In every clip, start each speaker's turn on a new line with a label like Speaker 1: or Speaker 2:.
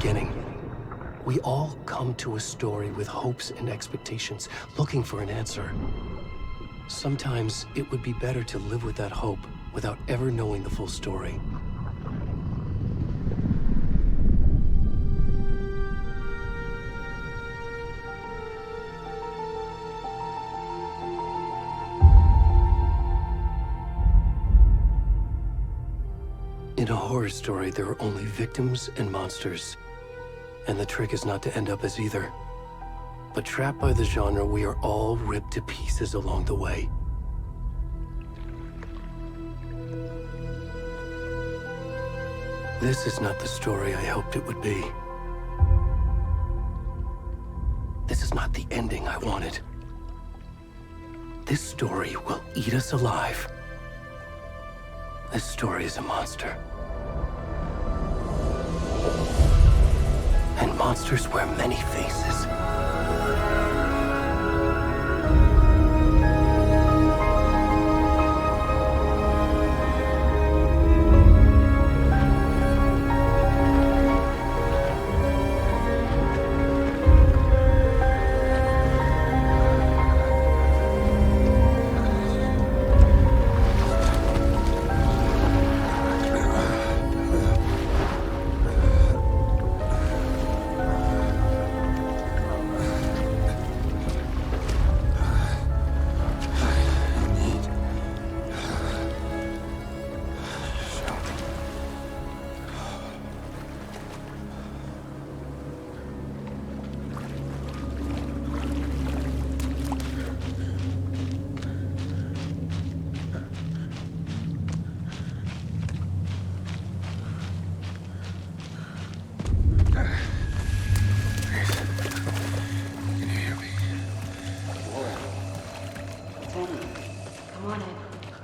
Speaker 1: beginning. We all come to a story with hopes and expectations, looking for an answer. Sometimes it would be better to live with that hope without ever knowing the full story. In a horror story, there are only victims and monsters. And the trick is not to end up as either. But trapped by the genre, we are all ripped to pieces along the way. This is not the story I hoped it would be. This is not the ending I wanted. This story will eat us alive. This story is a monster. And monsters wear many faces.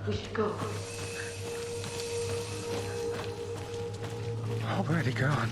Speaker 2: We should go.
Speaker 3: Already gone.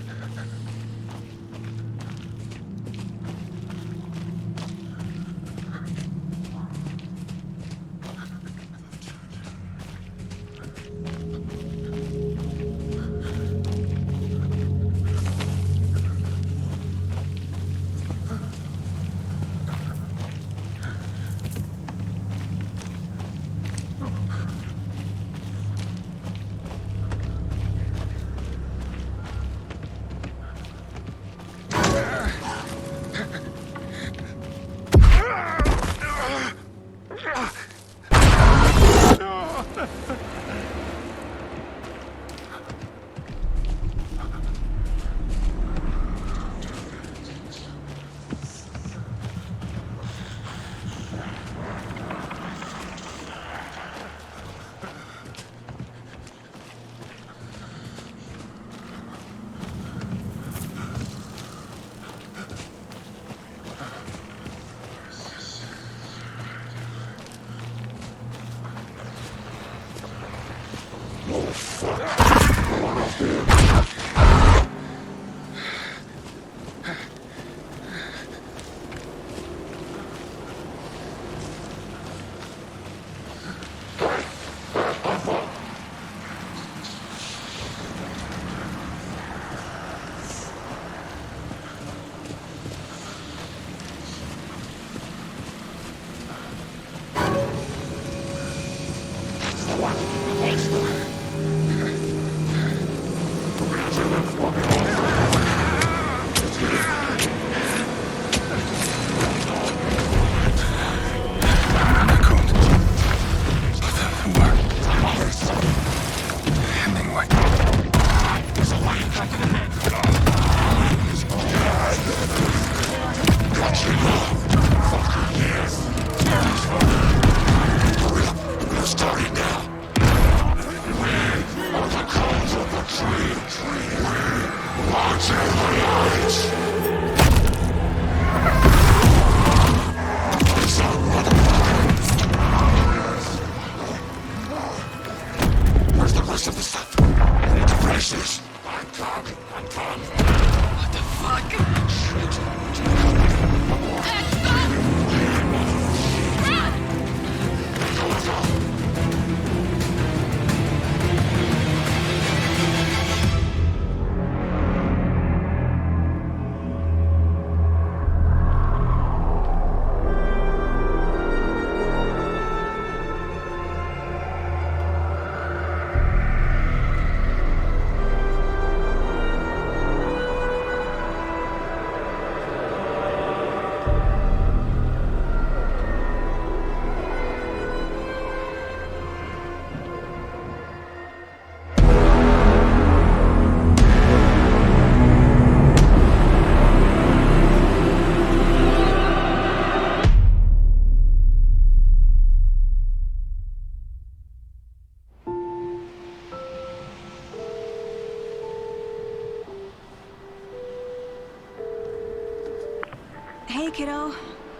Speaker 2: kiddo.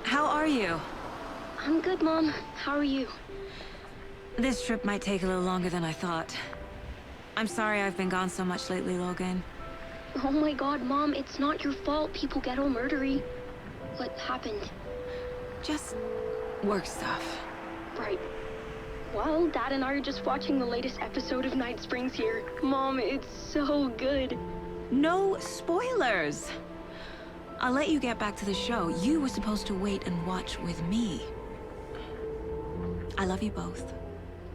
Speaker 2: How are you?
Speaker 3: I'm good, Mom. How are you?
Speaker 2: This trip might take a little longer than I thought. I'm sorry I've been gone so much lately, Logan.
Speaker 3: Oh my god, Mom, it's not your fault people get all murdery. What happened?
Speaker 2: Just work stuff.
Speaker 3: Right. Well, Dad and I are just watching the latest episode of Night Springs here. Mom, it's so good.
Speaker 2: No spoilers! I'll let you get back to the show. You were supposed to wait and watch with me. I love you both.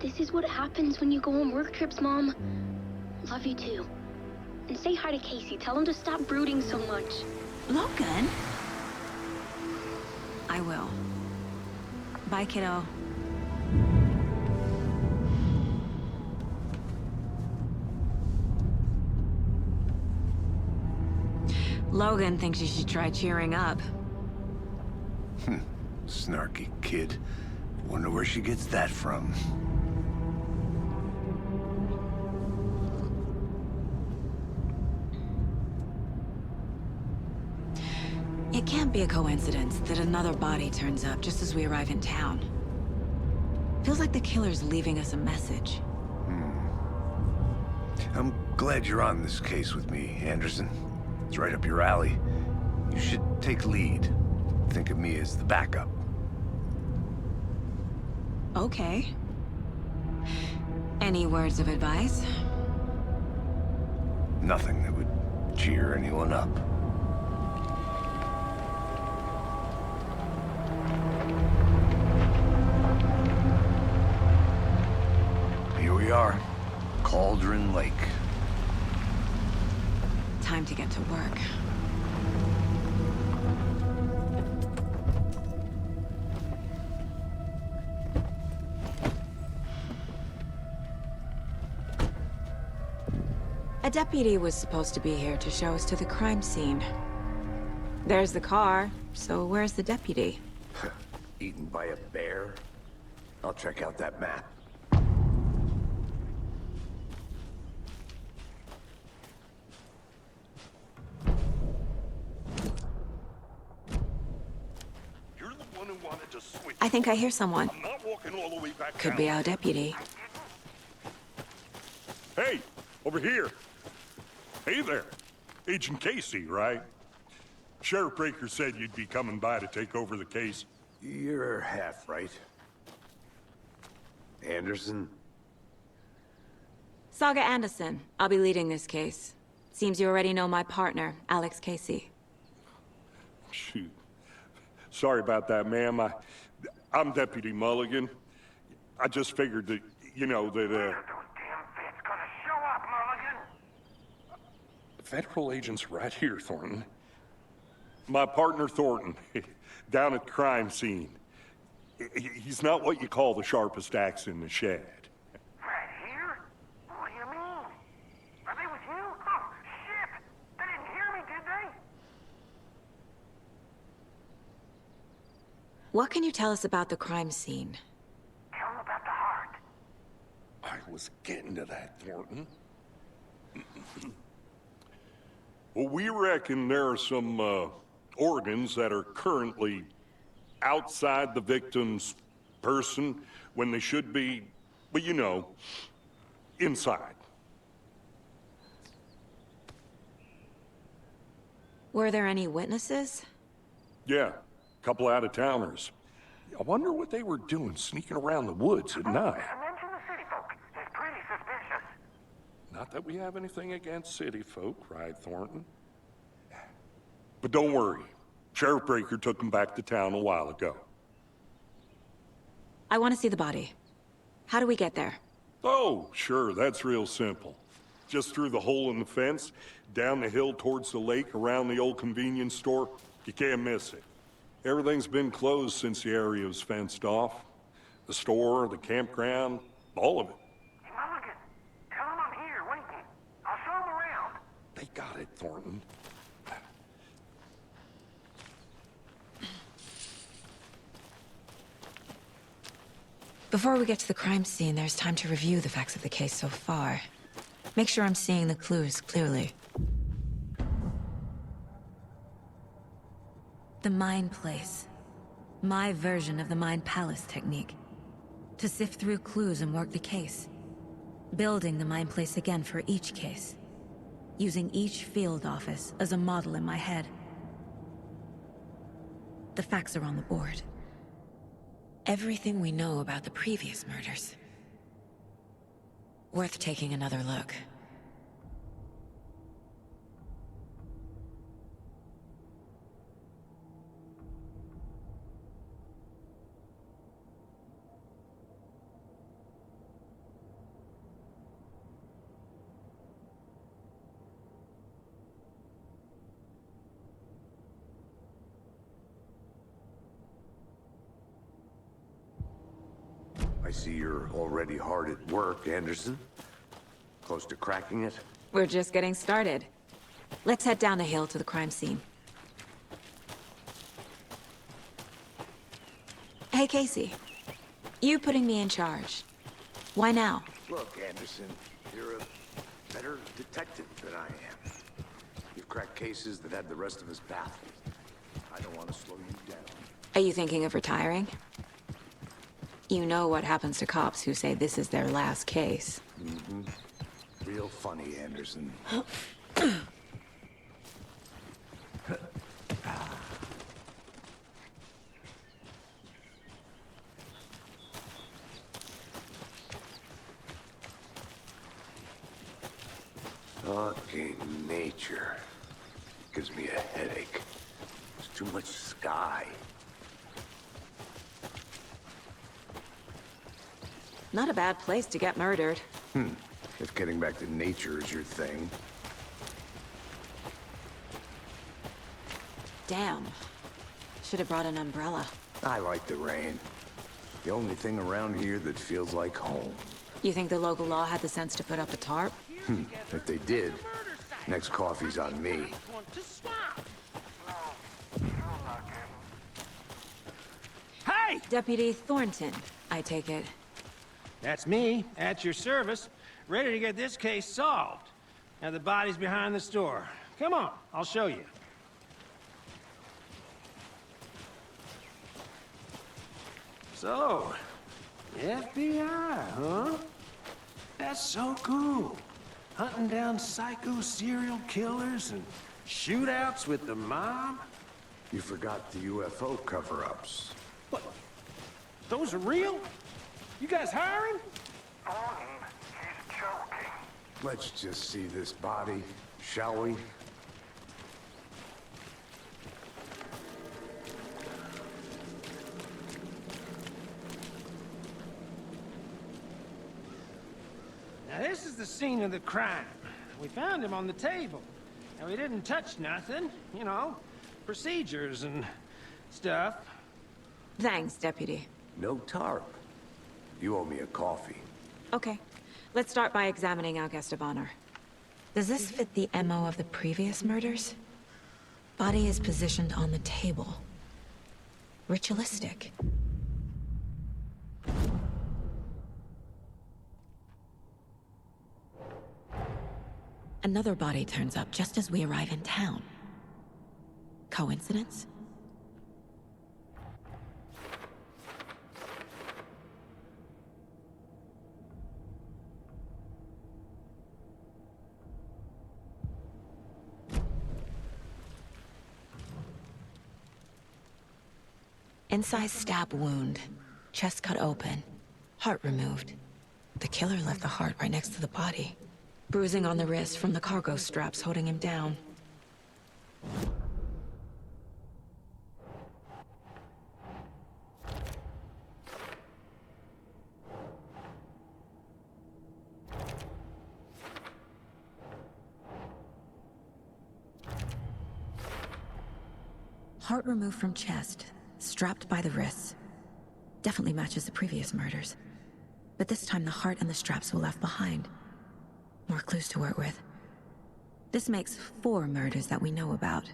Speaker 3: This is what happens when you go on work trips, Mom. Love you too. And say hi to Casey. Tell him to stop brooding so much.
Speaker 2: Logan? I will. Bye, kiddo. Logan thinks you should try cheering up.
Speaker 4: Snarky kid. Wonder where she gets that from.
Speaker 2: It can't be a coincidence that another body turns up just as we arrive in town. Feels like the killer's leaving us a message.
Speaker 4: I'm glad you're on this case with me, Anderson. It's right up your alley. You should take lead. Think of me as the backup.
Speaker 2: Okay. Any words of advice?
Speaker 4: Nothing that would cheer anyone up. Here we are. Cauldron Lake.
Speaker 2: Time to get to work. A deputy was supposed to be here to show us to the crime scene. There's the car, so where's the deputy?
Speaker 4: Eaten by a bear? I'll check out that map.
Speaker 5: You're the one who wanted to switch.
Speaker 2: I think I hear someone.
Speaker 5: I'm not walking all the way back
Speaker 2: Could
Speaker 5: down.
Speaker 2: be our deputy.
Speaker 5: Hey, over here. Hey there. Agent Casey, right? Sheriff Breaker said you'd be coming by to take over the case.
Speaker 4: You're half right. Anderson?
Speaker 2: Saga Anderson. I'll be leading this case. Seems you already know my partner, Alex Casey.
Speaker 5: Shoot. Sorry about that, ma'am. I'm Deputy Mulligan. I just figured that, you know, that, Federal agent's right here, Thornton. My partner, Thornton, down at the crime scene. He's not what you call the sharpest axe in the shed.
Speaker 6: Right here? What do you mean? Are they with you? Oh, shit! They didn't hear me, did they?
Speaker 2: What can you tell us about the crime scene?
Speaker 6: Tell them about the heart.
Speaker 5: I was getting to that, Thornton. Well, we reckon there are some, organs that are currently outside the victim's person when they should be, well, you know, inside.
Speaker 2: Were there any witnesses?
Speaker 5: Yeah, a couple out-of-towners. I wonder what they were doing sneaking around the woods at night.
Speaker 6: Mention the city folk. It's pretty suspicious.
Speaker 5: Not that we have anything against city folk, right, Thornton? But don't worry. Sheriff Breaker took them back to town a while ago.
Speaker 2: I want to see the body. How do we get there?
Speaker 5: Oh, sure, that's real simple. Just through the hole in the fence, down the hill towards the lake, around the old convenience store. You can't miss it. Everything's been closed since the area was fenced off. The store, the campground, all of it.
Speaker 6: Hey, Mulligan, tell them I'm here waiting. I'll show them around.
Speaker 5: They got it, Thornton.
Speaker 2: Before we get to the crime scene, there's time to review the facts of the case so far. Make sure I'm seeing the clues clearly. The Mind Place. My version of the Mind Palace technique. To sift through clues and work the case. Building the Mind Place again for each case. Using each field office as a model in my head. The facts are on the board. Everything we know about the previous murders. Worth taking another look.
Speaker 4: I see you're already hard at work, Anderson. Close to cracking it?
Speaker 2: We're just getting started. Let's head down the hill to the crime scene. Hey, Casey. You putting me in charge. Why now?
Speaker 4: Look, Anderson, you're a better detective than I am. You've cracked cases that had the rest of us baffled. I don't want to slow you down.
Speaker 2: Are you thinking of retiring? You know what happens to cops who say this is their last case.
Speaker 4: Mm-hmm. Real funny, Anderson. Fucking nature. Gives me a headache. There's too much sky.
Speaker 2: Not a bad place to get murdered.
Speaker 4: If getting back to nature is your thing.
Speaker 2: Damn. Should have brought an umbrella.
Speaker 4: I like the rain. The only thing around here that feels like home.
Speaker 2: You think the local law had the sense to put up a tarp?
Speaker 4: If they did, next coffee's on me.
Speaker 7: Hey!
Speaker 2: Deputy Thornton, I take it.
Speaker 7: That's me, at your service, ready to get this case solved. Now the body's behind the store. Come on, I'll show you. So, FBI, huh? That's so cool. Hunting down psycho serial killers and shootouts with the mob.
Speaker 4: You forgot the UFO cover-ups.
Speaker 7: What? Those are real? You guys hiring?
Speaker 6: Thornton, he's joking.
Speaker 4: Let's just see this body, shall we?
Speaker 7: Now this is the scene of the crime. We found him on the table. And we didn't touch nothing, you know, procedures and stuff.
Speaker 2: Thanks, Deputy.
Speaker 4: No tarp. You owe me a coffee.
Speaker 2: Okay. Let's start by examining our guest of honor. Does this fit the MO of the previous murders? Body is positioned on the table. Ritualistic. Another body turns up just as we arrive in town. Coincidence? Incised stab wound. Chest cut open. Heart removed. The killer left the heart right next to the body. Bruising on the wrist from the cargo straps holding him down. Heart removed from chest, strapped by the wrists. Definitely matches the previous murders. But this time the heart and the straps were left behind. More clues to work with. This makes 4 murders that we know about.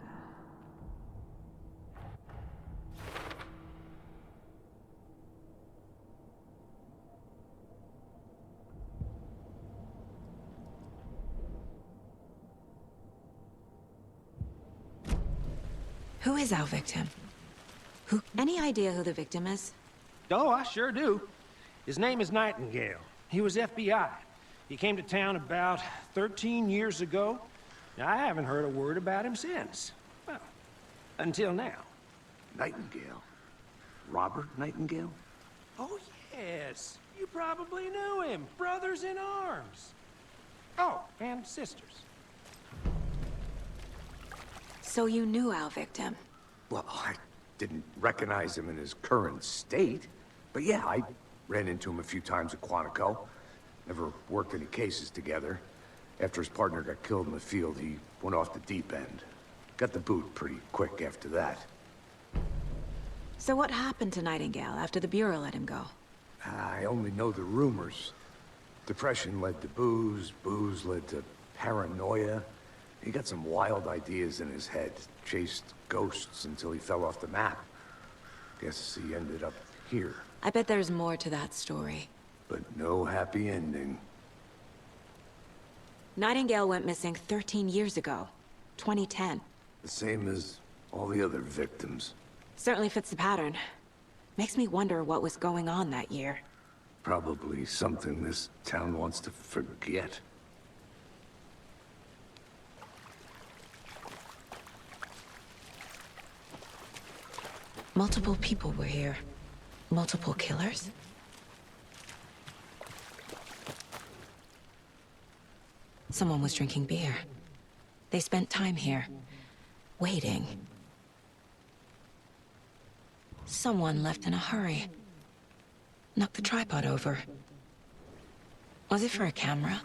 Speaker 2: Who is our victim? Any idea who the victim is?
Speaker 7: Oh, I sure do. His name is Nightingale. He was FBI. He came to town about 13 years ago. Now, I haven't heard a word about him since. Well, until now.
Speaker 4: Nightingale? Robert Nightingale?
Speaker 7: Oh, yes. You probably knew him. Brothers in arms. Oh, and sisters.
Speaker 2: So you knew our victim?
Speaker 4: Well, I didn't recognize him in his current state. But yeah, I ran into him a few times at Quantico. Never worked any cases together. After his partner got killed in the field, he went off the deep end. Got the boot pretty quick after that.
Speaker 2: So what happened to Nightingale after the Bureau let him go?
Speaker 4: I only know the rumors. Depression led to booze, booze led to paranoia. He got some wild ideas in his head, chased ghosts until he fell off the map. Guess he ended up here,
Speaker 2: I bet there's more to that story.
Speaker 4: but no happy ending.
Speaker 2: Nightingale went missing 13 years ago. 2010.
Speaker 4: The same as all the other victims.
Speaker 2: Certainly fits the pattern. Makes me wonder what was going on that year.
Speaker 4: Probably something this town wants to forget.
Speaker 2: Multiple people were here. Multiple killers? Someone was drinking beer. They spent time here, waiting. Someone left in a hurry. Knocked the tripod over. Was it for a camera?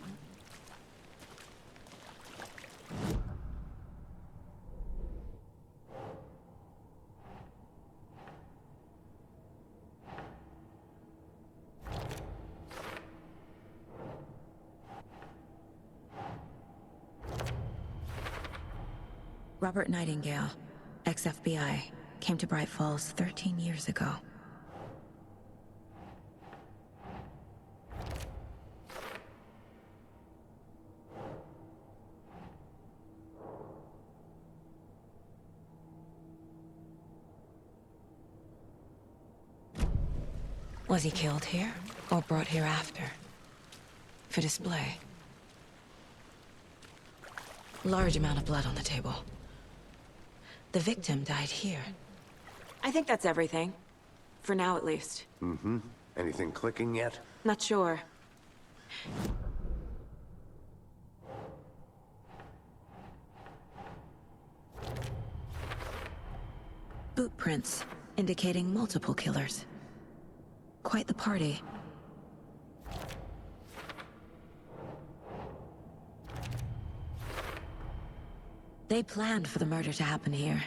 Speaker 2: Robert Nightingale, ex-FBI, came to Bright Falls 13 years ago. Was he killed here, or brought here after? For display. Large amount of blood on the table. The victim died here. I think that's everything. For now, at least.
Speaker 4: Mm-hmm. Anything clicking yet?
Speaker 2: Not sure. Boot prints, indicating multiple killers. Quite the party. They planned for the murder to happen here,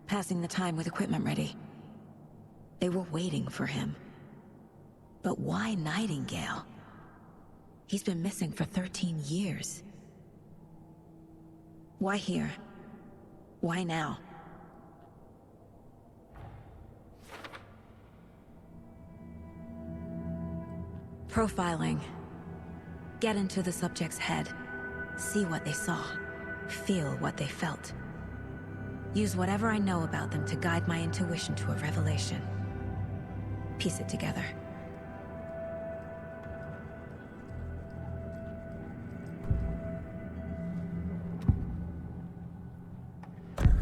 Speaker 2: passing the time with equipment ready. They were waiting for him. But why Nightingale? He's been missing for 13 years. Why here? Why now? Profiling. Get into the subject's head. See what they saw. Feel what they felt. Use whatever I know about them to guide my intuition to a revelation. Piece it together.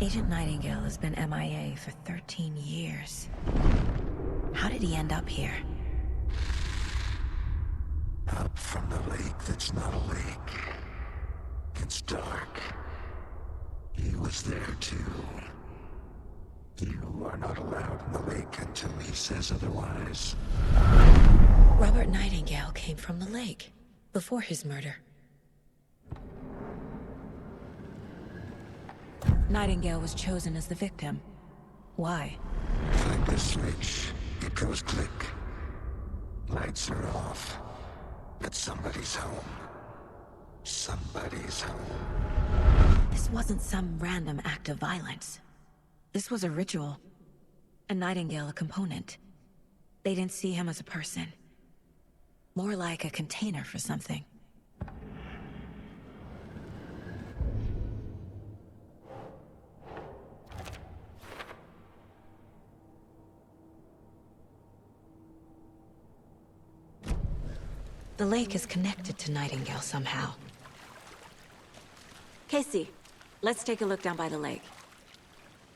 Speaker 2: Agent Nightingale has been MIA for 13 years. How did he end up here?
Speaker 8: Up from the lake that's not a lake. It's dark. He was there too. You are not allowed in the lake until he says otherwise.
Speaker 2: Robert Nightingale came from the lake, before his murder. Nightingale was chosen as the victim. Why?
Speaker 8: Find the switch. It goes click. Lights are off. But somebody's home. Somebody's home.
Speaker 2: This wasn't some random act of violence. This was a ritual. A Nightingale a component. They didn't see him as a person. More like a container for something. The lake is connected to Nightingale somehow. Casey, let's take a look down by the lake.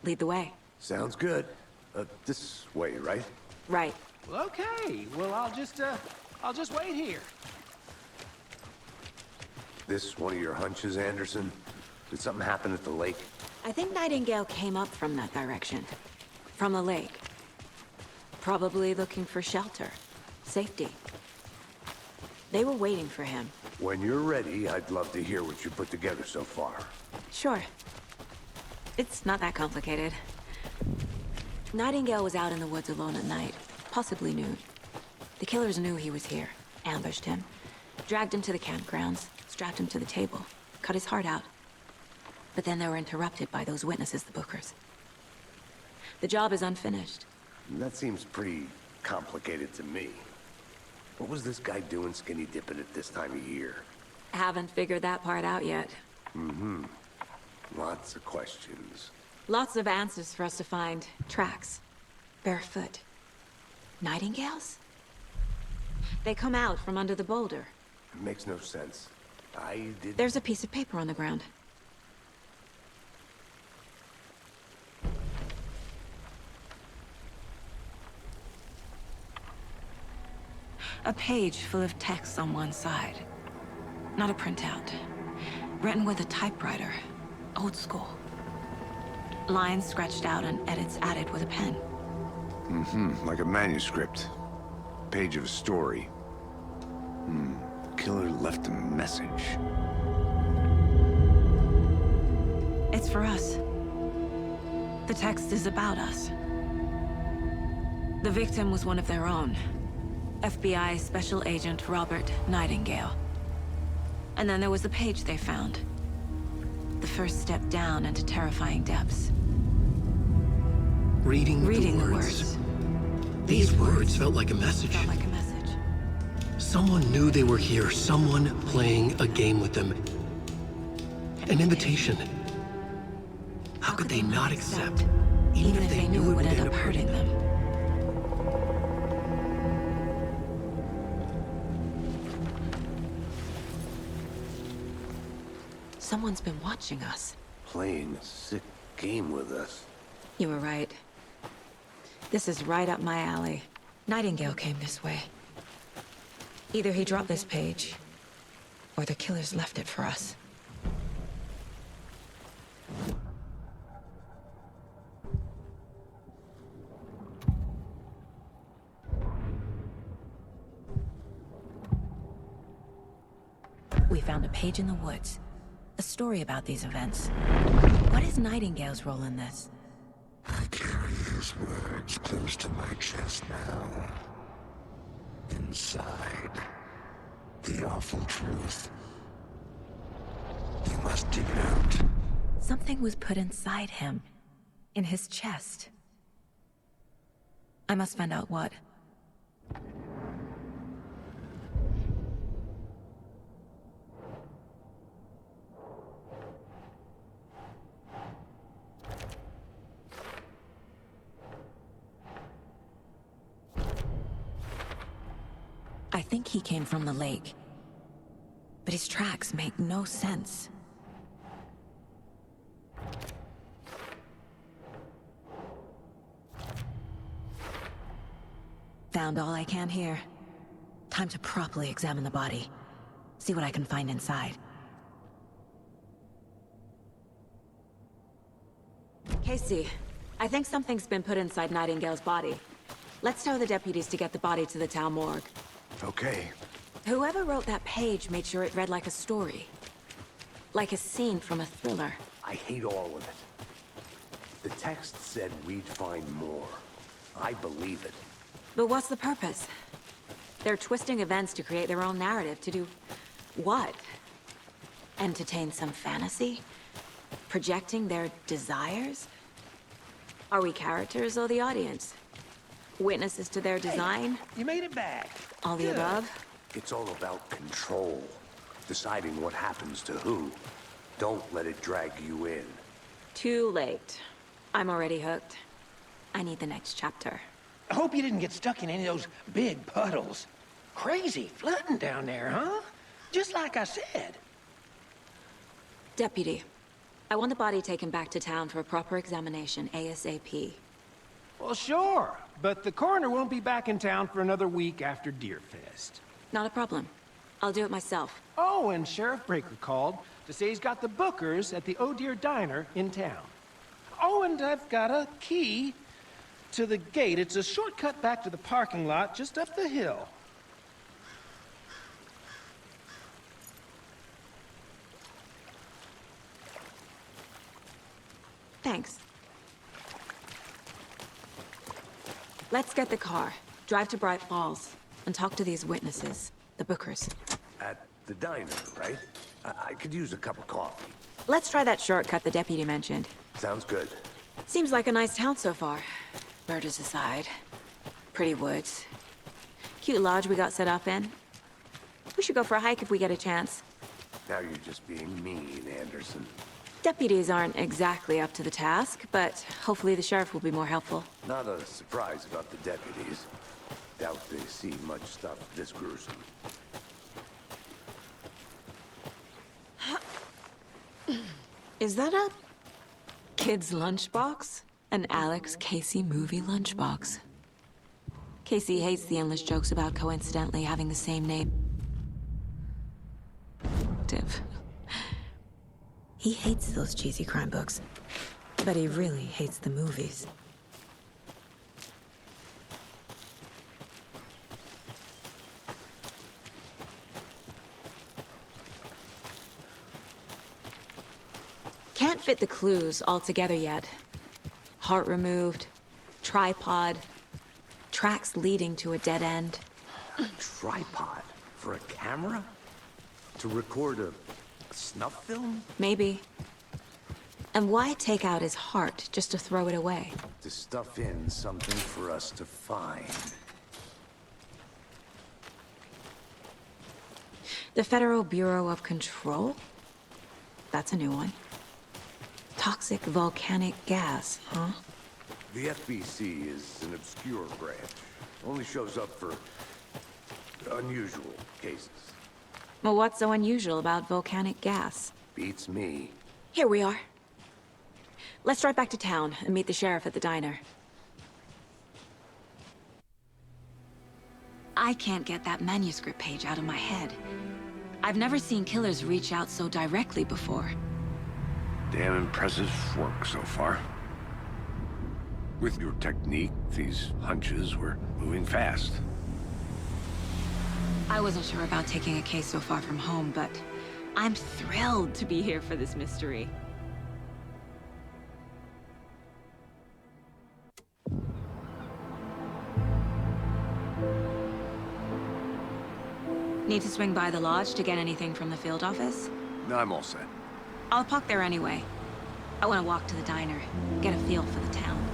Speaker 2: Lead the way.
Speaker 4: Sounds good. This way, right?
Speaker 2: Right.
Speaker 7: Well, okay. Well, I'll just wait here.
Speaker 4: This one of your hunches, Anderson? Did something happen at the lake?
Speaker 2: I think Nightingale came up from that direction. From the lake. Probably looking for shelter. Safety. They were waiting for him.
Speaker 4: When you're ready, I'd love to hear what you put together so far.
Speaker 2: Sure. It's not that complicated. Nightingale was out in the woods alone at night, possibly nude. The killers knew he was here, ambushed him, dragged him to the campgrounds, strapped him to the table, cut his heart out. But then they were interrupted by those witnesses, the Bookers. The job is unfinished.
Speaker 4: That seems pretty complicated to me. What was this guy doing skinny dipping at this time of year?
Speaker 2: Haven't figured that part out yet.
Speaker 4: Mm-hmm. Lots of questions.
Speaker 2: Lots of answers for us to find. Tracks. Barefoot. Nightingales? They come out from under the boulder.
Speaker 4: It makes no sense.
Speaker 2: There's a piece of paper on the ground. A page full of text on one side. Not a printout. Written with a typewriter. Old school. Lines scratched out and edits added with a pen.
Speaker 4: Mm-hmm. Like a manuscript. Page of a story. Killer left a message.
Speaker 2: It's for us. The text is about us. The victim was one of their own. FBI Special Agent Robert Nightingale. And then there was the page they found. The first step down into terrifying depths.
Speaker 1: Reading the words. These words felt like a message. Someone knew they were here. Someone playing a game with them. An invitation. How could they not accept, even if they knew it would end up hurting them?
Speaker 2: Someone's been watching us.
Speaker 4: Playing a sick game with us.
Speaker 2: You were right. This is right up my alley. Nightingale came this way. Either he dropped this page, or the killers left it for us. We found a page in the woods. A story about these events. What is Nightingale's role in this?
Speaker 8: I carry his words close to my chest now. Inside, the awful truth. You must dig it out.
Speaker 2: Something was put inside him. In his chest. I must find out what. I think he came from the lake. But his tracks make no sense. Found all I can here. Time to properly examine the body. See what I can find inside. Casey, I think something's been put inside Nightingale's body. Let's tell the deputies to get the body to the town morgue.
Speaker 4: Okay.
Speaker 2: Whoever wrote that page made sure it read like a story. Like a scene from a thriller.
Speaker 4: I hate all of it. The text said we'd find more. I believe it.
Speaker 2: But what's the purpose? They're twisting events to create their own narrative. To do what? Entertain some fantasy? Projecting their desires? Are we characters or the audience? Witnesses to their design?
Speaker 7: You made it back.
Speaker 2: All the above?
Speaker 4: It's all about control. Deciding what happens to who. Don't let it drag you in.
Speaker 2: Too late. I'm already hooked. I need the next chapter.
Speaker 7: I hope you didn't get stuck in any of those big puddles. crazy flooding down there, huh? Just like I said.
Speaker 2: Deputy, I want the body taken back to town for a proper examination, ASAP.
Speaker 7: Well, sure, but the coroner won't be back in town for another week after Deerfest.
Speaker 2: Not a problem. I'll do it myself.
Speaker 7: Oh, and Sheriff Breaker called to say he's got the Bookers at the Oh Dear Diner in town. Oh, and I've got a key to the gate. It's a shortcut back to the parking lot just up the hill.
Speaker 2: Thanks. Let's get the car, drive to Bright Falls, and talk to these witnesses, the Bookers.
Speaker 4: At the diner, right? I could use a cup of coffee.
Speaker 2: Let's try that shortcut the deputy mentioned.
Speaker 4: Sounds good.
Speaker 2: Seems like a nice town so far. Murders aside. Pretty woods. Cute lodge we got set up in. We should go for a hike if we get a chance.
Speaker 4: Now you're just being mean, Anderson.
Speaker 2: Deputies aren't exactly up to the task, but hopefully the sheriff will be more helpful.
Speaker 4: Not a surprise about the deputies. Doubt they see much stuff this gruesome.
Speaker 2: Is that a kid's lunchbox? An Alex Casey movie lunchbox. Casey hates the endless jokes about coincidentally having the same name. Div. He hates those cheesy crime books, but he really hates the movies. Can't fit the clues all together yet. Heart removed, tripod, tracks leading to a dead end.
Speaker 4: A tripod? For a camera? To record a snuff film?
Speaker 2: Maybe. And why take out his heart just to throw it away?
Speaker 4: To stuff in something for us to find.
Speaker 2: The Federal Bureau of Control? That's a new one. Toxic volcanic gas, huh?
Speaker 4: The FBC is an obscure branch. Only shows up for unusual cases.
Speaker 2: Well, what's so unusual about volcanic gas?
Speaker 4: Beats me.
Speaker 2: Here we are. Let's drive back to town and meet the sheriff at the diner. I can't get that manuscript page out of my head. I've never seen killers reach out so directly before.
Speaker 4: Damn impressive work so far. With your technique, these hunches were moving fast.
Speaker 2: I wasn't sure about taking a case so far from home, but I'm thrilled to be here for this mystery. Need to swing by the lodge to get anything from the field office?
Speaker 4: No, I'm all set.
Speaker 2: I'll park there anyway. I want to walk to the diner, get a feel for the town.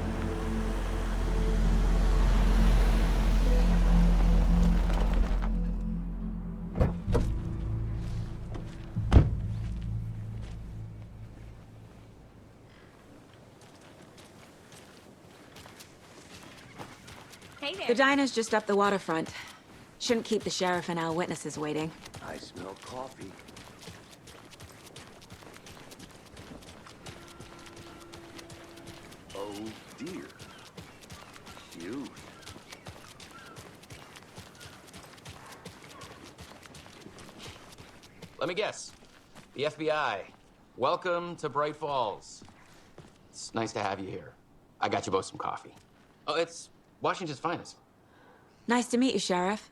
Speaker 3: Hey there.
Speaker 2: The diner's just up the waterfront. Shouldn't keep the sheriff and our witnesses waiting.
Speaker 4: I smell coffee. Oh dear. Cute.
Speaker 9: Let me guess. The FBI. Welcome to Bright Falls. It's nice to have you here. I got you both some coffee. Oh, it's Washington's finest.
Speaker 2: Nice to meet you, Sheriff.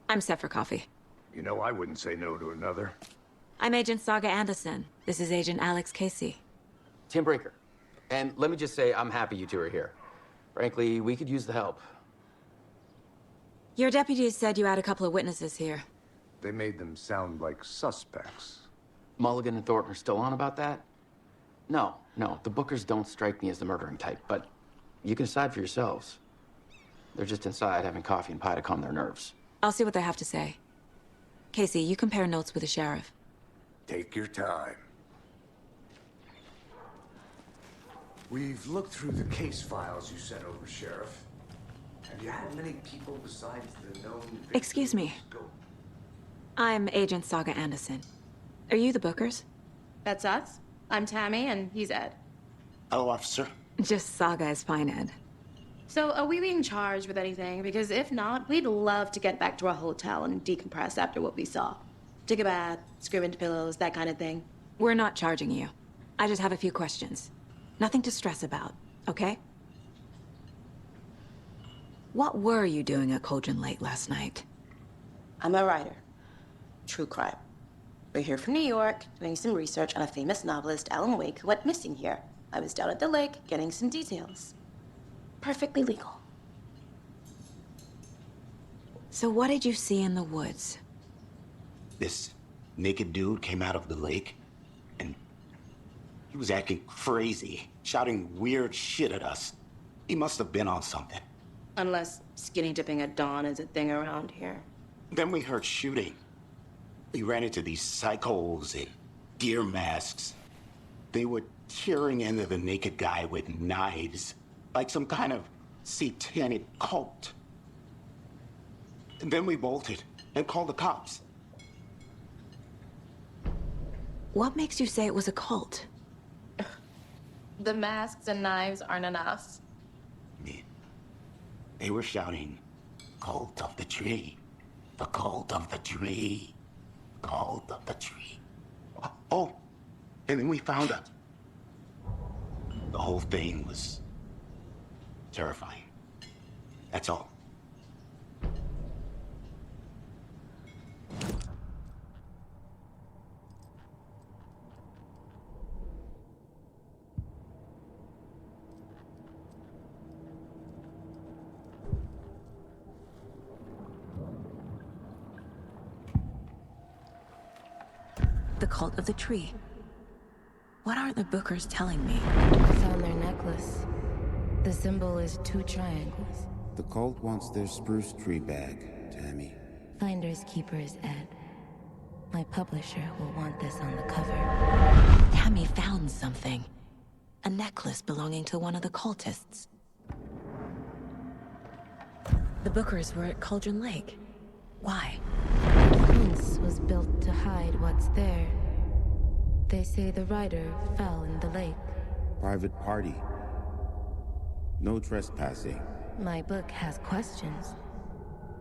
Speaker 2: I'm set for coffee.
Speaker 4: You know, I wouldn't say no to another.
Speaker 2: I'm Agent Saga Anderson. This is Agent Alex Casey.
Speaker 9: Tim Breaker. And let me just say, I'm happy you two are here. Frankly, we could use the help.
Speaker 2: Your deputies said you had a couple of witnesses here.
Speaker 4: They made them sound like suspects.
Speaker 9: Mulligan and Thornton are still on about that? No, the Bookers don't strike me as the murdering type, but you can decide for yourselves. They're just inside having coffee and pie to calm their nerves.
Speaker 2: I'll see what they have to say. Casey, you compare notes with the sheriff.
Speaker 4: Take your time. We've looked through the case files you sent over, Sheriff. Have you had many people besides the known victims
Speaker 2: Excuse me.
Speaker 4: go?
Speaker 2: I'm Agent Saga Anderson. Are you the Bookers?
Speaker 10: That's us. I'm Tammy, and he's Ed.
Speaker 8: Hello, officer.
Speaker 2: Just Saga is fine, Ed.
Speaker 10: So, are we being charged with anything? Because if not, we'd love to get back to our hotel and decompress after what we saw. Take a bath, scream into pillows, that kind of thing.
Speaker 2: We're not charging you. I just have a few questions. Nothing to stress about, okay? What were you doing at Cauldron Lake last night?
Speaker 10: I'm a writer. True crime. We're here from New York, doing some research on a famous novelist, Alan Wake, who went missing here. I was down at the lake, getting some details. Perfectly legal.
Speaker 2: So what did you see in the woods?
Speaker 8: This naked dude came out of the lake, and he was acting crazy, shouting weird shit at us. He must have been on something.
Speaker 10: Unless skinny dipping at dawn is a thing around here.
Speaker 8: Then we heard shooting. We ran into these psychos in deer masks. They were tearing into the naked guy with knives, like some kind of satanic cult. And then we bolted and called the cops.
Speaker 2: What makes you say it was a cult?
Speaker 10: The masks and knives aren't enough.
Speaker 8: They were shouting, "Cult of the tree, the cult of the tree, cult of the tree." Oh, and then we found out. The whole thing was terrifying. That's all.
Speaker 2: The cult of the tree. What aren't the Bookers telling me?
Speaker 11: It's on their necklace. The symbol is 2 triangles.
Speaker 12: The cult wants their spruce tree back, Tammy.
Speaker 11: Finders keepers, Ed. My publisher will want this on the cover.
Speaker 2: Tammy found something. A necklace belonging to one of the cultists. The Bookers were at Cauldron Lake. Why?
Speaker 11: The fence was built to hide what's there. They say the rider fell in the lake.
Speaker 12: Private party. No trespassing.
Speaker 11: My book has questions.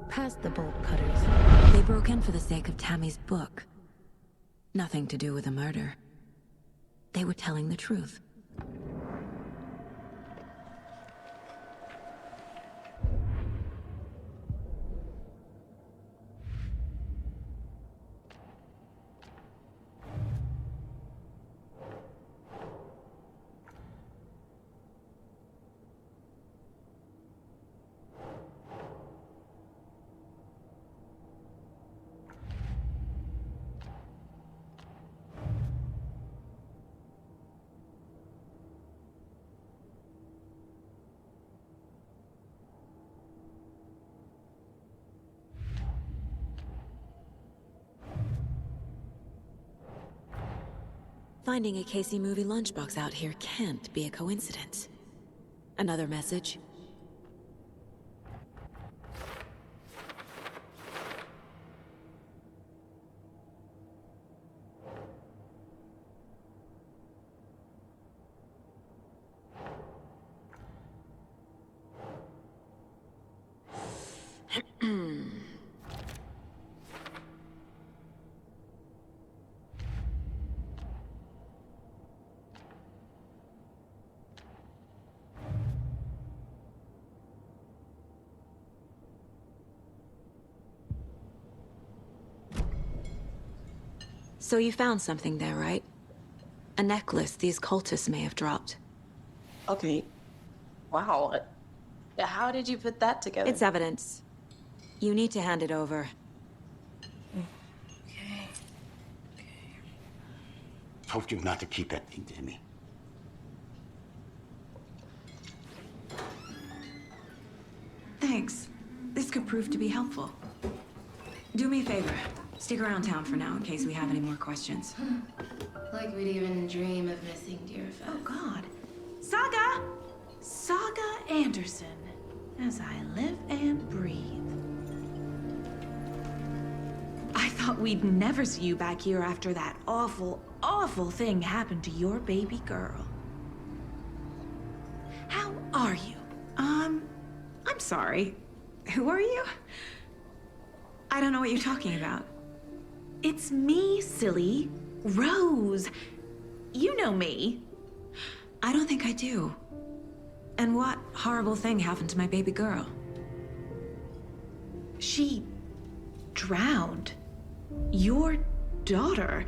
Speaker 11: Past the bolt cutters.
Speaker 2: They broke in for the sake of Tammy's book. Nothing to do with a murder. They were telling the truth. Finding a Casey movie lunchbox out here can't be a coincidence. Another message? So you found something there, right? A necklace these cultists may have dropped.
Speaker 10: Okay. Wow. How did you put that together?
Speaker 2: It's evidence. You need to hand it over.
Speaker 10: Okay.
Speaker 8: Told you not to keep that thing to me.
Speaker 2: Thanks. This could prove to be helpful. Do me a favor. Stick around town for now in case we have any more questions.
Speaker 11: Like we'd even dream of missing Deerfest.
Speaker 13: Oh, God. Saga! Saga Anderson. as I live and breathe. I thought we'd never see you back here after that awful, awful thing happened to your baby girl. How are you? I'm sorry. Who are you? I don't know what you're talking about. It's me, silly. Rose. You know me. I don't think I do. And what horrible thing happened to my baby girl? She drowned. Your daughter.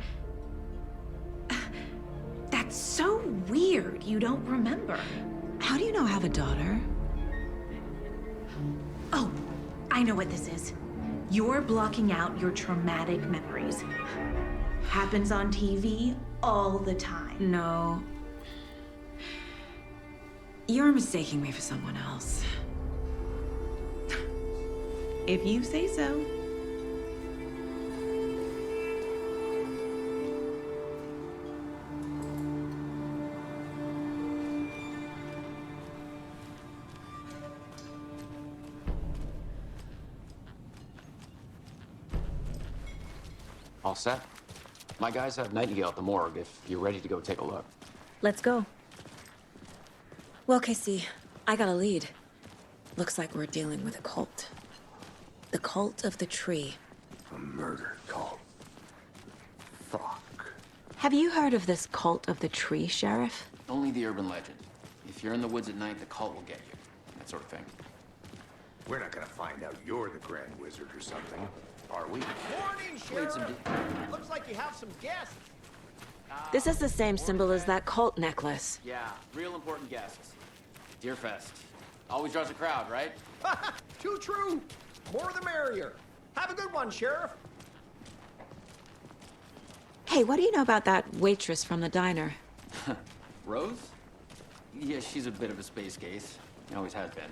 Speaker 13: That's so weird you don't remember.
Speaker 2: How do you know I have a daughter?
Speaker 13: Oh, I know what this is. You're blocking out your traumatic memories. Happens on TV all the time.
Speaker 2: No. You're mistaking me for someone else.
Speaker 13: If you say so.
Speaker 9: All set? My guys have Nightingale at the morgue if you're ready to go take a look.
Speaker 2: Let's go. Well, Casey, I got a lead. Looks like we're dealing with a cult. The cult of the tree.
Speaker 4: A murder cult. Fuck.
Speaker 2: Have you heard of this cult of the tree, Sheriff?
Speaker 9: Only the urban legend. If you're in the woods at night, the cult will get you. That sort of thing.
Speaker 4: We're not gonna find out you're the Grand Wizard or something, are we?
Speaker 7: Morning, Sheriff! Looks like you have some guests.
Speaker 2: This is the same symbol as that cult necklace.
Speaker 9: Yeah, real important guests. Deerfest. Always draws a crowd, right?
Speaker 7: Too true. More the merrier. Have a good one, Sheriff.
Speaker 2: Hey, what do you know about that waitress from the diner?
Speaker 9: Rose? Yeah, she's a bit of a space case. Always has been.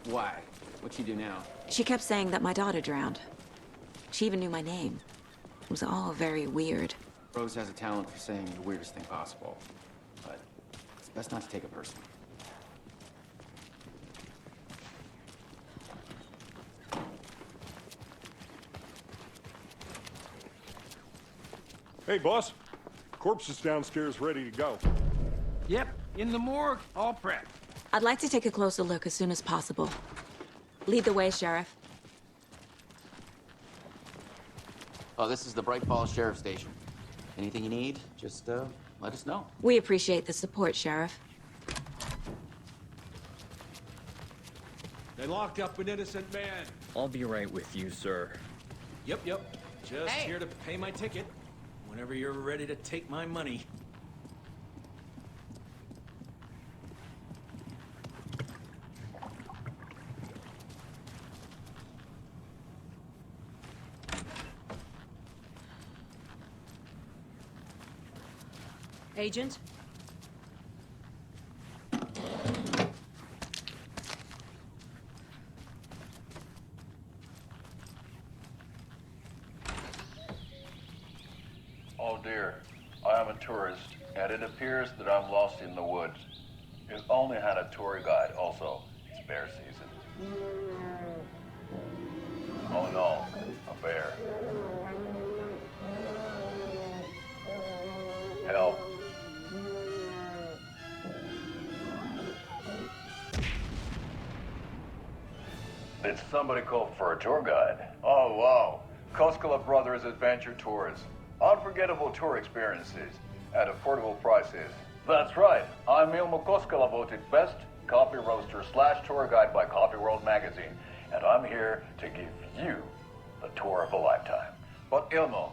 Speaker 9: Why? What'd she do now?
Speaker 2: She kept saying that my daughter drowned. She even knew my name. It was all very weird.
Speaker 9: Rose has a talent for saying the weirdest thing possible. But it's best not to take it personally.
Speaker 5: Hey, boss. Corpse is downstairs ready to go.
Speaker 7: Yep, in the morgue, all prepped.
Speaker 2: I'd like to take a closer look as soon as possible. Lead the way, Sheriff.
Speaker 9: Oh, this is the Bright Falls Sheriff Station. Anything you need, just let us know.
Speaker 2: We appreciate the support, Sheriff.
Speaker 7: They locked up an innocent man.
Speaker 14: I'll be right with you, sir.
Speaker 15: Yep. Just here to pay my ticket. Whenever you're ready to take my money.
Speaker 16: Agent?
Speaker 17: Oh dear, I am a tourist, and it appears that I'm lost in the woods. We've only had a tour guide also. It's bear season. Oh no, a bear. Help. Did somebody call for a tour guide? Oh wow, Koskela Brothers Adventure Tours. Unforgettable tour experiences at affordable prices. That's right, I'm Ilmo Koskela, voted best coffee roaster / tour guide by Coffee World magazine, and I'm here to give you the tour of a lifetime. But Ilmo,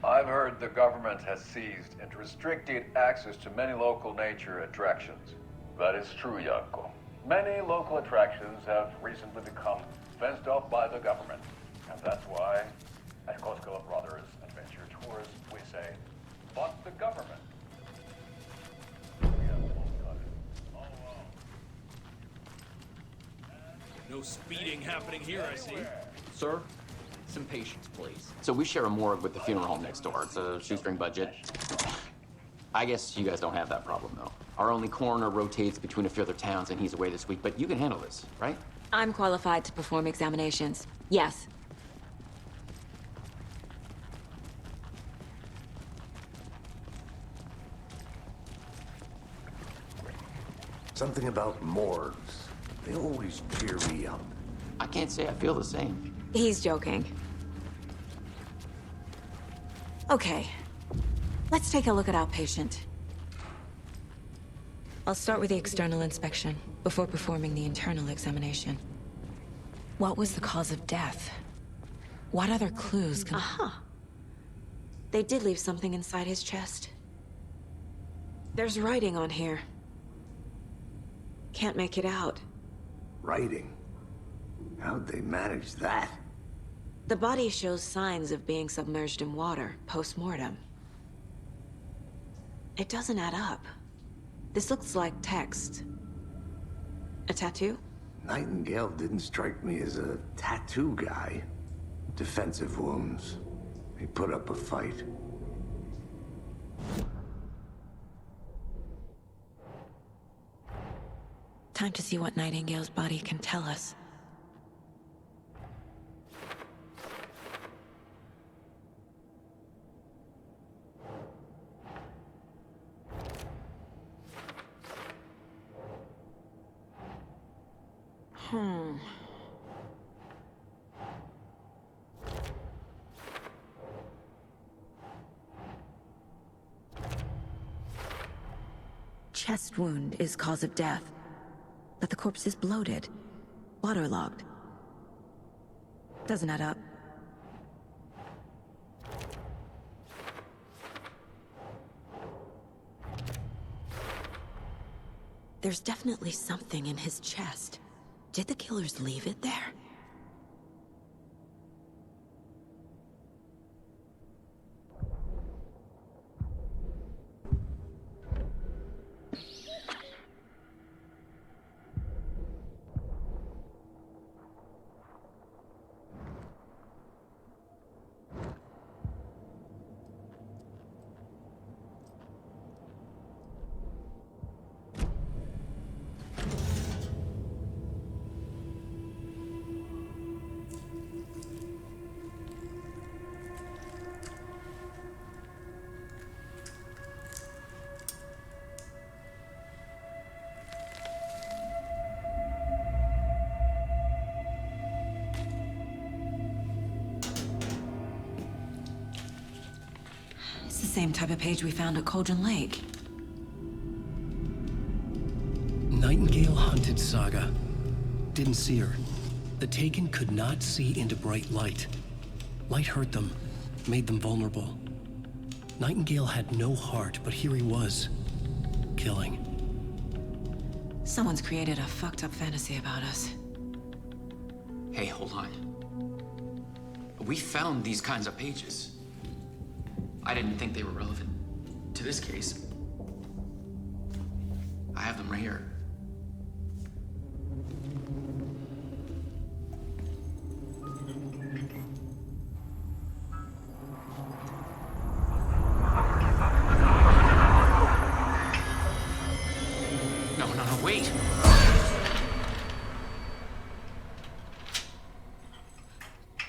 Speaker 17: I've heard the government has seized and restricted access to many local nature attractions. That is true, Janko. Many local attractions have recently become fenced off by the government, and that's why at Koskela Brothers Adventure Tours we say, fuck the government.
Speaker 15: No speeding happening here, I see.
Speaker 14: Sir, some patience, please.
Speaker 9: So we share a morgue with the funeral home next door. It's a shoestring budget. I guess you guys don't have that problem, though. Our only coroner rotates between a few other towns, and he's away this week, but you can handle this, right?
Speaker 2: I'm qualified to perform examinations. Yes.
Speaker 4: Something about morgues. They always cheer me up.
Speaker 9: I can't say I feel the same.
Speaker 2: He's joking. Okay. Let's take a look at our patient. I'll start with the external inspection before performing the internal examination. What was the cause of death? What other clues can... Aha! They did leave something inside his chest. There's writing on here. Can't make it out.
Speaker 4: Writing? How'd they manage that?
Speaker 2: The body shows signs of being submerged in water post-mortem. It doesn't add up. This looks like text. A tattoo?
Speaker 4: Nightingale didn't strike me as a tattoo guy. Defensive wounds. He put up a fight.
Speaker 2: Time to see what Nightingale's body can tell us. Chest wound is cause of death, but the corpse is bloated, waterlogged. Doesn't add up. There's definitely something in his chest. Did the killers leave it there? The same type of page we found at Cauldron Lake.
Speaker 1: Nightingale hunted Saga. Didn't see her. The Taken could not see into bright light. Light hurt them, made them vulnerable. Nightingale had no heart, but here he was, killing.
Speaker 2: Someone's created a fucked up fantasy about us.
Speaker 9: Hey, hold on. We found these kinds of pages. I didn't think they were relevant to this case. I have them right here. No, wait!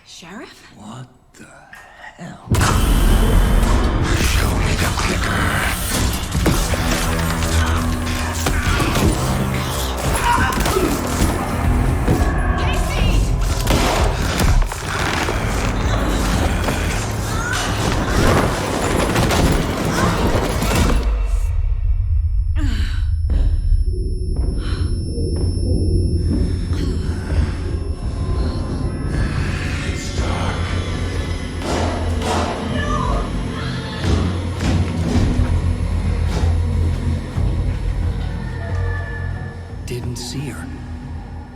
Speaker 2: Sheriff?
Speaker 4: What the hell?
Speaker 8: Show me the clicker.
Speaker 1: Didn't see her.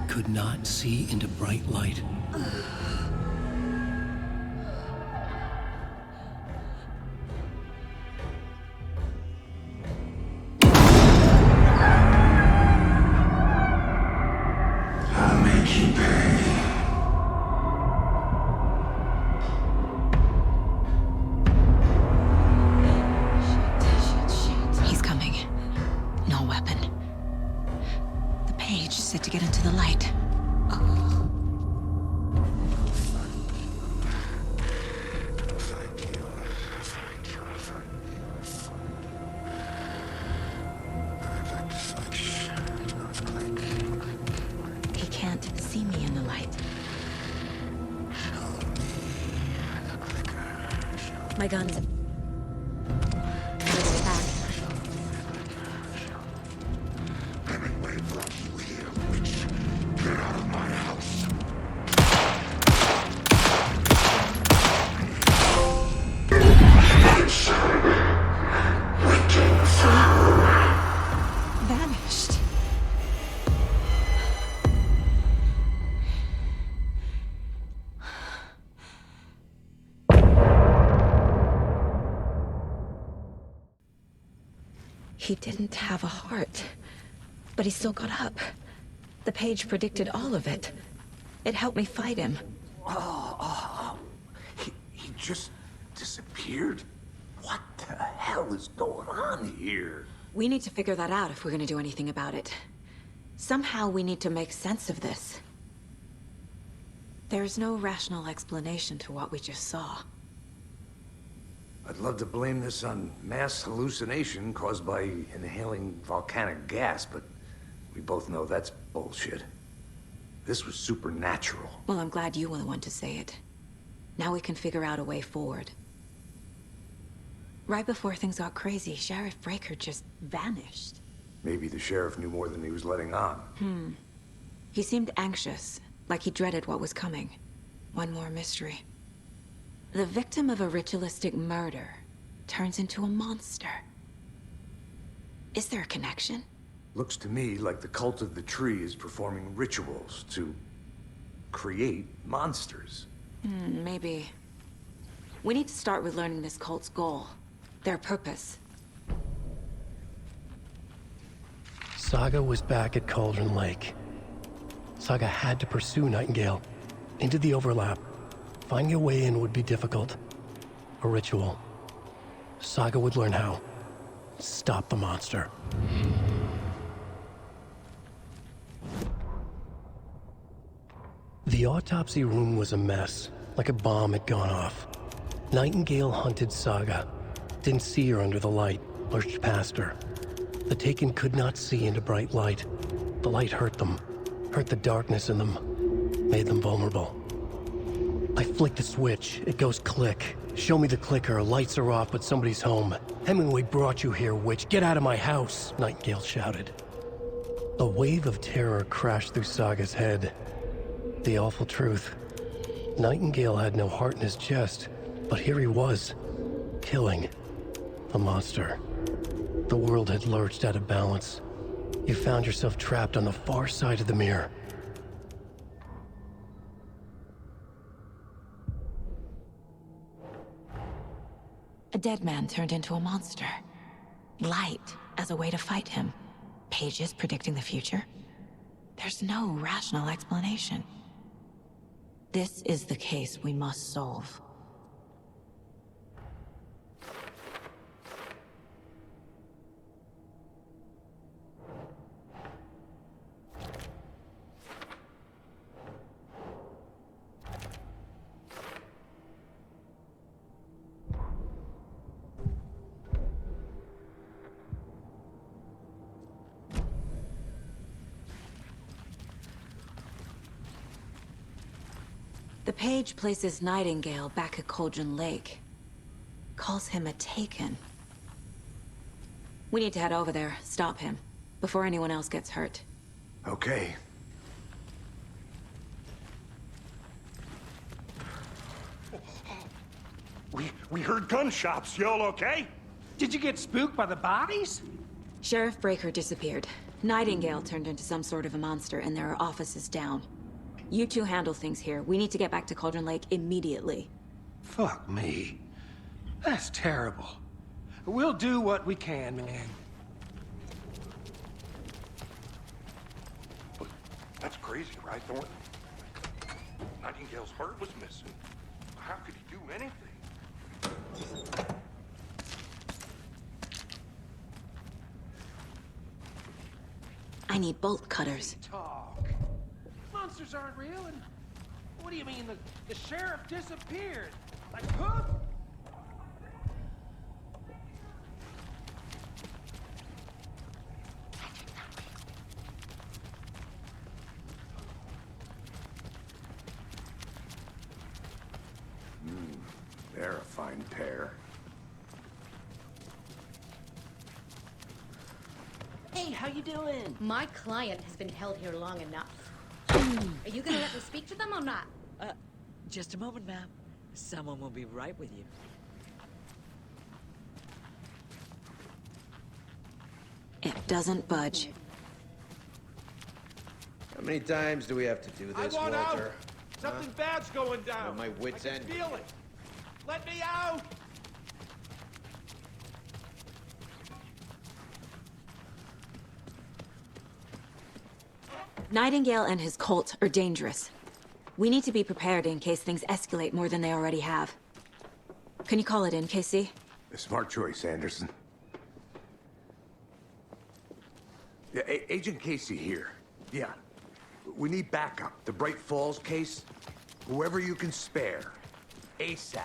Speaker 1: Could not see into bright light.
Speaker 8: I'll make you pay.
Speaker 2: Shit. the light. He can't see me in the light. My gun's... vanished. He didn't have a heart, but he still got up. The page predicted all of it. It helped me fight him.
Speaker 4: He just disappeared? What the hell is going on here?
Speaker 2: We need to figure that out if we're gonna do anything about it. Somehow we need to make sense of this. There's no rational explanation to what we just saw.
Speaker 4: I'd love to blame this on mass hallucination caused by inhaling volcanic gas, but we both know that's bullshit. This was supernatural.
Speaker 2: Well, I'm glad you were the one to say it. Now we can figure out a way forward. Right before things got crazy, Sheriff Breaker just vanished.
Speaker 4: Maybe the sheriff knew more than he was letting on.
Speaker 2: He seemed anxious, like he dreaded what was coming. One more mystery. The victim of a ritualistic murder turns into a monster. Is there a connection?
Speaker 4: Looks to me like the cult of the tree is performing rituals to create monsters.
Speaker 2: Maybe. We need to start with learning this cult's goal. Their purpose.
Speaker 1: Saga was back at Cauldron Lake. Saga had to pursue Nightingale into the overlap. Finding a way in would be difficult. A ritual. Saga would learn how. Stop the monster. The autopsy room was a mess, like a bomb had gone off. Nightingale hunted Saga. Didn't see her under the light, lurched past her. The Taken could not see into bright light. The light hurt them, hurt the darkness in them, made them vulnerable. I flick the switch, it goes click. Show me the clicker, lights are off, but somebody's home. Hemingway brought you here, witch. Get out of my house, Nightingale shouted. A wave of terror crashed through Saga's head. The awful truth. Nightingale had no heart in his chest, but here he was, killing the monster. The world had lurched out of balance. You found yourself trapped on the far side of the mirror.
Speaker 2: A dead man turned into a monster. Light as a way to fight him. Pages predicting the future. There's no rational explanation. This is the case we must solve. The page places Nightingale back at Cauldron Lake. Calls him a Taken. We need to head over there, stop him, before anyone else gets hurt.
Speaker 4: Okay.
Speaker 5: We heard gunshots. Y'all okay?
Speaker 7: Did you get spooked by the bodies?
Speaker 2: Sheriff Breaker disappeared. Nightingale turned into some sort of a monster, and there are offices down. You two handle things here. We need to get back to Cauldron Lake immediately.
Speaker 7: Fuck me. That's terrible. We'll do what we can, man.
Speaker 5: But that's crazy, right, Thornton? Nightingale's heart was missing. How could he do anything?
Speaker 2: I need bolt cutters.
Speaker 7: Talk. monsters aren't real, and what do you mean the sheriff disappeared? Like poof?
Speaker 4: They're a fine pair.
Speaker 16: Hey, how you doing? My client has been held here long enough. Are you gonna let me speak to them or not?
Speaker 18: Just a moment, ma'am. Someone will be right with you.
Speaker 2: It doesn't budge.
Speaker 19: How many times do we have to do this,
Speaker 7: I want
Speaker 19: Walter?
Speaker 7: out! Something bad's going down.
Speaker 19: On my wit's
Speaker 7: I can
Speaker 19: end.
Speaker 7: feel it. Let me out!
Speaker 2: Nightingale and his cult are dangerous. We need to be prepared in case things escalate more than they already have. Can you call it in, Casey?
Speaker 4: A smart choice, Anderson. Yeah, Agent Casey here. Yeah. We need backup. The Bright Falls case. Whoever you can spare. ASAP.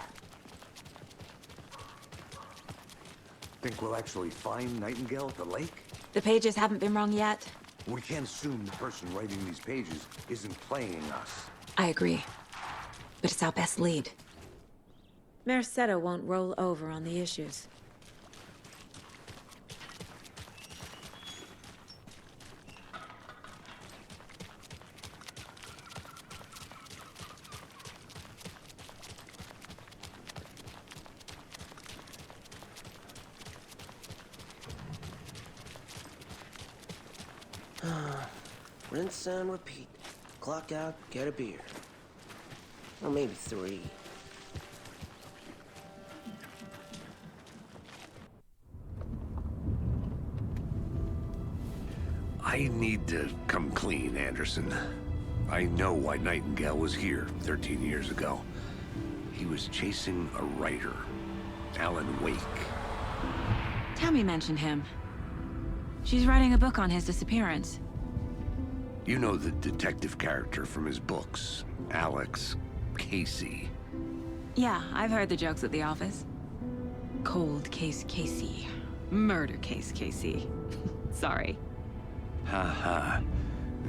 Speaker 4: Think we'll actually find Nightingale at the lake?
Speaker 2: The pages haven't been wrong yet.
Speaker 4: We can't assume the person writing these pages isn't playing us.
Speaker 2: I agree. But it's our best lead. Mercado won't roll over on the issues.
Speaker 20: Rinse and repeat. Clock out, get a beer. Or maybe 3.
Speaker 4: I need to come clean, Anderson. I know why Nightingale was here 13 years ago. He was chasing a writer, Alan Wake.
Speaker 2: Tammy mentioned him. She's writing a book on his disappearance.
Speaker 4: You know the detective character from his books, Alex Casey.
Speaker 2: Yeah, I've heard the jokes at the office. Cold case Casey. Murder case Casey. Sorry.
Speaker 4: Ha.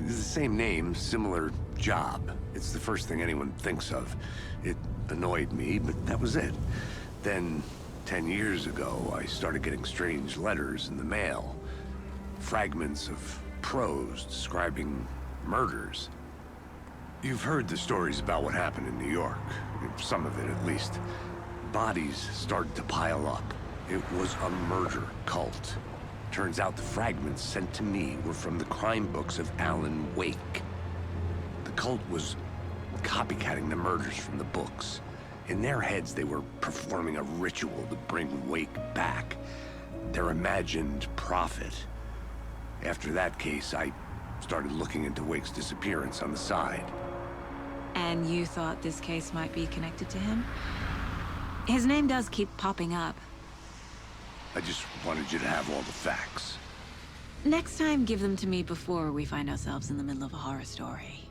Speaker 4: It's the same name, similar job. It's the first thing anyone thinks of. It annoyed me, but that was it. Then, 10 years ago, I started getting strange letters in the mail. Fragments of prose describing murders. You've heard the stories about what happened in New York. Some of it, at least. Bodies started to pile up. It was a murder cult. Turns out the fragments sent to me were from the crime books of Alan Wake. The cult was copycatting the murders from the books. In their heads, they were performing a ritual to bring Wake back. Their imagined prophet. After that case, I started looking into Wake's disappearance on the side.
Speaker 2: And you thought this case might be connected to him? His name does keep popping up.
Speaker 4: I just wanted you to have all the facts.
Speaker 2: Next time, give them to me before we find ourselves in the middle of a horror story.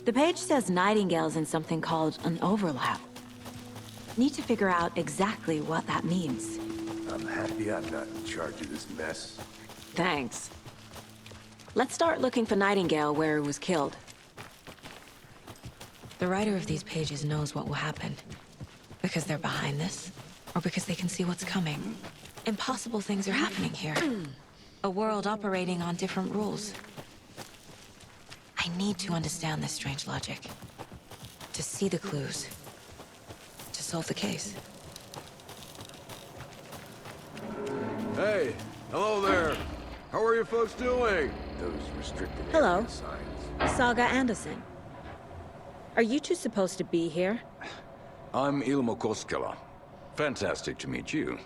Speaker 2: The page says Nightingale's in something called an overlap. Need to figure out exactly what that means.
Speaker 4: I'm happy I'm not in charge of this mess.
Speaker 2: Thanks. Let's start looking for Nightingale where he was killed. The writer of these pages knows what will happen. Because they're behind this, or because they can see what's coming. Impossible things are happening here. A world operating on different rules. I need to understand this strange logic. To see the clues. To solve the case.
Speaker 21: Hey, hello there. How are you folks doing?
Speaker 4: Those restricted
Speaker 2: Hello.
Speaker 4: area signs.
Speaker 2: Saga Anderson. Are you two supposed to be here?
Speaker 21: I'm Ilmo Koskela. Fantastic to meet you.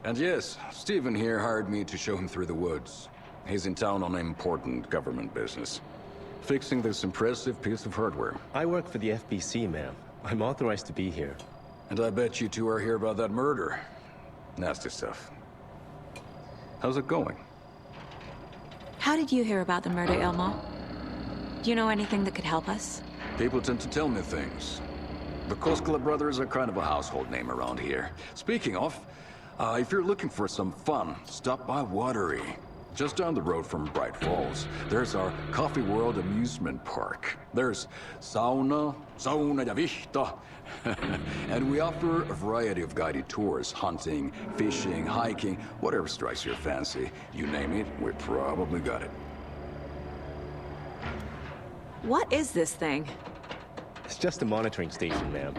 Speaker 21: And yes, Stephen here hired me to show him through the woods. He's in town on important government business. Fixing this impressive piece of hardware.
Speaker 6: I work for the FBC, ma'am. I'm authorized to be here.
Speaker 21: And I bet you two are here about that murder. Nasty stuff. How's it going?
Speaker 2: How did you hear about the murder, Ilmo? Do you know anything that could help us?
Speaker 21: People tend to tell me things. The Koskela brothers are kind of a household name around here. Speaking of, if you're looking for some fun, stop by Watery. Just down the road from Bright Falls, there's our Coffee World amusement park. There's sauna ja vihta. And we offer a variety of guided tours, hunting, fishing, hiking, whatever strikes your fancy. You name it, we probably got it.
Speaker 2: What is this thing?
Speaker 6: It's just a monitoring station, ma'am.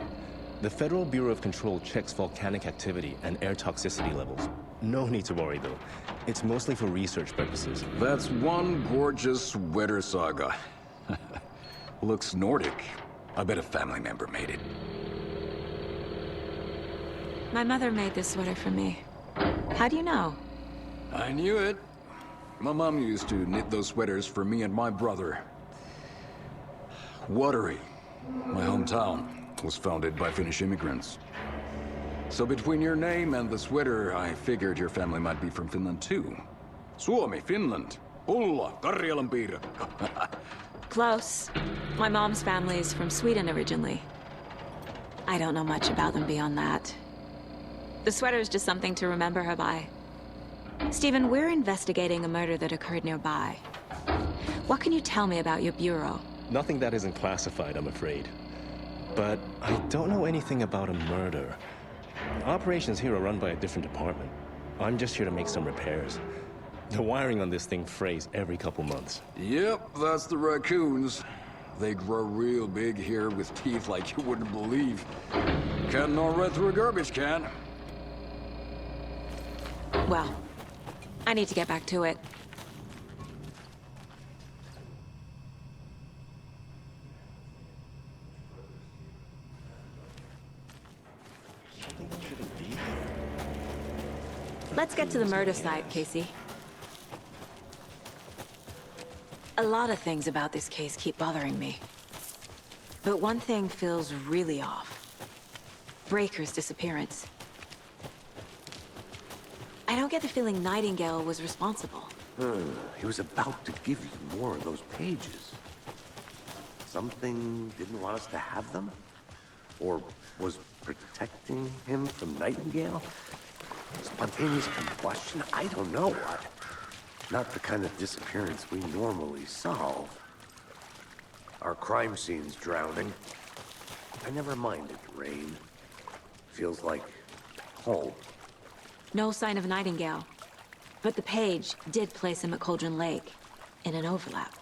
Speaker 6: The Federal Bureau of Control checks volcanic activity and air toxicity levels. No need to worry, though. It's mostly for research purposes.
Speaker 21: That's one gorgeous weather saga. Looks Nordic. I bet a family member made it.
Speaker 2: My mother made this sweater for me. How do you know?
Speaker 21: I knew it. My mom used to knit those sweaters for me and my brother. Watery, my hometown, was founded by Finnish immigrants. So between your name and the sweater, I figured your family might be from Finland too. Suomi, Finland. Pulla, Karjalanpiirakka.
Speaker 2: Close. My mom's family is from Sweden originally. I don't know much about them beyond that. The sweater is just something to remember her by. Stephen, we're investigating a murder that occurred nearby. What can you tell me about your bureau?
Speaker 6: Nothing that isn't classified, I'm afraid. But I don't know anything about a murder. Operations here are run by a different department. I'm just here to make some repairs. The wiring on this thing frays every couple months.
Speaker 21: Yep, that's the raccoons. They grow real big here with teeth like you wouldn't believe. Can't know right through a garbage can.
Speaker 2: Well, I need to get back to it. Let's get to the murder site, Casey. A lot of things about this case keep bothering me. But one thing feels really off. Breaker's disappearance. I don't get the feeling Nightingale was responsible.
Speaker 4: He was about to give you more of those pages. Something didn't want us to have them? Or was protecting him from Nightingale? Spontaneous combustion? I don't know what. Not the kind of disappearance we normally solve. Our crime scene's drowning. I never minded rain. Feels like home.
Speaker 2: No sign of Nightingale. But the page did place him at Cauldron Lake, in an overlap.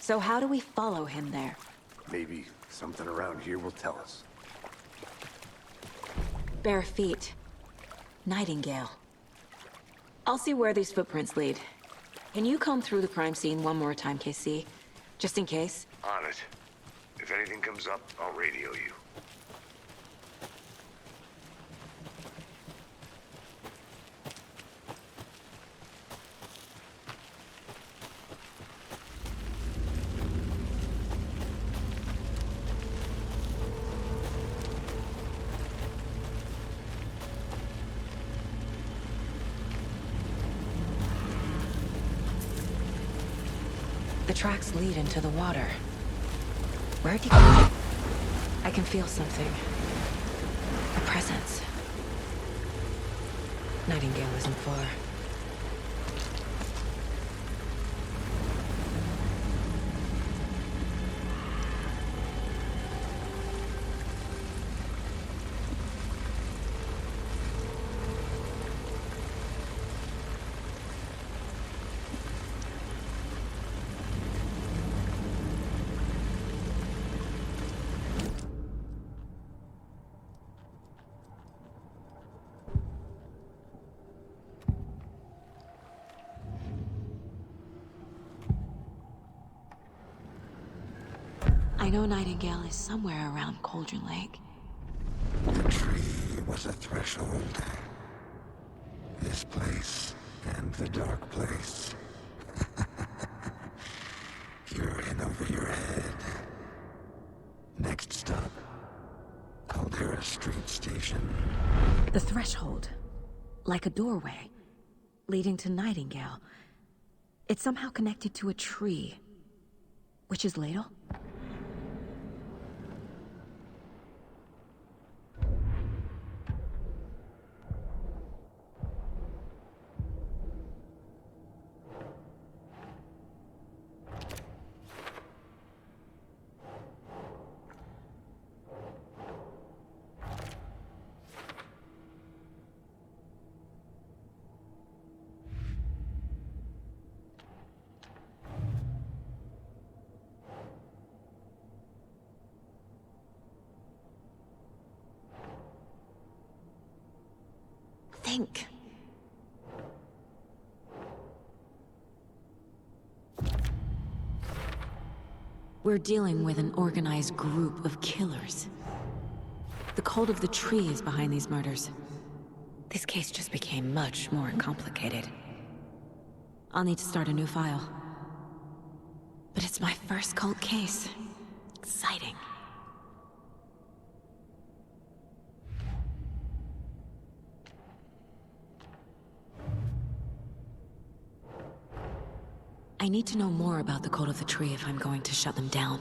Speaker 2: So how do we follow him there?
Speaker 4: Maybe something around here will tell us.
Speaker 2: Bare feet. Nightingale. I'll see where these footprints lead. Can you comb through the crime scene one more time, KC? Just in case?
Speaker 4: On it. If anything comes up, I'll radio you.
Speaker 2: The tracks lead into the water. Where'd you go? I can feel something. A presence. Nightingale isn't far. I know Nightingale is somewhere around Cauldron Lake.
Speaker 12: The tree was a threshold.
Speaker 3: place and the dark place. You're in over your head. Next stop, Caldera Street Station.
Speaker 2: The threshold. Like a doorway. Leading to Nightingale. It's somehow connected to a tree. Witch's Ladle? Think. We're dealing with an organized group of killers. The cult of the tree is behind these murders. This case just became much more complicated. I'll need to start a new file. But it's my first cult case. Exciting. I need to know more about the cult of the tree if I'm going to shut them down.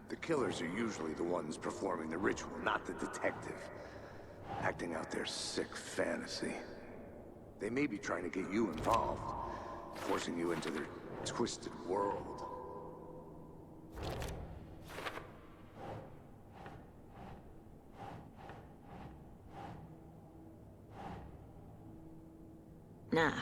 Speaker 4: The killers are usually the ones performing the ritual, not the detective. Acting out their sick fantasy. They may be trying to get you involved, forcing you into their twisted world.
Speaker 2: Nah.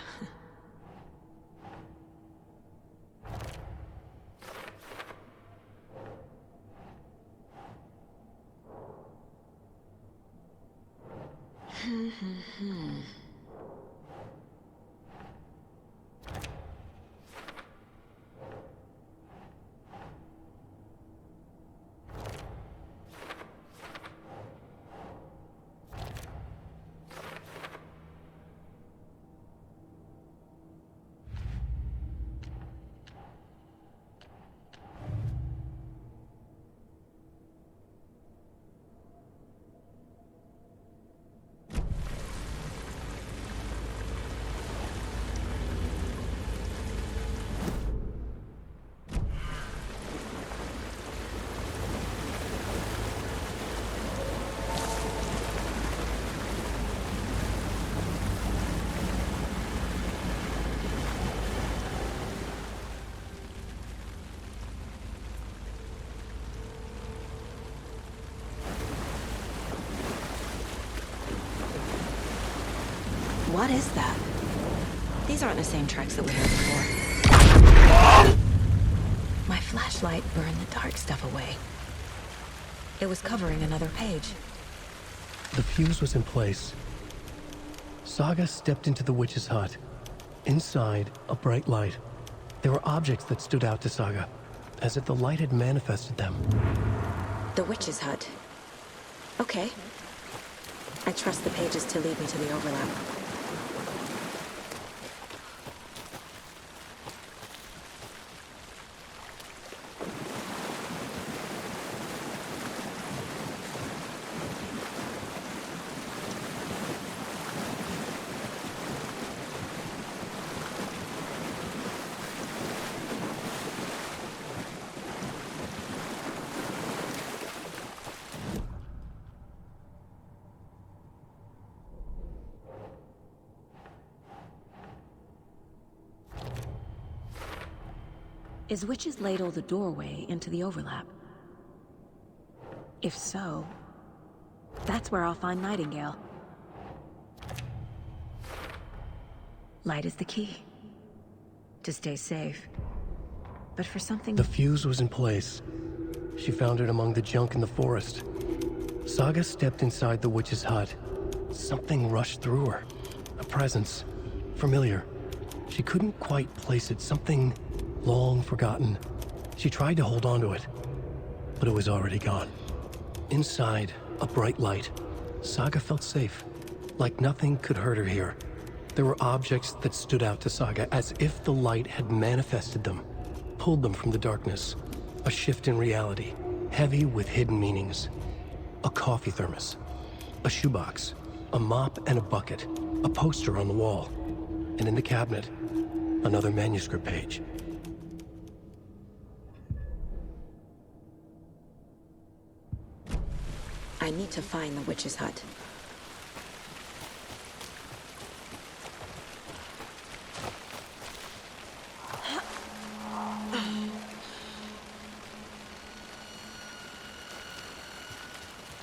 Speaker 2: What is that? These aren't the same tracks that we heard before. My flashlight burned the dark stuff away. It was covering another page.
Speaker 1: The fuse was in place. Saga stepped into the witch's hut. Inside, a bright light. There were objects that stood out to Saga, as if the light had manifested them.
Speaker 2: The witch's hut. Okay. I trust the pages to lead me to the overlap. Is Witch's Ladle the doorway into the overlap? If so, that's where I'll find Nightingale. Light is the key. To stay safe. but for something...
Speaker 1: The fuse was in place. She found it among the junk in the forest. Saga stepped inside the witch's hut. Something rushed through her. A presence. Familiar. She couldn't quite place it. Something long forgotten. She tried to hold on to it, but it was already gone. Inside, a bright light. Saga felt safe, like nothing could hurt her here. There were objects that stood out to Saga as if the light had manifested them, pulled them from the darkness. A shift in reality, heavy with hidden meanings. A coffee thermos, a shoebox, a mop and a bucket, a poster on the wall, and in the cabinet, another manuscript page.
Speaker 2: I need to find the witch's hut.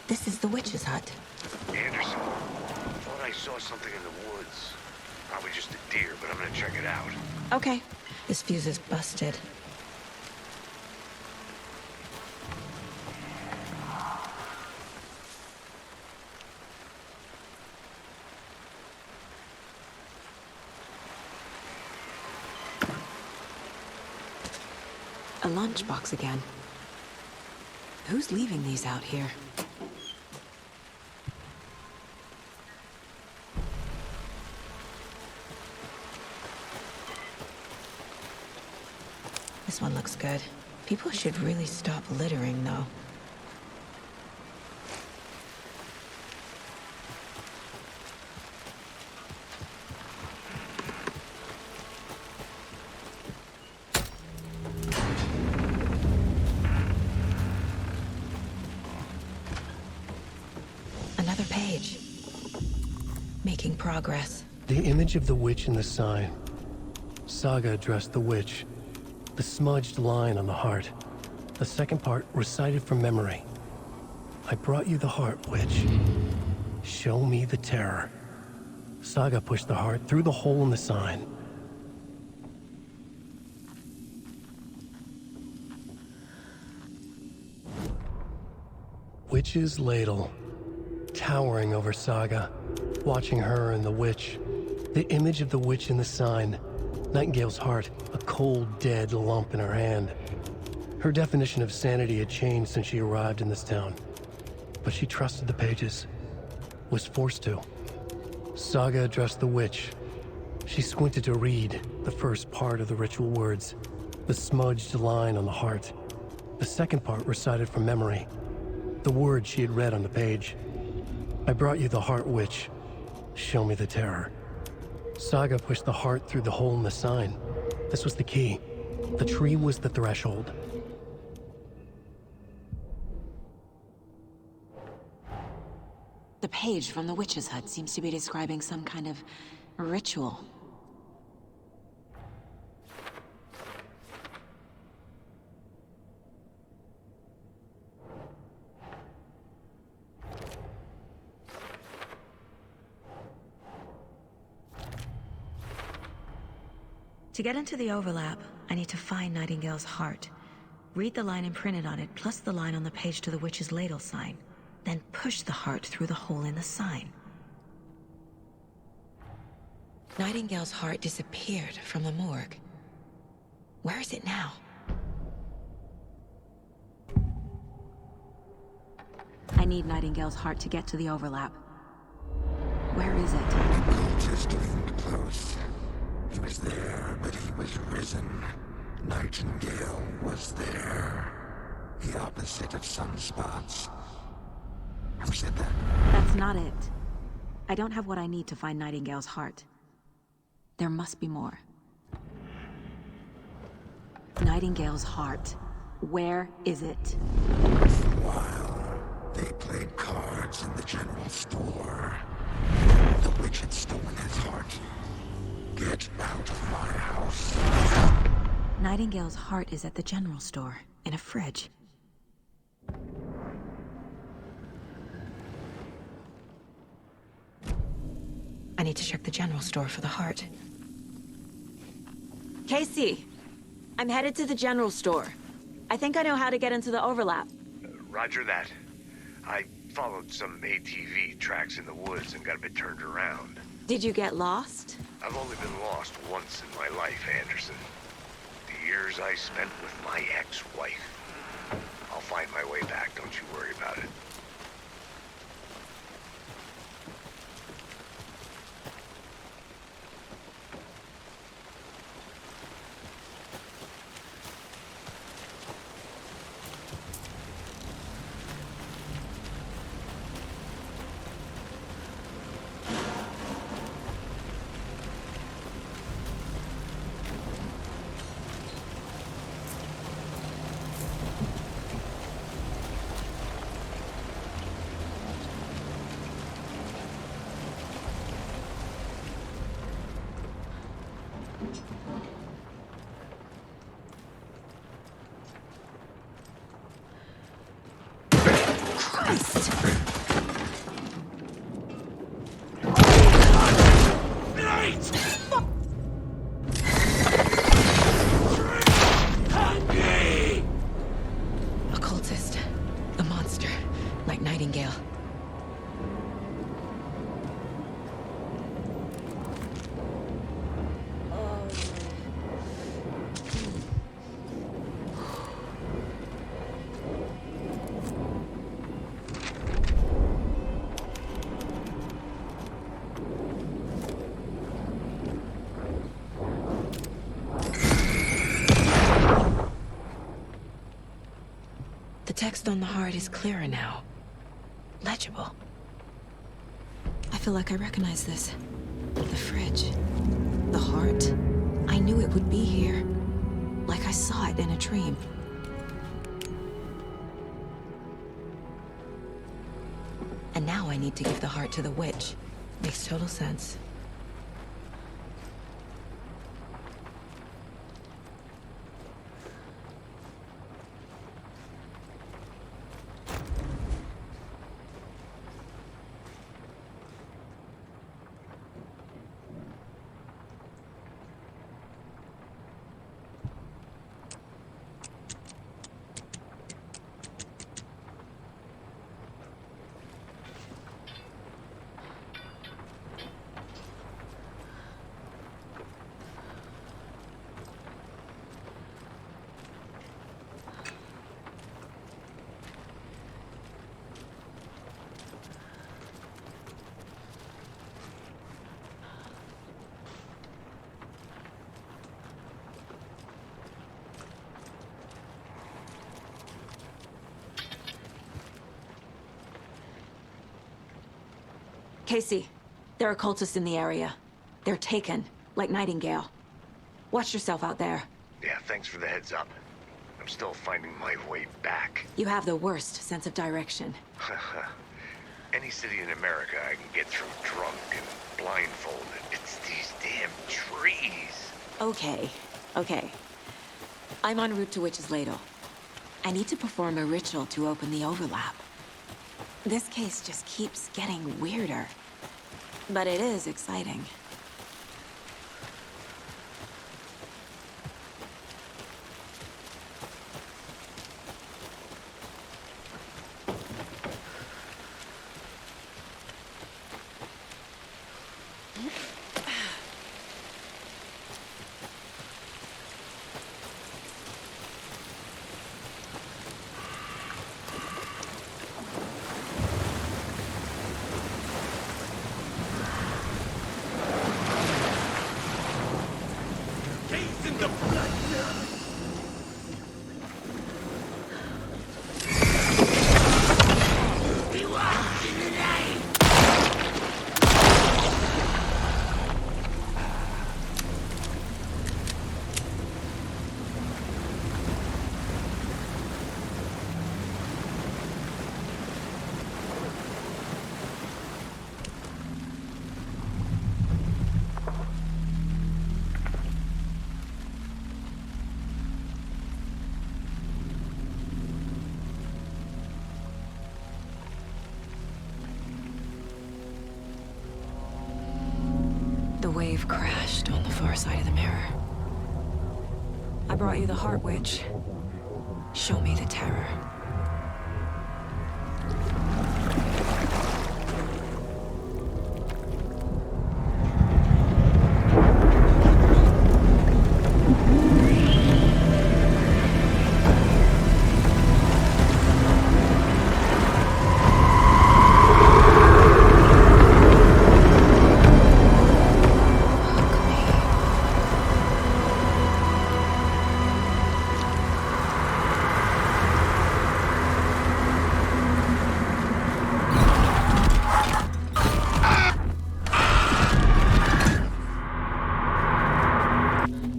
Speaker 2: This is the witch's hut.
Speaker 10: Anderson, thought I saw something in the woods. Probably just a deer, but I'm gonna check it out.
Speaker 2: Okay. This fuse is busted. A lunchbox again. Who's leaving these out here? This one looks good. People should really stop littering, though. Another page. Making progress.
Speaker 1: The image of the witch in the sign. Saga addressed the witch. The smudged line on the heart. The second part recited from memory. I brought you the heart, witch. Show me the terror. Saga pushed the heart through the hole in the sign. Witch's ladle. Towering over Saga. Watching her and the witch. The image of the witch in the sign. Nightingale's heart, a cold, dead lump in her hand. Her definition of sanity had changed since she arrived in this town. But she trusted the pages. Was forced to. Saga addressed the witch. She squinted to read the first part of the ritual words. The smudged line on the heart. The second part recited from memory. The words she had read on the page. I brought you the heart, witch. Show me the terror. Saga pushed the heart through the hole in the sign. This was the key. The tree was the threshold.
Speaker 2: The page from the witch's hut seems to be describing some kind of ritual. To get into the overlap, I need to find Nightingale's heart. Read the line imprinted on it, plus the line on the page to the witch's ladle sign. Then push the heart through the hole in the sign. Nightingale's heart disappeared from the morgue. Where is it now? I need Nightingale's heart to get to the overlap. Where is it?
Speaker 3: Just leaned close. He was there, but he was risen. Nightingale was there. The opposite of sunspots. Who said that?
Speaker 2: That's not it. I don't have what I need to find Nightingale's heart. There must be more. Nightingale's heart. Where is it?
Speaker 3: For a while, they played cards in the general store. The witch had stolen his heart. Get out of my house.
Speaker 2: Nightingale's heart is at the general store, in a fridge. I need to check the general store for the heart. Casey! I'm headed to the general store. I think I know how to get into the overlap.
Speaker 10: Roger that. I followed some ATV tracks in the woods and got a bit turned around.
Speaker 2: Did you get lost?
Speaker 10: I've only been lost once in my life, Anderson. The years I spent with my ex-wife. I'll find my way back, don't you worry about it.
Speaker 2: Occultist. A monster. Like Nightingale. The text on the heart is clearer now. Legible. I feel like I recognize this. The fridge. The heart. I knew it would be here. Like I saw it in a dream. And now I need to give the heart to the witch. Makes total sense. Casey, there are cultists in the area. They're taken, like Nightingale. Watch yourself out there.
Speaker 10: Yeah, thanks for the heads up. I'm still finding my way back.
Speaker 2: You have the worst sense of direction.
Speaker 10: Any city in America I can get through drunk and blindfolded. It's these damn trees.
Speaker 2: Okay. I'm en route to Witch's Ladle. I need to perform a ritual to open the overlap. This case just keeps getting weirder. But it is exciting. The wave crashed on the far side of the mirror. I brought you the Heart Witch. Show me the terror.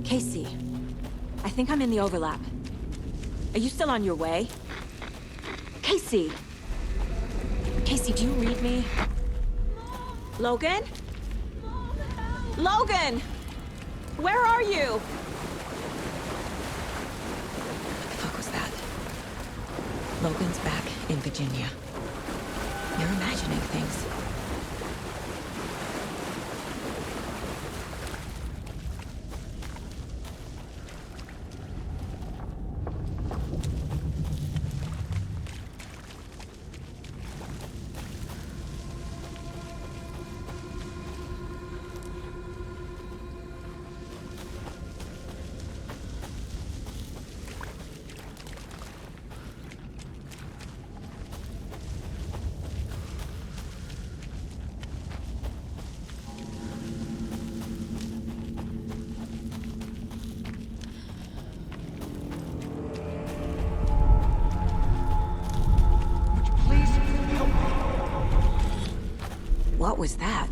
Speaker 2: Casey, I think I'm in the overlap. Are you still on your way? Casey! Casey, do you read me? Logan? Logan! Where are you? What the fuck was that? Logan's back in Virginia. You're imagining things. What was that?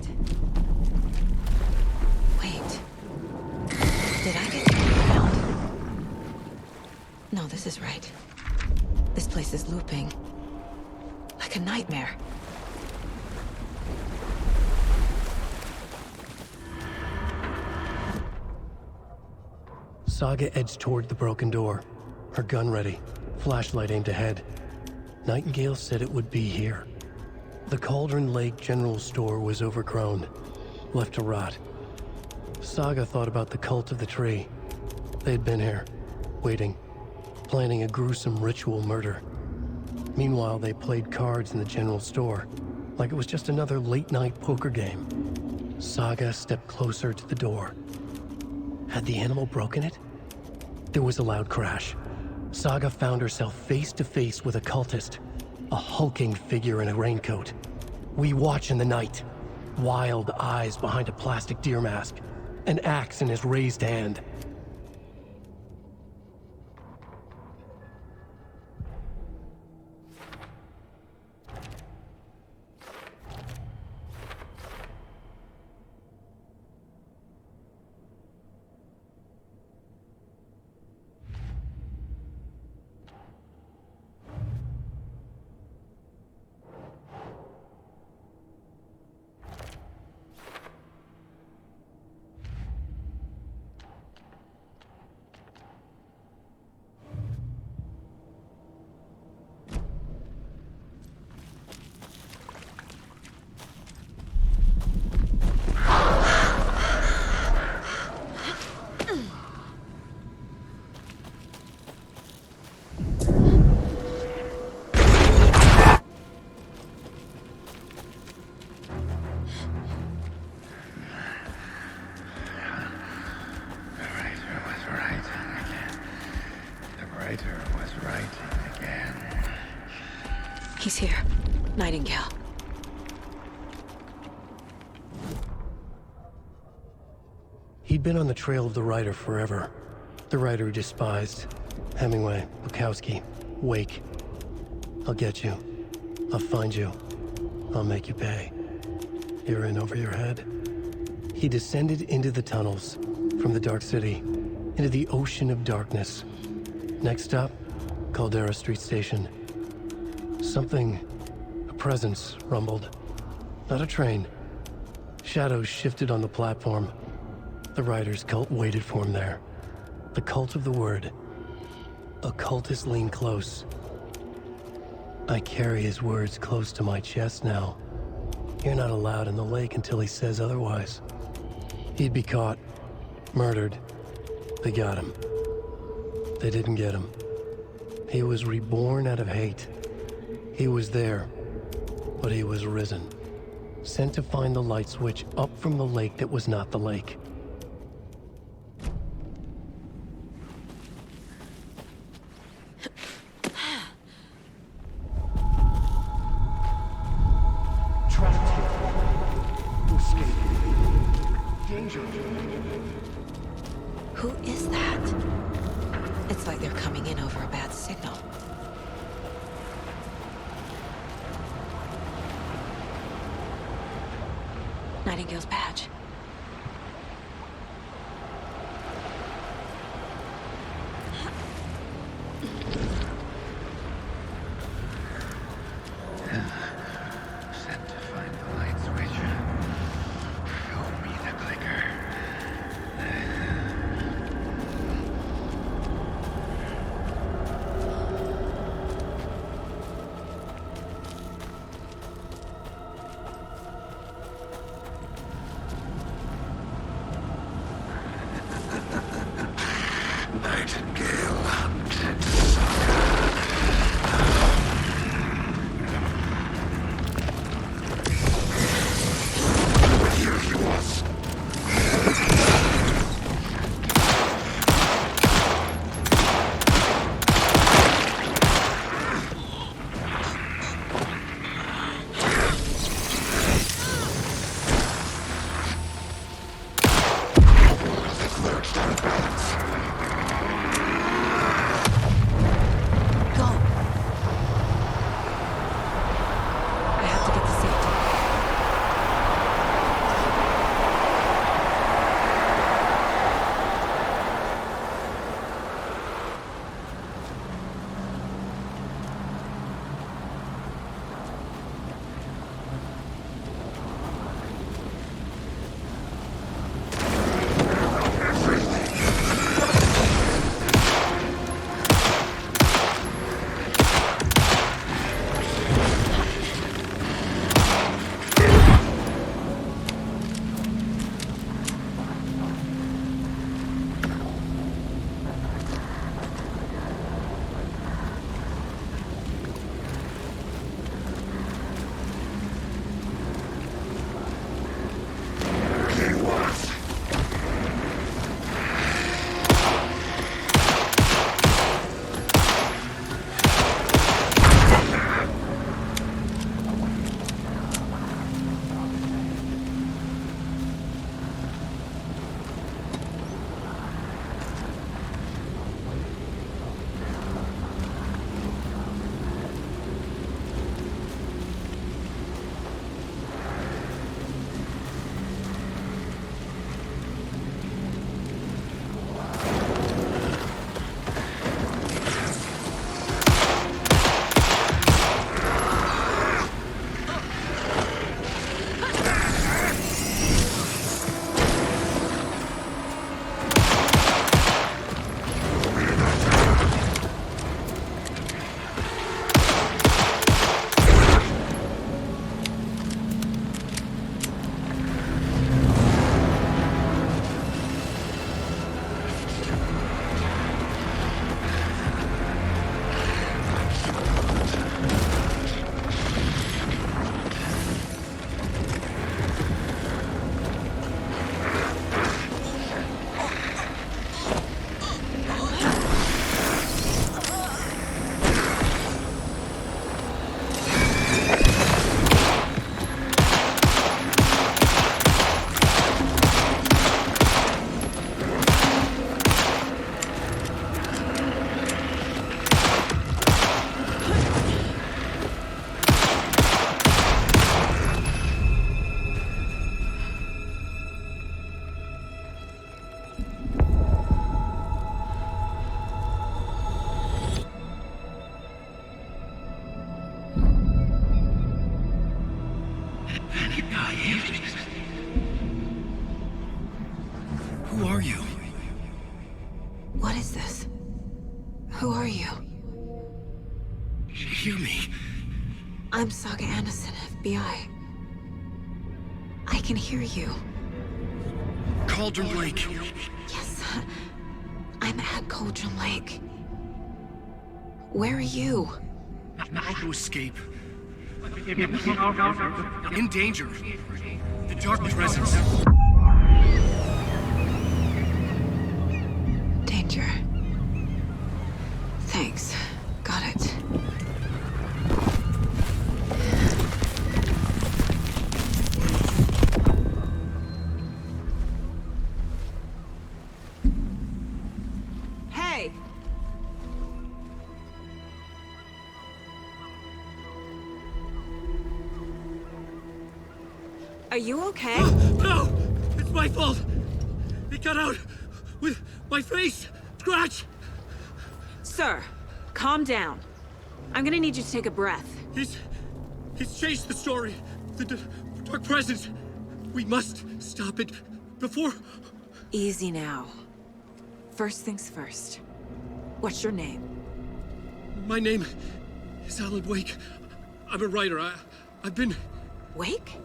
Speaker 2: Wait. Did I get turned around? No, this is right. This place is looping. Like a nightmare.
Speaker 1: Saga edged toward the broken door, her gun ready, flashlight aimed ahead. Nightingale said it would be here. The Cauldron Lake General Store was overgrown, left to rot. Saga thought about the cult of the tree. They'd been here, waiting, planning a gruesome ritual murder. Meanwhile, they played cards in the general store, like it was just another late-night poker game. Saga stepped closer to the door. Had the animal broken it? There was a loud crash. Saga found herself face to face with a cultist, a hulking figure in a raincoat. We watch in the night. Wild eyes behind a plastic deer mask, an axe in his raised hand.
Speaker 2: He's here. Nightingale.
Speaker 1: He'd been on the trail of the writer forever. The writer he despised. Hemingway, Bukowski, Wake. I'll get you. I'll find you. I'll make you pay. You're in over your head. He descended into the tunnels, from the Dark City, into the ocean of darkness. Next stop, Caldera Street Station. Something, a presence, rumbled. Not a train. Shadows shifted on the platform. The writer's cult waited for him there. The cult of the word. Occultists lean close. I carry his words close to my chest now. You're not allowed in the lake until he says otherwise. He'd be caught, murdered. They got him. They didn't get him. He was reborn out of hate. He was there, but he was risen. Sent to find the light switch up from the lake that was not the lake.
Speaker 2: Who is that? It's like they're coming in over a bad signal. Nightingale's badge.
Speaker 3: Sent to find the light switch. Show me the clicker. Nightingale hunted sucker. Here he was.
Speaker 1: Who are you?
Speaker 2: What is this? Who are you?
Speaker 1: Hear me.
Speaker 2: I'm Saga Anderson, FBI. I can hear you.
Speaker 1: Cauldron Lake.
Speaker 2: Yes, I'm at Cauldron Lake. Where are you?
Speaker 11: Not to escape. In danger. The dark presence.
Speaker 2: Danger. Thanks. Got it. Hey! Are you okay?
Speaker 11: No! It's my fault! It got out with my face! Scratch!
Speaker 2: Sir, calm down. I'm gonna need you to take a breath.
Speaker 11: He's changed the story. The dark presence. We must stop it before...
Speaker 2: Easy now. First things first. What's your name?
Speaker 11: My name is Alan Wake. I'm a writer. I've been...
Speaker 2: Wake?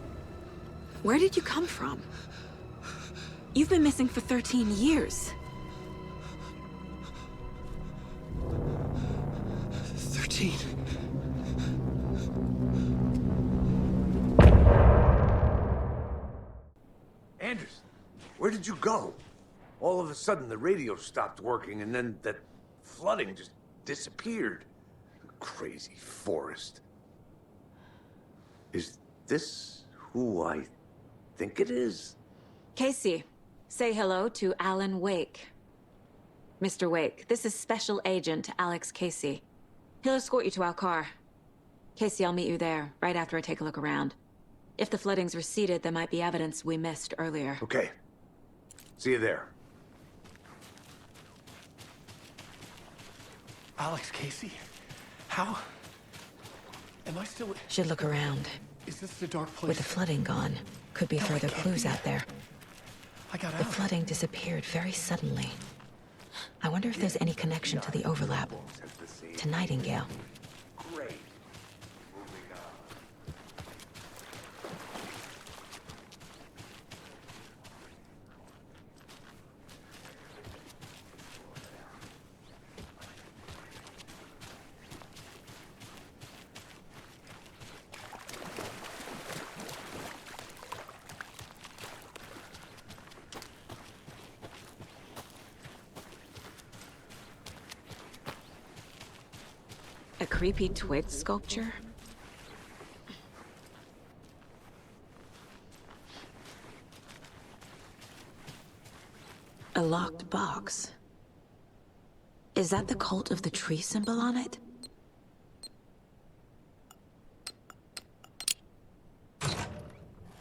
Speaker 2: Where did you come from? You've been missing for 13 years.
Speaker 11: 13.
Speaker 4: Anderson, where did you go? All of a sudden, the radio stopped working, and then that flooding just disappeared. Crazy forest. Is this who I think it is?
Speaker 2: Casey, say hello to Alan Wake. Mr. Wake, this is Special Agent Alex Casey. He'll escort you to our car. Casey, I'll meet you there, right after I take a look around. If the flooding's receded, there might be evidence we missed earlier.
Speaker 4: Okay. See you there.
Speaker 1: Alex Casey? How? Am I still...
Speaker 2: Should look around.
Speaker 1: Is this the dark place?
Speaker 2: With the flooding gone, could be further clues out there.
Speaker 1: I got out.
Speaker 2: The flooding disappeared very suddenly. I wonder if there's any connection to the overlap. To Nightingale.
Speaker 4: Great.
Speaker 2: A creepy twig sculpture? A locked box. Is that the cult of the tree symbol on it?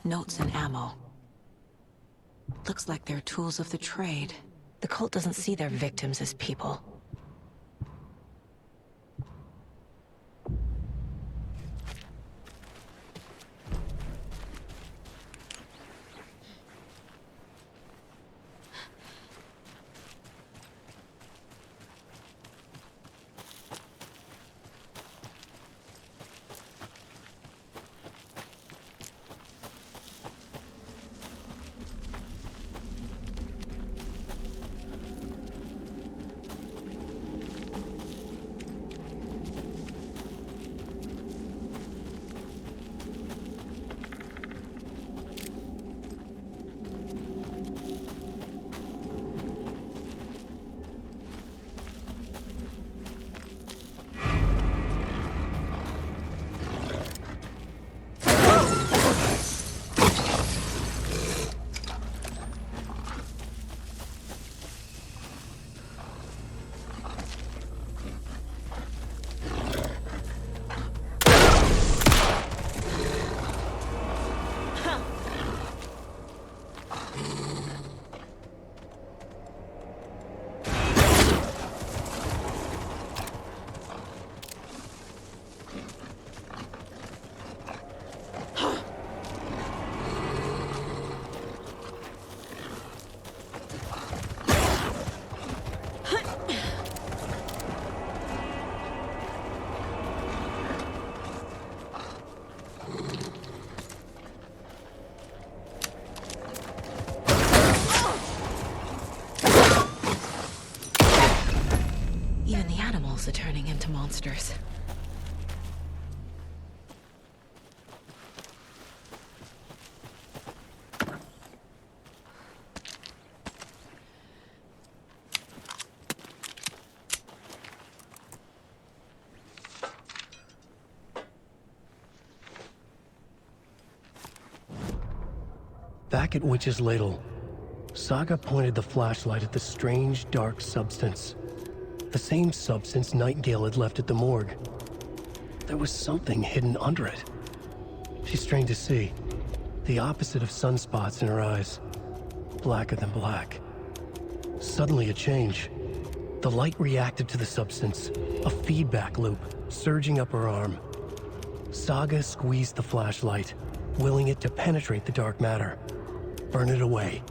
Speaker 2: Notes and ammo. Looks like they're tools of the trade. The cult doesn't see their victims as people. also turning into monsters.
Speaker 1: Back at Witch's Ladle, Saga pointed the flashlight at the strange, dark substance. The same substance Nightingale had left at the morgue. There was something hidden under it. She strained to see. The opposite of sunspots in her eyes. Blacker than black. Suddenly a change. The light reacted to the substance. A feedback loop, surging up her arm. Saga squeezed the flashlight, willing it to penetrate the dark matter. Burn it away.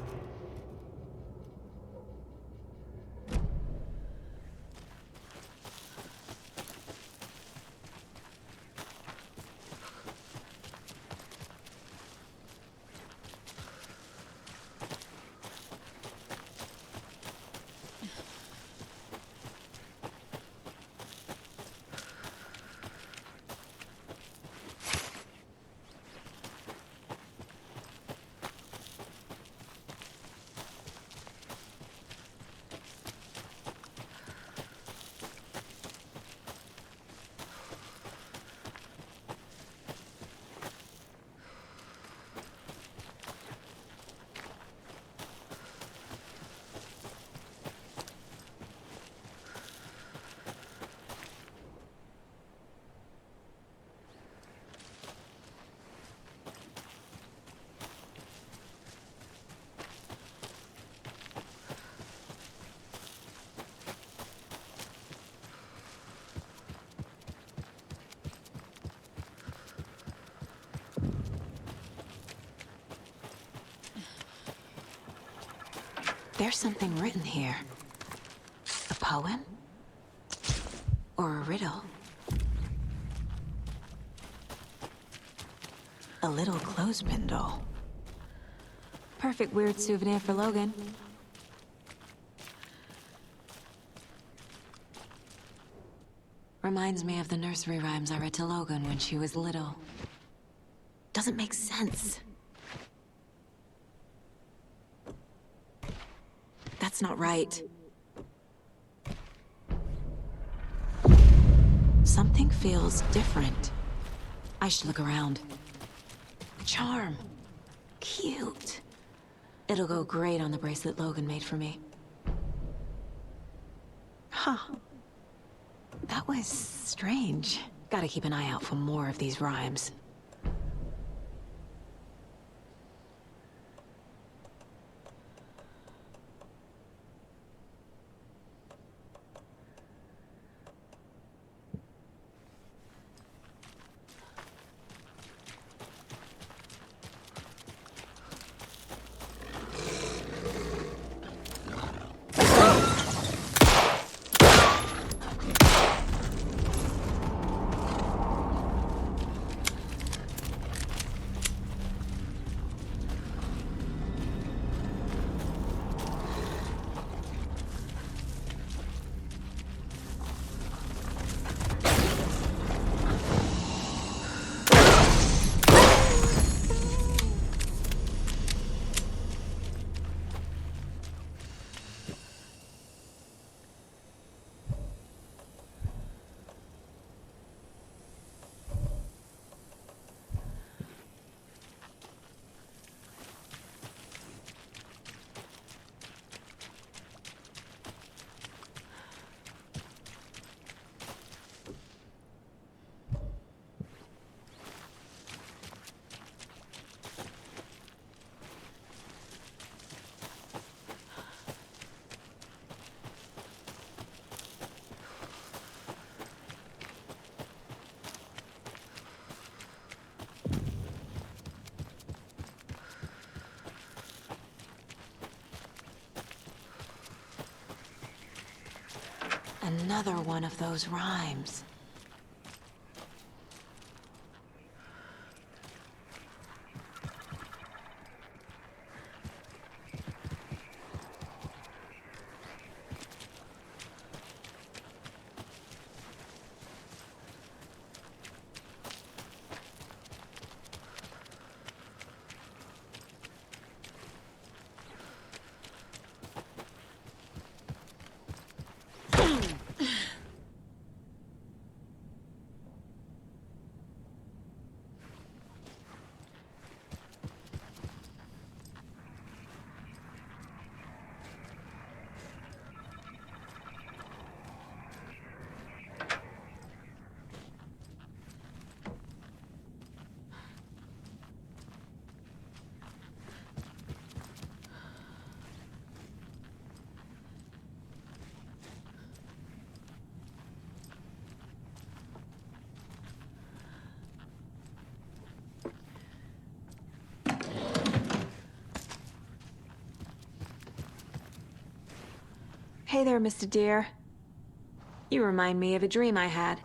Speaker 2: There's something written here. A poem? Or a riddle? A little clothespin doll. Perfect weird souvenir for Logan. Reminds me of the nursery rhymes I read to Logan when she was little. Doesn't make sense. That's not right. Something feels different. I should look around. Charm. Cute. It'll go great on the bracelet Logan made for me. Huh. That was strange. Gotta keep an eye out for more of these rhymes. Another one of those rhymes. Hey there, Mr. Deer. You remind me of a dream I had.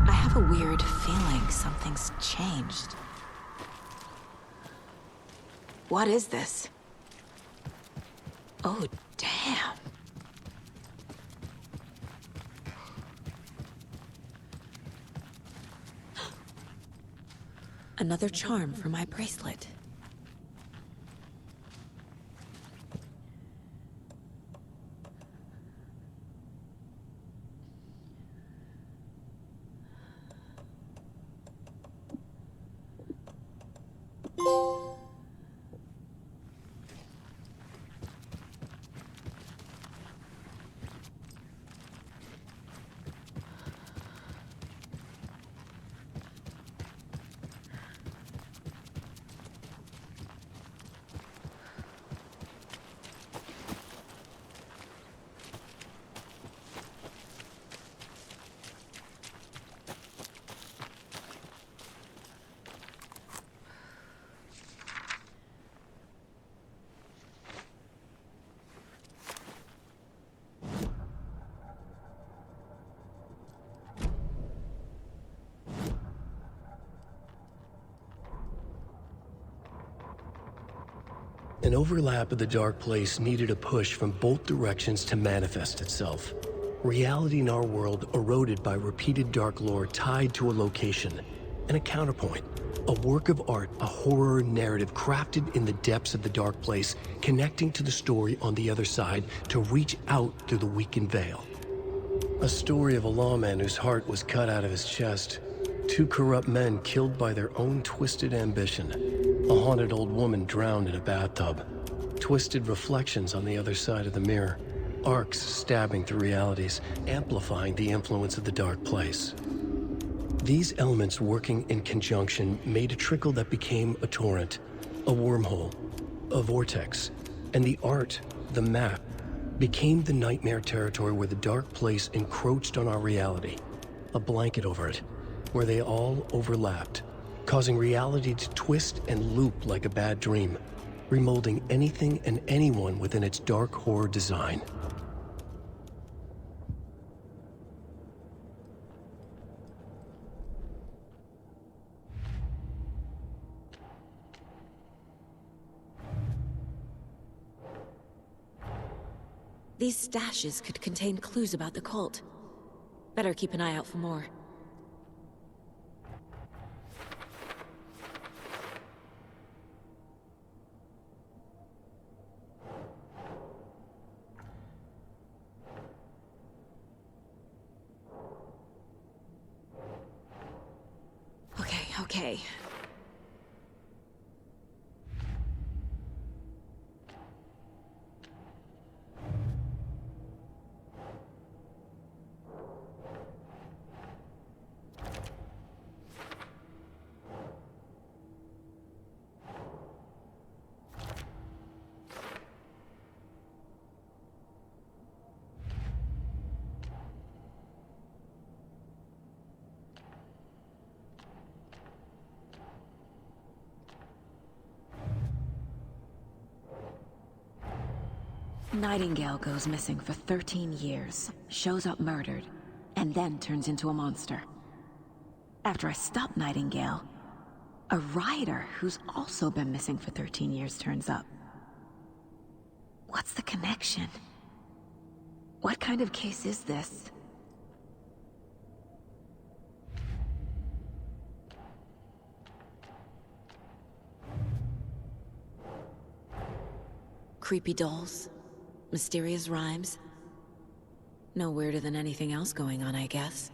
Speaker 2: I have a weird feeling something's changed. What is this? Oh, damn. Another charm for my bracelet.
Speaker 1: An overlap of the dark place needed a push from both directions to manifest itself. Reality in our world eroded by repeated dark lore tied to a location, and a counterpoint, a work of art, a horror narrative crafted in the depths of the dark place, connecting to the story on the other side to reach out through the weakened veil. A story of a lawman whose heart was cut out of his chest, two corrupt men killed by their own twisted ambition, a haunted old woman drowned in a bathtub, twisted reflections on the other side of the mirror, arcs stabbing through realities, amplifying the influence of the dark place. These elements working in conjunction made a trickle that became a torrent, a wormhole, a vortex, and the art, the map, became the nightmare territory where the dark place encroached on our reality, a blanket over it, where they all overlapped, causing reality to twist and loop like a bad dream, remolding anything and anyone within its dark horror design.
Speaker 2: These stashes could contain clues about the cult. Better keep an eye out for more. Okay. Nightingale goes missing for 13 years, shows up murdered, and then turns into a monster. After I stop Nightingale, a rider who's also been missing for 13 years turns up. What's the connection? What kind of case is this? Creepy dolls, mysterious rhymes. No weirder than anything else going on, I guess.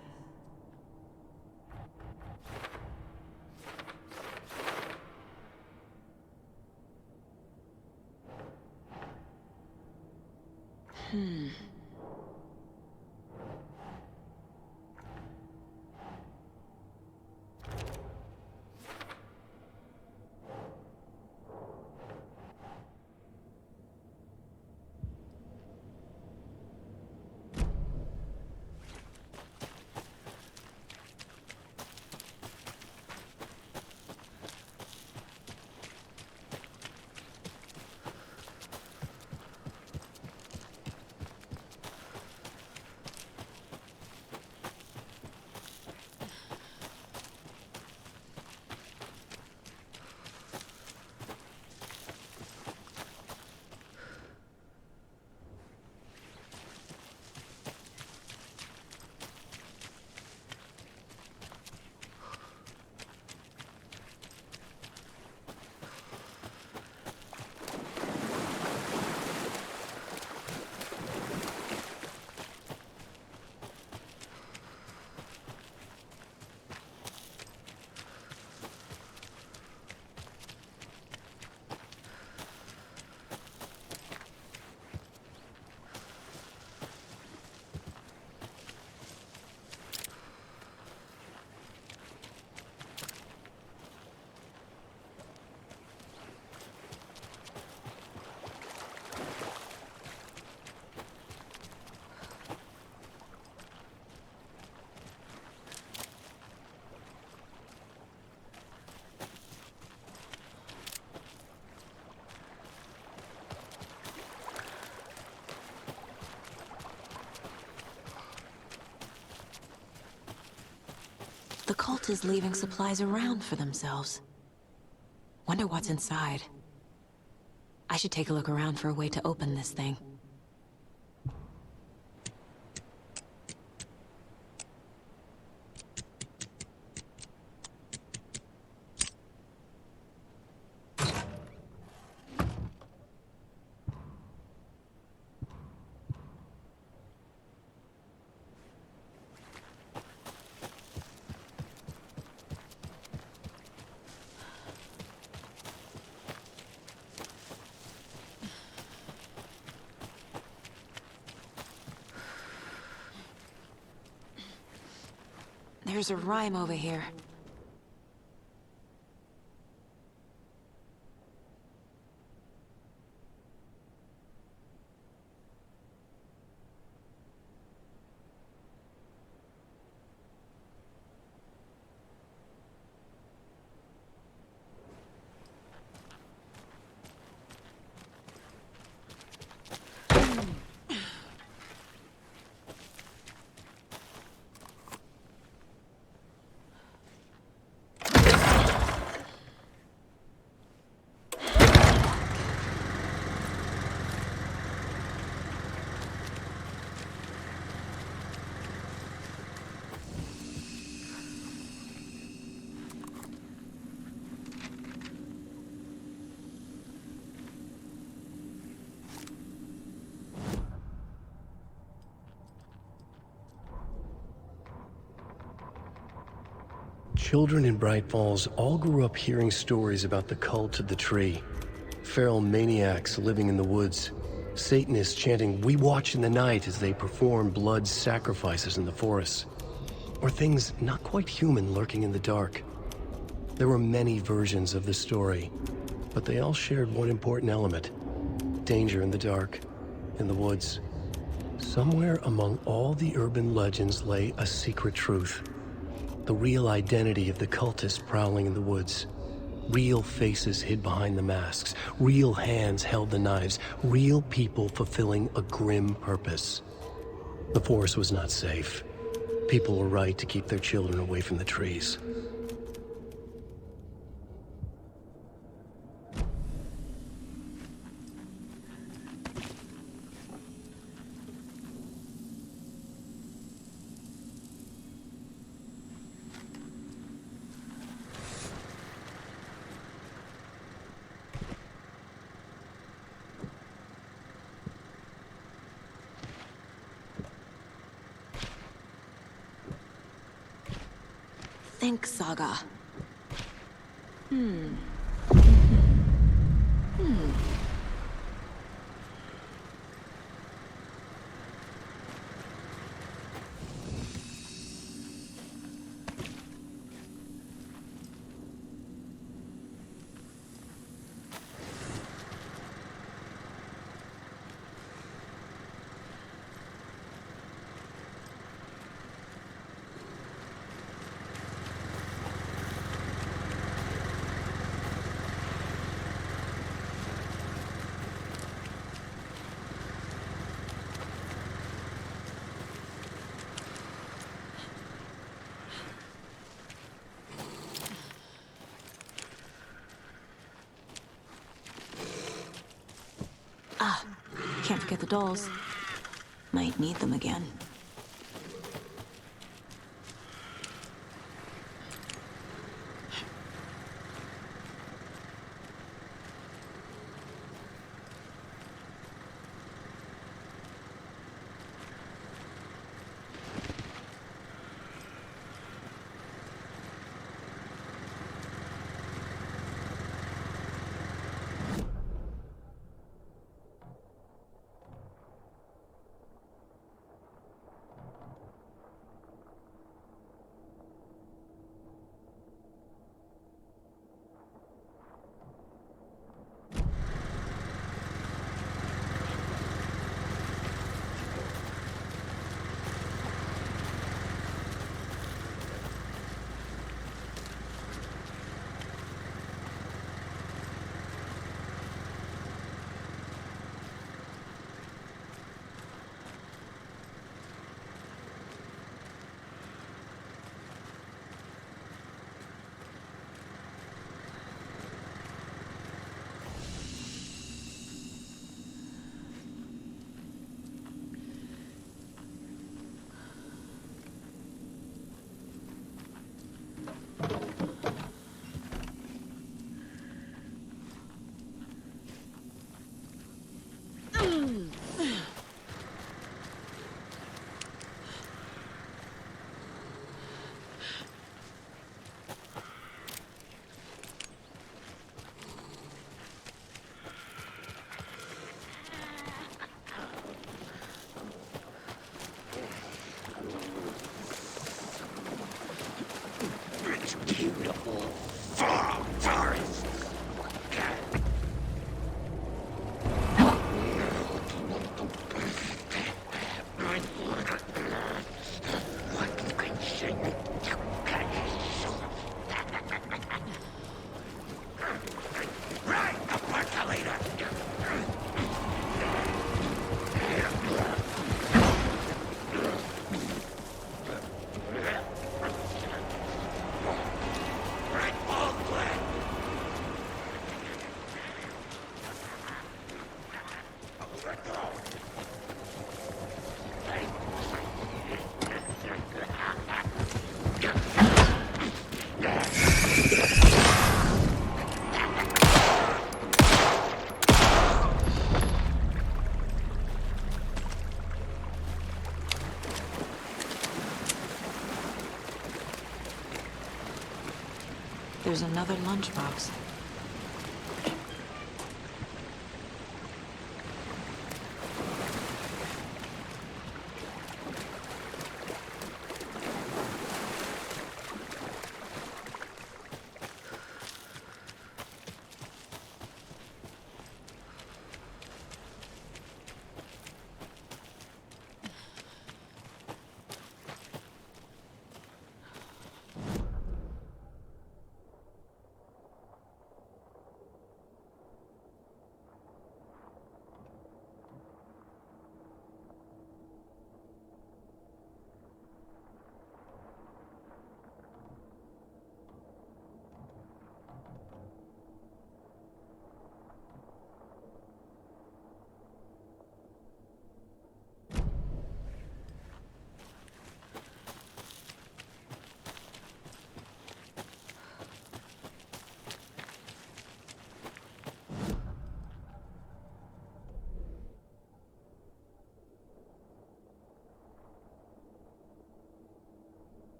Speaker 2: The cult is leaving supplies around for themselves. Wonder what's inside. I should take a look around for a way to open this thing. There's a rhyme over here.
Speaker 1: Children in Bright Falls all grew up hearing stories about the cult of the tree. Feral maniacs living in the woods. Satanists chanting, "We watch in the night," as they perform blood sacrifices in the forests. Or things not quite human lurking in the dark. There were many versions of the story, but they all shared one important element. Danger in the dark, in the woods. Somewhere among all the urban legends lay a secret truth. The real identity of the cultists prowling in the woods. Real faces hid behind the masks. Real hands held the knives. Real people fulfilling a grim purpose. The forest was not safe. People were right to keep their children away from the trees.
Speaker 2: Think, Saga. Hmm. Ah, can't forget the dolls. Might need them again. There's another lunchbox.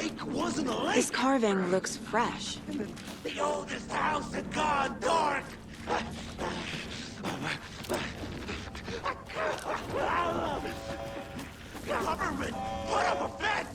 Speaker 3: lake wasn't a lake!
Speaker 2: This carving looks fresh.
Speaker 3: The oldest house had gone dark! Government, put up a fence!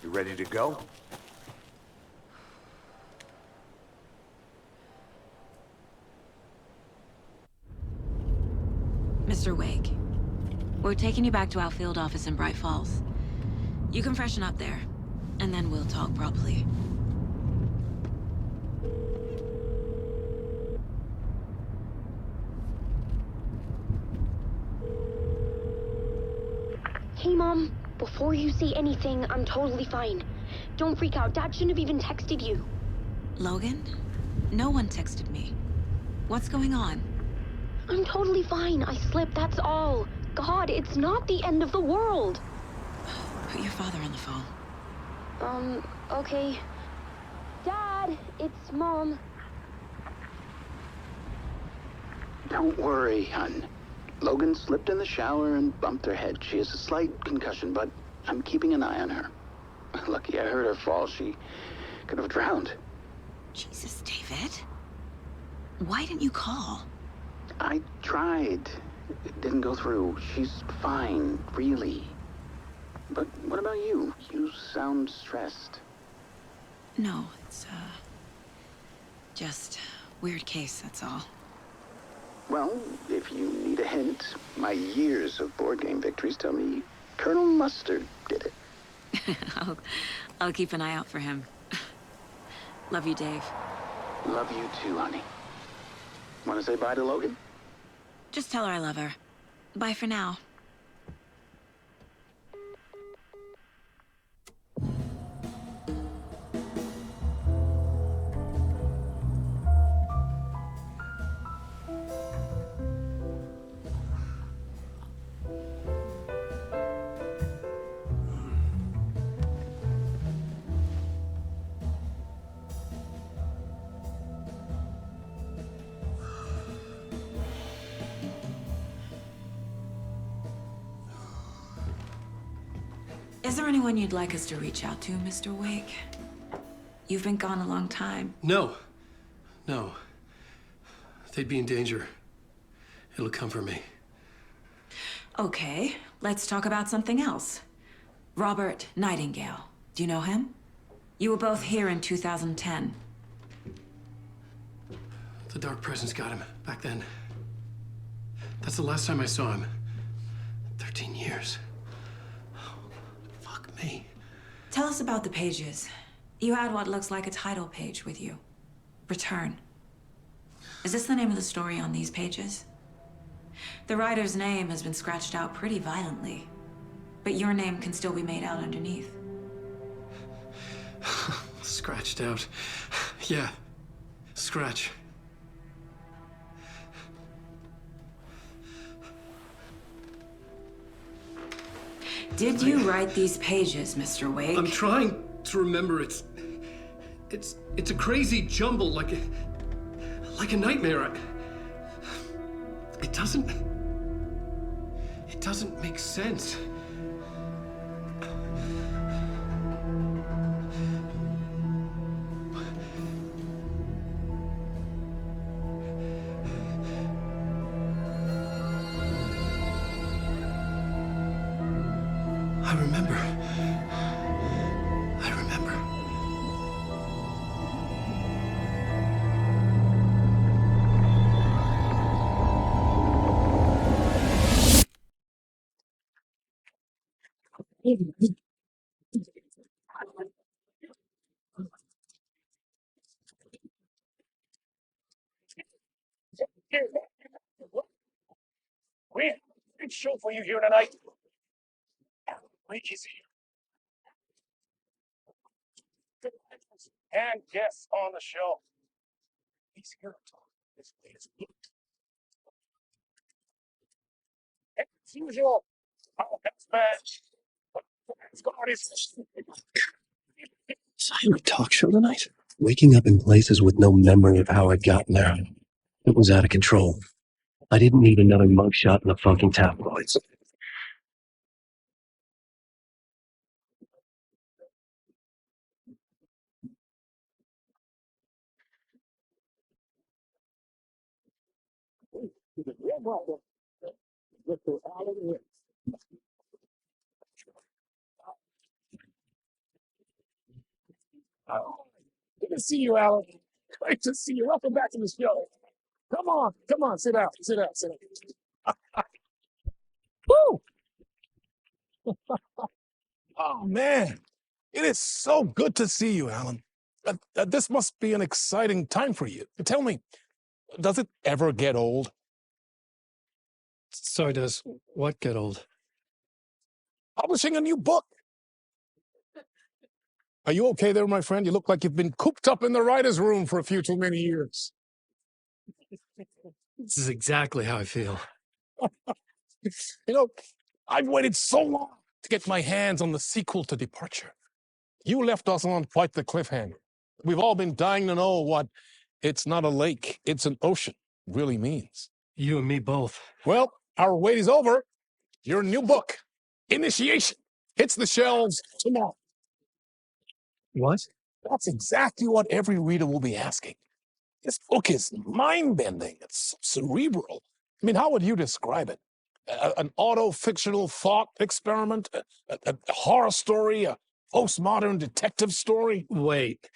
Speaker 4: You ready to go?
Speaker 2: Mr. Wake, we're taking you back to our field office in Bright Falls. You can freshen up there, and then we'll talk properly.
Speaker 13: Hey, Mom. Before you say anything, I'm totally fine. Don't freak out. Dad shouldn't have even texted you.
Speaker 2: Logan? No one texted me. What's going on?
Speaker 13: I'm totally fine. I slipped, that's all. God, it's not the end of the world.
Speaker 2: Put your father on the phone.
Speaker 13: Okay. Dad, it's Mom.
Speaker 22: Don't worry, hon. Logan slipped in the shower and bumped her head. She has a slight concussion, but I'm keeping an eye on her. Lucky I heard her fall. She could have drowned.
Speaker 2: Jesus, David. Why didn't you call?
Speaker 22: I tried. It didn't go through. She's fine, really. But what about you? You sound stressed.
Speaker 2: No, it's, just weird case, that's all.
Speaker 22: Well, if you need a hint, my years of board game victories tell me Colonel Mustard did it.
Speaker 2: I'll keep an eye out for him. Love you, Dave.
Speaker 22: Love you too, honey. Want to say bye to Logan?
Speaker 2: Just tell her I love her. Bye for now. Is there anyone you'd like us to reach out to, Mr. Wake? You've been gone a long time.
Speaker 1: No. No. They'd be in danger. It'll come for me.
Speaker 2: Okay, let's talk about something else. Robert Nightingale. Do you know him? You were both here in 2010.
Speaker 1: The Dark Presence got him back then. That's the last time I saw him. 13 years. Fuck me.
Speaker 2: Tell us about the pages. You had what looks like a title page with you. Return. Is this the name of the story on these pages? The writer's name has been scratched out pretty violently, but your name can still be made out underneath.
Speaker 1: Scratched out. Yeah. Scratch.
Speaker 2: Did you write these pages, Mr. Wake?
Speaker 1: I'm trying to remember. It's a crazy jumble, like a nightmare. It doesn't make sense. I
Speaker 15: We have a big show for you here tonight. Lake is here. And guests on the show. He's here to talk this latest book. As usual, our best man.
Speaker 1: Siren talk show tonight? Waking up in places with no memory of how I'd gotten there. It was out of control. I didn't need another mugshot in the fucking tabloids.
Speaker 15: Good to see you, Alan. Great to see you. Welcome back to the show. Come on, sit down, sit down, sit down. Woo! Oh, man. It is so good to see you, Alan. This must be an exciting time for you. Tell me, does it ever get old?
Speaker 1: So does what get old?
Speaker 15: Publishing a new book. Are you okay there, my friend? You look like you've been cooped up in the writer's room for a few too many years.
Speaker 1: This is exactly how I feel.
Speaker 15: You know, I've waited so long to get my hands on the sequel to Departure. You left us on quite the cliffhanger. We've all been dying to know what "it's not a lake, it's an ocean" really means.
Speaker 1: You and me both.
Speaker 15: Well, our wait is over. Your new book, Initiation, hits the shelves tomorrow.
Speaker 1: What?
Speaker 15: That's exactly what every reader will be asking. This book is mind-bending. It's cerebral. I mean, how would you describe it? An auto-fictional thought experiment? A horror story? A postmodern detective story?
Speaker 1: Wait.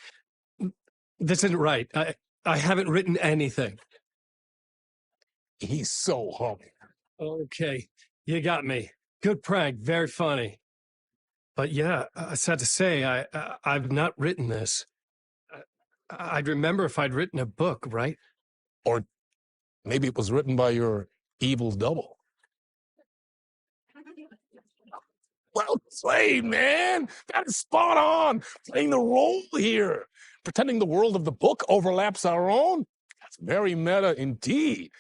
Speaker 1: This isn't right. I haven't written anything.
Speaker 15: He's so hungry.
Speaker 1: Okay, you got me. Good prank, very funny. But yeah, sad to say, I've not written this. I'd remember if I'd written a book, right?
Speaker 15: Or maybe it was written by your evil double. Well played, man. That is spot on. Playing the role here. Pretending the world of the book overlaps our own. That's very meta indeed.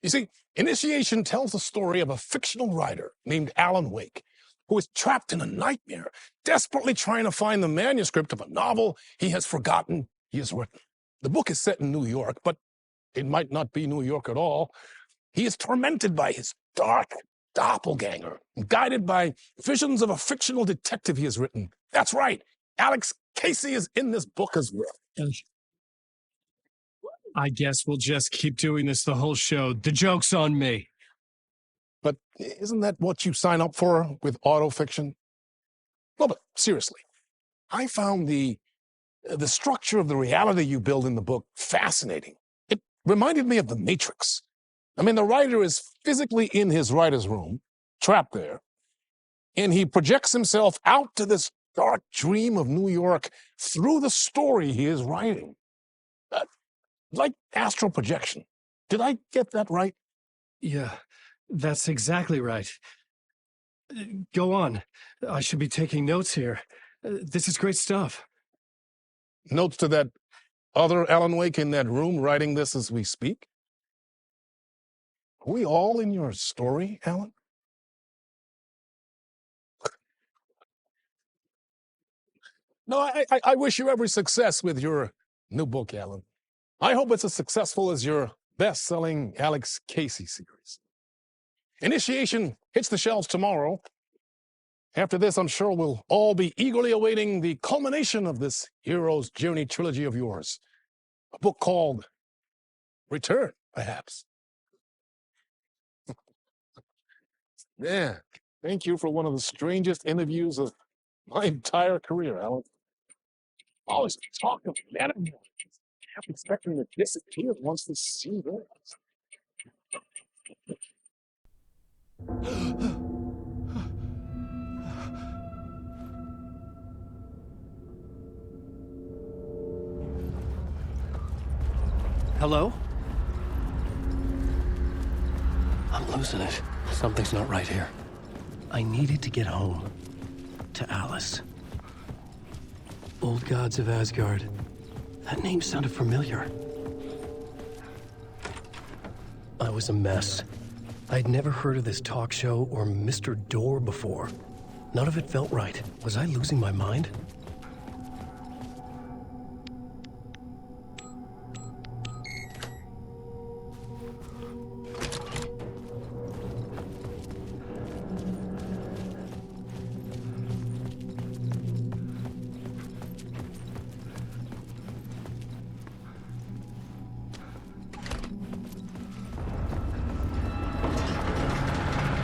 Speaker 15: You see, Initiation tells the story of a fictional writer named Alan Wake, who is trapped in a nightmare, desperately trying to find the manuscript of a novel he has forgotten he has written. The book is set in New York, but it might not be New York at all. He is tormented by his dark doppelganger, guided by visions of a fictional detective he has written. That's right. Alex Casey is in this book as well.
Speaker 1: I guess we'll just keep doing this the whole show. The joke's on me.
Speaker 15: But isn't that what you sign up for with autofiction? No, but seriously, I found the structure of the reality you build in the book fascinating. It reminded me of The Matrix. I mean, the writer is physically in his writer's room, trapped there, and he projects himself out to this dark dream of New York through the story he is writing. Like astral projection. Did I get that right?
Speaker 1: Yeah, that's exactly right. Go on. I should be taking notes here. This is great stuff.
Speaker 15: Notes to that other Alan Wake in that room writing this as we speak? Are we all in your story, Alan? No, I wish you every success with your new book, Alan. I hope it's as successful as your best-selling Alex Casey series. Initiation hits the shelves tomorrow. After this, I'm sure we'll all be eagerly awaiting the culmination of this hero's journey trilogy of yours. A book called Return, perhaps. Yeah, thank you for one of the strangest interviews of my entire career, Alan. Always talk of metaphors. I'm expecting to disappear once the scene ends.
Speaker 11: Hello?
Speaker 1: I'm losing it. Something's not right here. I needed to get home. To Alice. Old Gods of Asgard. That name sounded familiar. I was a mess. I'd never heard of this talk show or Mr. Door before. None of it felt right. Was I losing my mind?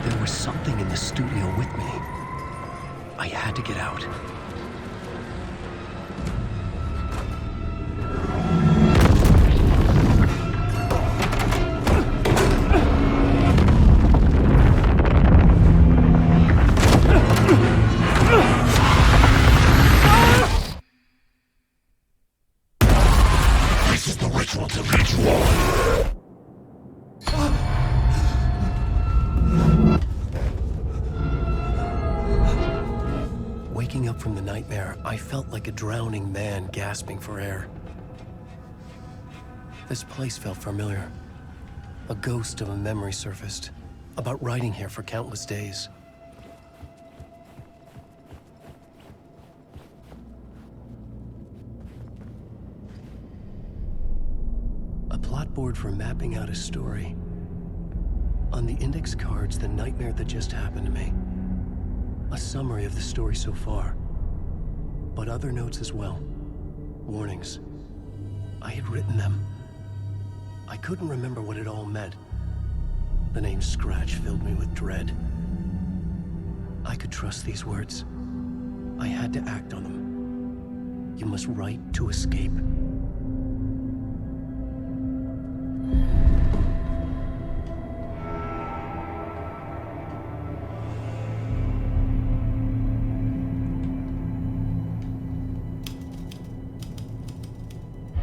Speaker 1: There was something in the studio with me. I had to get out.
Speaker 3: This is the ritual to lead you on.
Speaker 1: Waking up from the nightmare, I felt like a drowning man gasping for air. This place felt familiar. A ghost of a memory surfaced, about riding here for countless days. A plot board for mapping out a story. On the index cards, the nightmare that just happened to me. A summary of the story so far, but other notes as well. Warnings. I had written them. I couldn't remember what it all meant. The name Scratch filled me with dread. I could trust these words. I had to act on them. You must write to escape.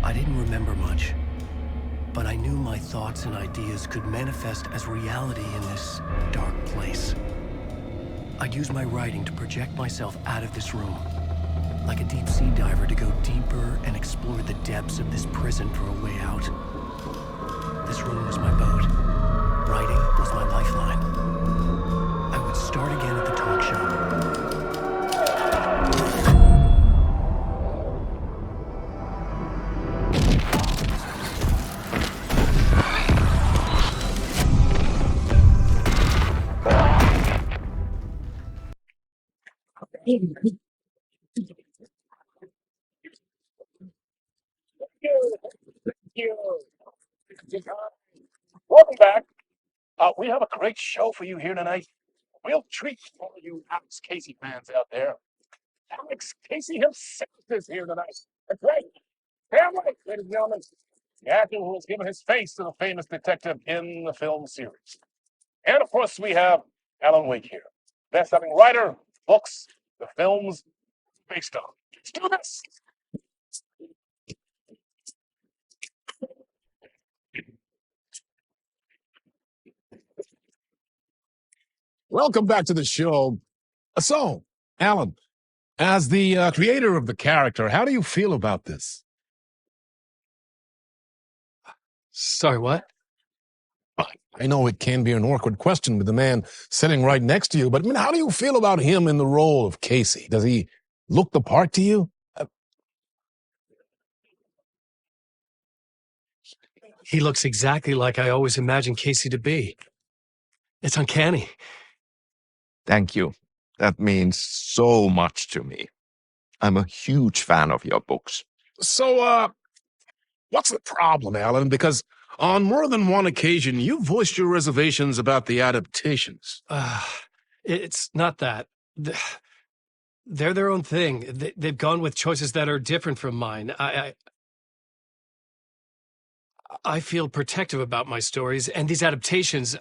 Speaker 1: I didn't remember much, but I knew my thoughts and ideas could manifest as reality in this dark place. I'd use my writing to project myself out of this room, like a deep-sea diver to go deeper and explore the depths of this prison for a way out. This room was my boat. Writing was my lifeline. I would start again at the talk show.
Speaker 15: Welcome back. We have a great show for you here tonight. Real treat for all you Alex Casey fans out there. Alex Casey himself is here tonight. That's right. Damn right, ladies and gentlemen. The actor who has given his face to the famous detective in the film series. And of course, we have Alan Wake here. Best-selling writer, books, the films based on. Let's do this. Welcome back to the show. So, Alan, as the creator of the character, how do you feel about this?
Speaker 1: Sorry, what?
Speaker 15: I know it can be an awkward question with the man sitting right next to you, but I mean, how do you feel about him in the role of Casey? Does he look the part to you?
Speaker 1: He looks exactly like I always imagined Casey to be. It's uncanny.
Speaker 14: Thank you. That means so much to me. I'm a huge fan of your books.
Speaker 15: So, what's the problem, Alan? Because on more than one occasion, you voiced your reservations about the adaptations.
Speaker 1: It's not that. They're their own thing. They've gone with choices that are different from mine. I feel protective about my stories, and these adaptations...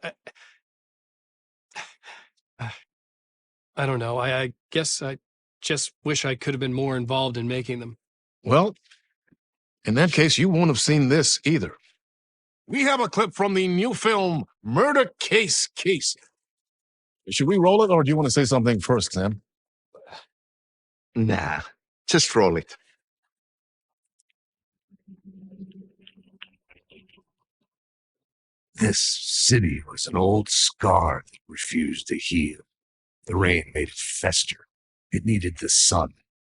Speaker 1: I don't know. I guess I just wish I could have been more involved in making them.
Speaker 15: Well, in that case, you won't have seen this either. we have a clip from the new film, Murder Case Casey. Should we roll it, or do you want to say something first, Sam?
Speaker 14: Nah, just roll it.
Speaker 4: This city was an old scar that refused to heal. The rain made it fester. It needed the sun,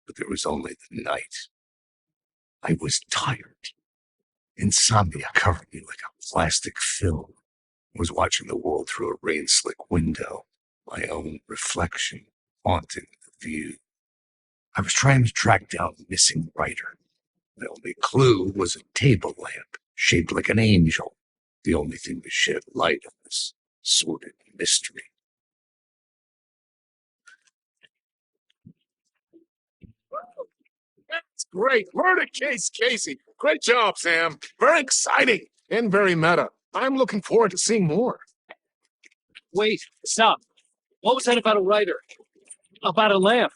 Speaker 4: but there was only the night. I was tired. Insomnia covered me like a plastic film. I was watching the world through a rain-slick window, my own reflection haunting the view. I was trying to track down the missing writer. The only clue was a table lamp shaped like an angel, the only thing to shed light on this sordid mystery.
Speaker 15: That's great. Murder Case Casey. Great job, Sam. Very exciting and very meta. I'm looking forward to seeing more.
Speaker 9: Wait, stop. What was that about a writer? About a lamp?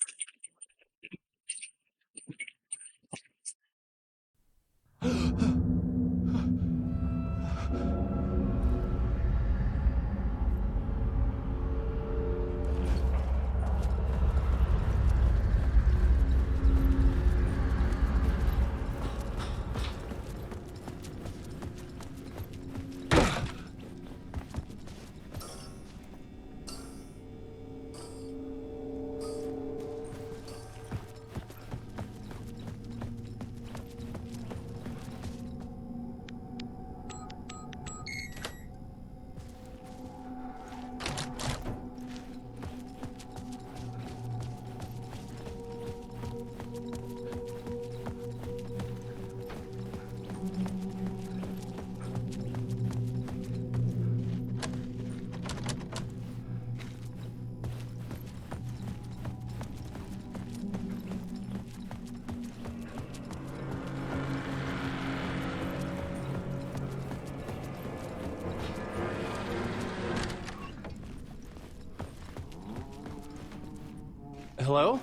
Speaker 1: Hello?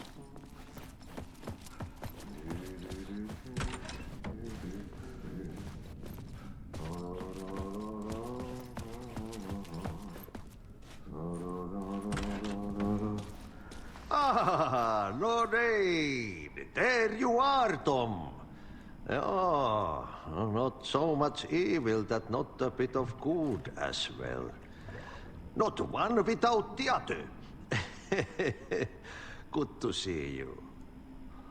Speaker 17: Ah, Lorraine! There you are, Tom. Oh, not so much evil that not a bit of good as well. Not one without the other. Good to see you.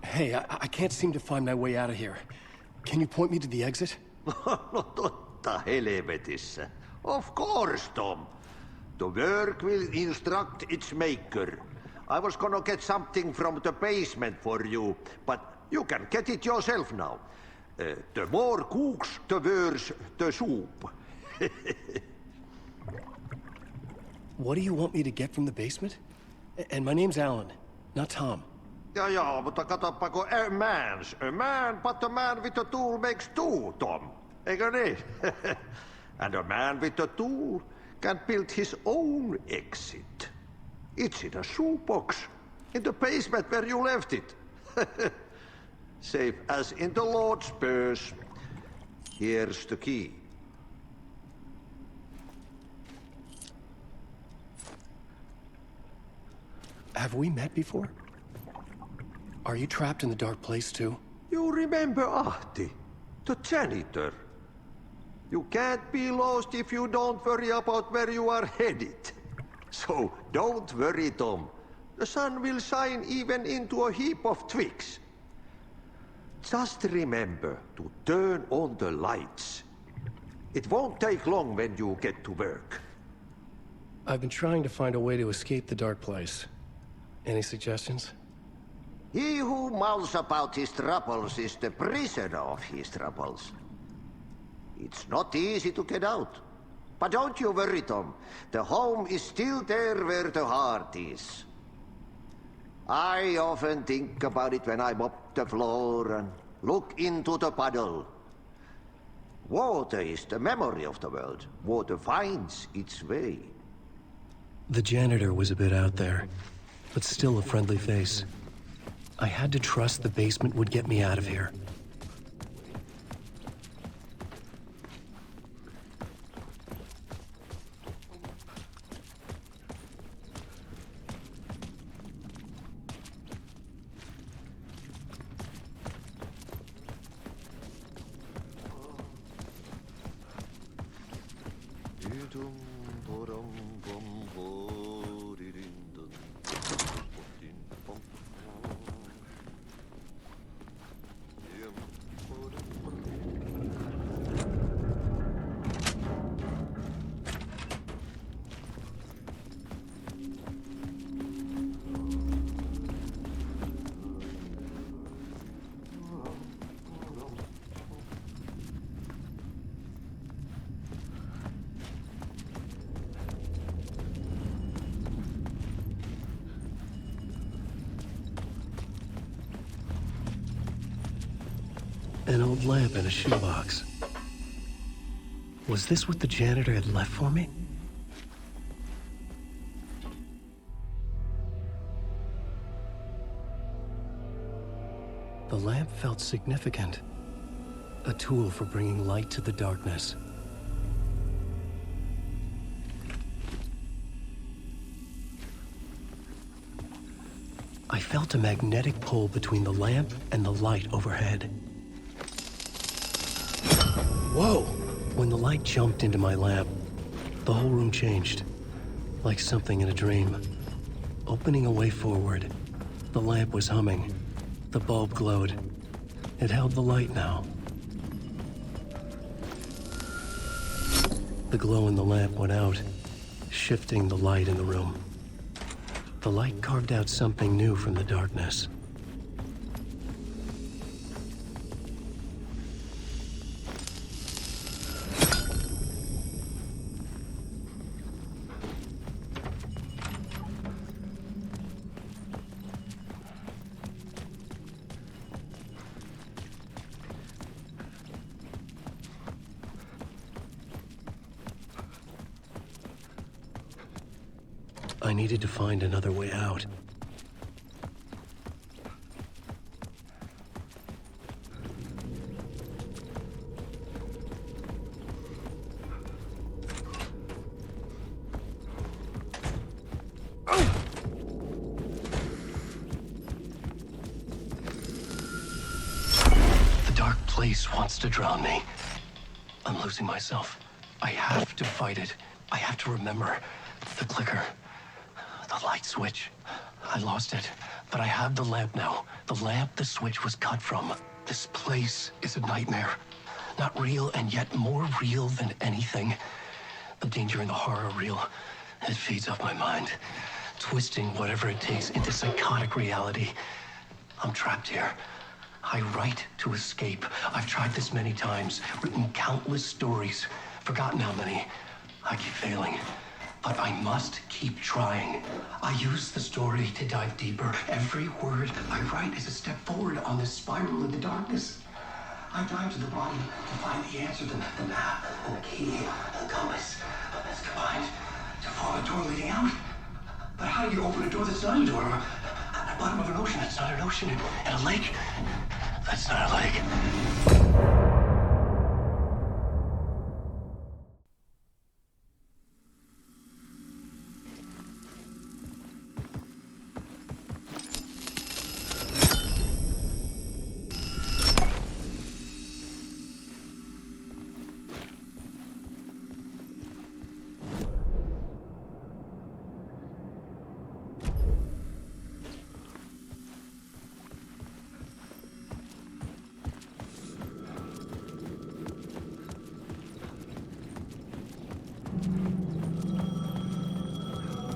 Speaker 1: Hey, I can't seem to find my way out of here. Can you point me to the exit?
Speaker 17: Totta helvetissä. Of course, Tom. The work will instruct its maker. I was gonna get something from the basement for you, but you can get it yourself now. The more cooks, the worse the soup.
Speaker 1: What do you want me to get from the basement? And my name's Alan, not Tom.
Speaker 17: Ja, mutta katoppa, kun a man, but a man with a tool makes two, Tom. Eikö niin? And a man with a tool can build his own exit. It's in a shoebox, in the basement where you left it. Safe as in the Lord's purse. Here's the key.
Speaker 1: Have we met before? Are you trapped in the dark place too?
Speaker 17: You remember Ahti, the janitor. You can't be lost if you don't worry about where you are headed. So don't worry, Tom. The sun will shine even into a heap of twigs. Just remember to turn on the lights. It won't take long when you get to work.
Speaker 1: I've been trying to find a way to escape the dark place. Any suggestions?
Speaker 17: He who mulls about his troubles is the prisoner of his troubles. It's not easy to get out. But don't you worry, Tom. The home is still there where the heart is. I often think about it when I mop the floor and look into the puddle. Water is the memory of the world. Water finds its way.
Speaker 1: The janitor was a bit out there, but still a friendly face. I had to trust the basement would get me out of here. An old lamp in a shoebox. Was this what the janitor had left for me? The lamp felt significant. A tool for bringing light to the darkness. I felt a magnetic pull between the lamp and the light overhead. Whoa! When the light jumped into my lamp, the whole room changed, like something in a dream. Opening a way forward, the lamp was humming. The bulb glowed. It held the light now. The glow in the lamp went out, shifting the light in the room. The light carved out something new from the darkness. I needed to find another way out. The dark place wants to drown me. I'm losing myself. I have to fight it. I have to remember the clicker. The light switch. I lost it, but I have the lamp now. The lamp the switch was cut from. This place is a nightmare. Not real, and yet more real than anything. The danger and the horror are real. It feeds off my mind, twisting whatever it takes into psychotic reality. I'm trapped here. I write to escape. I've tried this many times, written countless stories, forgotten how many. I keep failing. But I must keep trying. I use the story to dive deeper. Every word I write is a step forward on this spiral in the darkness. I dive to the bottom to find the answer, the map, and the key, and the compass. It's combined to form a door leading out. But how do you open a door that's not a door? At the bottom of an ocean that's not an ocean, and a lake that's not a lake.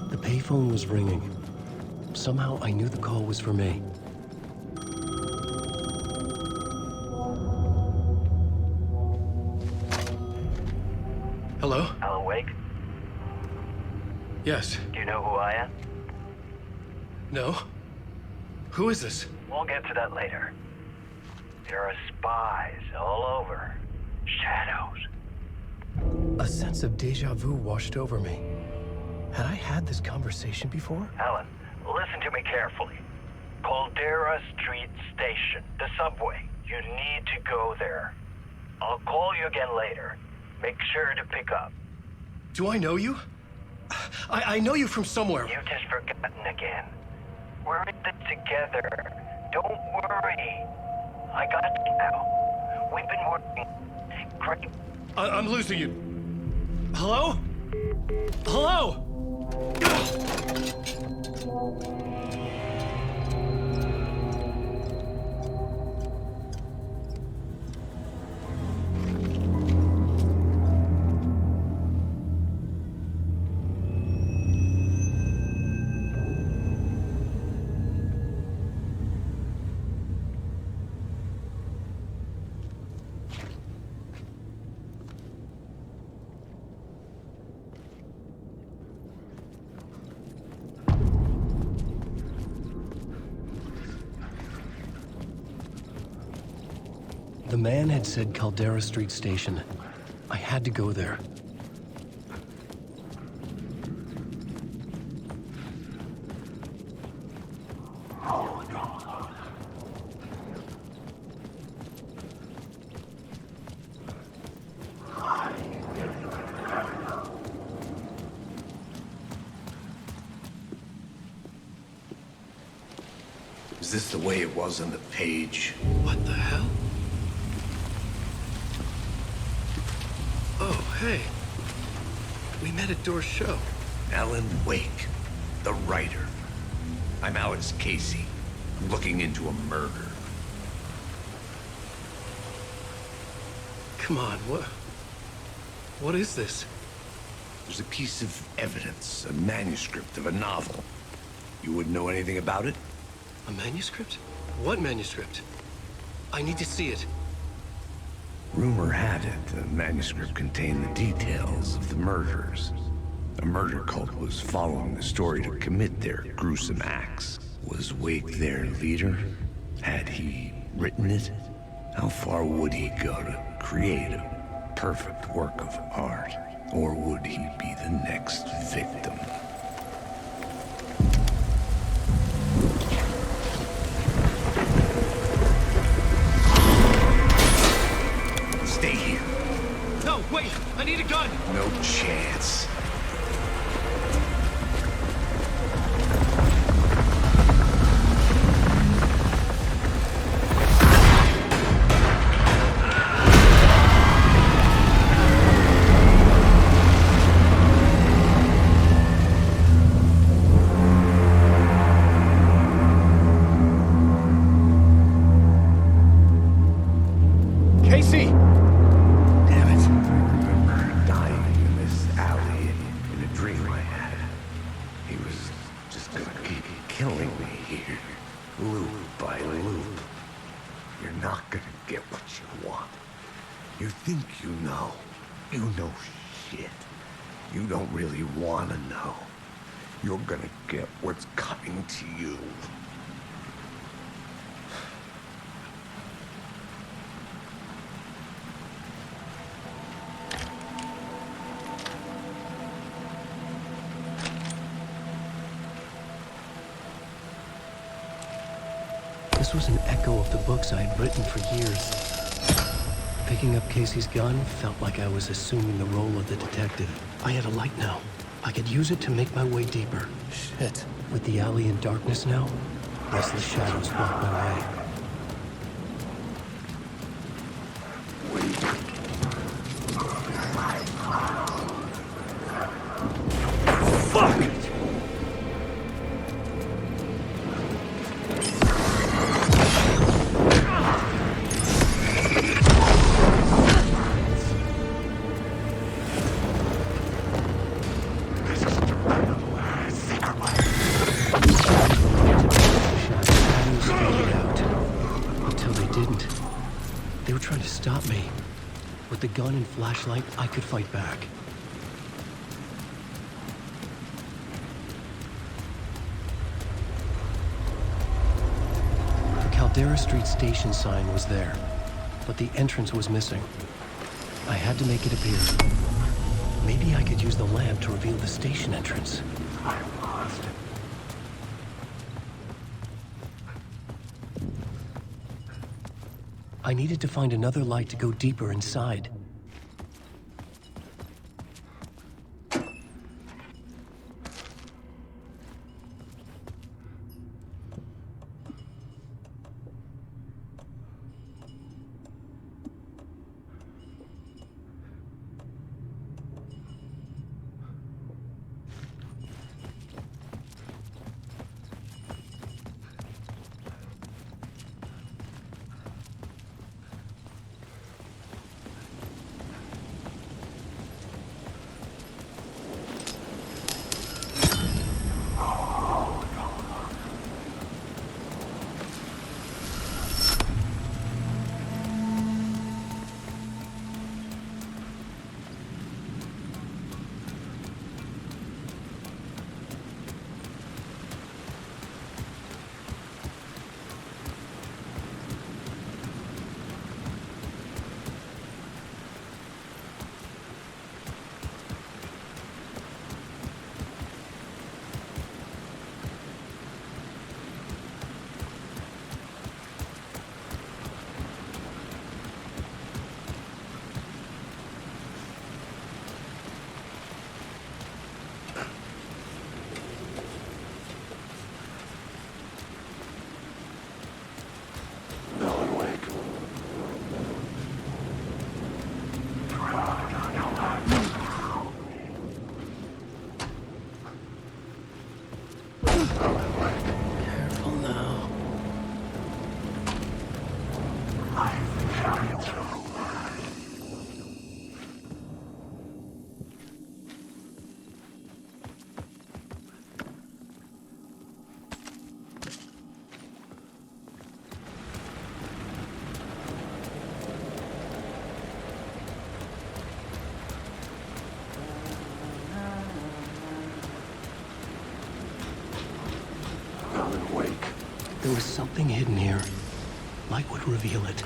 Speaker 1: The payphone was ringing. Somehow I knew the call was for me. Hello?
Speaker 5: Alan Wake?
Speaker 1: Yes.
Speaker 5: Do you know who I am?
Speaker 1: No? Who is this?
Speaker 5: We'll get to that later. There are spies all over. Shadows.
Speaker 1: A sense of deja vu washed over me. Had I had this conversation before?
Speaker 5: Alan, listen to me carefully. Caldera Street Station, the subway. You need to go there. I'll call you again later. Make sure to pick up.
Speaker 1: Do I know you? I know you from somewhere.
Speaker 5: You've just forgotten again. We're in this together. Don't worry. I got you now. We've been working. Great.
Speaker 1: I'm losing you. Hello?
Speaker 11: Hello?
Speaker 1: The man had said Caldera Street Station. I had to go there.
Speaker 4: Is this the way it was on the page?
Speaker 1: What the hell? Oh, hey. We met at Door's show.
Speaker 4: Alan Wake, the writer. I'm Alex Casey. I'm looking into a murder.
Speaker 1: Come on, what is this?
Speaker 4: There's a piece of evidence, a manuscript of a novel. You wouldn't know anything about it?
Speaker 1: A manuscript? What manuscript? I need to see it.
Speaker 4: Rumor had it the manuscript contained the details of the murders. A murder cult was following the story to commit their gruesome acts. Was Wake their leader? Had he written it? How far would he go to create a perfect work of art? Or would he be the next victim? Stay here.
Speaker 11: No, wait! I need a gun!
Speaker 4: No chance.
Speaker 7: Casey!
Speaker 4: Damn it. I remember dying in this alley in a dream I had. He was just gonna keep killing me here, loop by loop. You're not gonna get what you want. You think you know. You know shit. You don't really want to know. You're gonna get what's coming to you.
Speaker 1: This was an echo of the books I had written for years. Picking up Casey's gun felt like I was assuming the role of the detective. I had a light now. I could use it to make my way deeper. Shit. With the alley in darkness now, restless shadows block my way.
Speaker 4: Fuck!
Speaker 1: Stop me. With the gun and flashlight, I could fight back. The Caldera Street Station sign was there, but the entrance was missing. I had to make it appear. Maybe I could use the lamp to reveal the station entrance. I needed to find another light to go deeper inside. was something hidden here. Light would reveal it.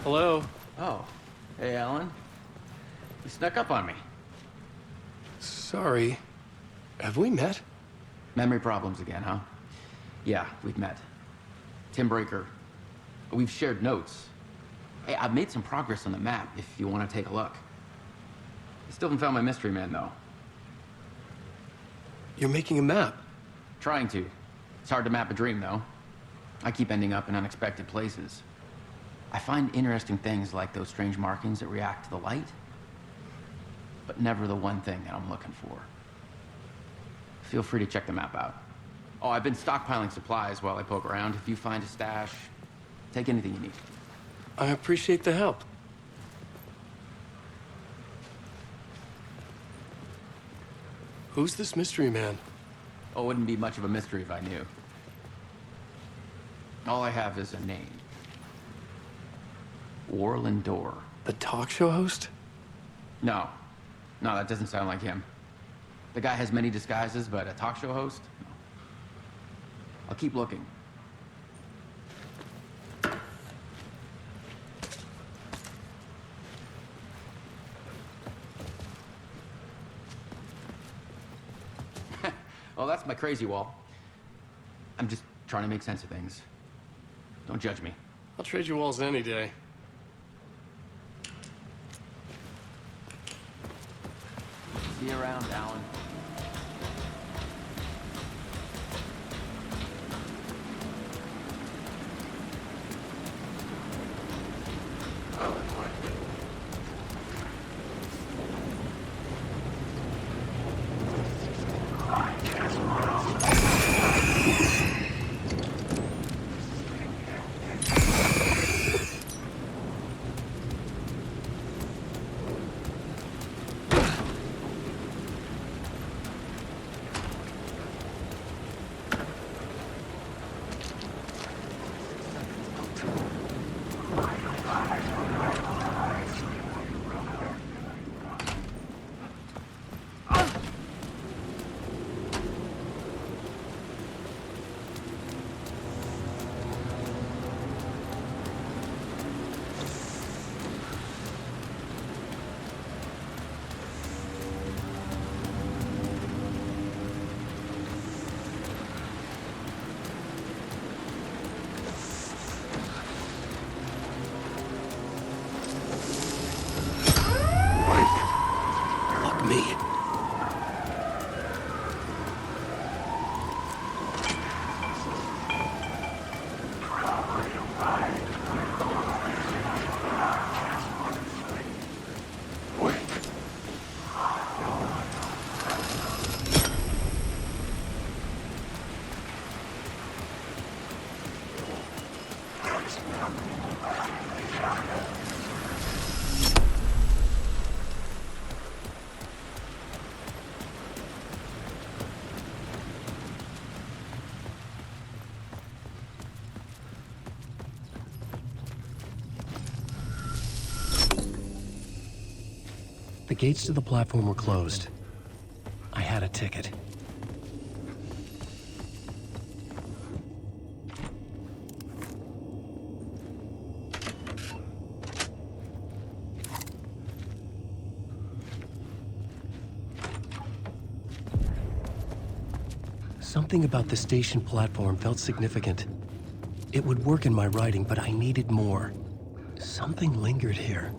Speaker 8: Hello?
Speaker 16: Oh. Hey, Alan. You snuck up on me.
Speaker 1: Sorry. Have we met?
Speaker 16: Memory problems again, huh? Yeah, we've met. Tim Breaker. We've shared notes. Hey, I've made some progress on the map if you want to take a look. I still haven't found my mystery man, though.
Speaker 1: You're making a map?
Speaker 16: Trying to. It's hard to map a dream, though. I keep ending up in unexpected places. I find interesting things like those strange markings that react to the light, but never the one thing that I'm looking for. Feel free to check the map out. Oh, I've been stockpiling supplies while I poke around. If you find a stash, take anything you need.
Speaker 1: I appreciate the help. Who's this mystery man?
Speaker 16: Oh, it wouldn't be much of a mystery if I knew. All I have is a name. Warland Door.
Speaker 1: The talk show host?
Speaker 16: No. No, that doesn't sound like him. The guy has many disguises, but a talk show host? No. I'll keep looking. Well, that's my crazy wall. I'm just trying to make sense of things. Don't judge me.
Speaker 1: I'll trade you walls any day.
Speaker 16: See you around, Alan.
Speaker 1: The gates to the platform were closed. I had a ticket. Something about the station platform felt significant. It would work in my writing, but I needed more. Something lingered here.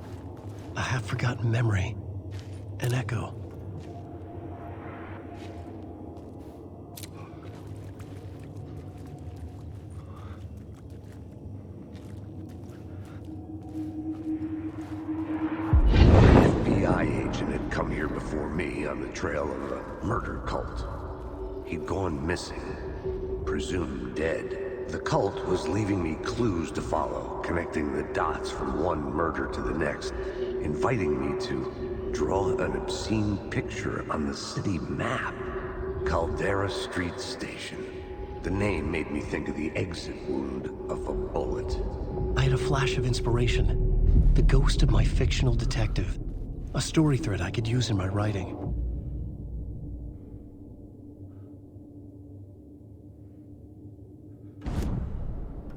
Speaker 1: A half-forgotten memory. An echo.
Speaker 10: An FBI agent had come here before me,
Speaker 18: on the trail of a murder cult. He'd gone missing, presumed dead. The cult was leaving me clues to follow, connecting the dots from one murder to the next, inviting me to draw an obscene picture on the city map. Caldera Street Station. The name made me think of the exit wound of a bullet.
Speaker 1: I had a flash of inspiration. The ghost of my fictional detective. A story thread I could use in my writing.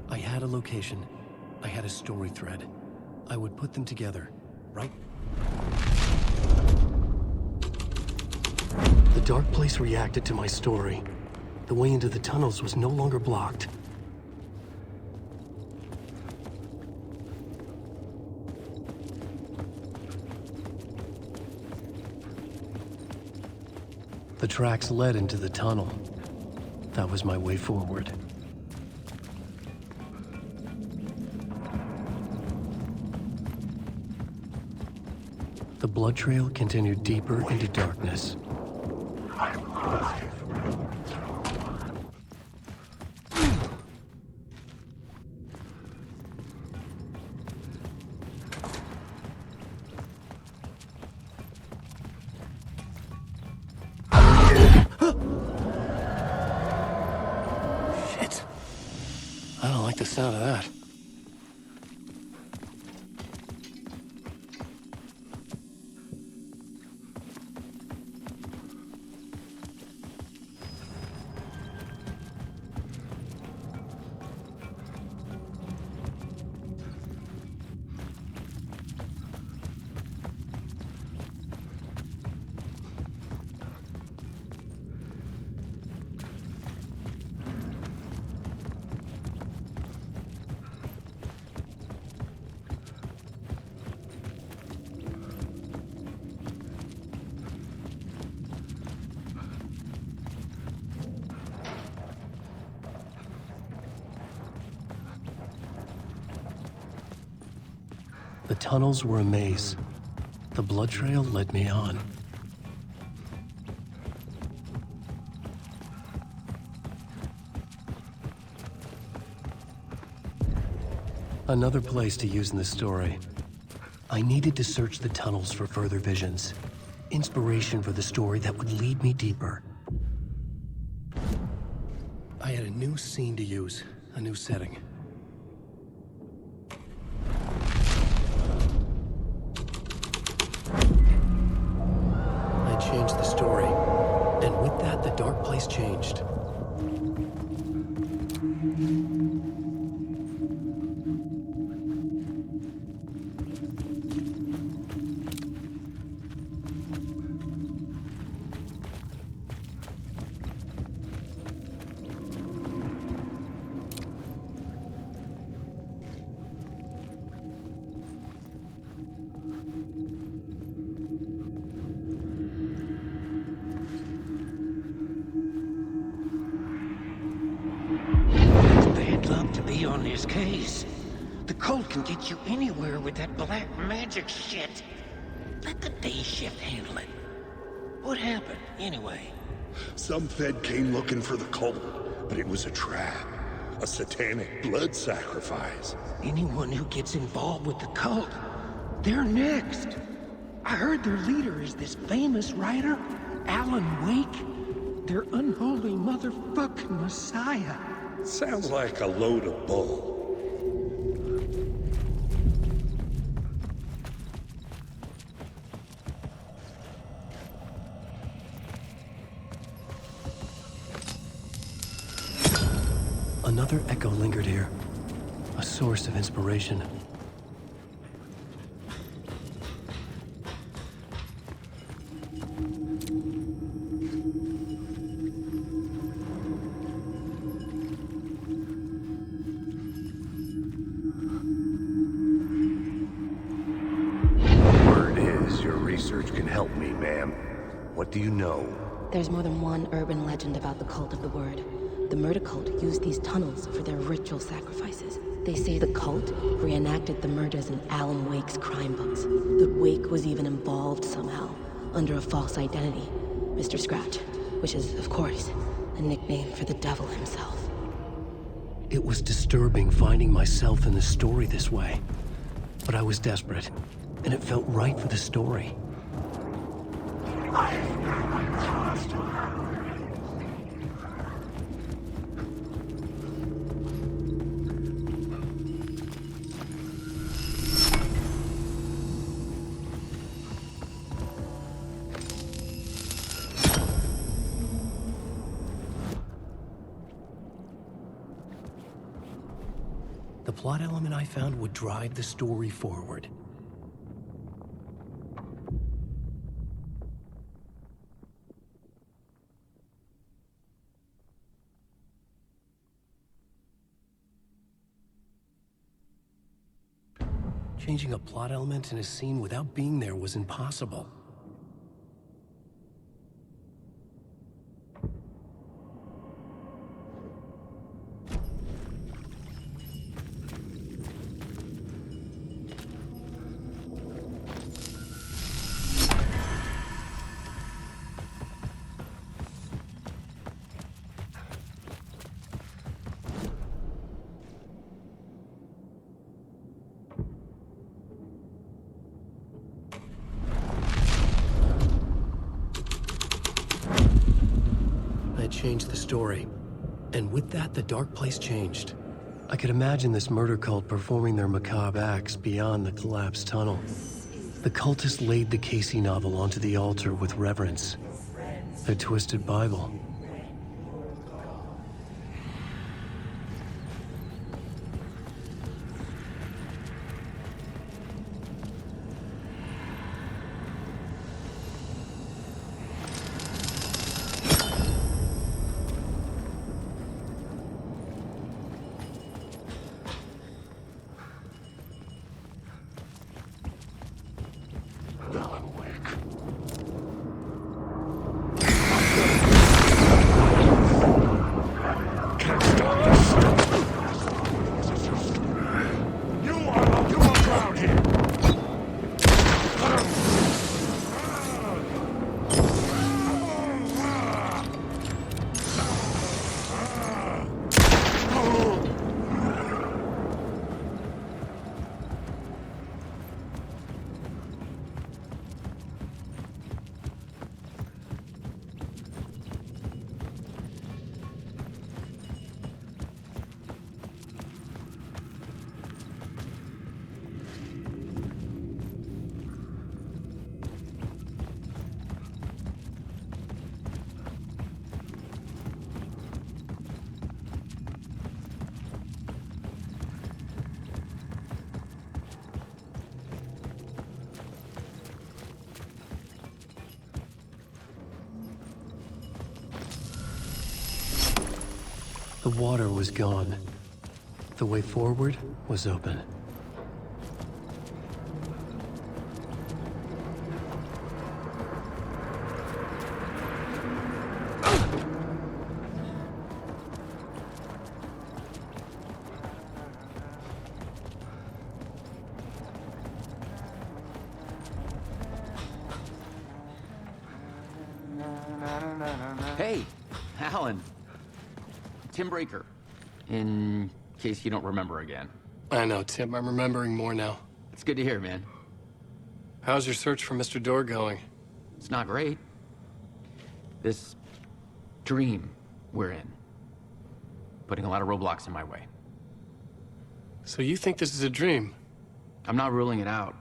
Speaker 1: I had a location. I had a story thread. I would put them together, right? The dark place reacted to my story. The way into the tunnels was no longer blocked. The tracks led into the tunnel. That was my way forward. The blood trail continued deeper into darkness. Shit. I don't like the sound of that. The tunnels were a maze. The blood trail led me on. Another place to use in the story. I needed to search the tunnels for further visions. Inspiration for the story that would lead me deeper. I had a new scene to use, a new setting. I changed the story, and with that, the dark place changed.
Speaker 19: Bad luck to be on this case. The cult can get you anywhere with that black magic shit. Let the day shift handle it. What happened, anyway?
Speaker 23: Some Fed came looking for the cult, but it was a trap. A satanic blood sacrifice.
Speaker 19: Anyone who gets involved with the cult, they're next. I heard their leader is this famous writer, Alan Wake. Their unholy motherfucking messiah.
Speaker 23: Sounds like a load of bull.
Speaker 1: Another echo lingered here, a source of inspiration.
Speaker 18: Word is your research can help me, ma'am. What do you know?
Speaker 24: There's more than one urban legend about the Cult of the Word. The murder cult used these tunnels for their ritual sacrifices. They say the cult reenacted the murders in Alan Wake's crime books. That Wake was even involved somehow. under a false identity, Mr. Scratch, which is, of course, a nickname for the devil himself.
Speaker 1: It was disturbing finding myself in the story this way. But I was desperate, and it felt right for the story. The plot element I found would drive the story forward. Changing a plot element in a scene without being there was impossible. I changed the story, and with that, the dark place changed. I could imagine this murder cult performing their macabre acts beyond the collapsed tunnel. The cultists laid the Casey novel onto the altar with reverence. Their twisted Bible. The water was gone. The way forward was open.
Speaker 16: Hey, Alan. Tim Breaker, in case you don't remember again.
Speaker 1: I know, Tim. I'm remembering more now.
Speaker 16: It's good to hear, man.
Speaker 1: How's your search for Mr. Door going?
Speaker 16: It's not great. This dream we're in, putting a lot of roadblocks in my way.
Speaker 1: So you think this is a dream?
Speaker 16: I'm not ruling it out.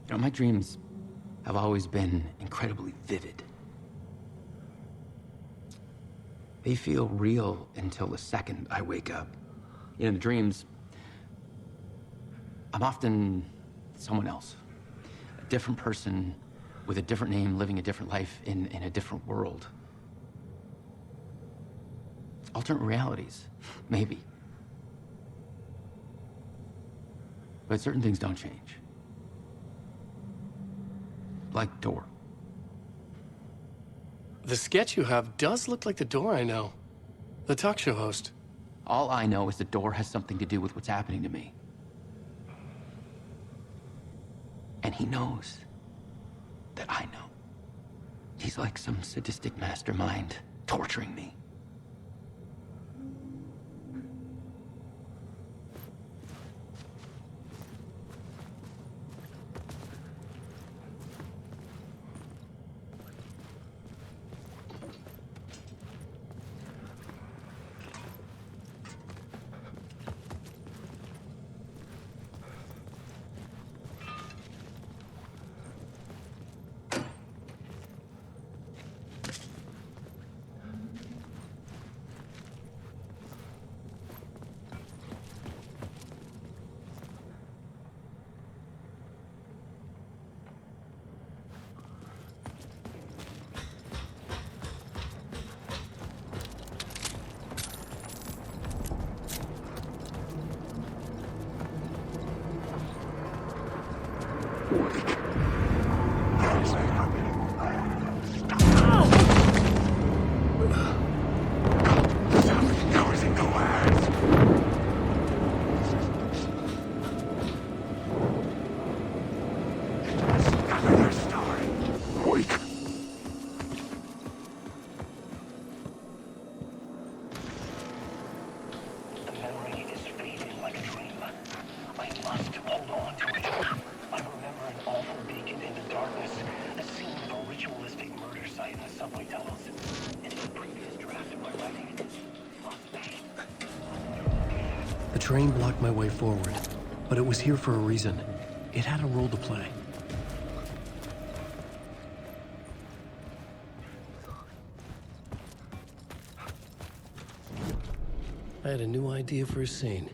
Speaker 16: You know, my dreams have always been incredibly vivid. They feel real until the second I wake up. In the dreams, I'm often someone else. A different person with a different name, living a different life in a different world. Alternate realities, maybe. But certain things don't change. Like Door.
Speaker 1: The sketch you have does look like the Door I know. The talk show host.
Speaker 16: All I know is the Door has something to do with what's happening to me. And he knows. that I know. He's like some sadistic mastermind torturing me.
Speaker 1: The train blocked my way forward, but it was here for a reason. It had a role to play. I had a new idea for a scene.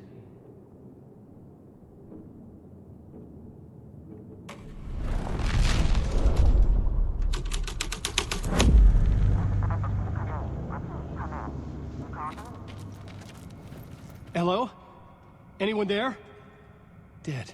Speaker 11: Hello? Anyone there?
Speaker 1: Dead.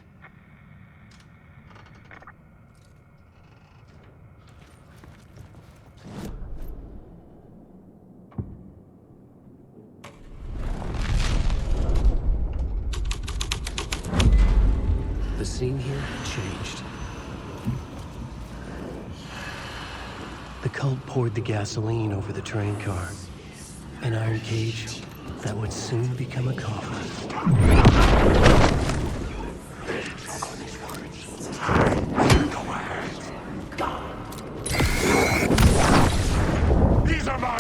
Speaker 1: The scene here changed. The cult poured the gasoline over the train car. An iron cage that would soon become a coffin.
Speaker 3: These are mine!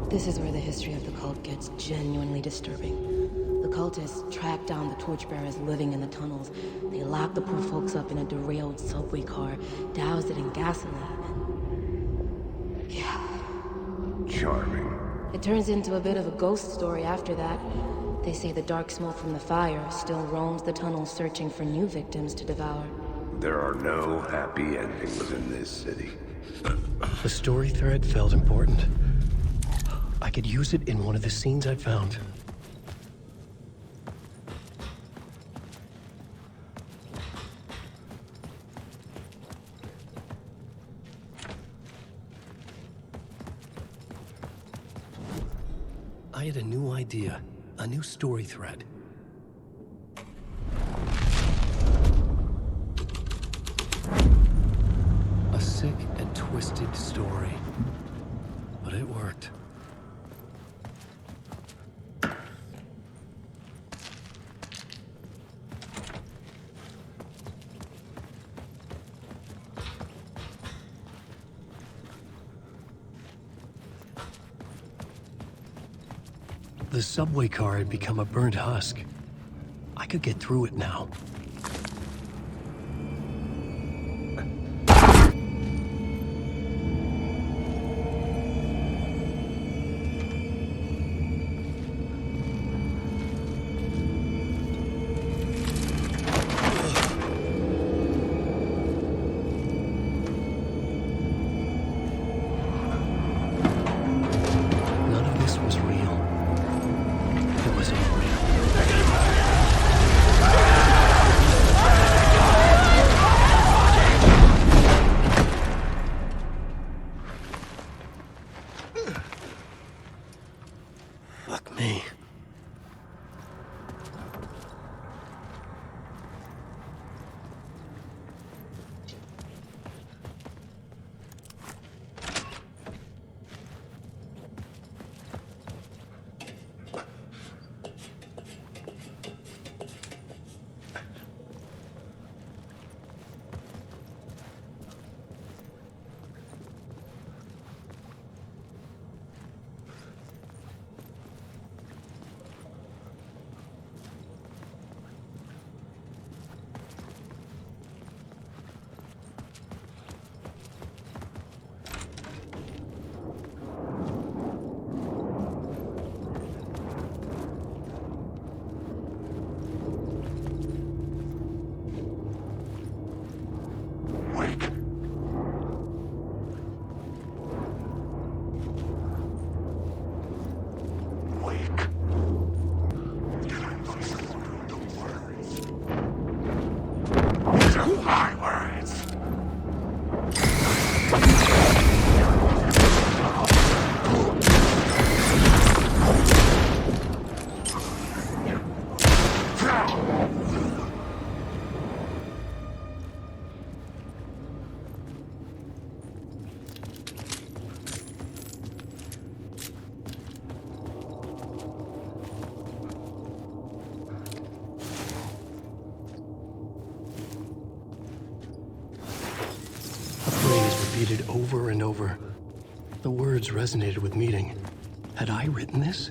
Speaker 24: This is where the history of the cult gets genuinely disturbing. The cultists tracked down the torchbearers living in the tunnels. They locked the poor folks up in a derailed subway car, doused it in gasoline, and... yeah.
Speaker 18: Charming.
Speaker 24: It turns into a bit of a ghost story after that. They say the dark smoke from the fire still roams the tunnels searching for new victims to devour.
Speaker 18: There are no happy endings in this city.
Speaker 1: The story thread felt important. I could use it in one of the scenes I found. I had a new idea, a new story thread. A sick and twisted story, but it worked. The subway car had become a burnt husk. I could get through it now. None of this was real. It was all real. repeated over and over. The words resonated with meaning. Had I written this?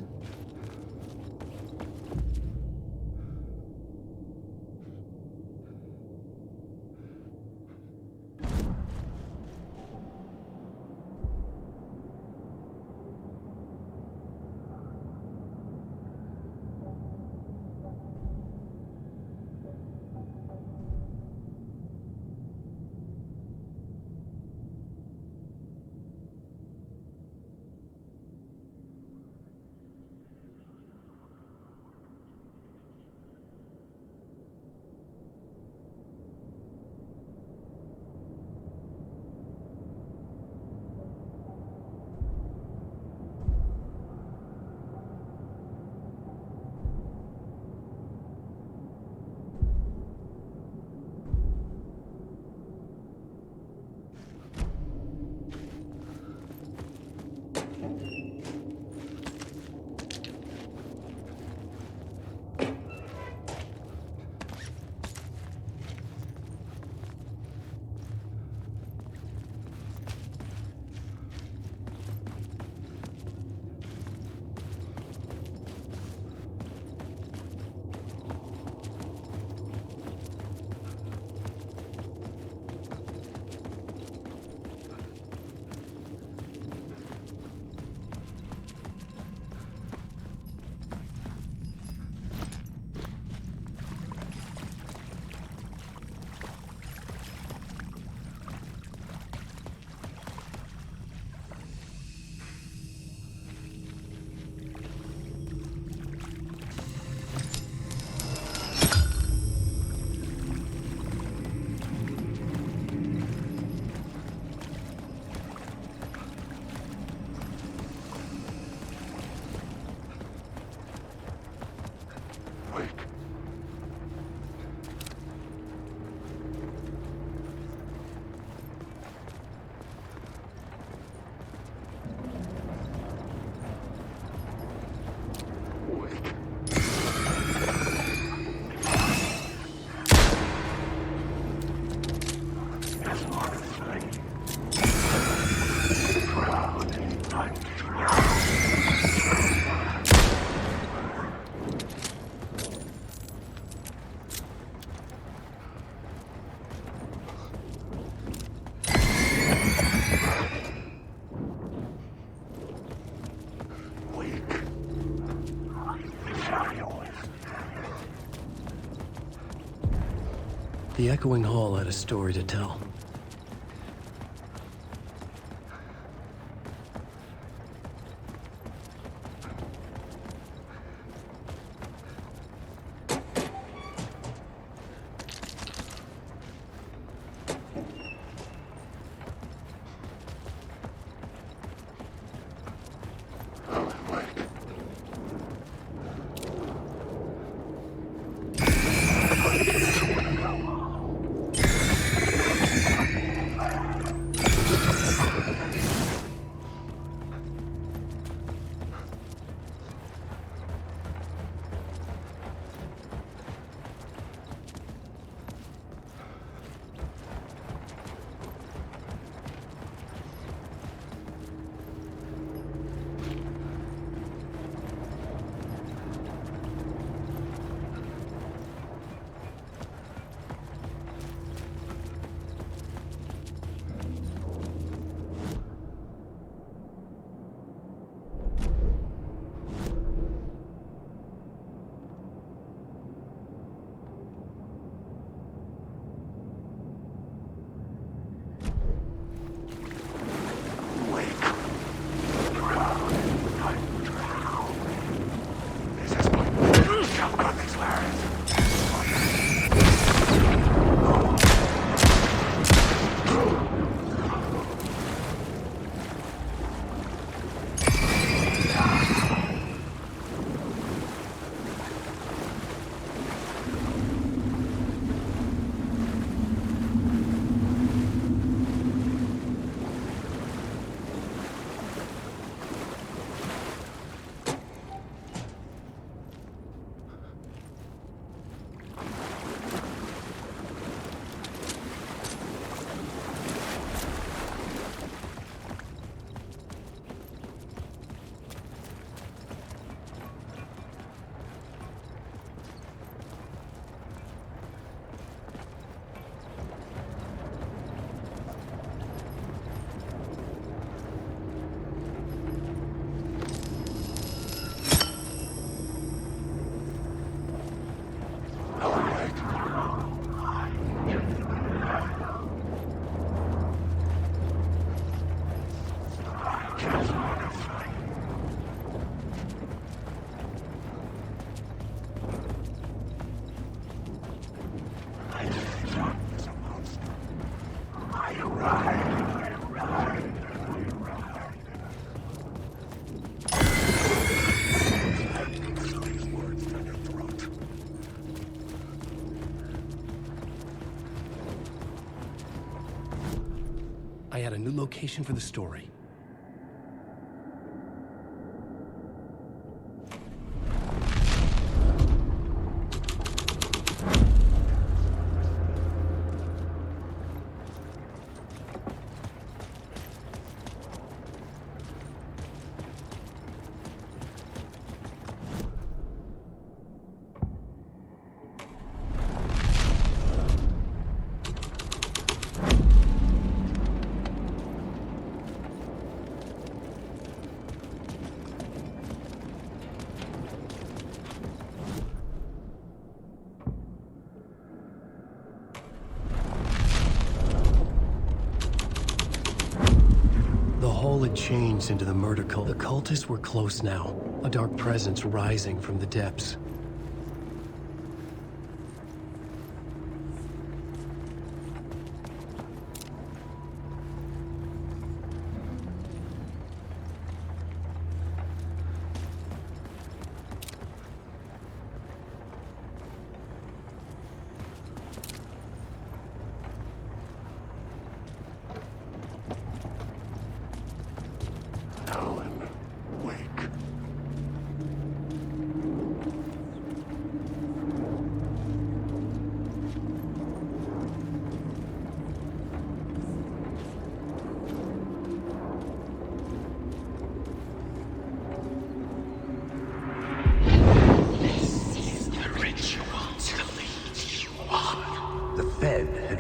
Speaker 1: The echoing hall had a story to tell. had a new location for the story. The hole had changed into the murder cult. The cultists were close now, a dark presence rising from the depths.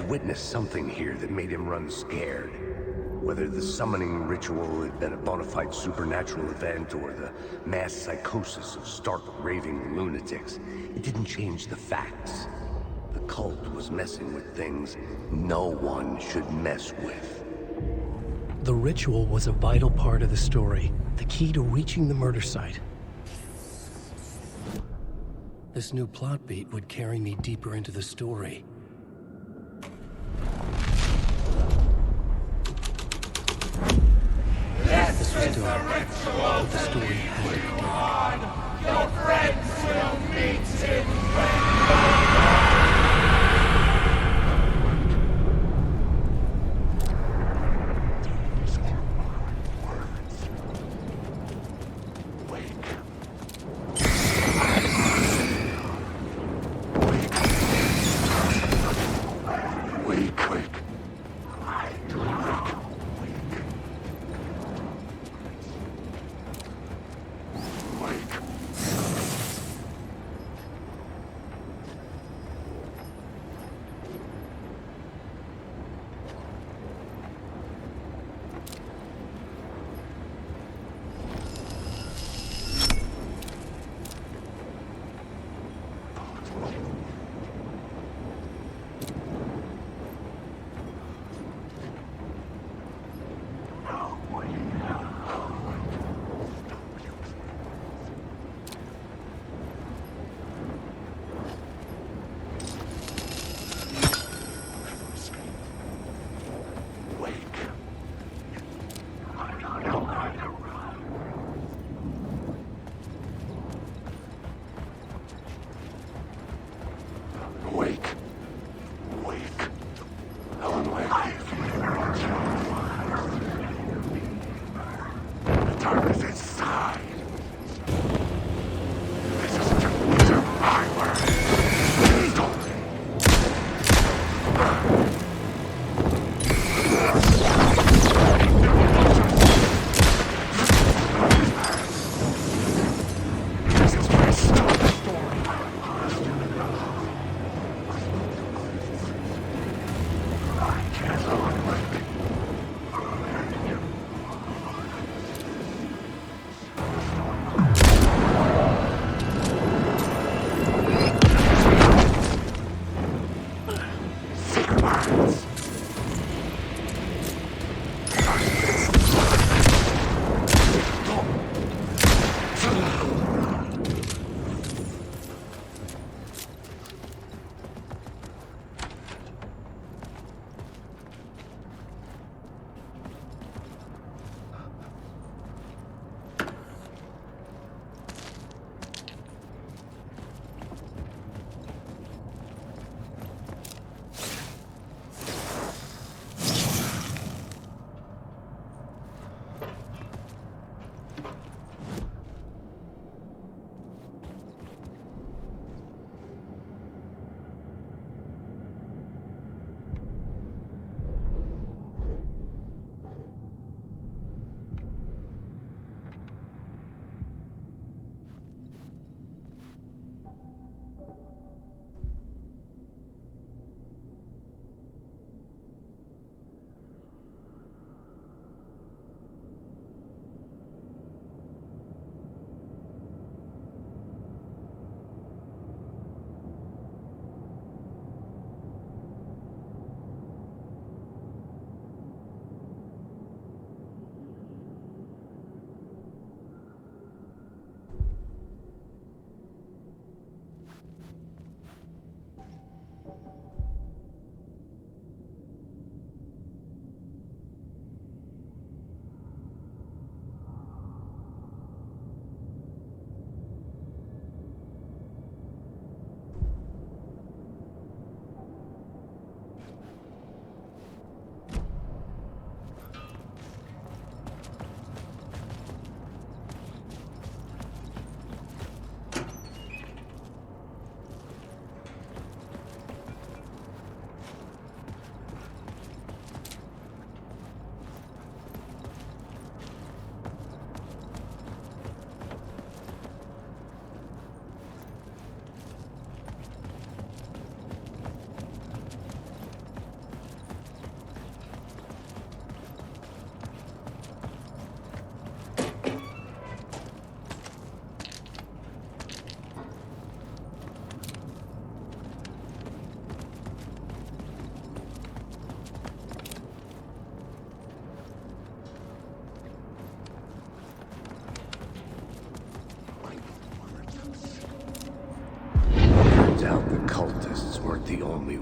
Speaker 18: Witnessed something here that made him run scared. Whether the summoning ritual had been a bona fide supernatural event or the mass psychosis of stark raving lunatics, it didn't change the facts. The cult was messing with things no one should mess with.
Speaker 1: The ritual was a vital part of the story, the key to reaching the murder site. This new plot beat would carry me deeper into the story. This was dark, but the story had to be dark.
Speaker 3: Your friends will meet in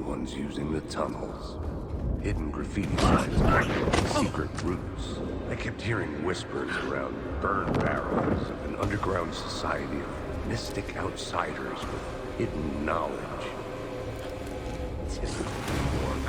Speaker 18: ones using the tunnels. Hidden graffiti signs, secret routes. I kept hearing whispers around burn barrels of an underground society of mystic outsiders with hidden knowledge. This isn't New York.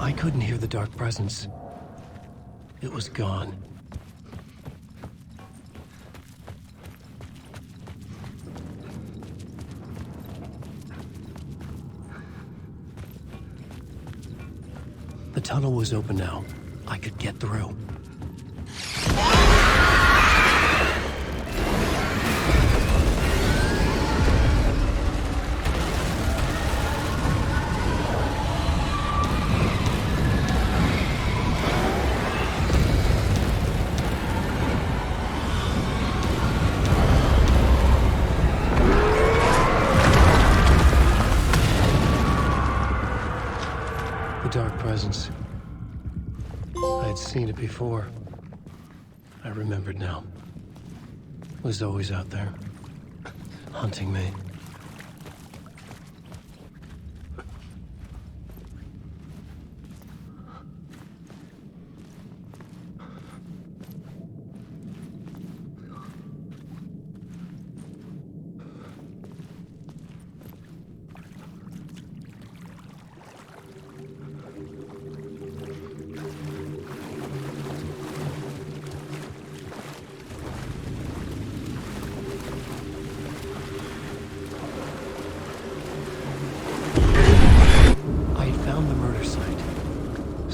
Speaker 1: I couldn't hear the dark presence. It was gone. The tunnel was open now. I could get through. The dark presence. I had seen it before. I remembered now. It was always out there, hunting me.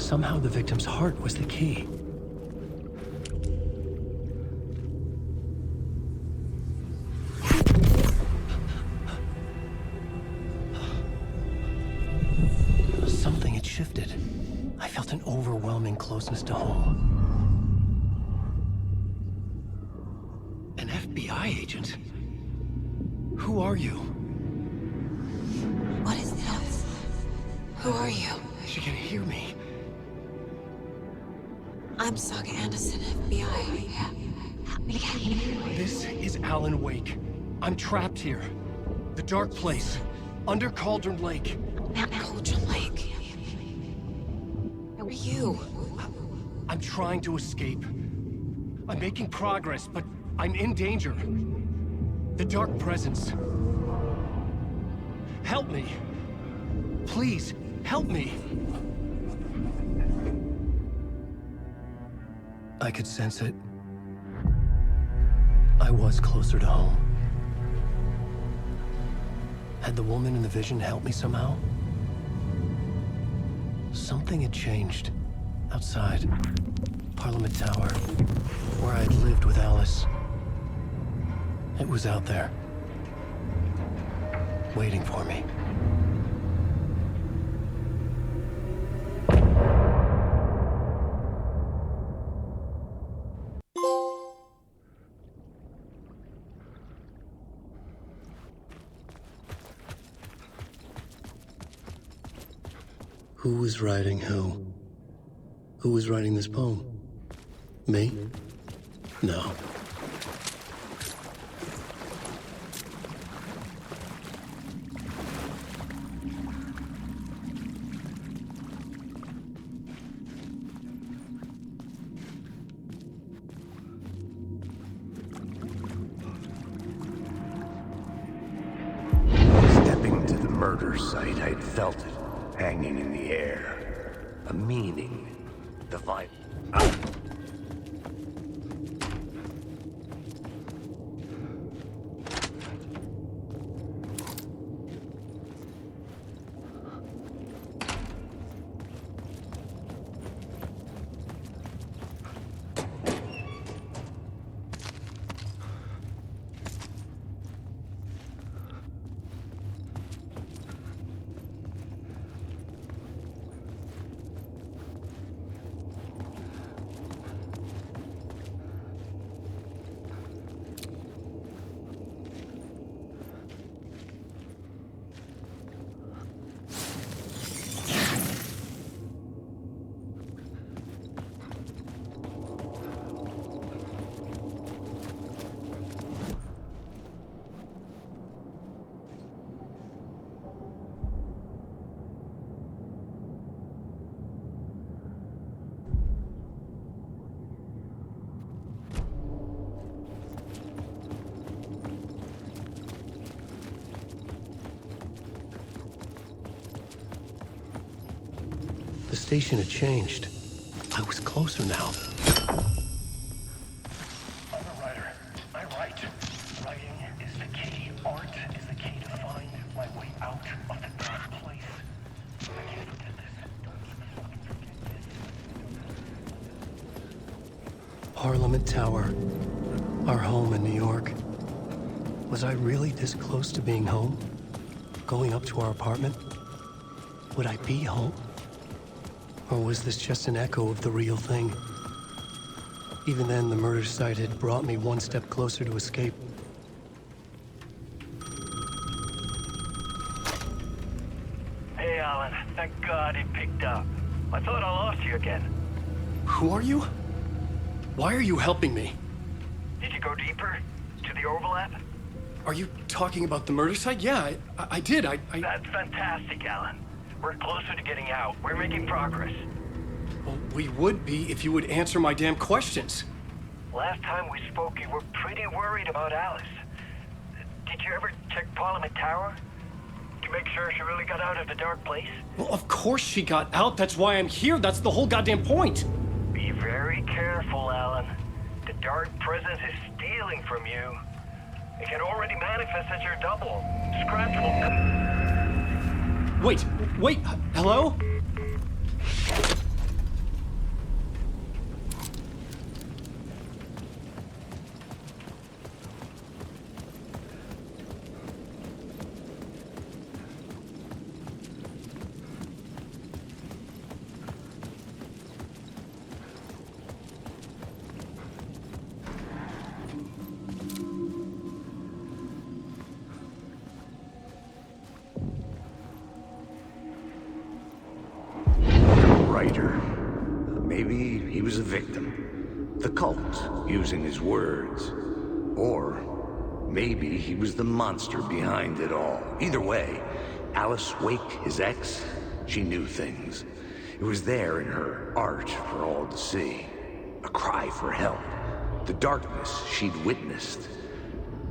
Speaker 1: Somehow the victim's heart was the key. Something had shifted. I felt an overwhelming closeness to home. An FBI agent? Who are you?
Speaker 2: What is this? Who are you?
Speaker 1: She can hear me.
Speaker 2: I'm Saga Anderson, FBI.
Speaker 1: This is Alan Wake. I'm trapped here. The dark place. Under Cauldron Lake.
Speaker 2: Cauldron Lake. Where are you?
Speaker 1: I'm trying to escape. I'm making progress, but I'm in danger. The dark presence. Help me. Please, help me. I could sense it. I was closer to home. Had the woman in the vision helped me somehow? Something had changed. Outside. Parliament Tower. Where I'd lived with Alice. It was out there. Waiting for me. Who was writing who? Who was writing this poem? Me? No.
Speaker 18: Stepping to the murder site, I'd felt it, hanging in the air. A meaning. The vibe. The station had changed. I was closer now.
Speaker 5: I'm a writer. I write. Writing is the key. Art is the key to find my way out of the dark place. I can't forget this. Don't fucking forget this.
Speaker 1: Parliament Tower. Our home in New York. Was I really this close to being home? Going up to our apartment? Would I be home? Or was this just an echo of the real thing? Even then, the murder site had brought me one step closer to escape.
Speaker 5: Hey, Alan. Thank God he picked up. I thought I lost you again.
Speaker 1: Who are you? Why are you helping me?
Speaker 5: Did you go deeper? To the overlap?
Speaker 1: Are you talking about the murder site? Yeah, I did.
Speaker 5: That's fantastic, Alan. We're closer to getting out. We're making progress.
Speaker 1: Well, we would be if you would answer my damn questions.
Speaker 5: Last time we spoke, you were pretty worried about Alice. Did you ever check Parliament Tower? To make sure she really got out of the dark place?
Speaker 1: Well, of course she got out. That's why I'm here. That's the whole goddamn point.
Speaker 5: Be very careful, Alan. The dark presence is stealing from you. It can already manifest as your double. Scratch will come.
Speaker 1: Wait, hello?
Speaker 18: cult, using his words. Or maybe he was the monster behind it all. Either way, Alice Wake, his ex, she knew things. It was there in her art for all to see. A cry for help. The darkness she'd witnessed.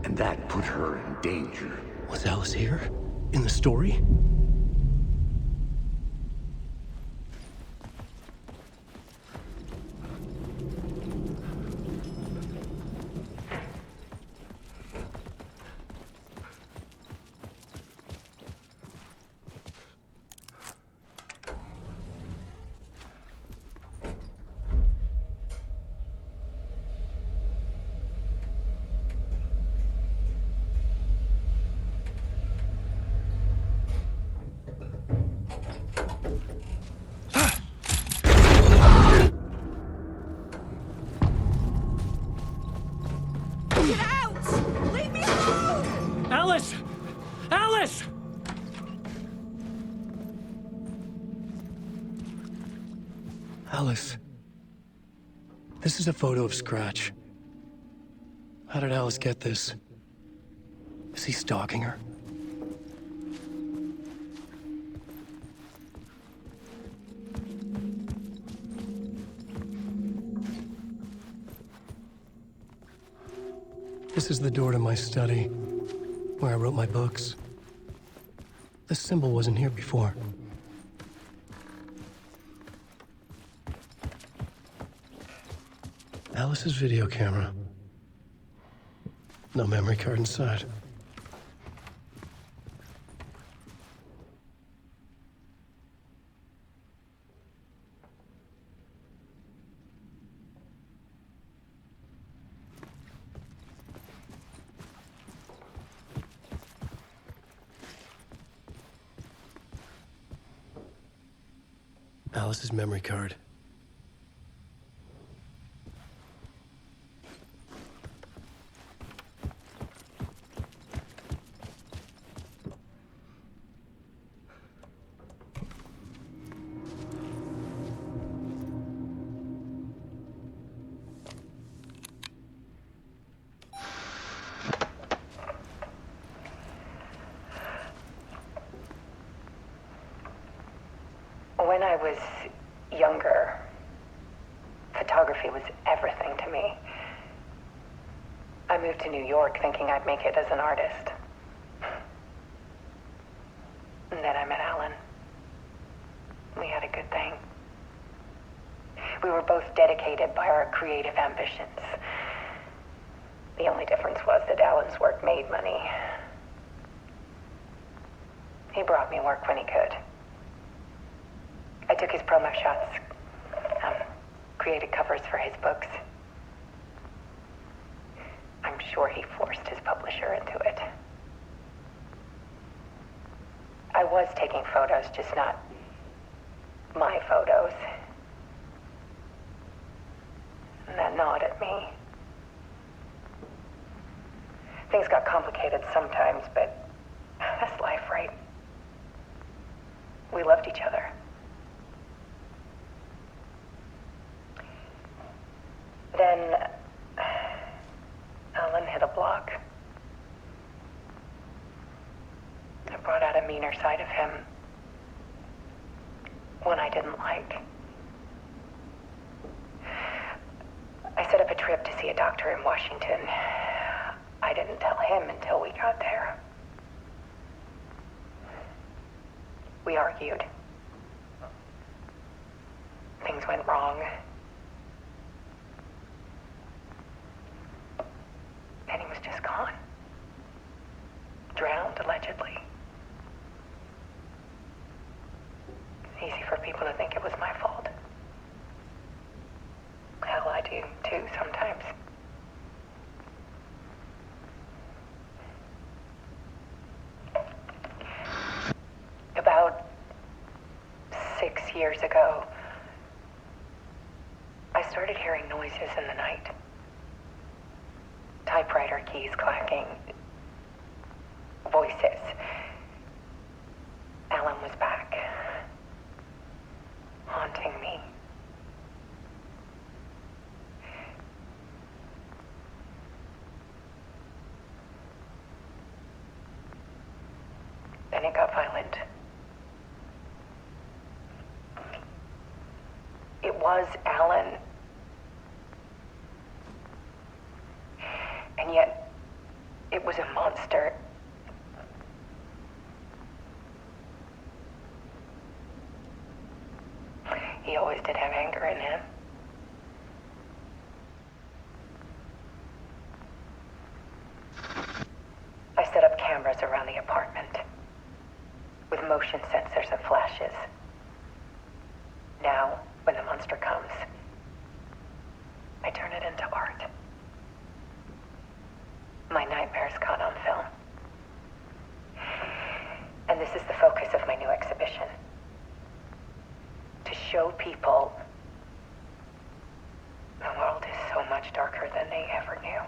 Speaker 18: And that put her in danger.
Speaker 1: Was Alice here? In the story?
Speaker 7: Get out! Leave me alone! Alice! Alice!
Speaker 1: Alice. This is a photo of Scratch. How did Alice get this? Is he stalking her? This is the door to my study, where I wrote my books. This symbol wasn't here before. Alice's video camera. No memory card inside. Alice's memory card.
Speaker 6: When I was younger, photography was everything to me. I moved to New York thinking I'd make it as an artist. And then I met Alan. We had a good thing. We were both dedicated by our creative ambitions. The only difference was that Alan's work made money. He brought me work when he could. I took his promo shots, created covers for his books. I'm sure he forced his publisher into it. I was taking photos, just not my photos. And that gnawed at me. Things got complicated sometimes, but that's life, right? We loved each other. Then Alan hit a block. It brought out a meaner side of him. One I didn't like. I set up a trip to see a doctor in Washington. I didn't tell him until we got there. We argued. Things went wrong. And he was just gone. Drowned, allegedly. It's easy for people to think it was my fault. Hell, I do too sometimes. About 6 years ago, I started hearing noises in the night. Typewriter keys clacking. Voices. Alan was back. Haunting me. when it got violent. It was Alan. And yet, it was a monster. He always did have anger in him. I set up cameras around the apartment with motion sensors and flashes. Now, when the monster comes, I turn it into art. My nightmares caught on film. And this is the focus of my new exhibition. To show people the world is so much darker than they ever knew.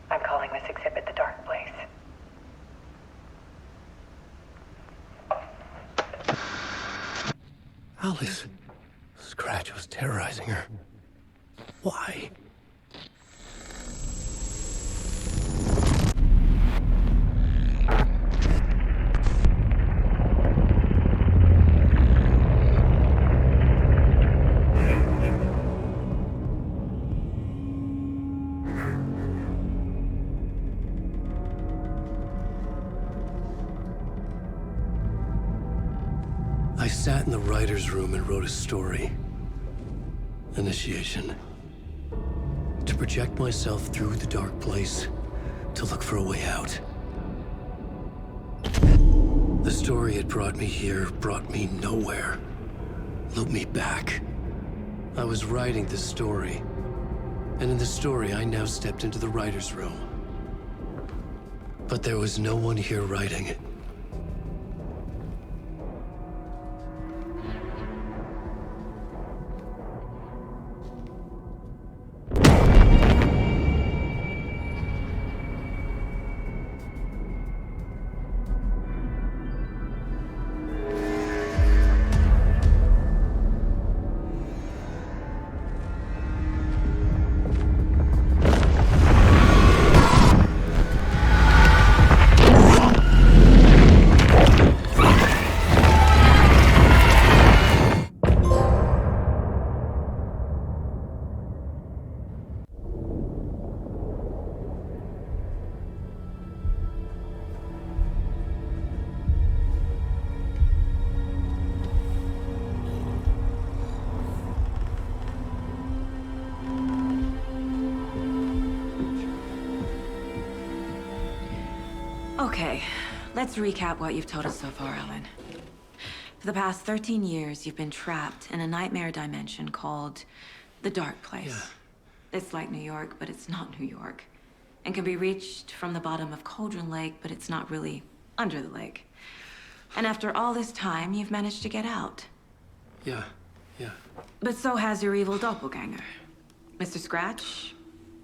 Speaker 6: I'm calling this exhibit The Dark Place.
Speaker 1: Alice. Scratch was terrorizing her. Why? I sat in the writer's room and wrote a story. Initiation. To project myself through the dark place, to look for a way out. The story had brought me here, brought me nowhere. Looped me back. I was writing the story. And in the story, I now stepped into the writer's room. But there was no one here writing.
Speaker 2: Okay, let's recap what you've told us so far, Alan. For the past 13 years, you've been trapped in a nightmare dimension called the Dark Place.
Speaker 1: Yeah.
Speaker 2: It's like New York, but it's not New York. And can be reached from the bottom of Cauldron Lake, but it's not really under the lake. And after all this time, you've managed to get out.
Speaker 1: Yeah.
Speaker 2: But so has your evil doppelganger. Mr. Scratch?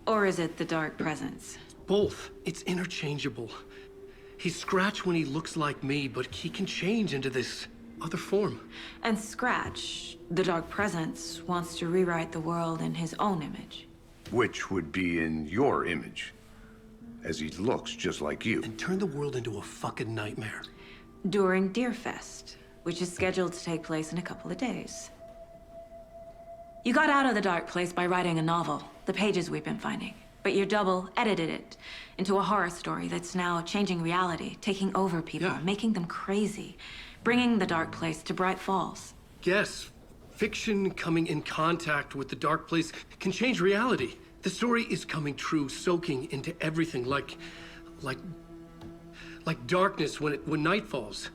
Speaker 2: Or is it the Dark Presence?
Speaker 1: Both. It's interchangeable. He's Scratch when he looks like me, but he can change into this other form.
Speaker 2: And Scratch, the Dark Presence, wants to rewrite the world in his own image.
Speaker 4: Which would be in your image, as he looks just like you.
Speaker 1: And turn the world into a fucking nightmare.
Speaker 2: During Deerfest, which is scheduled to take place in a couple of days. You got out of the Dark Place by writing a novel, the pages we've been finding. But your double edited it into a horror story that's now changing reality, taking over people, making them crazy, bringing the Dark Place to Bright Falls.
Speaker 1: Yes, fiction coming in contact with the Dark Place can change reality. The story is coming true, soaking into everything like darkness when night falls.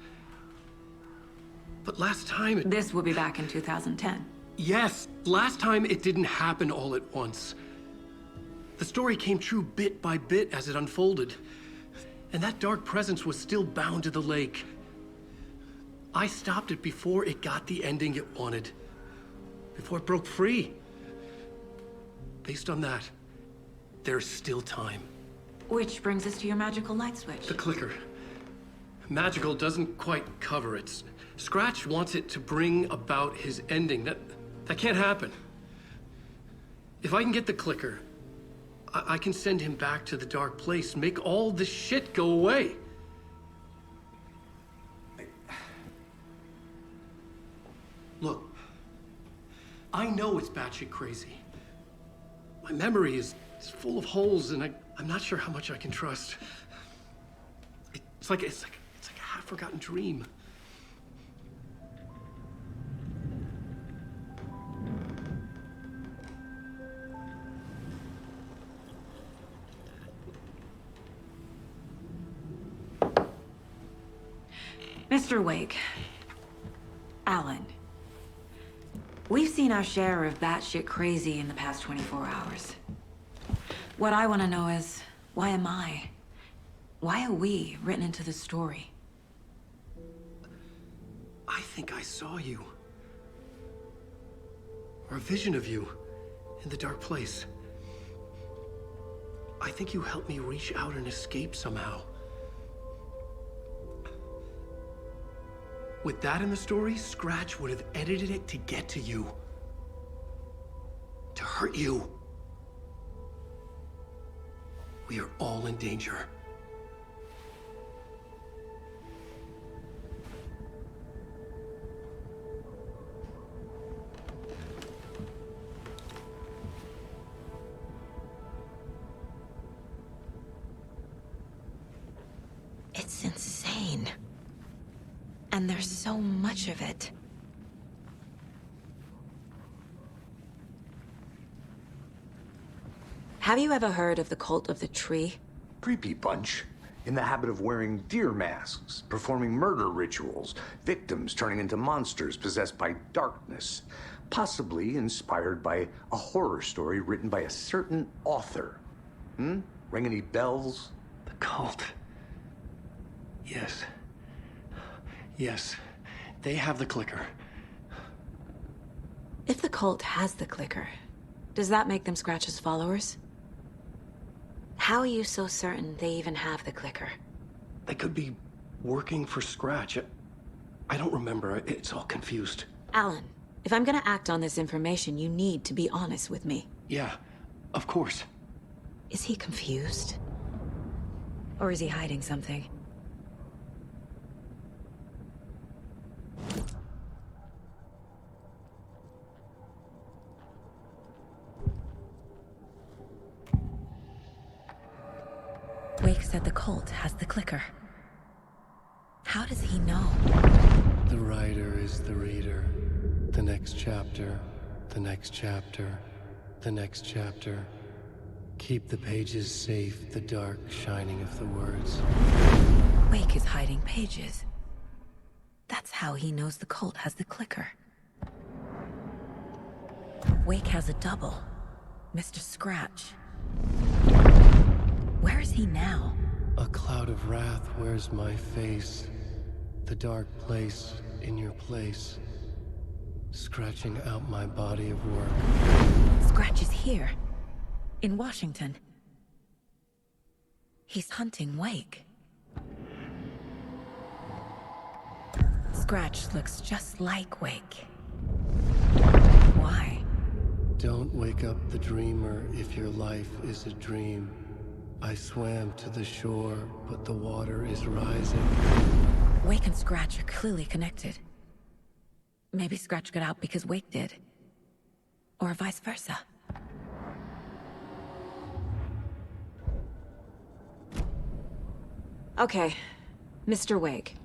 Speaker 1: But last time
Speaker 2: This will be back in 2010.
Speaker 1: Yes, last time it didn't happen all at once. The story came true bit by bit as it unfolded. And that dark presence was still bound to the lake. I stopped it before it got the ending it wanted. Before it broke free. Based on that, there's still time.
Speaker 2: Which brings us to your magical light switch.
Speaker 1: The clicker. Magical doesn't quite cover it. Scratch wants it to bring about his ending. That can't happen. If I can get the clicker,
Speaker 11: I can send him back to the dark place, make all this shit go away. Look, I know it's batshit crazy. My memory is full of holes, and I'm not sure how much I can trust. It's like a half-forgotten dream.
Speaker 2: Mr. Wake. Alan. We've seen our share of batshit crazy in the past 24 hours. What I want to know is, why am I? Why are we written into the story?
Speaker 11: I think I saw you. Or a vision of you in the dark place. I think you helped me reach out and escape somehow. With that in the story, Scratch would have edited it to get to you. To hurt you. We are all in danger.
Speaker 2: It's insane. And there's so much of it. Have you ever heard of the Cult of the Tree?
Speaker 4: Creepy bunch. In the habit of wearing deer masks, performing murder rituals, victims turning into monsters possessed by darkness. Possibly inspired by a horror story written by a certain author. Ring any bells?
Speaker 11: The cult. Yes. Yes. They have the clicker.
Speaker 2: If the cult has the clicker, does that make them Scratch's followers? How are you so certain they even have the clicker?
Speaker 11: They could be working for Scratch. I don't remember. It's all confused.
Speaker 2: Alan, if I'm gonna act on this information, you need to be honest with me.
Speaker 11: Yeah, of course.
Speaker 2: Is he confused? Or is he hiding something? Wake said the cult has the clicker. How does he know?
Speaker 1: The writer is the reader. The next chapter, the next chapter, the next chapter. Keep the pages safe, the dark shining of the words.
Speaker 2: Wake is hiding pages. That's how he knows the cult has the clicker. Wake has a double. Mr. Scratch. Where is he now?
Speaker 1: A cloud of wrath wears my face. The dark place in your place. Scratching out my body of work.
Speaker 2: Scratch is here. In Washington. He's hunting Wake. Scratch looks just like Wake. Why?
Speaker 1: Don't wake up the dreamer if your life is a dream. I swam to the shore, but the water is rising.
Speaker 2: Wake and Scratch are clearly connected. Maybe Scratch got out because Wake did. Or vice versa. Okay, Mr. Wake.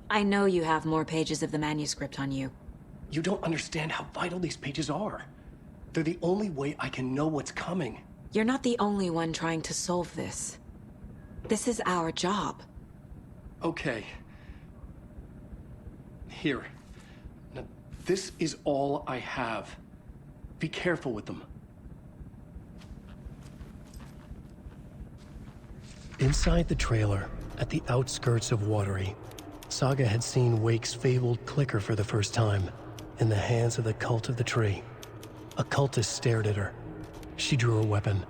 Speaker 2: I know you have more pages of the manuscript on you.
Speaker 11: You don't understand how vital these pages are. They're the only way I can know what's coming.
Speaker 2: You're not the only one trying to solve this. This is our job.
Speaker 11: Okay. Here. Now, this is all I have. Be careful with them. Inside the trailer, at the outskirts of Watery, Saga had seen Wake's fabled clicker for the first time, in the hands of the Cult of the Tree. A cultist stared at her. She drew a weapon.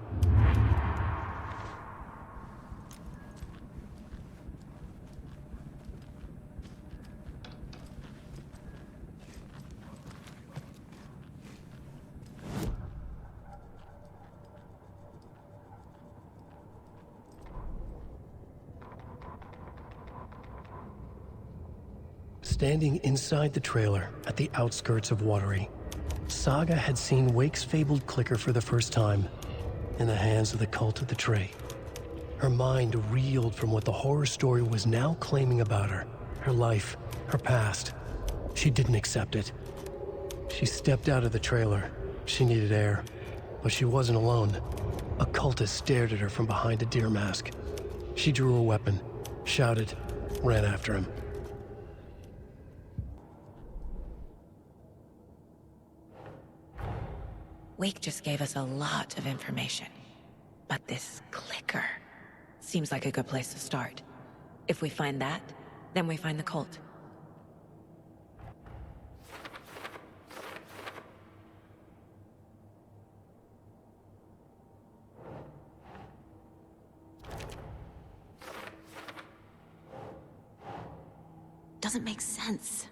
Speaker 1: Standing inside the trailer at the outskirts of Watery, Saga had seen Wake's fabled clicker for the first time, in the hands of the cult of the Tree. Her mind reeled from what the horror story was now claiming about her life, her past. She didn't accept it. She stepped out of the trailer. She needed air, but she wasn't alone. A cultist stared at her from behind a deer mask. She drew her weapon, shouted, ran after him.
Speaker 2: Wake just gave us a lot of information. But this clicker seems like a good place to start. If we find that, then we find the cult. Doesn't make sense.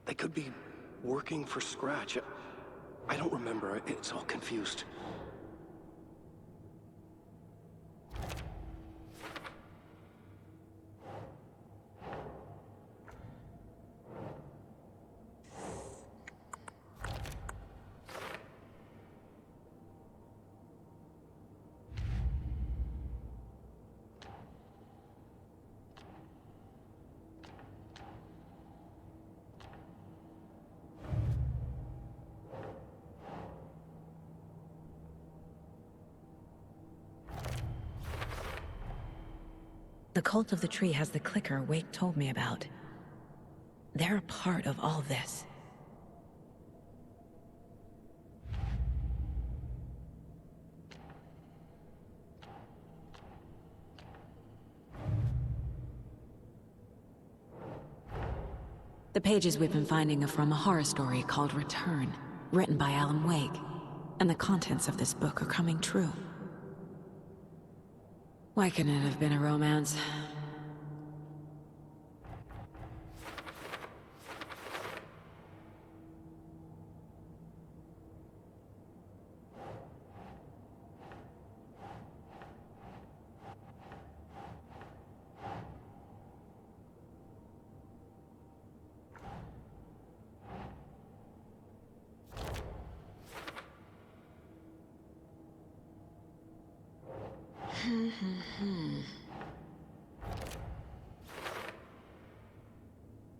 Speaker 11: They could be working for Scratch. I don't remember. It's all confused.
Speaker 2: The cult of the tree has the clicker Wake told me about. They're a part of all this. The pages we've been finding are from a horror story called Return, written by Alan Wake, and the contents of this book are coming true. Why couldn't it have been a romance?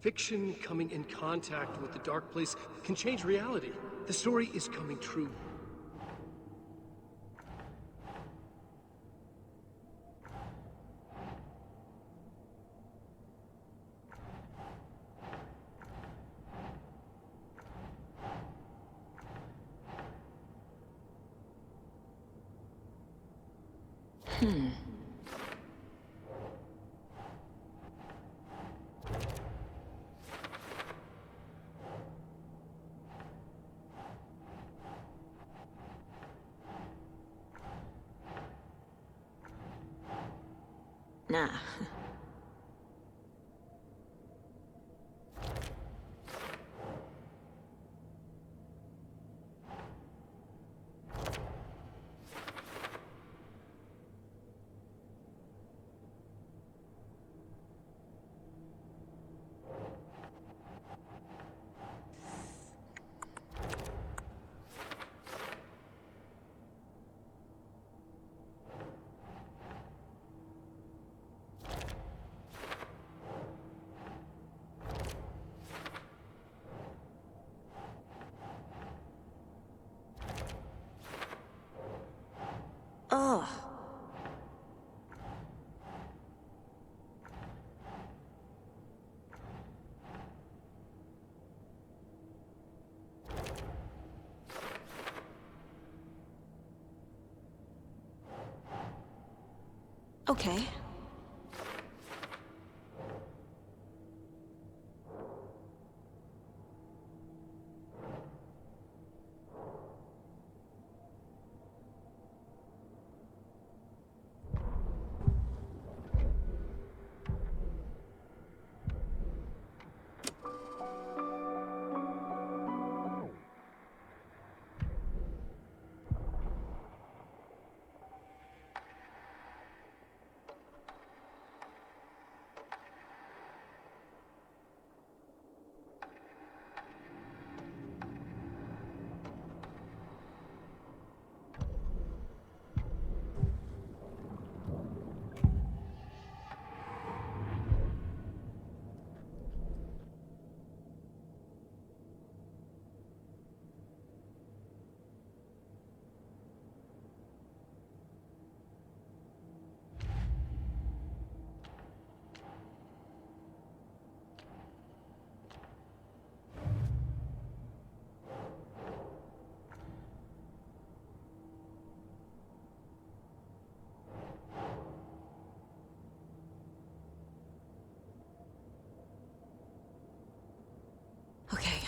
Speaker 11: Fiction coming in contact with the dark place can change reality. The story is coming true.
Speaker 2: Nah. Ugh. Okay.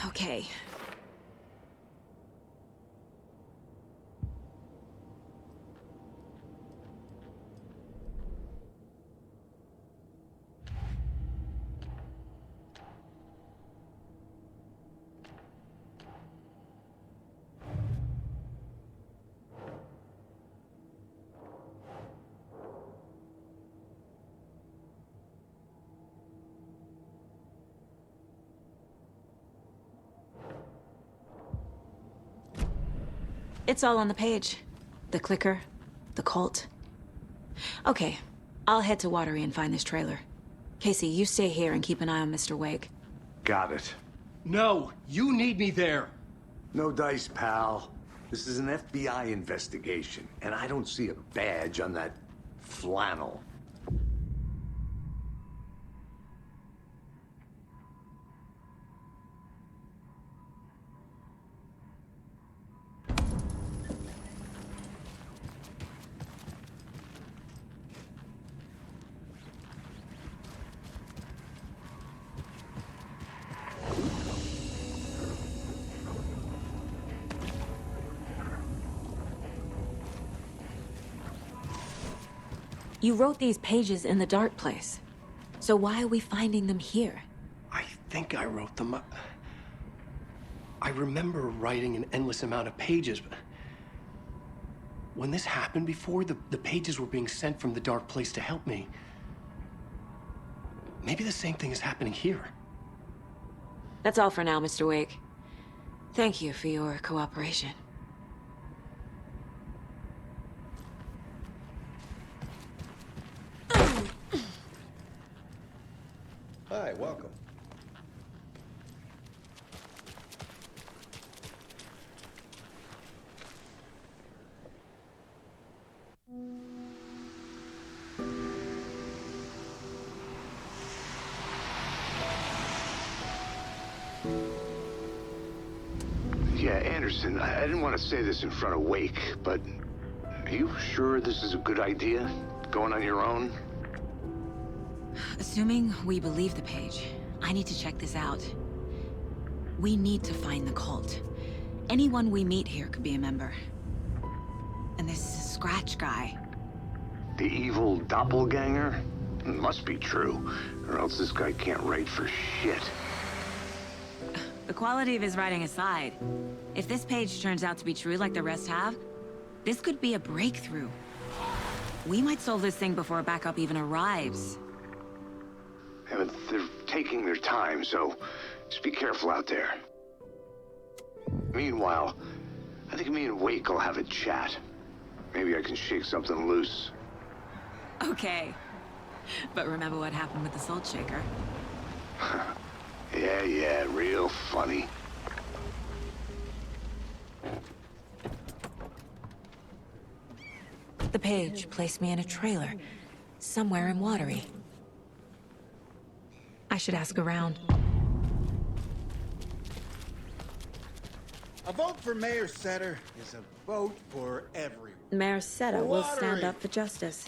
Speaker 2: Okay. It's all on the page. The clicker, the cult. Okay, I'll head to Watery and find this trailer. Casey, you stay here and keep an eye on Mr. Wake.
Speaker 4: Got it.
Speaker 11: No, you need me there.
Speaker 4: No dice, pal. This is an FBI investigation, and I don't see a badge on that flannel.
Speaker 2: You wrote these pages in the dark place. So why are we finding them here?
Speaker 11: I think I wrote them. I remember writing an endless amount of pages, but when this happened before, the pages were being sent from the dark place to help me. Maybe the same thing is happening here.
Speaker 2: That's all for now, Mr. Wake. Thank you for your cooperation.
Speaker 12: Hi, welcome.
Speaker 4: Yeah, Anderson, I didn't want to say this in front of Wake, but Are you sure this is a good idea? Going on your own?
Speaker 2: Assuming we believe the page, I need to check this out. We need to find the cult. Anyone we meet here could be a member. And this Scratch guy.
Speaker 4: The evil doppelganger? Must be true, or else this guy can't write for shit.
Speaker 2: The quality of his writing aside, if this page turns out to be true like the rest have, this could be a breakthrough. We might solve this thing before backup even arrives.
Speaker 4: Yeah, but they're taking their time, so just be careful out there. Meanwhile, I think me and Wake will have a chat. Maybe I can shake something loose.
Speaker 2: Okay. But remember what happened with the salt shaker?
Speaker 4: Yeah, real funny.
Speaker 2: The page placed me in a trailer, somewhere in Watery. I should ask around.
Speaker 13: A vote for Mayor Setter is a vote for everyone.
Speaker 2: Mayor Seta will stand up for justice.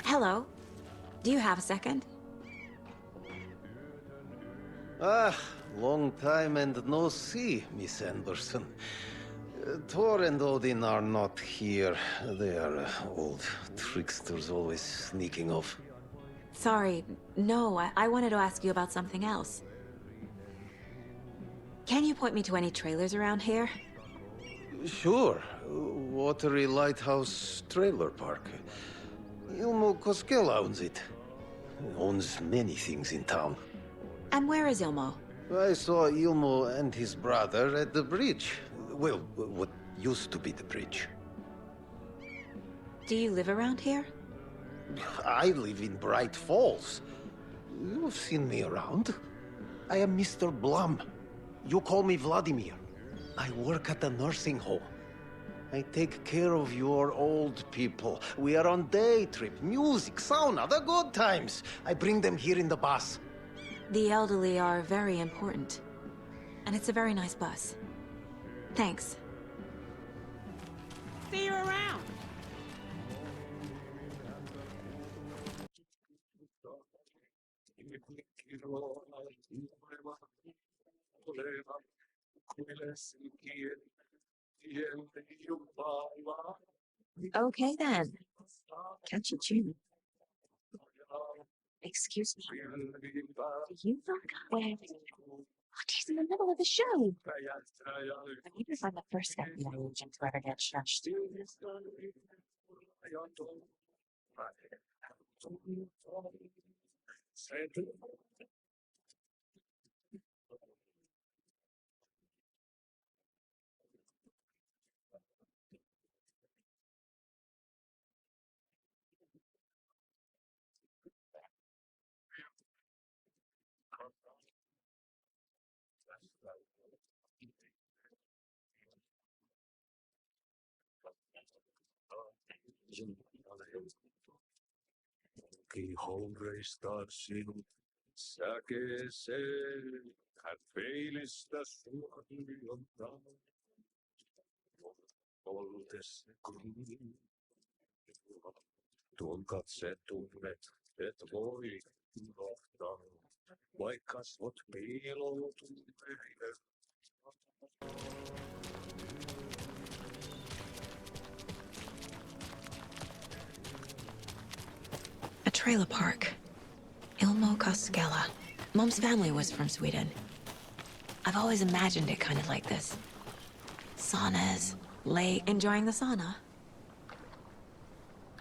Speaker 2: Hello. Do you have a second?
Speaker 17: Ah, long time and no see, Miss Anderson. Thor and Odin are not here. They are old tricksters always sneaking off.
Speaker 2: Sorry, no, I wanted to ask you about something else. Can you point me to any trailers around here?
Speaker 17: Sure. Watery Lighthouse Trailer Park. Ilmo Koskela owns it. Owns many things in town.
Speaker 2: And where is Ilmo?
Speaker 17: I saw Ilmo and his brother at the bridge. Well, what used to be the bridge.
Speaker 2: Do you live around here?
Speaker 17: I live in Bright Falls. You've seen me around. I am Mr. Blum. You call me Vladimir. I work at a nursing home. I take care of your old people. We are on day trip, music, sauna, the good times. I bring them here in the bus.
Speaker 2: The elderly are very important. And it's a very nice bus. Thanks.
Speaker 20: See you around.
Speaker 2: Okay then. Catchy tune. Excuse me. Do you look where... What is in the middle of the show? I need to find the first FBI agent to ever get shushed.
Speaker 21: Que hombre está sin saque se carfelista su voltes tuon katse tunnet, et voi unohtaa, vaikka kasvot piiloutuu meille.
Speaker 2: A trailer park. Ilmo Koskela. Mom's family was from Sweden. I've always imagined it kind of like this. Saunas, lake, enjoying the sauna.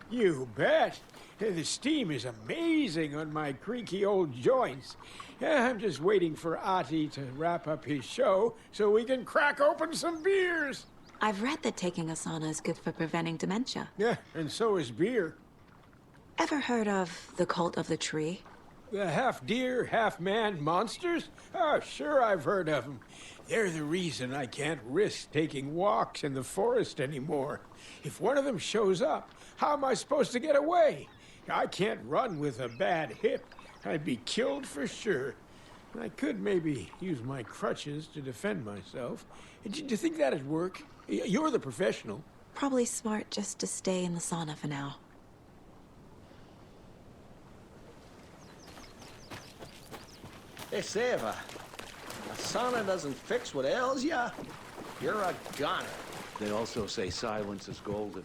Speaker 22: You bet. The steam is amazing on my creaky old joints. I'm just waiting for Ati to wrap up his show so we can crack open some beers.
Speaker 2: I've read that taking a sauna is good for preventing dementia.
Speaker 22: Yeah, and so is beer.
Speaker 2: Ever heard of the cult of the tree?
Speaker 22: The half-deer, half-man monsters? Oh, sure I've heard of them. They're the reason I can't risk taking walks in the forest anymore. If one of them shows up, how am I supposed to get away? I can't run with a bad hip. I'd be killed for sure. I could maybe use my crutches to defend myself. Do you think that'd work? You're the professional.
Speaker 2: Probably smart just to stay in the sauna for now.
Speaker 9: Hey, Seva. A sauna doesn't fix what ails ya. You're a goner.
Speaker 14: They also say silence is golden.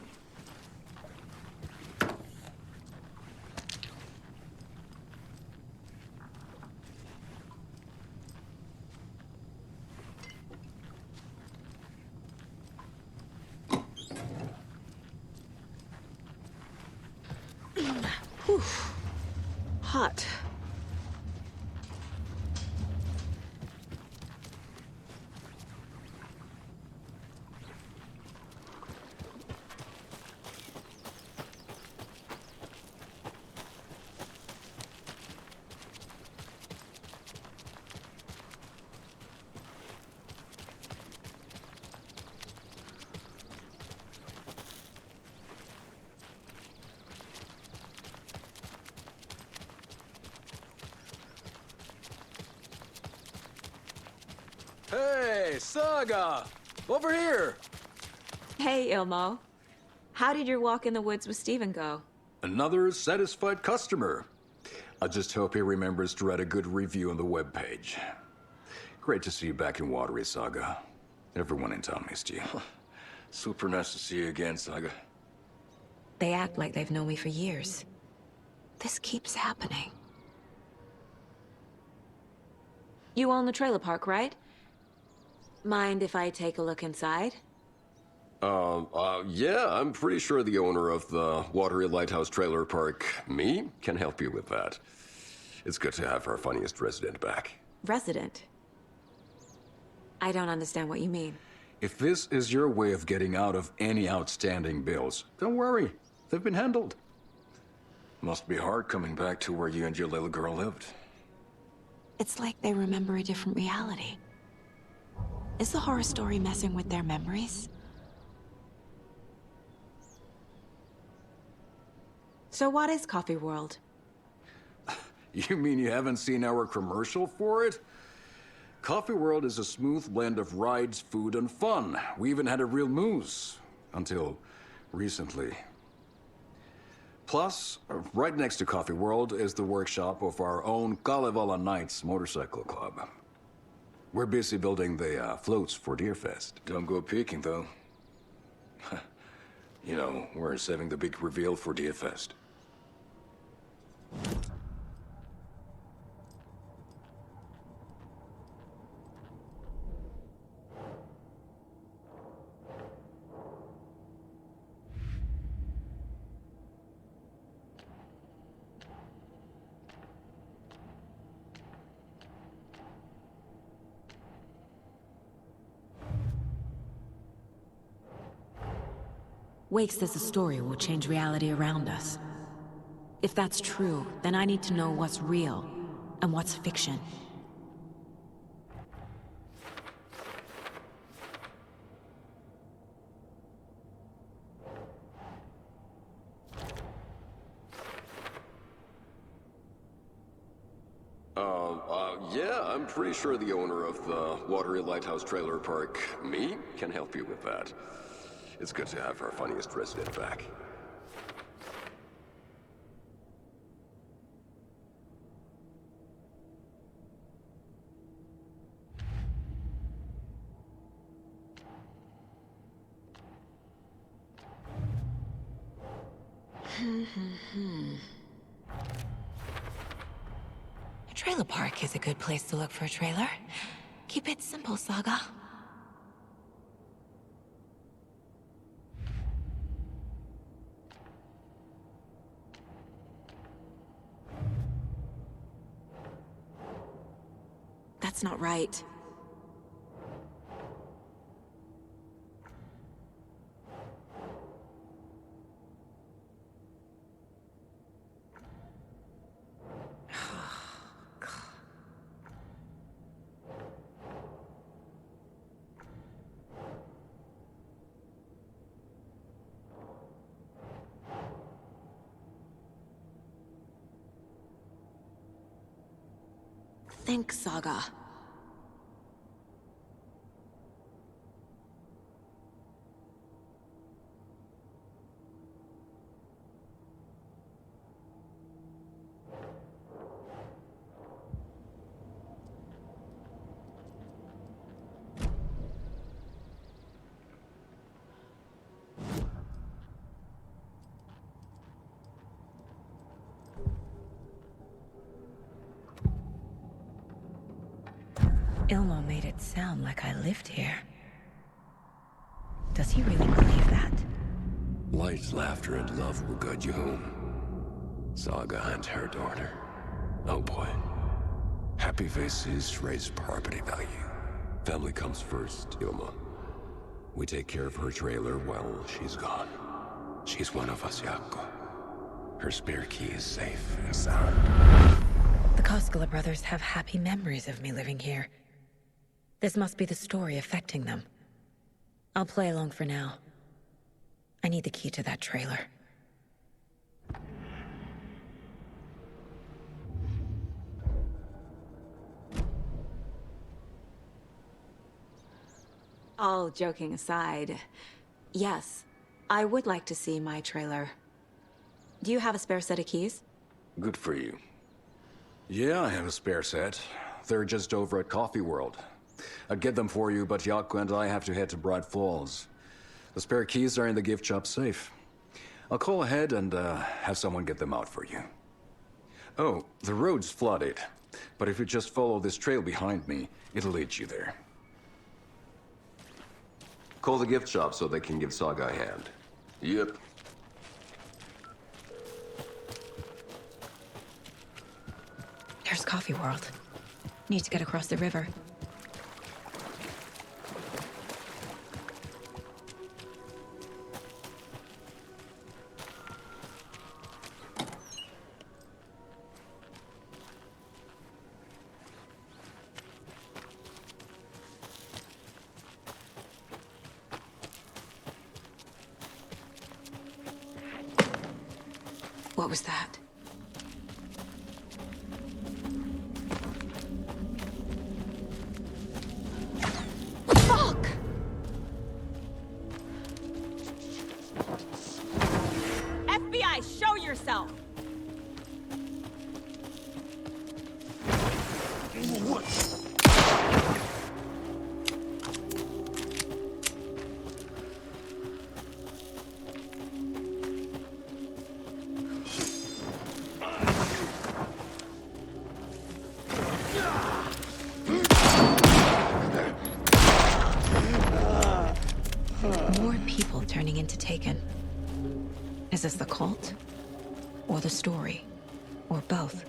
Speaker 2: Whew. Hot.
Speaker 15: Hey, Saga! Over here!
Speaker 2: Hey, Ilmo. How did your walk in the woods with Steven go?
Speaker 20: Another satisfied customer. I just hope he remembers to write a good review on the webpage. Great to see you back in Watery, Saga. Everyone in town missed you.
Speaker 25: Super nice to see you again, Saga.
Speaker 2: They act like they've known me for years. This keeps happening. You own the trailer park, right? Mind if I take a look inside?
Speaker 25: Yeah, I'm pretty sure the owner of the Watery Lighthouse Trailer Park, me, can help you with that. It's good to have our funniest resident back.
Speaker 2: Resident? I don't understand what you mean.
Speaker 20: If this is your way of getting out of any outstanding bills, don't worry. They've been handled.
Speaker 25: Must be hard coming back to where you and your little girl lived.
Speaker 2: It's like they remember a different reality. Is the horror story messing with their memories? So what is Coffee World?
Speaker 20: You mean you haven't seen our commercial for it? Coffee World is a smooth blend of rides, food, and fun. We even had a real moose. Until recently. Plus, right next to Coffee World is the workshop of our own Kalevala Knights Motorcycle Club. We're busy building the floats for Deerfest.
Speaker 25: Don't go peeking, though. You know, we're saving the big reveal for Deerfest.
Speaker 2: Wake says the story will change reality around us. If that's true, then I need to know what's real and what's fiction.
Speaker 25: Yeah, I'm pretty sure the owner of the Watery Lighthouse Trailer Park, me, can help you with that. It's good to have our funniest resident back.
Speaker 2: A trailer park is a good place to look for a trailer. Keep it simple, Saga. That's not right. think, Saga? Ilmo made it sound like I lived here. Does he really believe that?
Speaker 25: Light, laughter, and love will guide you home. Saga and her daughter. Oh boy. Happy faces raise property value. Family comes first, Ilma. We take care of her trailer while she's gone. She's one of us, Jaakko. Her spare key is safe and sound.
Speaker 2: The Koskela brothers have happy memories of me living here. This must be the story affecting them. I'll play along for now. I need the key to that trailer. All joking aside, yes, I would like to see my trailer. Do you have a spare set of keys?
Speaker 20: Good for you. Yeah, I have a spare set. They're just over at Coffee World. I'd get them for you, but Jaakko and I have to head to Bright Falls. The spare keys are in the gift shop safe. I'll call ahead and have someone get them out for you. Oh, the road's flooded, but if you just follow this trail behind me, it'll lead you there.
Speaker 25: Call the gift shop so they can give Saga a hand. Yep.
Speaker 2: There's Coffee World. Need to get across the river. What was that? Fuck! FBI, show yourself! More people turning into Taken. Is this the cult? Or the story? Or both?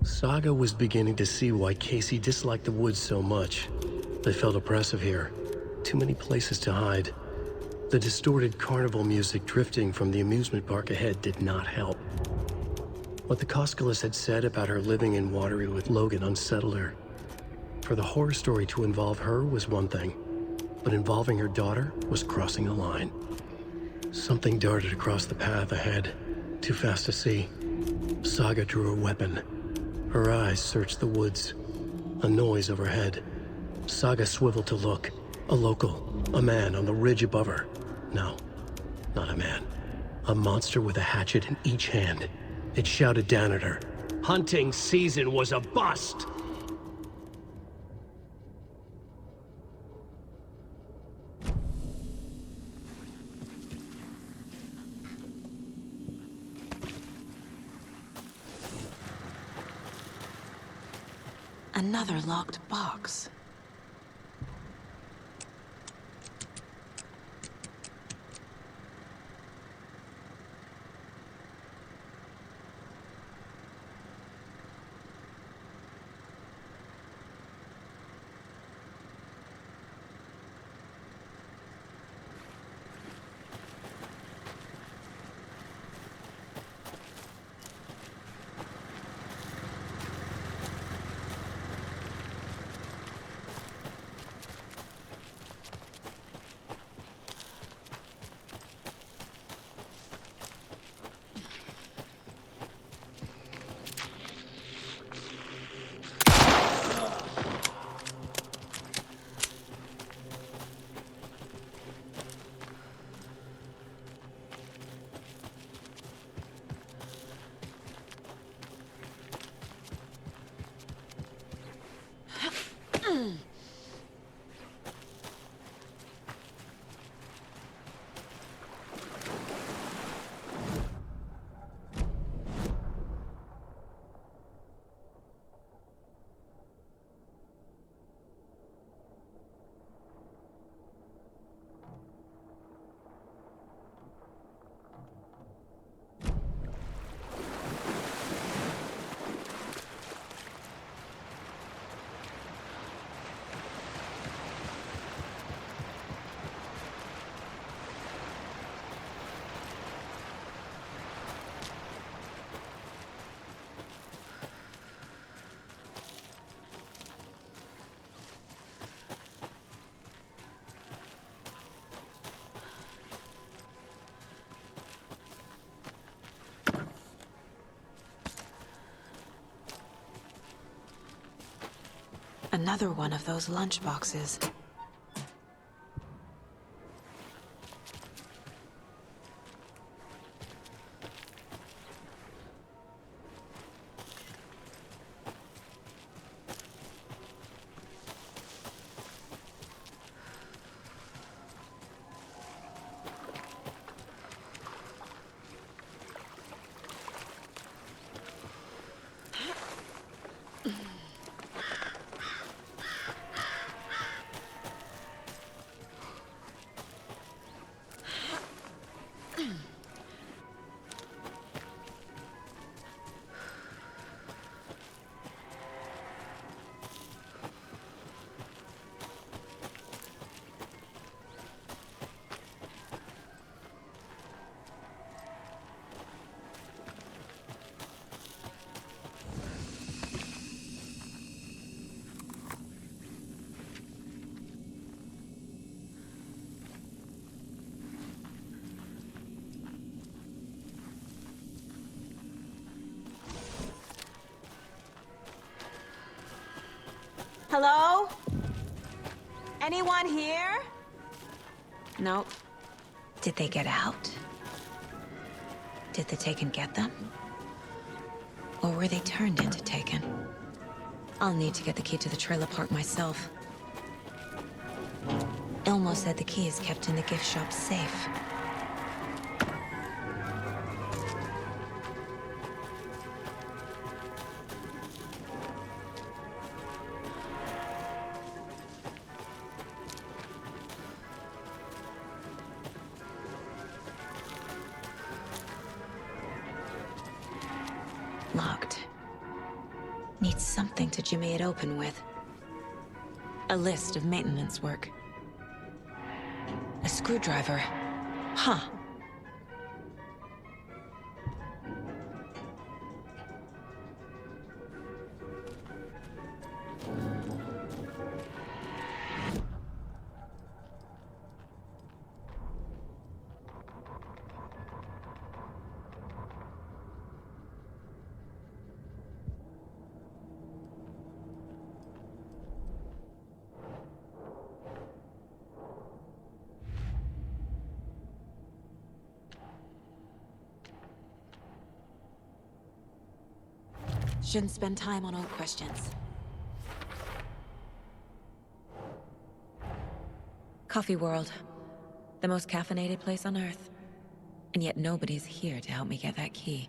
Speaker 1: Saga was beginning to see why Casey disliked the woods so much. They felt oppressive here. Too many places to hide. The distorted carnival music drifting from the amusement park ahead did not help. What the Koskelas had said about her living in Watery with Logan unsettled her. For the horror story to involve her was one thing, but involving her daughter was crossing a line. Something darted across the path ahead, too fast to see. Saga drew her weapon. Her eyes searched the woods. A noise overhead. Saga swiveled to look. A local. A man on the ridge above her. No, not a man. A monster with a hatchet in each hand. It shouted down at her. Hunting season was a bust!
Speaker 2: Another locked box. Another one of those lunch boxes.
Speaker 8: Hello? Anyone here?
Speaker 2: Nope. Did they get out? Did the Taken get them? Or were they turned into Taken? I'll need to get the key to the trailer park myself. Ilmo said the key is kept in the gift shop safe. Locked. Needs something to jimmy it open with. A list of maintenance work. A screwdriver. Huh. Shouldn't spend time on old questions. Coffee World. The most caffeinated place on Earth. And yet nobody's here to help me get that key.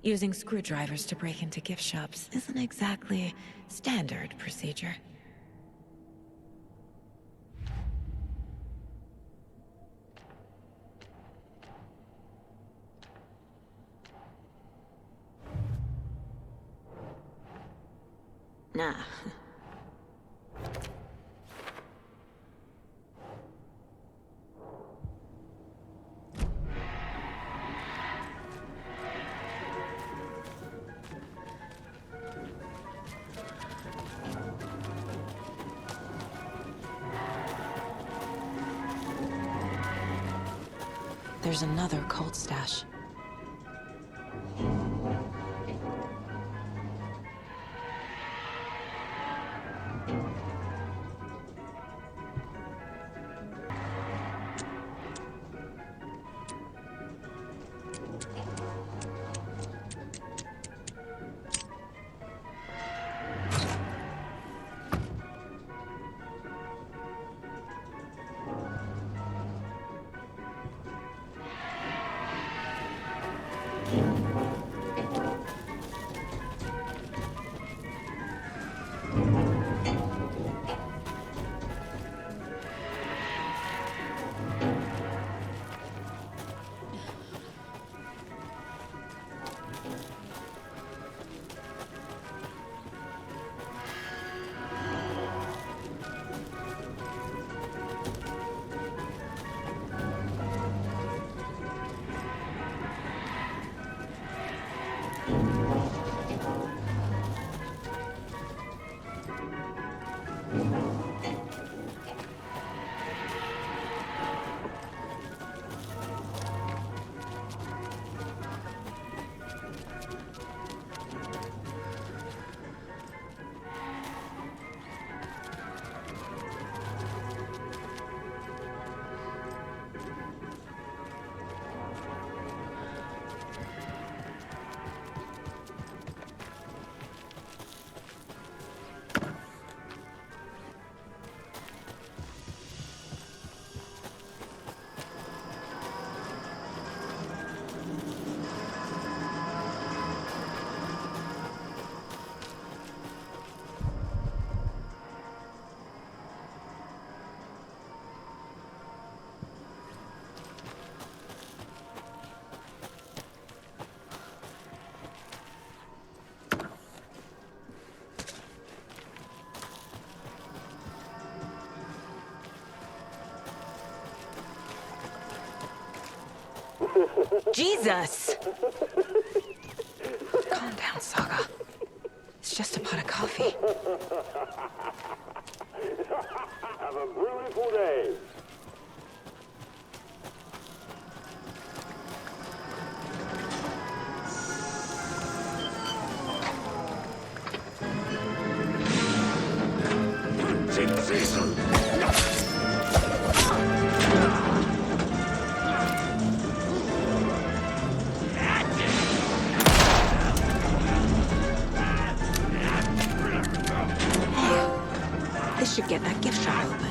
Speaker 2: Using screwdrivers to break into gift shops isn't exactly standard procedure. Nah. There's another cult stash. Jesus! Calm down, Saga. It's just a pot of coffee.
Speaker 21: Have a beautiful day.
Speaker 2: This should get that gift shop open.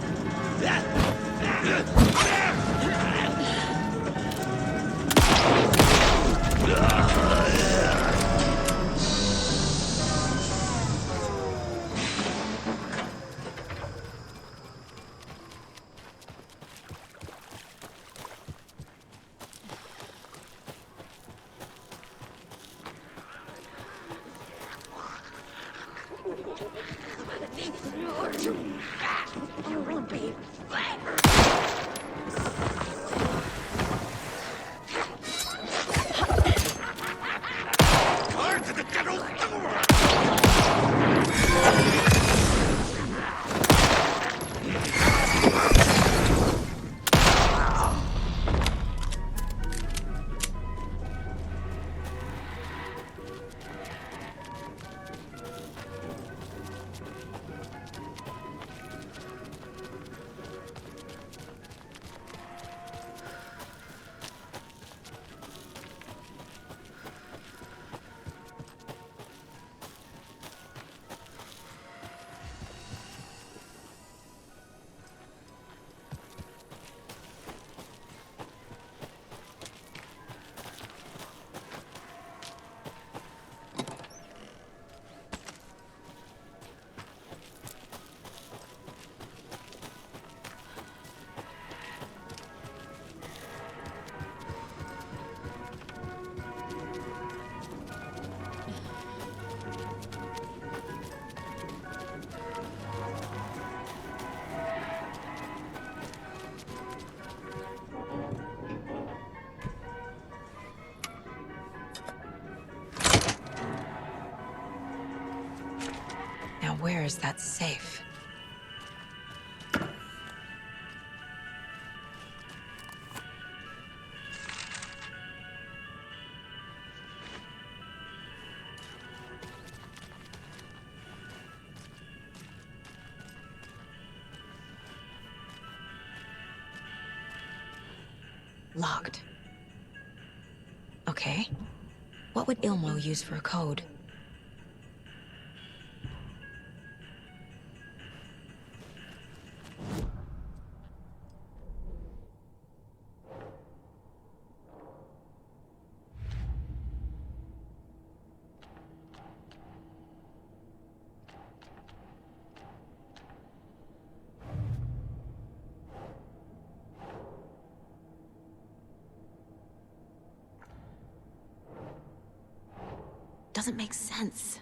Speaker 2: Now where is that safe? Locked. Okay. What would Ilmo use for a code? Doesn't make sense.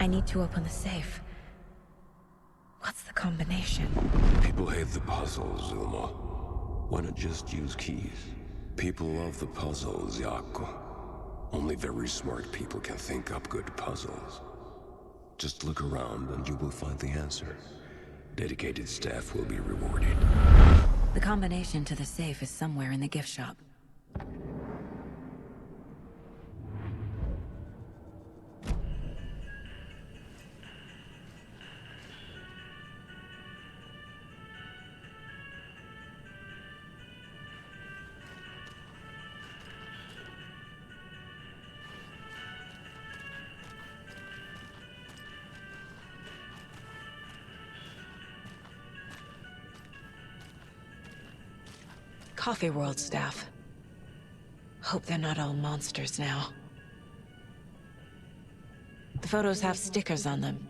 Speaker 2: I need to open the safe. What's the combination?
Speaker 25: People hate the puzzles, Ilmo. Why not just use keys? People love the puzzles, Yaku. Only very smart people can think up good puzzles. Just look around and you will find the answer. Dedicated staff will be rewarded.
Speaker 2: The combination to the safe is somewhere in the gift shop. Coffee World staff. Hope they're not all monsters now. The photos have stickers on them.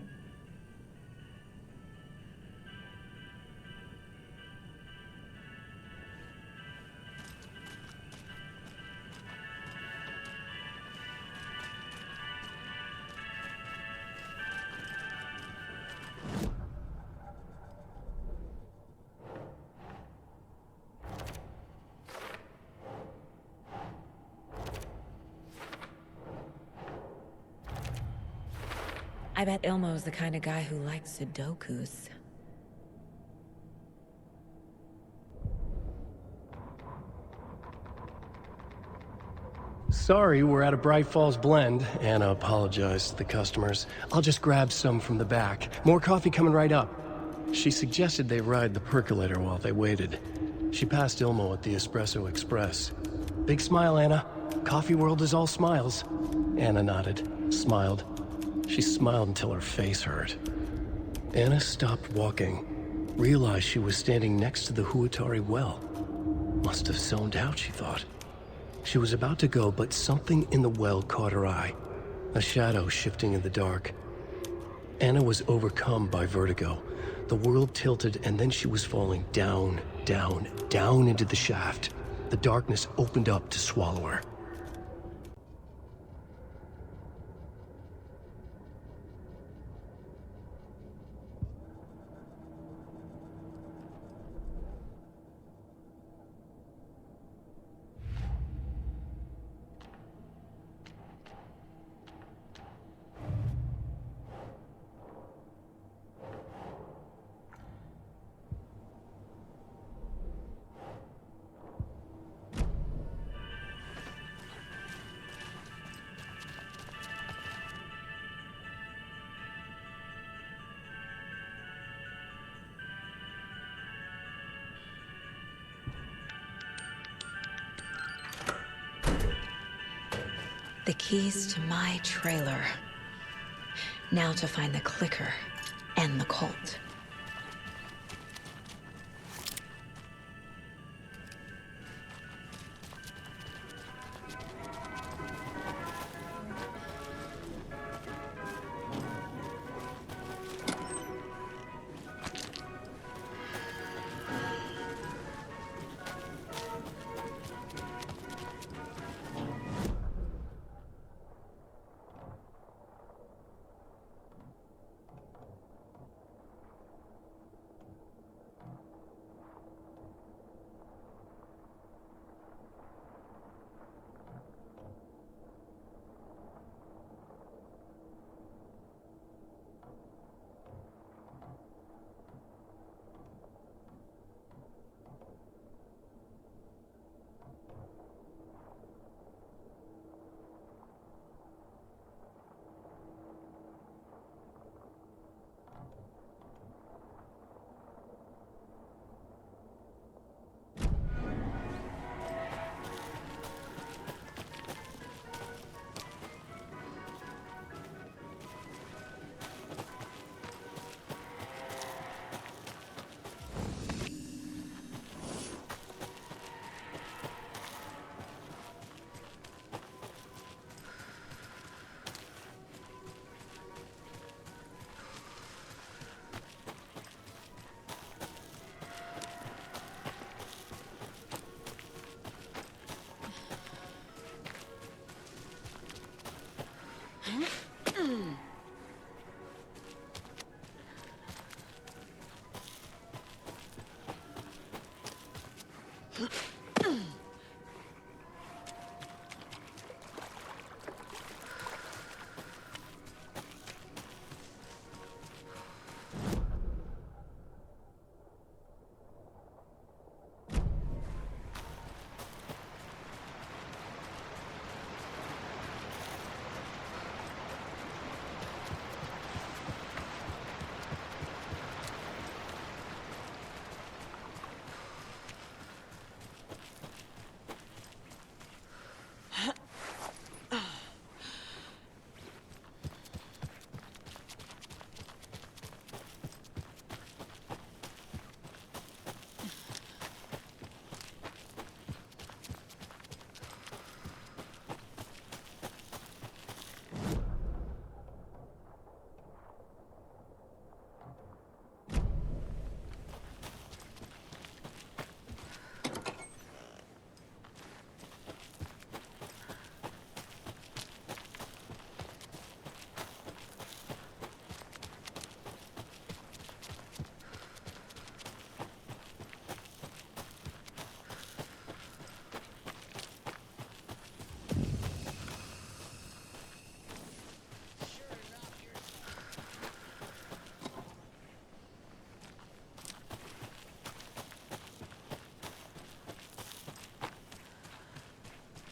Speaker 2: I bet Ilmo's the kind of guy who likes Sudokus.
Speaker 1: Sorry, we're at a Bright Falls blend. Anna apologized to the customers. I'll just grab some from the back. More coffee coming right up. She suggested they ride the percolator while they waited. She passed Ilmo at the Espresso Express. Big smile, Anna. Coffee World is all smiles. Anna nodded, smiled. She smiled until her face hurt. Anna stopped walking, realized she was standing next to the Huatari well. Must have zoned out, she thought. She was about to go, but something in the well caught her eye. A shadow shifting in the dark. Anna was overcome by vertigo. The world tilted, and then she was falling down, down, down into the shaft. The darkness opened up to swallow her.
Speaker 2: The keys to my trailer. Now to find the clicker and the cult.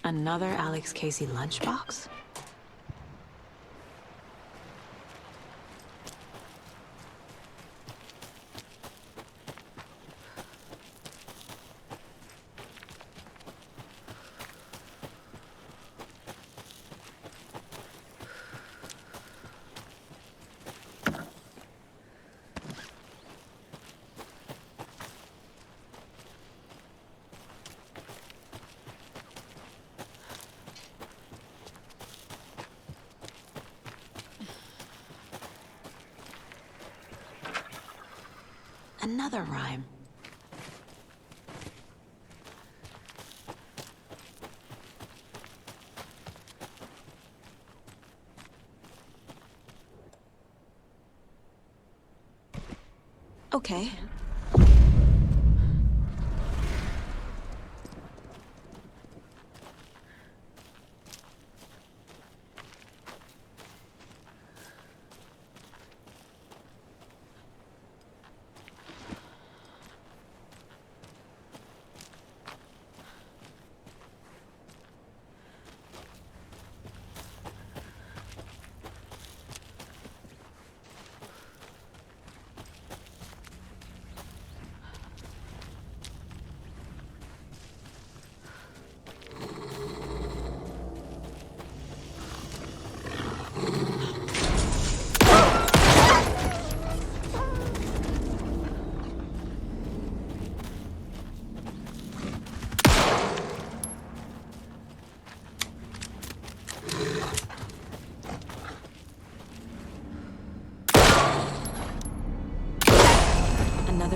Speaker 2: Another Alex Casey lunchbox? Another rhyme. Okay.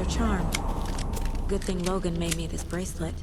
Speaker 2: another charm. Good thing Logan made me this bracelet.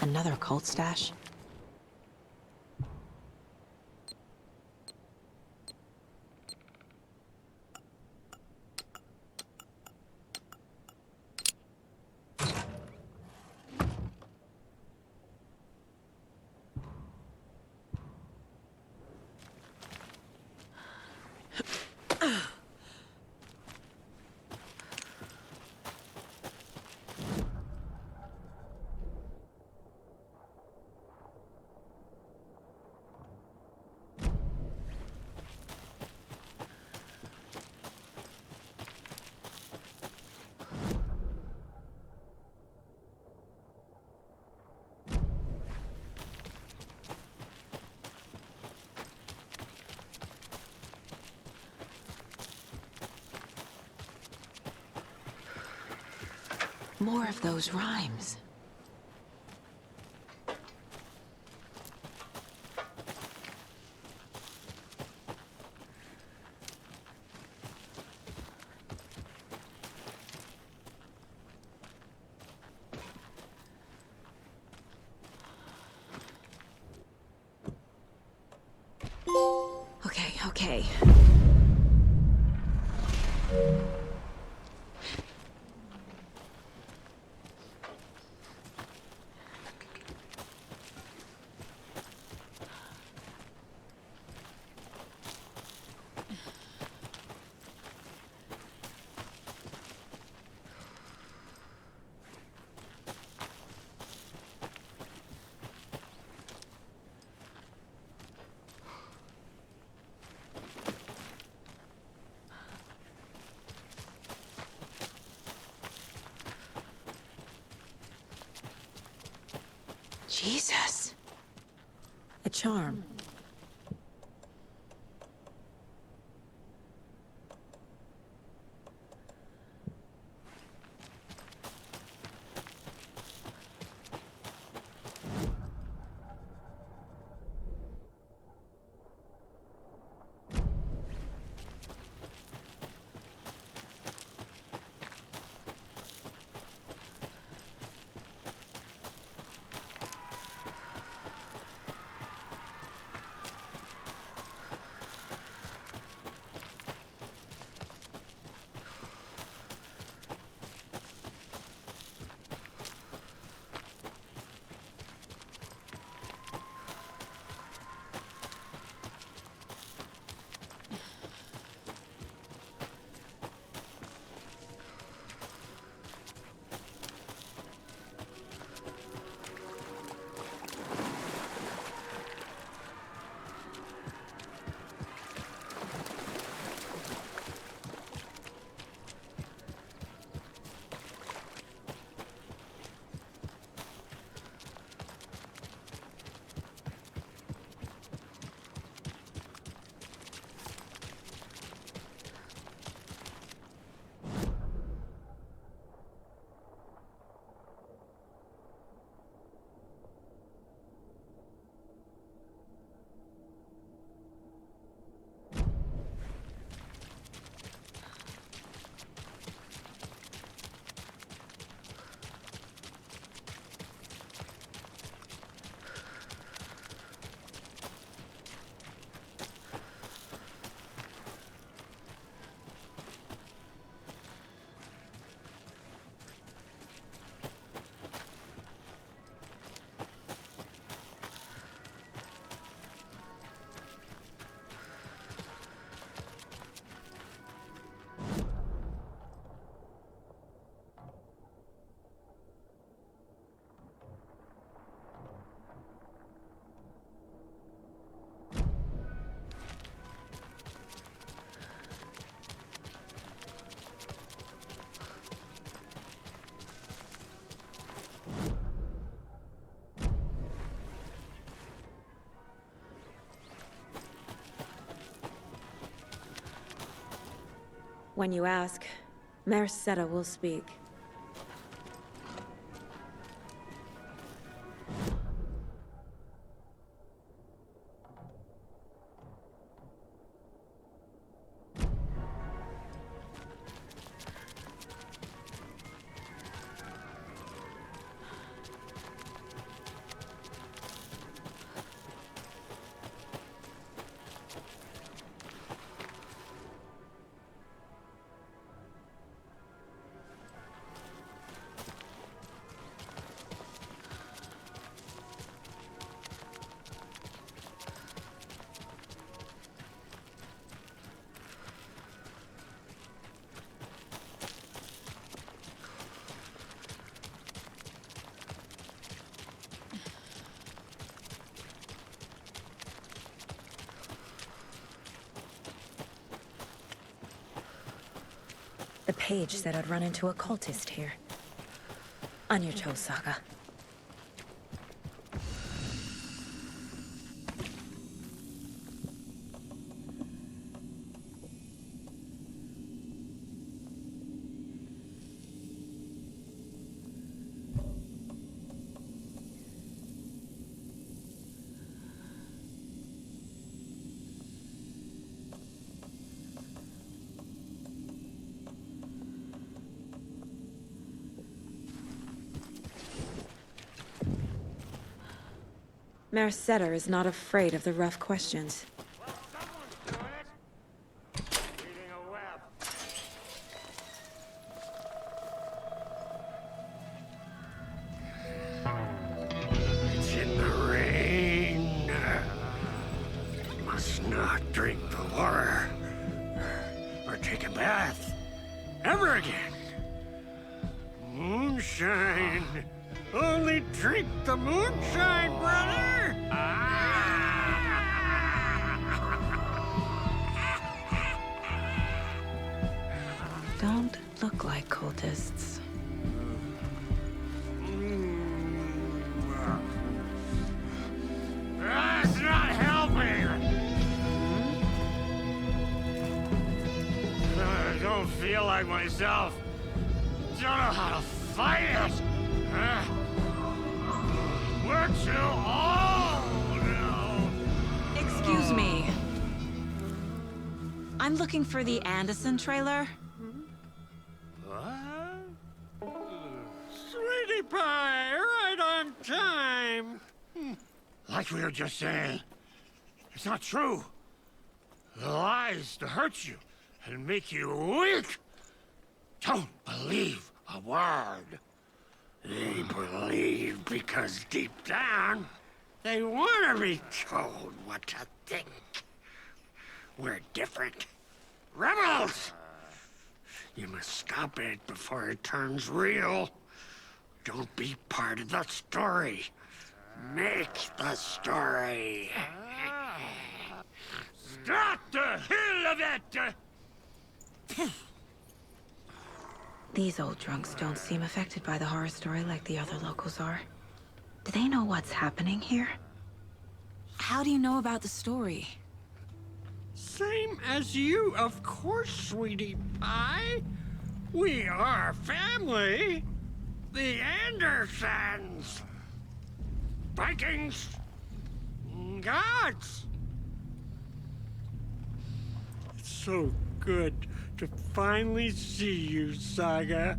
Speaker 2: Another cult stash? More of those rhymes. Okay. Jesus. A charm. When you ask, Merceda will speak. The page said I'd run into a cultist here. On your toes, Saga. Merceda is not afraid of the rough questions.
Speaker 10: It's in the rain. Must not drink the water. Or take a bath. Ever again. Moonshine. Only drink the moonshine, brother!
Speaker 2: Don't look like cultists.
Speaker 10: That's not helping! I don't feel like myself. Don't know how to fight it! We're too old now.
Speaker 8: Excuse me. I'm looking for the Anderson trailer.
Speaker 10: What? Sweetie pie, right on time. Like we were just saying, it's not true. The lies to hurt you and make you weak. Don't believe a word. They believe because deep down, they want to be told what to think. We're different. Rebels! You must stop it before it turns real. Don't be part of the story. Make the story. Stop the hell of it!
Speaker 2: These old drunks don't seem affected by the horror story like the other locals are. Do they know what's happening here?
Speaker 8: How do you know about the story?
Speaker 10: Same as you, of course, sweetie pie. We are family. The Andersons. Vikings. Gods. It's so good to finally see you, Saga.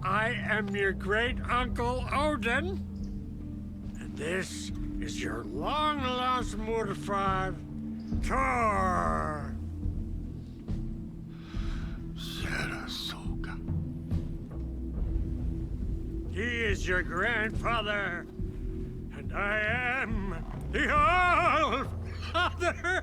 Speaker 10: I am your great-uncle Odin. And this is your long-lost mortified Thor. Sarasota. He is your grandfather. And I am the All-Father.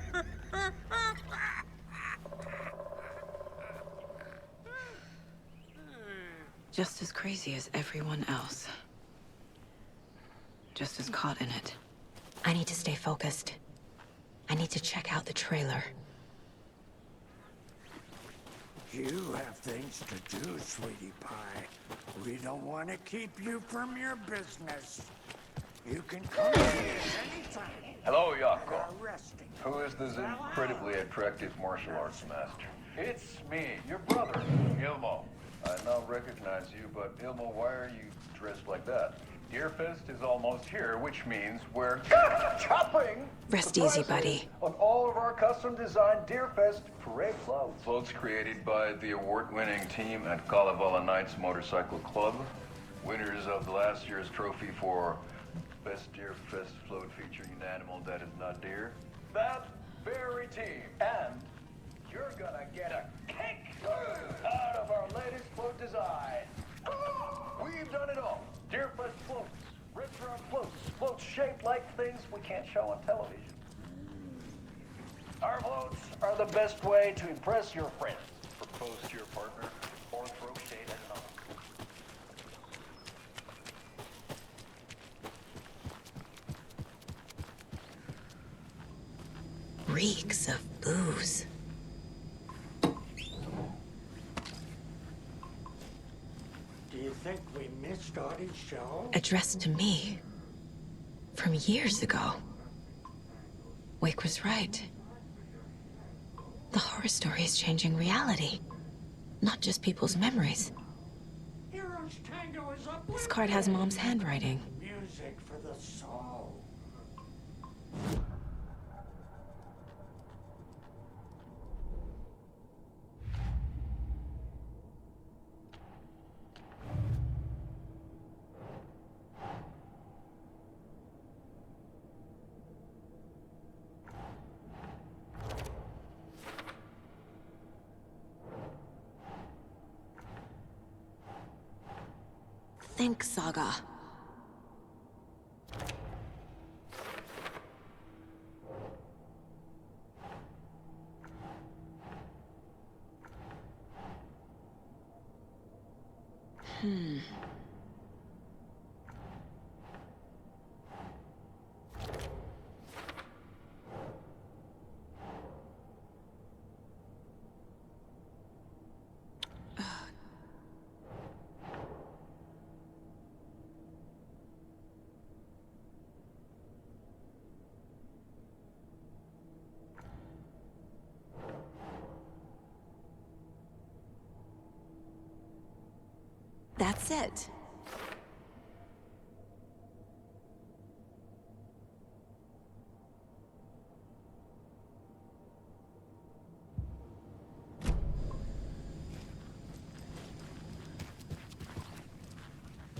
Speaker 2: Just as crazy as everyone else. Just as caught in it. I need to stay focused. I need to check out the trailer.
Speaker 10: You have things to do, sweetie pie. We don't want to keep you from your business. You can come see us anytime.
Speaker 16: Hello, Yako.
Speaker 10: We're resting.
Speaker 16: Who is this incredibly attractive martial arts master?
Speaker 3: It's me, your brother, Ilmo. I now recognize you, but Ilmo, why are you dressed like that? Deerfest is almost here, which means we're chopping
Speaker 2: Rest easy, buddy.
Speaker 3: on all of our custom-designed Deerfest parade floats. Floats created by the award-winning team at Kalevala Knights Motorcycle Club. Winners of last year's trophy for Best Deerfest float featuring an animal that is not deer. That very team. And you're gonna get a kick out of our latest float design. We've done it all. Deerfest floats, restaurant floats, floats shaped like things we can't show on television. Our floats are the best way to impress your friends. Propose to your partner or throw shade at another.
Speaker 2: Reeks of booze.
Speaker 10: Do you think we missed Audie's show?
Speaker 2: Addressed to me. From years ago. Wake was right. The horror story is changing reality. Not just people's memories.
Speaker 10: Heroes Tango is up.
Speaker 2: This card has Mom's handwriting.
Speaker 10: Music for the soul.
Speaker 2: Think, Saga. That's it.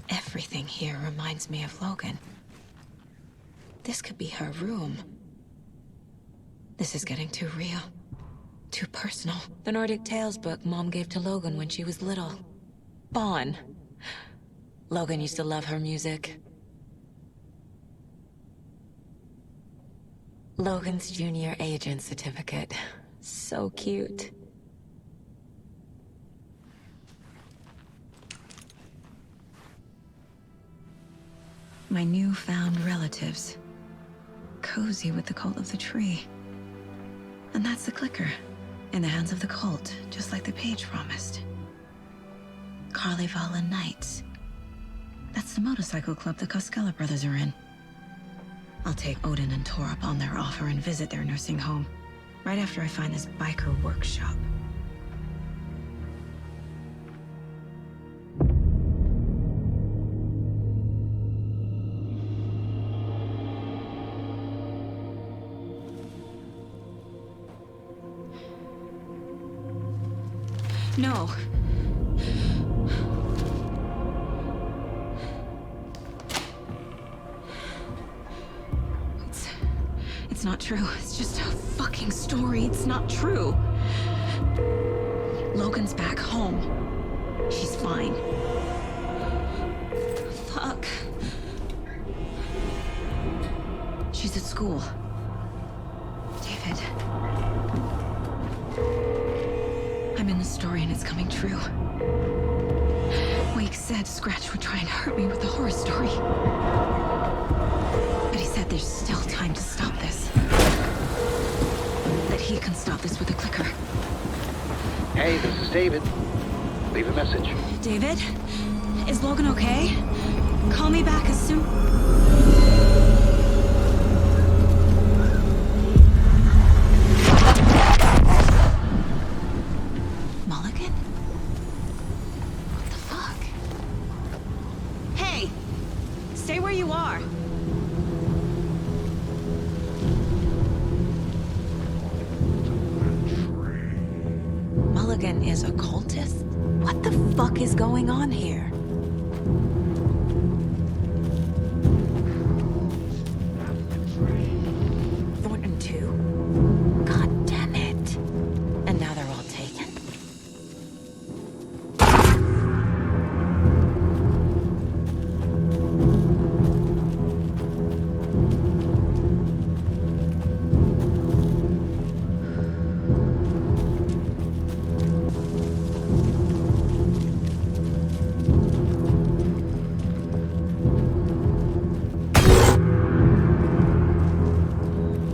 Speaker 2: Everything here reminds me of Logan. This could be her room. This is getting too real. Too personal. The Nordic Tales book Mom gave to Logan when she was little. Bon. Logan used to love her music. Logan's junior agent certificate. So cute. My newfound relatives. Cozy with the cult of the tree. And that's the clicker. In the hands of the cult, just like the page promised. Kalevala Knights. That's the motorcycle club the Koskela brothers are in. I'll take Odin and Tor up on their offer and visit their nursing home. Right after I find this biker workshop. No. It's not true. It's just a fucking story. It's not true. Logan's back home. She's fine. Fuck. She's at school. David. I'm in the story and it's coming true. Wake said Scratch would try and hurt me with the horror story. But he said there's still time to stop this. That he can stop this with a clicker.
Speaker 14: Hey, this is David. Leave a message.
Speaker 2: David? Is Logan okay? Call me back as soon...
Speaker 8: Stay where you are.
Speaker 2: Mulligan is a cultist? What the fuck is going on here? Thornton too? God damn it. And now they're all taken?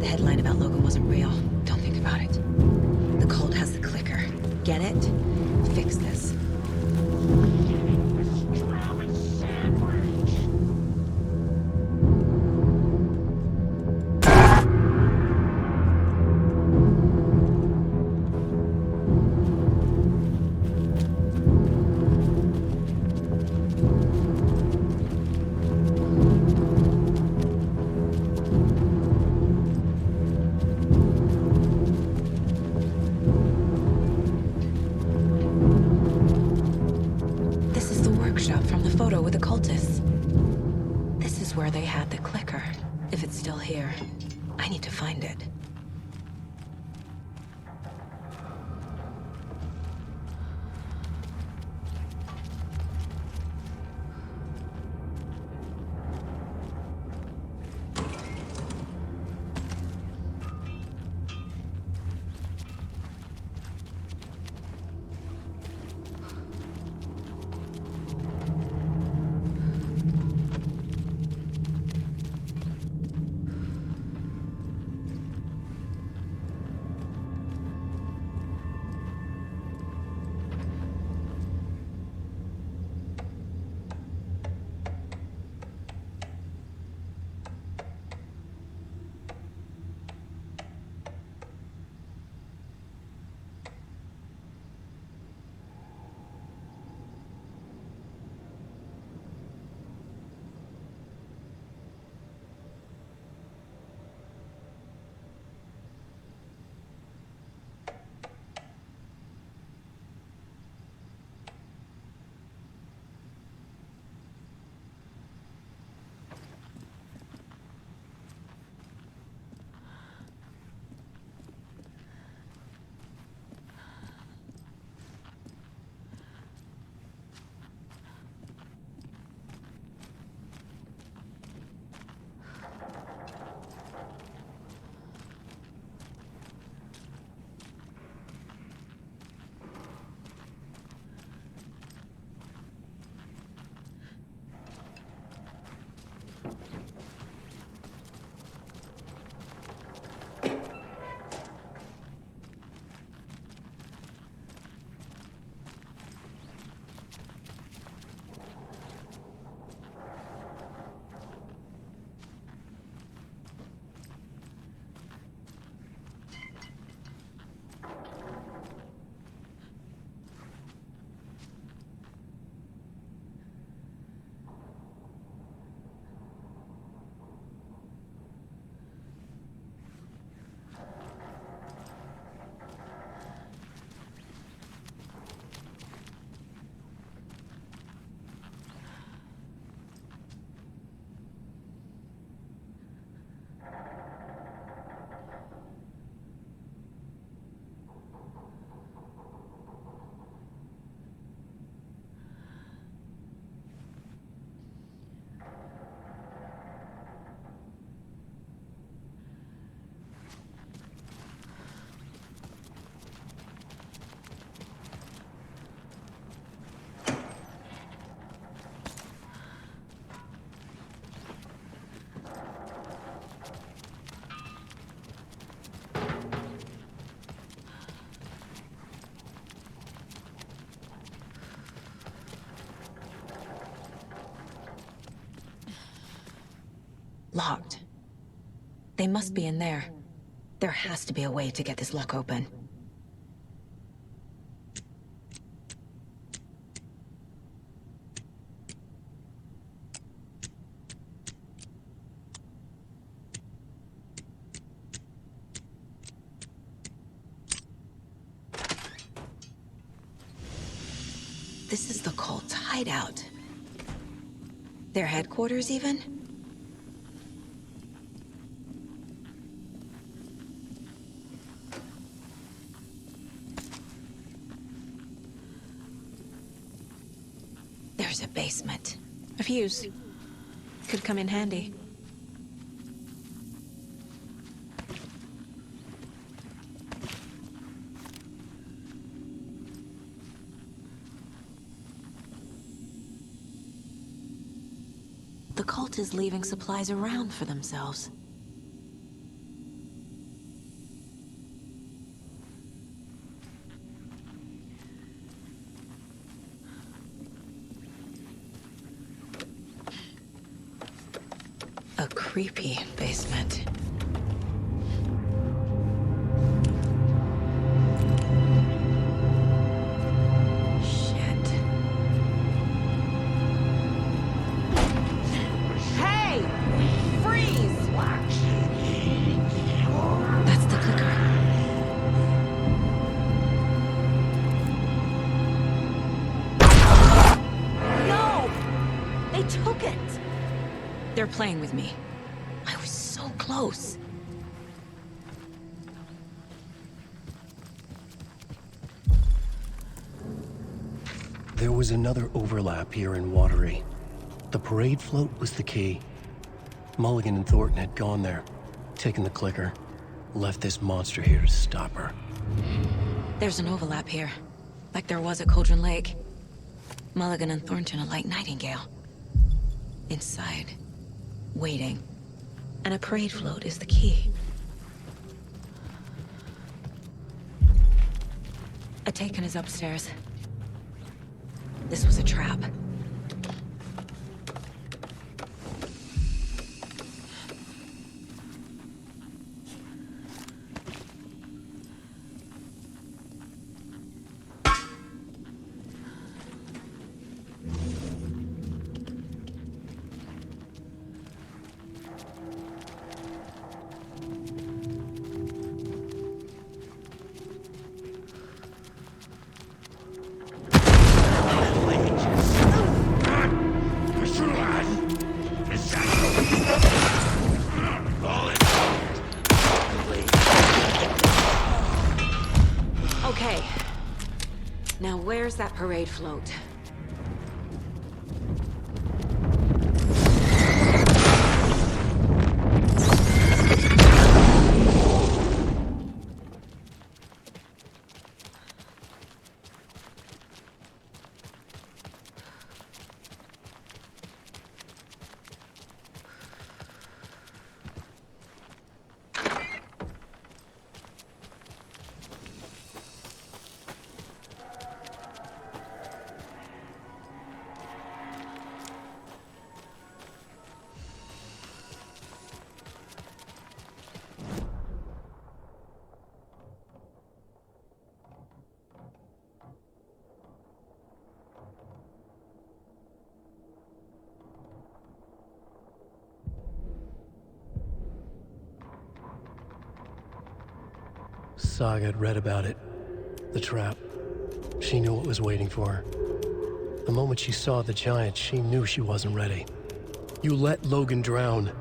Speaker 2: The headline about Logan wasn't real. Don't think about it. The cult has the clicker. Get it? Fix this. This is the workshop from the photo with the cultists. This is where they had the clicker. If it's still here, I need to find it. Locked. They must be in there. There has to be a way to get this lock open. hideout. Their headquarters, even? There's a basement.
Speaker 8: A fuse. Could come in handy.
Speaker 2: The cult is leaving supplies around for themselves. A creepy basement. They're playing with me. I was so close.
Speaker 1: There was another overlap here in Watery. The parade float was the key. Mulligan and Thornton had gone there, taken the clicker, left this monster here to stop her.
Speaker 2: There's an overlap here, like there was at Cauldron Lake. Mulligan and Thornton are like Nightingale. Inside, waiting. And a parade float is the key. Ataken is upstairs. This was a trap. Okay. Now where's that parade float?
Speaker 1: Saga had read about it. The trap. She knew what was waiting for her. The moment she saw the giant, she knew she wasn't ready. You let Logan drown.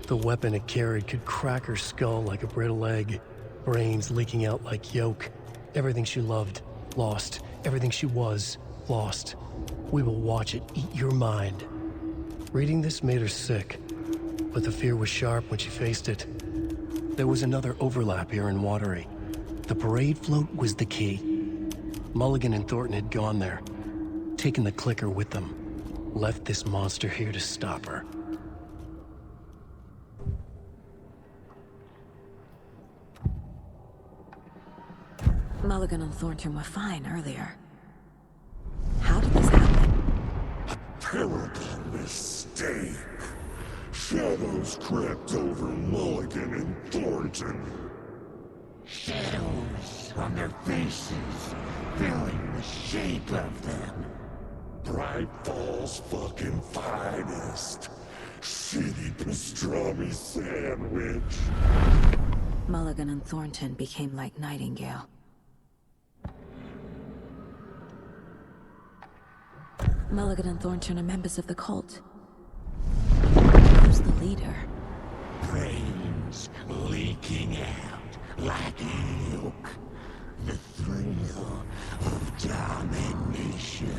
Speaker 1: The weapon it carried could crack her skull like a brittle egg. Brains leaking out like yolk. Everything she loved, lost. Everything she was, lost. We will watch it eat your mind. Reading this made her sick, but the fear was sharp when she faced it. There was another overlap here in Watery. The parade float was the key. Mulligan and Thornton had gone there, taken the clicker with them, left this monster here to stop her.
Speaker 2: Mulligan and Thornton were fine earlier. How did this happen?
Speaker 5: Terrible mistake. Shadows crept over Mulligan and Thornton. Shadows on their faces, filling the shape of them. Bright Falls fucking finest. Shitty pastrami sandwich.
Speaker 2: Mulligan and Thornton became like Nightingale. Mulligan and Thornton are members of the cult. Who's the leader?
Speaker 5: Brains leaking out like milk. The thrill of domination.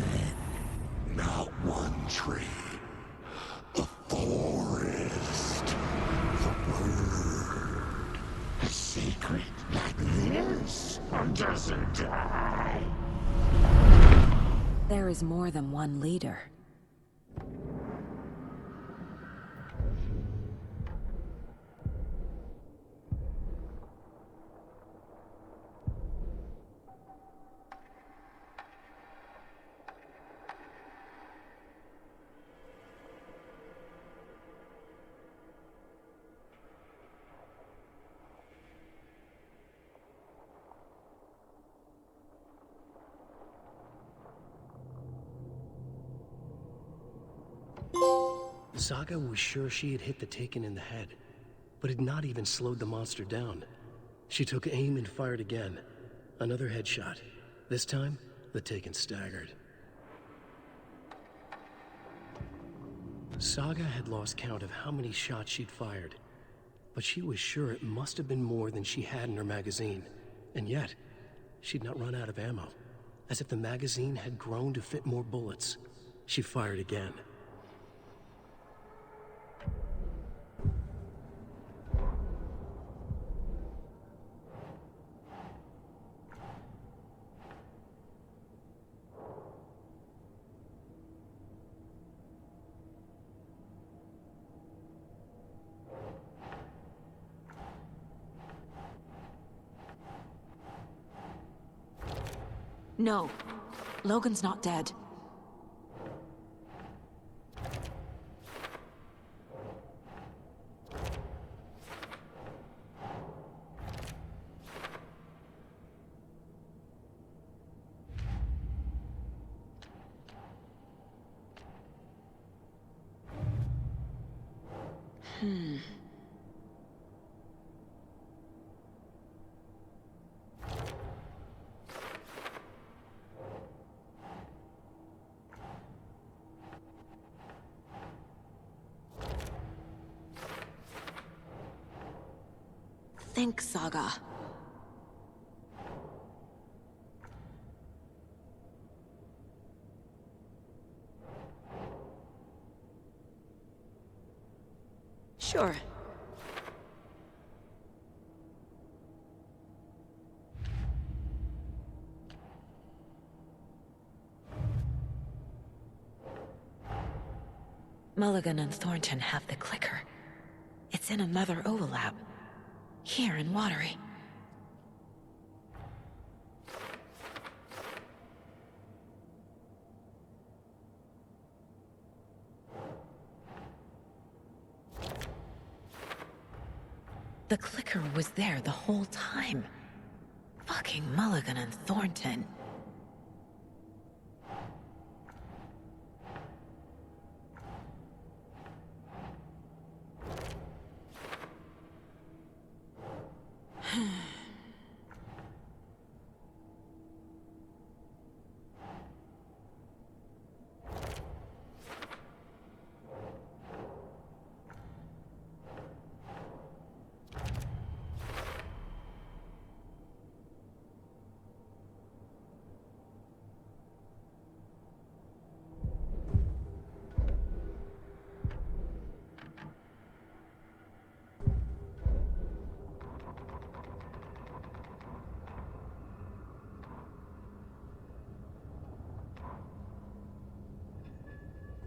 Speaker 5: Not one tree. A forest. The bird. A secret like this doesn't die.
Speaker 2: There is more than one leader.
Speaker 11: Saga was sure she had hit the Taken in the head, but had not even slowed the monster down. She took aim and fired again. Another headshot. This time, the Taken staggered. Saga had lost count of how many shots she'd fired, but she was sure it must have been more than she had in her magazine. And yet, she'd not run out of ammo. As if the magazine had grown to fit more bullets. She fired again.
Speaker 2: No. Logan's not dead. Think, Saga. Sure. Mulligan and Thornton have the clicker. It's in another overlap. Here in Watery. The clicker was there the whole time. Fucking Mulligan and Thornton.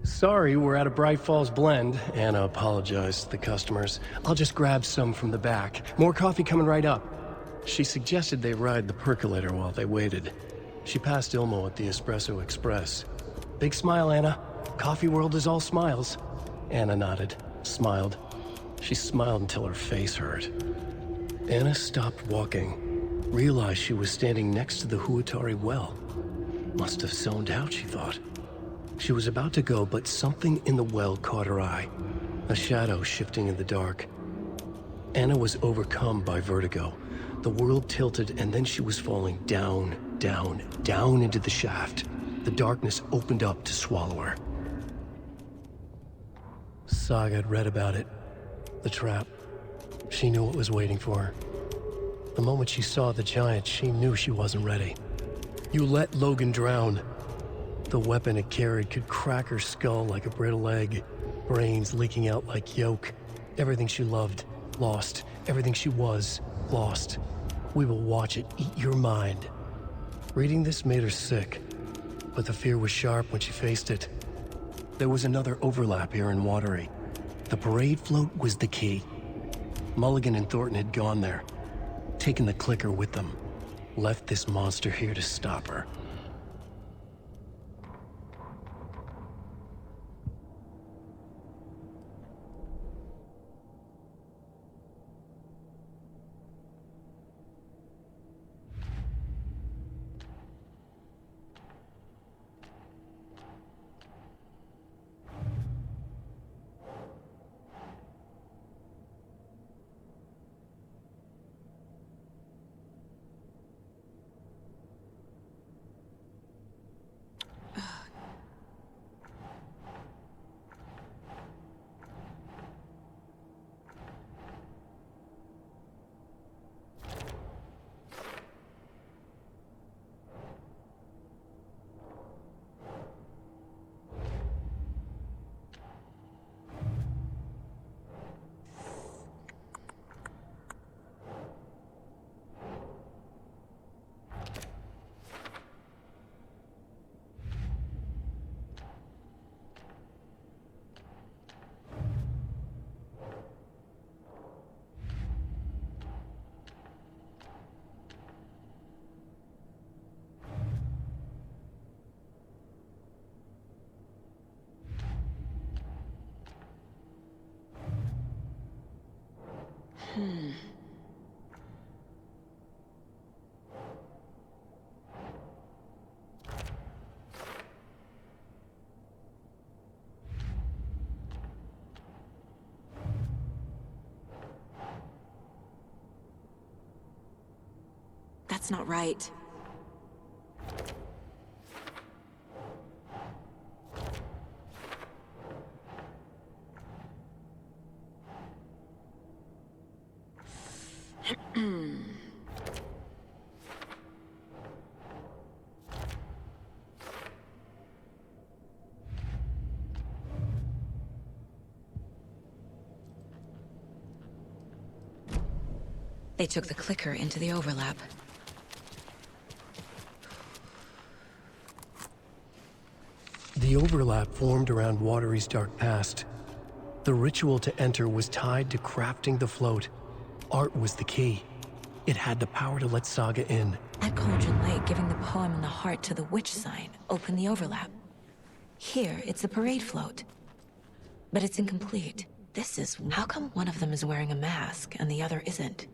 Speaker 11: Sorry, we're at a Bright Falls blend. Anna apologized to the customers. I'll just grab some from the back. More coffee coming right up. She suggested they ride the percolator while they waited. She passed Ilmo at the Espresso Express. Big smile, Anna. Coffee world is all smiles. Anna nodded, smiled. She smiled until her face hurt. Anna stopped walking, realized she was standing next to the Huatari well. Must have zoned out, she thought. She was about to go, but something in the well caught her eye. A shadow shifting in the dark. Anna was overcome by vertigo. The world tilted, and then she was falling down, down, down into the shaft.
Speaker 1: The darkness opened up to swallow her. Saga had read about it. The trap. She knew what was waiting for her. The moment she saw the giant, she knew she wasn't ready. You let Logan drown. The weapon it carried could crack her skull like a brittle egg, brains leaking out like yolk. Everything she loved, lost. Everything she was, lost. We will watch it eat your mind. Reading this made her sick, but the fear was sharp when she faced it. There was another overlap here in Watery. The parade float was the key. Mulligan and Thornton had gone there, taken the clicker with them, left this monster here to stop her.
Speaker 2: That's not right. They took the clicker into the overlap.
Speaker 1: The overlap formed around Watery's dark past. The ritual to enter was tied to crafting the float. Art was the key. It had the power to let Saga in.
Speaker 2: At Cauldron Lake, giving the poem and the heart to the witch sign opened the overlap. Here, it's a parade float. But it's incomplete. This is... How come one of them is wearing a mask and the other isn't?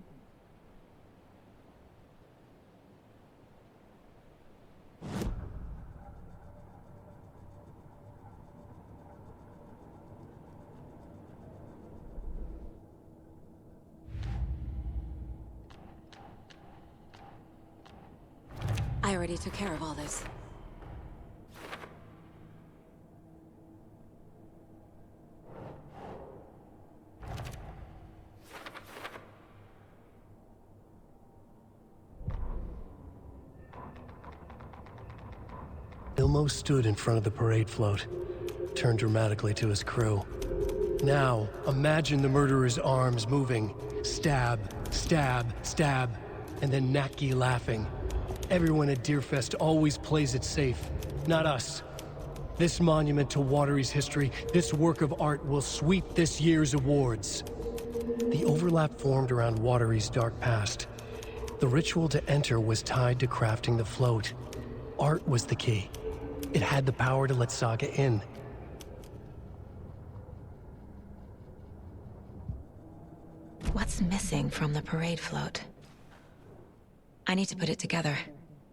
Speaker 2: I already took care of all this.
Speaker 1: Ilmo stood in front of the parade float, turned dramatically to his crew. Now, imagine the murderer's arms moving. Stab, stab, stab, and then Naki laughing. Everyone at Deerfest always plays it safe, not us. This monument to Watery's history, this work of art will sweep this year's awards. The overlap formed around Watery's dark past. The ritual to enter was tied to crafting the float. Art was the key. It had the power to let Saga in.
Speaker 2: What's missing from the parade float? I need to put it together.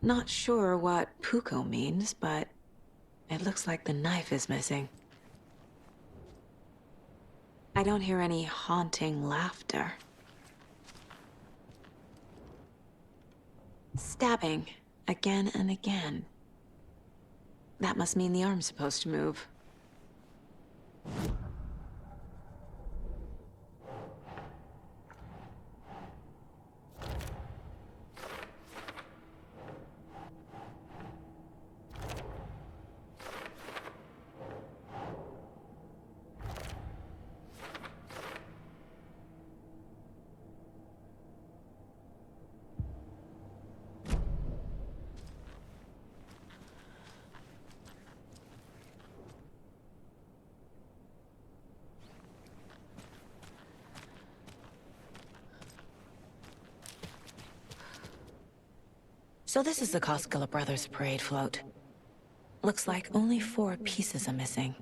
Speaker 2: Not sure what Puko means, but it looks like the knife is missing. I don't hear any haunting laughter. Stabbing again and again.
Speaker 8: That must mean the arm's supposed to move. So this is the Koskela Brothers parade float. Looks like only 4 pieces are missing.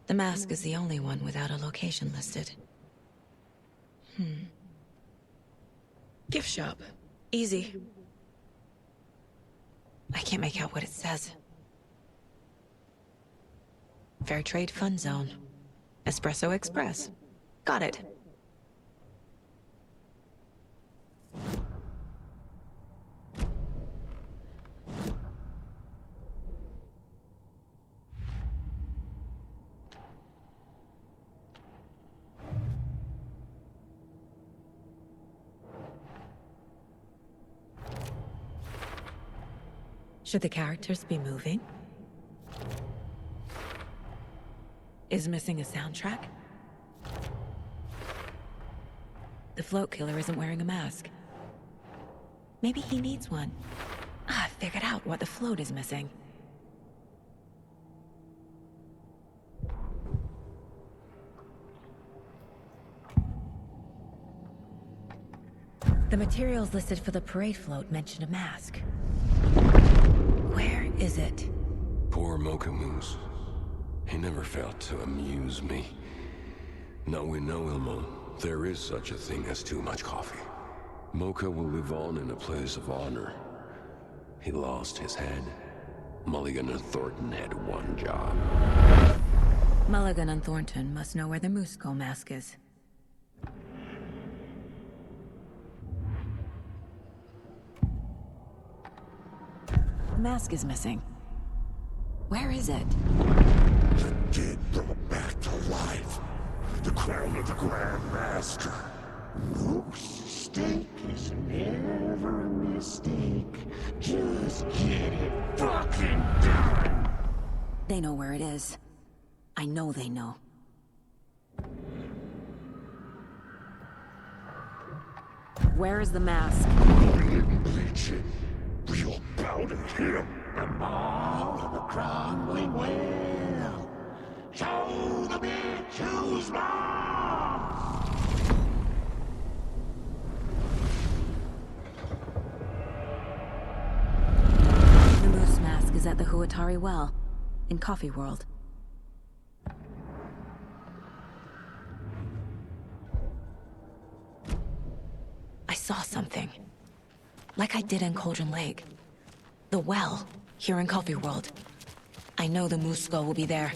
Speaker 8: The mask is the only one without a location listed. Gift shop. Easy. I can't make out what it says. Fair Trade Fun Zone. Espresso Express. Got it. Should the characters be moving? Is missing a soundtrack? The float killer isn't wearing a mask. Maybe he needs one. I figured out what the float is missing. The materials listed for the parade float mention a mask. Where is it?
Speaker 25: Poor Mocha Moose. He never failed to amuse me. Now we know, Ilmo, there is such a thing as too much coffee. Mocha will live on in a place of honor. He lost his head. Mulligan and Thornton had one job.
Speaker 2: Mulligan and Thornton must know where the Moose Skull mask is. The mask is missing. Where is it?
Speaker 5: The dead brought back to life. The crown of the Grand Master. Moose steak is never a mistake. Just get it fucking done.
Speaker 2: They know where it is. I know they know. Where is the mask?
Speaker 5: We didn't bleach it. We'll powder him. The maw of the crown we will. Show the bitch who's boss.
Speaker 2: The moose mask is at the Huatari Well, in Coffee World. I saw something. Like I did in Cauldron Lake. The well, here in Coffee World. I know the Moose Skull will be there.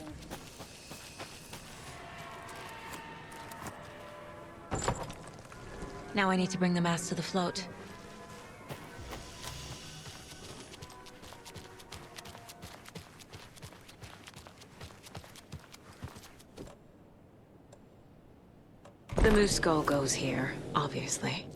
Speaker 2: Now I need to bring the mask to the float. The Moose Skull goes here, obviously.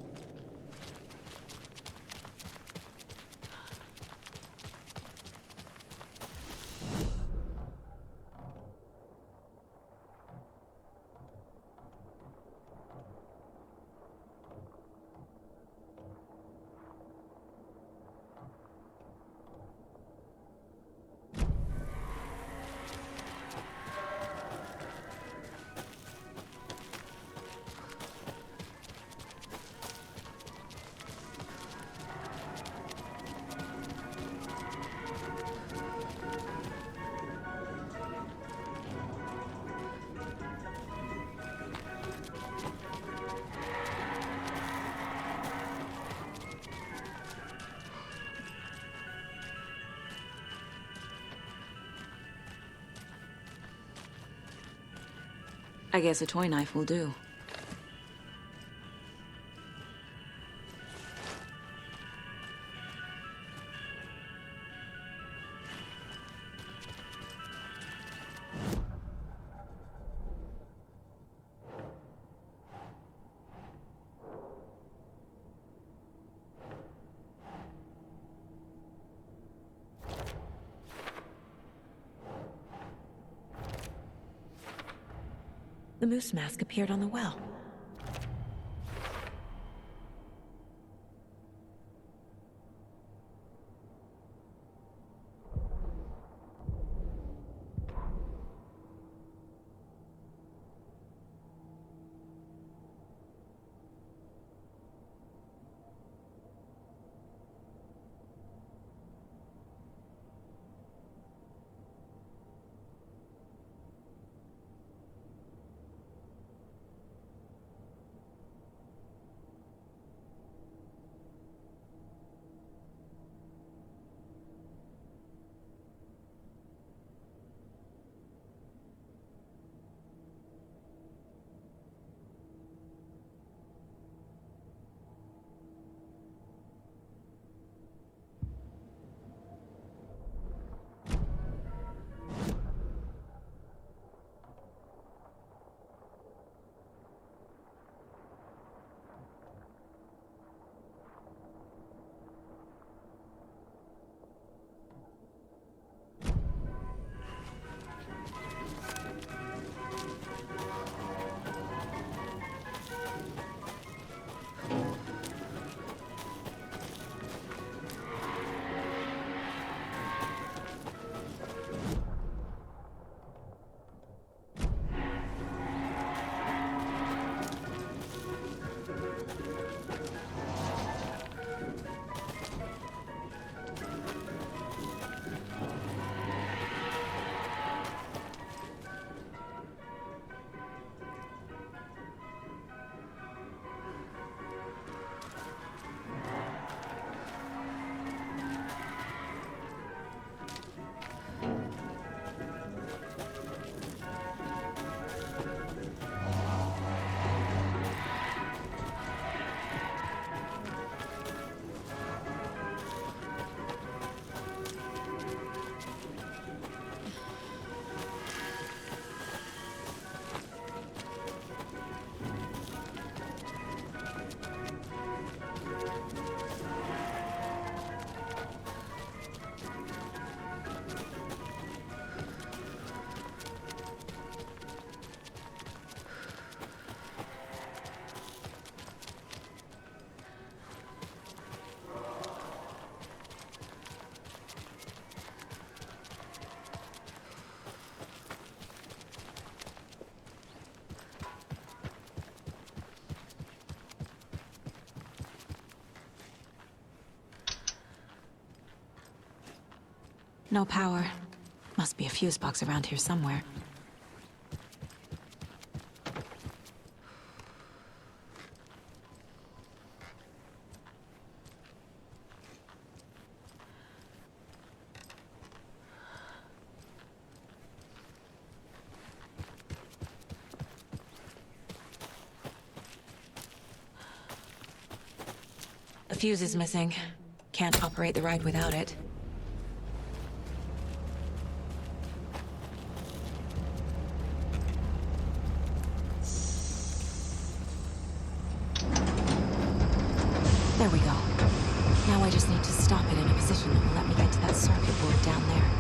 Speaker 2: I guess a toy knife will do. The moose mask appeared on the well. No power. Must be a fuse box around here somewhere. The fuse is missing. Can't operate the ride without it. There we go. Now I just need to stop it in a position that will let me get to that circuit board down there.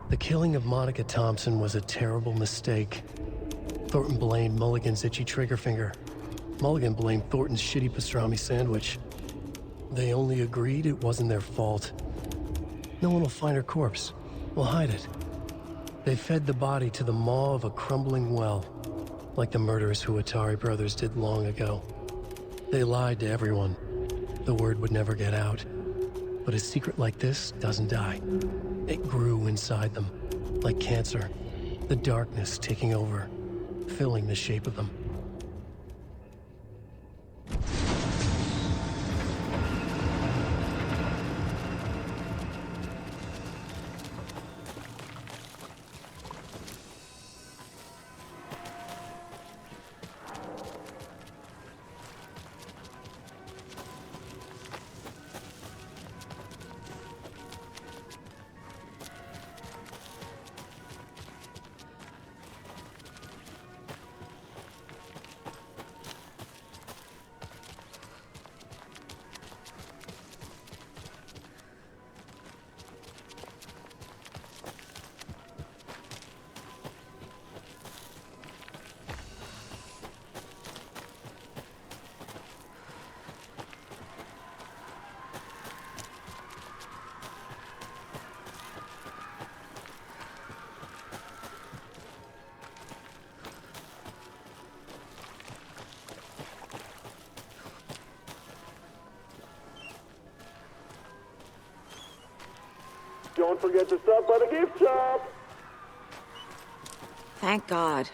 Speaker 1: The killing of Monica Thompson was a terrible mistake. Thornton blamed Mulligan's itchy trigger finger. Mulligan blamed Thornton's shitty pastrami sandwich. They only agreed it wasn't their fault. No one will find her corpse. We'll hide it. They fed the body to the maw of a crumbling well, like the murderous Huatari brothers did long ago. They lied to everyone. The word would never get out. But a secret like this doesn't die. It grew inside them, like cancer, the darkness taking over, filling the shape of them.
Speaker 21: Don't forget to stop by the gift shop!
Speaker 8: Thank God.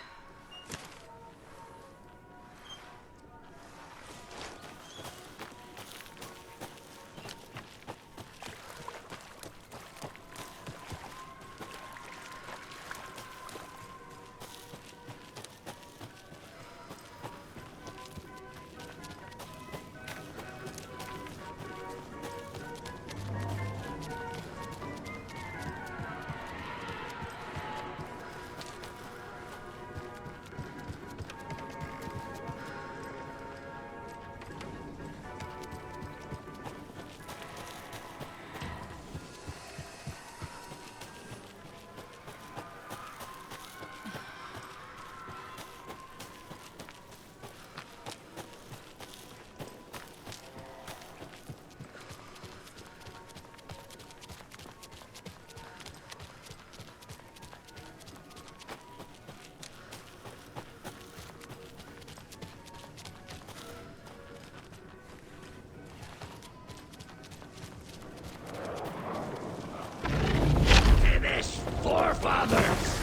Speaker 5: Forefathers!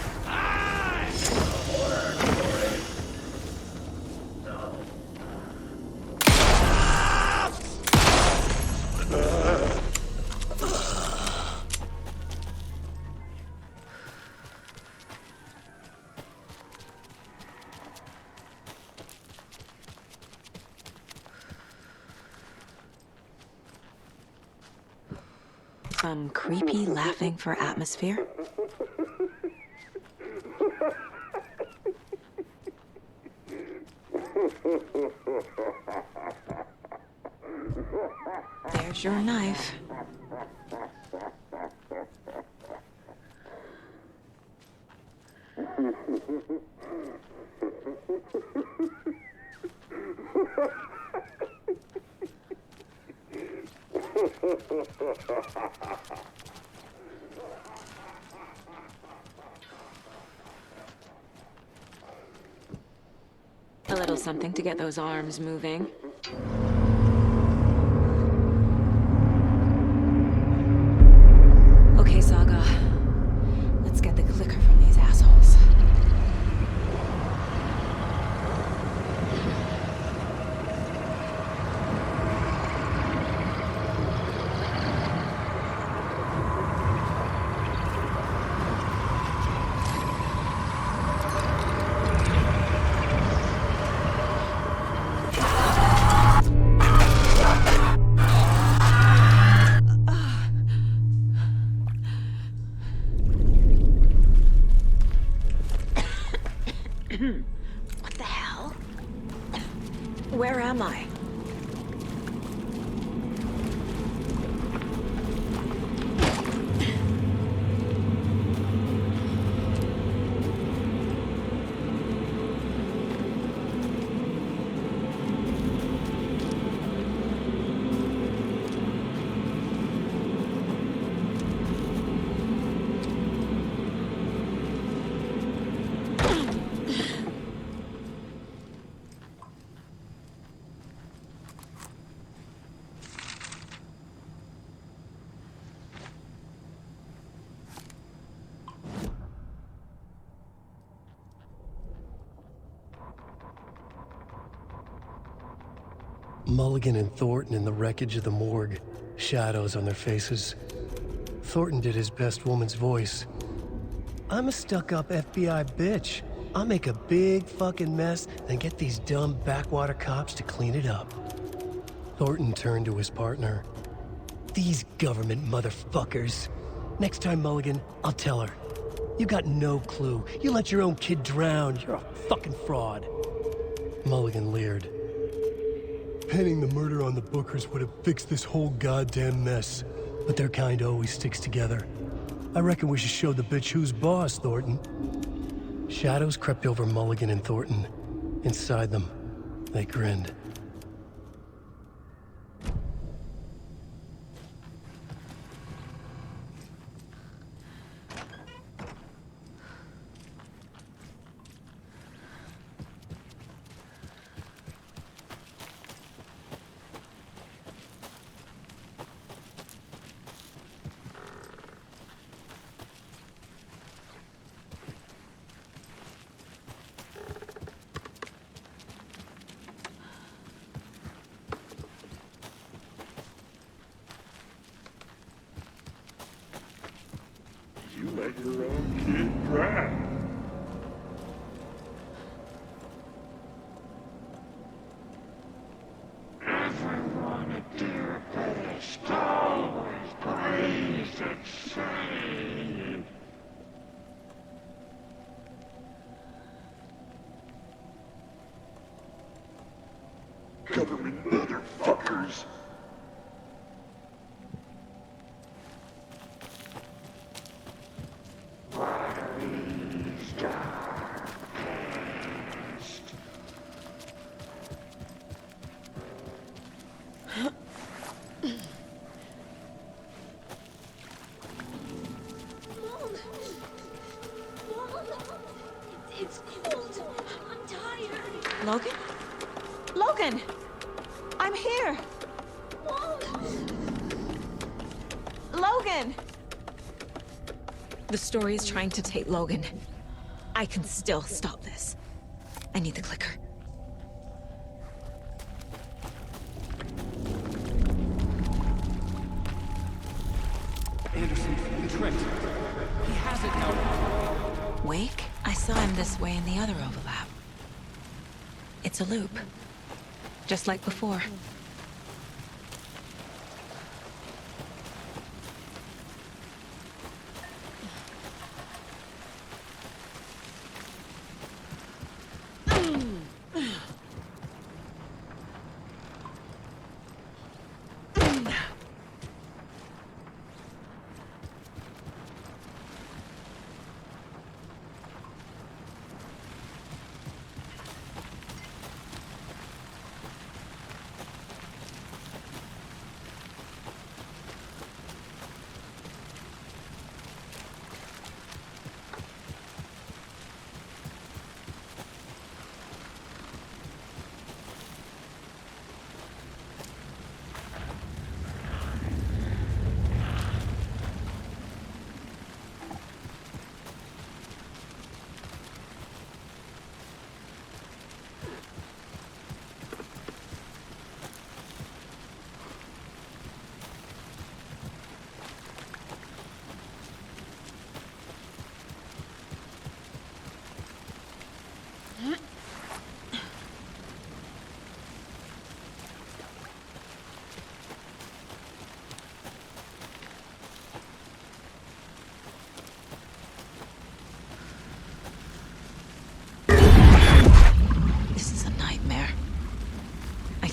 Speaker 8: Some creepy laughing for atmosphere? There's your knife. A little something to get those arms moving. Okay, Saga. Let's get the clicker from these assholes. What the hell? Where am I?
Speaker 1: Mulligan and Thornton in the wreckage of the morgue, shadows on their faces. Thornton did his best woman's voice. I'm a stuck-up FBI bitch. I'll make a big fucking mess, then get these dumb backwater cops to clean it up. Thornton turned to his partner. These government motherfuckers. Next time, Mulligan, I'll tell her. You got no clue. You let your own kid drown. You're a fucking fraud. Mulligan leered. Pinning the murder on the Bookers would have fixed this whole goddamn mess. But their kind always sticks together. I reckon we should show the bitch who's boss, Thornton. Shadows crept over Mulligan and Thornton. Inside them, they grinned.
Speaker 5: You let your own kid drown. Everyone at Deer Post always praised its shame. Government motherfuckers.
Speaker 2: It's cold. I'm tired. Logan? Logan! I'm here! Logan! The story is trying to take Logan. I can still stop this. I need the clicker.
Speaker 11: Anderson, you tricked. He has it now.
Speaker 8: Wake? I saw him this way in the other overlap. It's a loop. Just like before.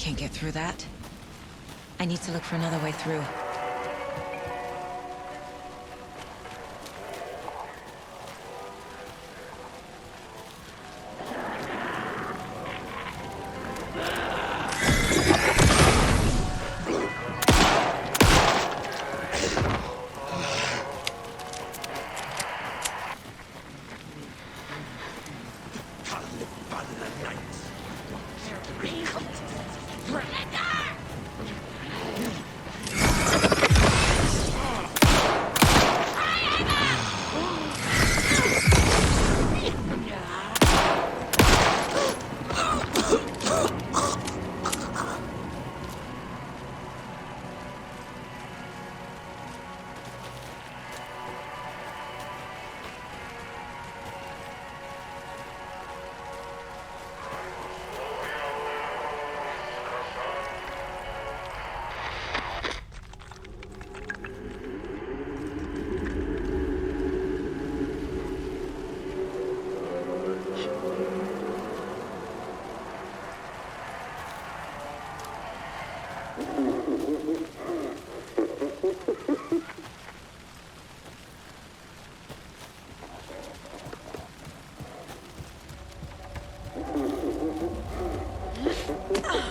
Speaker 8: Can't get through that. I need to look for another way through.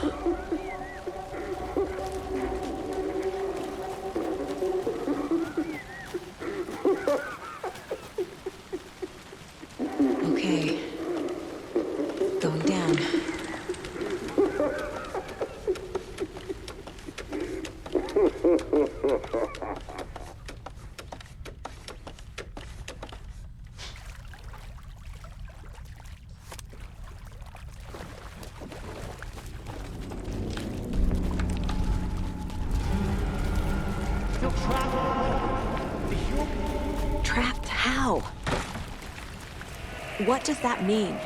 Speaker 8: Okay. Going down. Trapped how? What does that mean?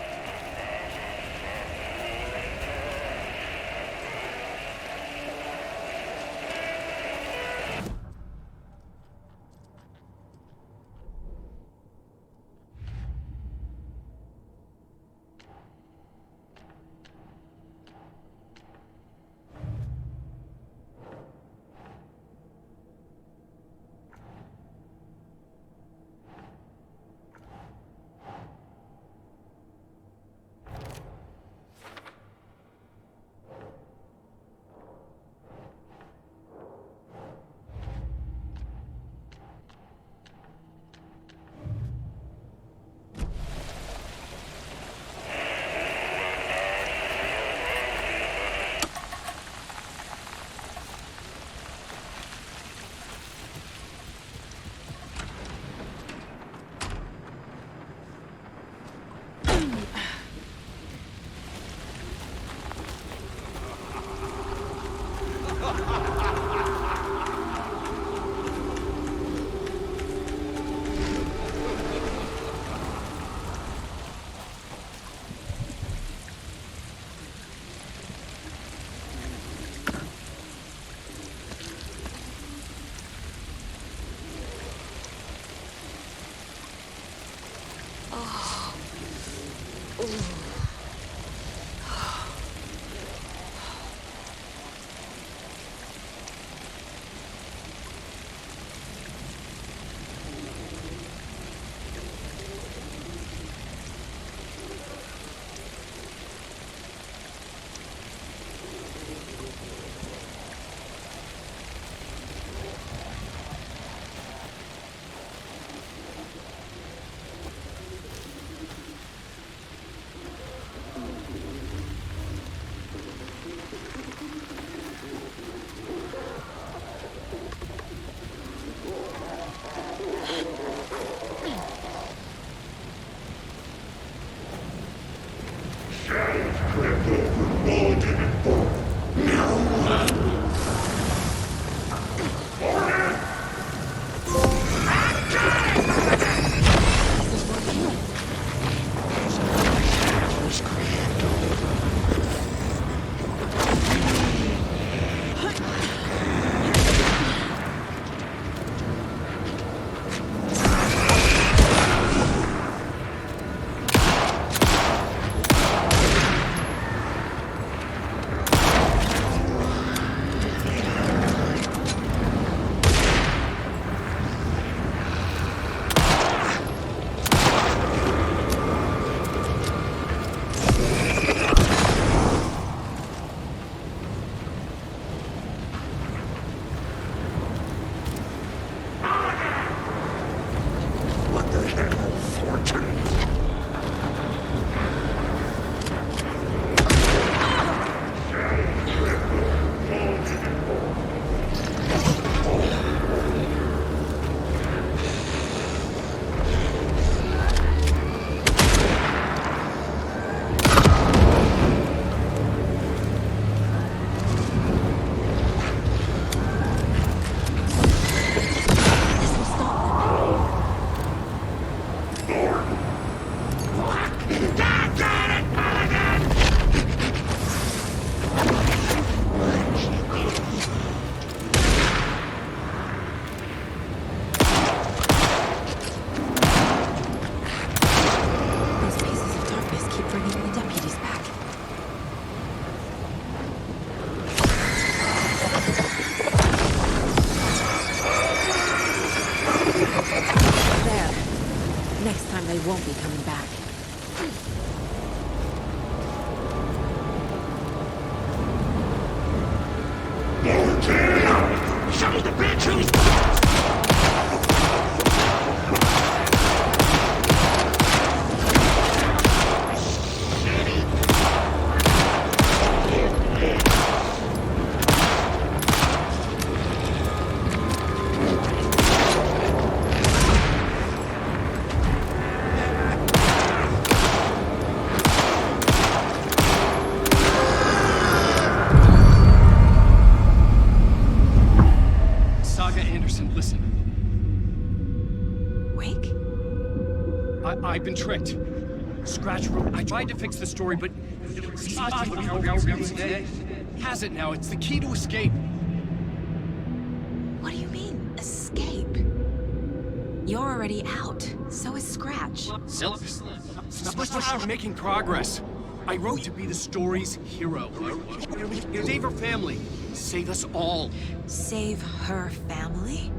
Speaker 8: They won't be coming back.
Speaker 16: I've been tricked. Scratch wrote. I tried to fix the story, but has it now. It's the key to escape.
Speaker 8: What do you mean, escape? You're already out. So is Scratch.
Speaker 16: We're making progress. I wrote to be the story's hero. Save her family. Save us all.
Speaker 8: Save her family?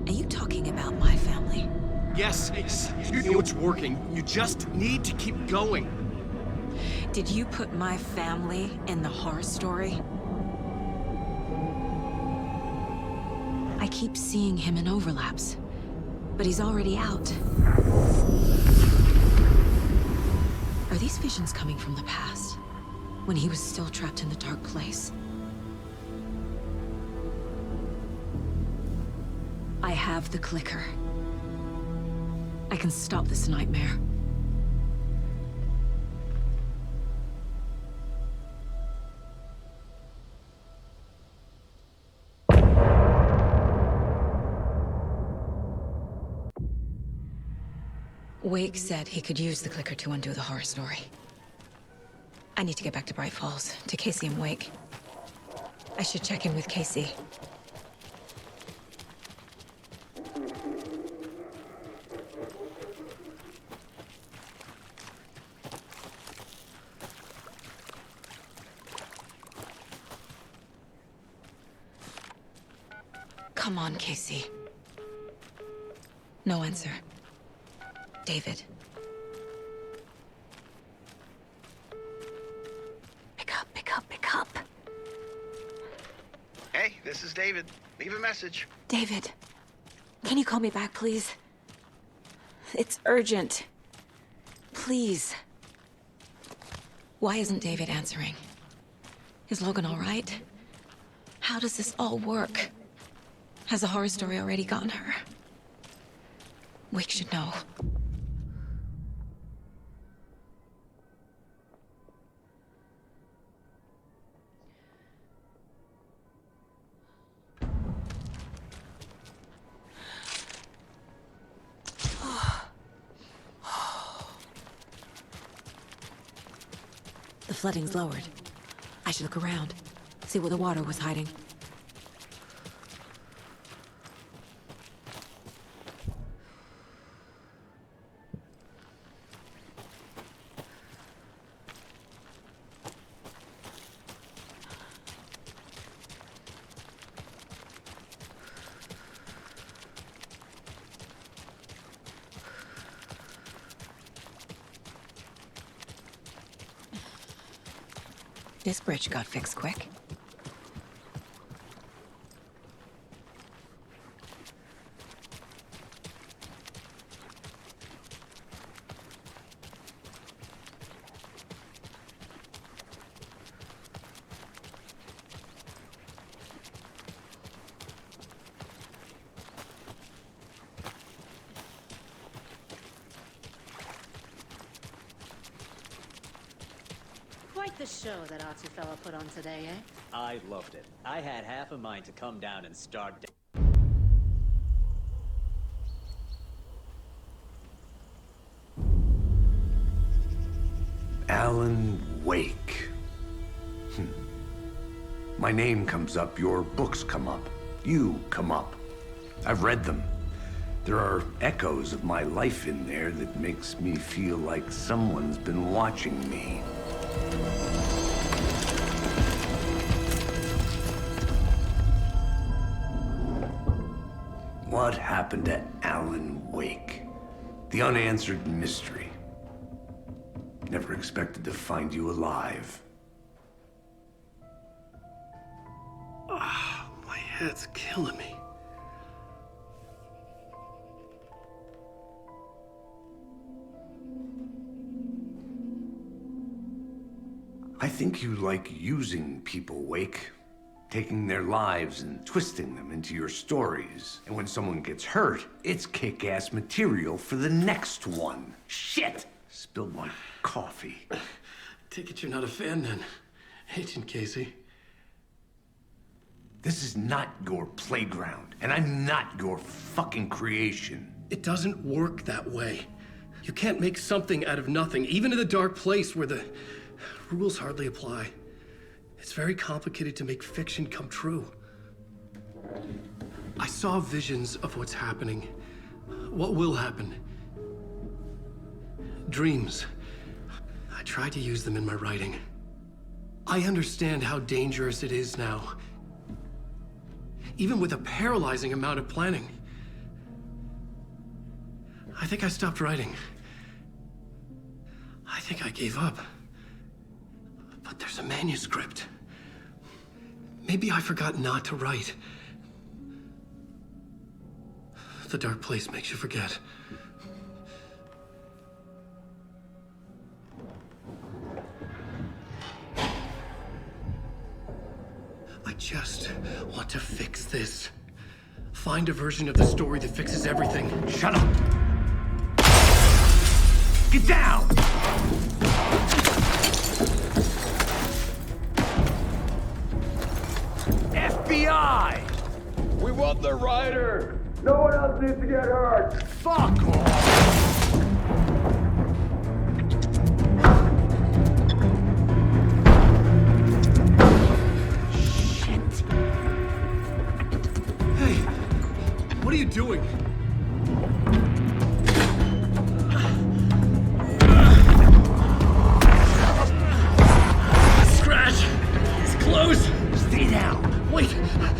Speaker 8: Are you talking about my family?
Speaker 16: Yes, you know it's working. You just need to keep going.
Speaker 8: Did you put my family in the horror story? I keep seeing him in overlaps, but he's already out. Are these visions coming from the past, when he was still trapped in the dark place? I have the clicker. I can stop this nightmare. Wake said he could use the clicker to undo the horror story. I need to get back to Bright Falls, to Casey and Wake. I should check in with Casey. Come on, Casey. No answer. David. Pick up.
Speaker 18: Hey, this is David. Leave a message.
Speaker 8: David, can you call me back, please? It's urgent. Please. Why isn't David answering? Is Logan all right? How does this all work? Has the horror story already gotten her? Wake should know. The flooding's lowered. I should look around, see where the water was hiding. This bridge got fixed quick.
Speaker 19: Quite the show that Archie fella put on today, eh?
Speaker 23: I loved it. I had half a mind to come down and start.
Speaker 4: Alan Wake. My name comes up, your books come up, you come up. I've read them. There are echoes of my life in there that makes me feel like someone's been watching me. What happened to Alan Wake? The unanswered mystery. Never expected to find you alive.
Speaker 11: Ah, my head's killing me.
Speaker 4: I think you like using people, Wake. Taking their lives and twisting them into your stories. And when someone gets hurt, it's kick-ass material for the next one. Shit! Spilled my coffee.
Speaker 11: Take it you're not a fan then, Agent Casey.
Speaker 4: This is not your playground, and I'm not your fucking creation.
Speaker 11: It doesn't work that way. You can't make something out of nothing, even in a dark place where the rules hardly apply. It's very complicated to make fiction come true. I saw visions of what's happening, what will happen. Dreams. I tried to use them in my writing. I understand how dangerous it is now, even with a paralyzing amount of planning. I think I stopped writing. I think I gave up. But there's a manuscript. Maybe I forgot not to write. The dark place makes you forget. I just want to fix this. Find a version of the story that fixes everything.
Speaker 4: Shut up! Get down! FBI!
Speaker 15: We want the rider!
Speaker 21: No one else needs to get hurt.
Speaker 4: Fuck off!
Speaker 11: What are you doing? Scratch! It's close!
Speaker 4: Stay down!
Speaker 11: Wait!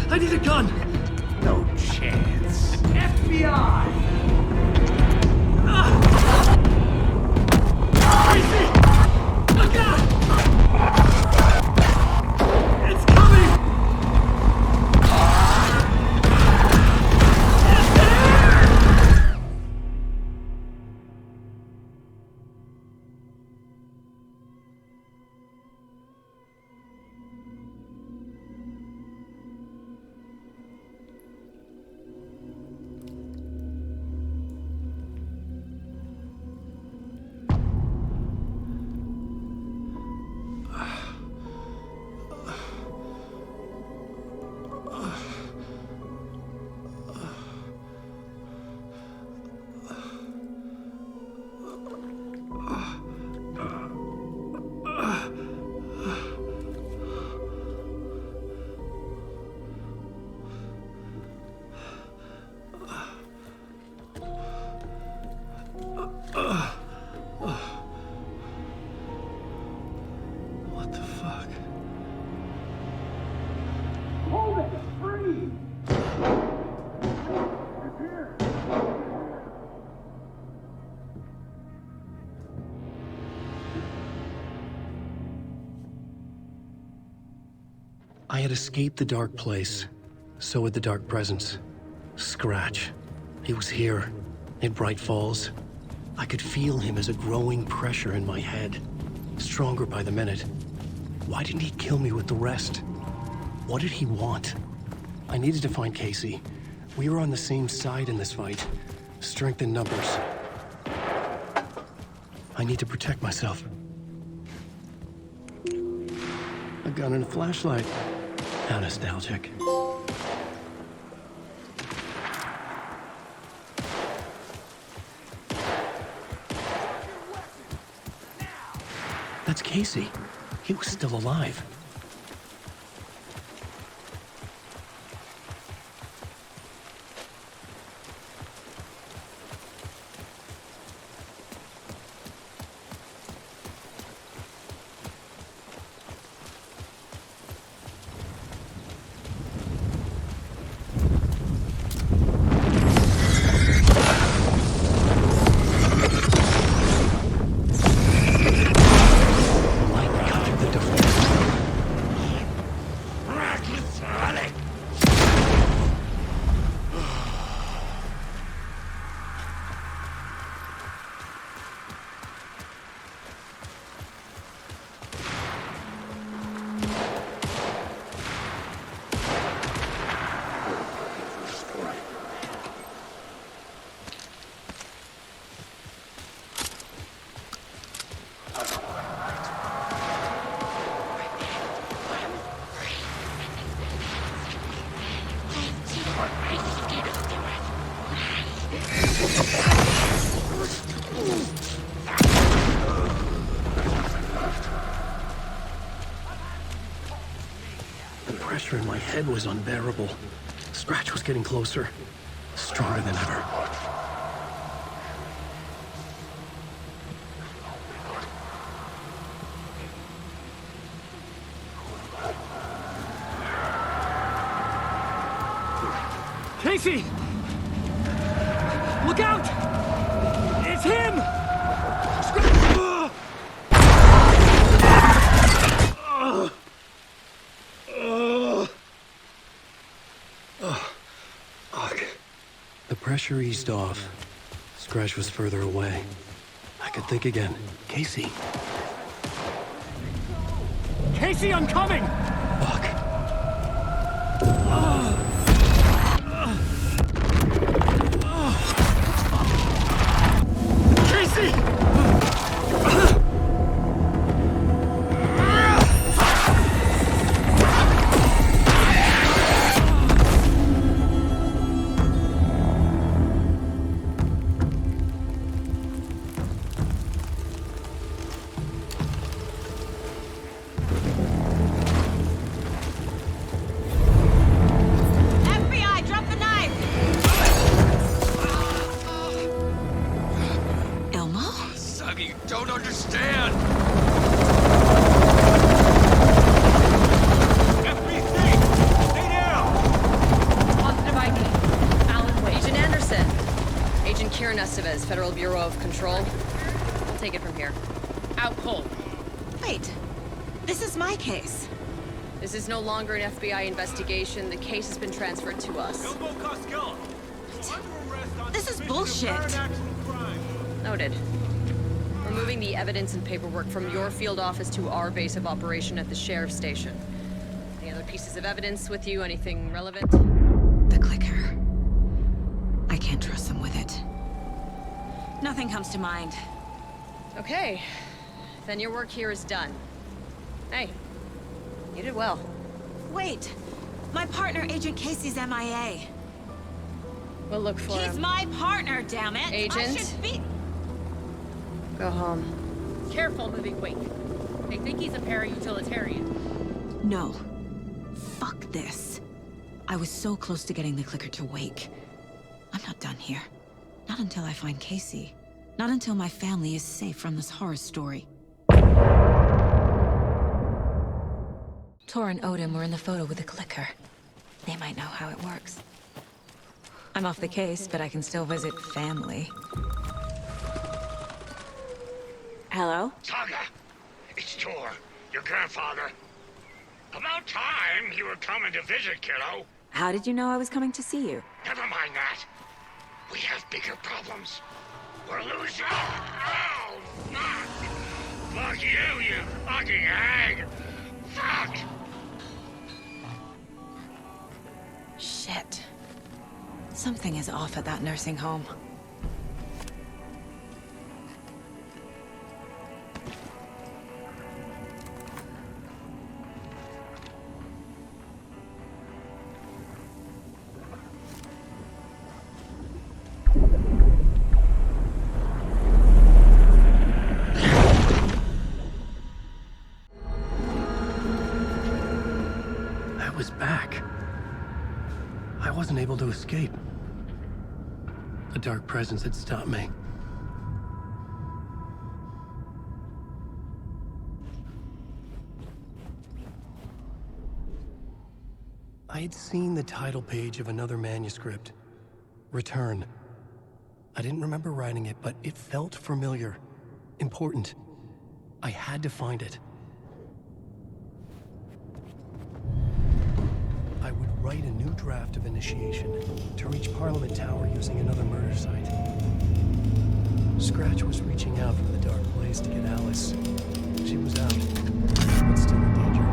Speaker 11: I need a gun!
Speaker 4: No chance. FBI!
Speaker 11: Crazy! Look out! It's coming! What the fuck?
Speaker 21: Hold it! Freeze!
Speaker 1: I had escaped the dark place. So had the dark presence. Scratch. He was here, in Bright Falls. I could feel him as a growing pressure in my head. Stronger by the minute. Why didn't he kill me with the rest? What did he want? I needed to find Casey. We were on the same side in this fight. Strength in numbers. I need to protect myself. A gun and a flashlight. How nostalgic. That's Casey. He was still alive. Light cut through the defense. pressure in my head was unbearable. Scratch was getting closer, stronger than ever.
Speaker 16: Casey! Look out! It's him!
Speaker 1: The pressure eased off. Scratch was further away. I could think again. Casey.
Speaker 16: Casey, I'm coming!
Speaker 1: Fuck.
Speaker 16: Casey!
Speaker 8: FBI, drop the knife! Elmo?
Speaker 20: Suggy, you don't understand!
Speaker 6: Positive ID. Alan Wade. Agent Anderson. Agent Kieran Estevez, Federal Bureau of Control. I'll take it from here. Out cold.
Speaker 8: Wait. This is my case.
Speaker 6: This is no longer an FBI investigation. The case has been transferred to us.
Speaker 8: This is bullshit.
Speaker 6: Noted. We're moving the evidence and paperwork from your field office to our base of operation at the sheriff's station. Any other pieces of evidence with you? Anything relevant?
Speaker 8: The clicker. I can't trust them with it. Nothing comes to mind.
Speaker 6: Okay. Then your work here is done. Hey, you did well.
Speaker 8: Wait. My partner, Agent Casey's MIA.
Speaker 6: We'll look for him.
Speaker 8: He's my partner, damn it!
Speaker 6: Agent?
Speaker 8: I should be...
Speaker 6: Go home.
Speaker 19: Careful moving Wake. They think he's a para-utilitarian.
Speaker 8: No. Fuck this. I was so close to getting the clicker to wake. I'm not done here. Not until I find Casey. Not until my family is safe from this horror story. Tor and Odin were in the photo with the clicker. They might know how it works. I'm off the case, but I can still visit family. Hello?
Speaker 10: Saga, it's Tor, your grandfather. About time you were coming to visit, kiddo.
Speaker 8: How did you know I was coming to see you?
Speaker 10: Never mind that. We have bigger problems. We're losing. Oh, fuck! Fuck you, you fucking hag! Fuck!
Speaker 8: Shit. Something is off at that nursing home.
Speaker 1: I was back. I wasn't able to escape. A dark presence had stopped me. I had seen the title page of another manuscript. Return. I didn't remember writing it, but it felt familiar. Important. I had to find it. I would write a new draft of initiation to reach Parliament Tower using another murder site. Scratch was reaching out from the dark place to get Alice. She was out, but still in danger.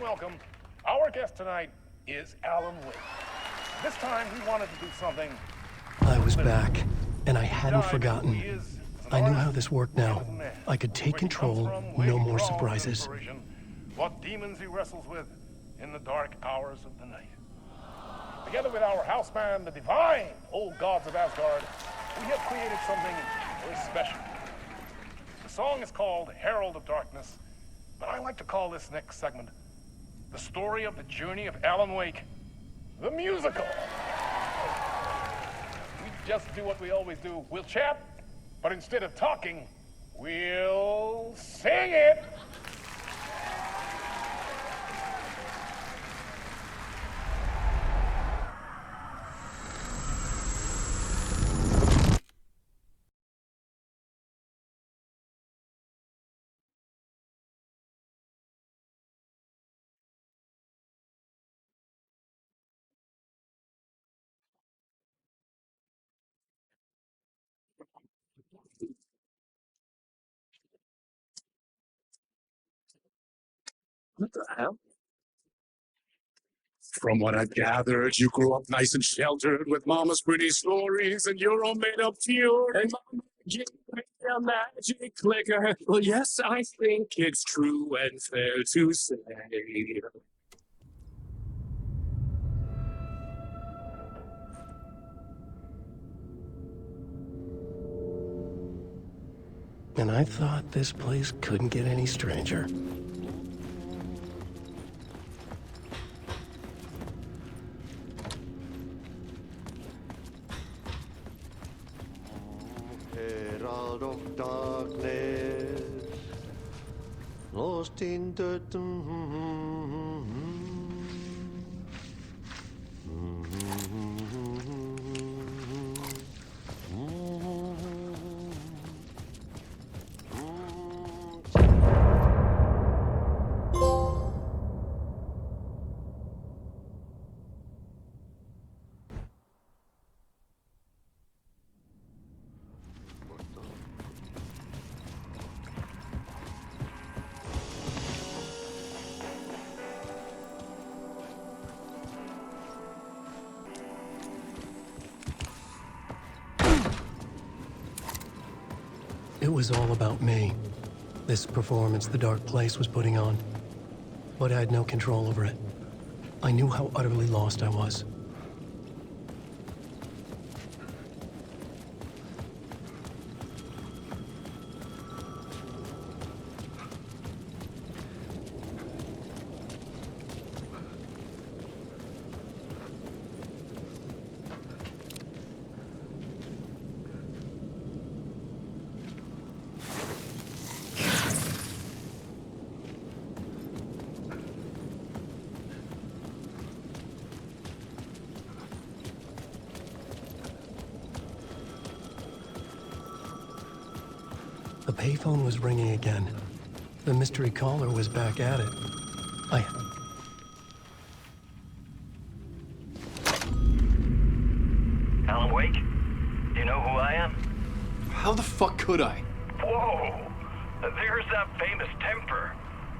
Speaker 7: Welcome. Our guest tonight is Alan Wake. This time he wanted to do something.
Speaker 1: I was back, and I hadn't
Speaker 7: He
Speaker 1: forgotten.
Speaker 7: is
Speaker 1: I knew how this worked now. I could take control, no more surprises.
Speaker 7: What demons he wrestles with in the dark hours of the night. Together with our house band, the divine old gods of Asgard, we have created something very special. The song is called Herald of Darkness, but I like to call this next segment the story of the journey of Alan Wake, the musical. We just do what we always do. We'll chat, but instead of talking, we'll sing it.
Speaker 5: What the hell? From what I've gathered, you grew up nice and sheltered with mama's pretty stories and your own made-up theory. And mama gave me a magic clicker. Well, yes, I think it's true and fair to say.
Speaker 1: And I thought this place couldn't get any stranger.
Speaker 9: Herald of darkness, lost in dirt.
Speaker 1: It was all about me. This performance the Dark Place was putting on. But I had no control over it. I knew how utterly lost I was. The payphone was ringing again. The mystery caller was back at it.
Speaker 12: Alan Wake? Do you know who I am?
Speaker 16: How the fuck could I?
Speaker 12: Whoa! There's that famous temper.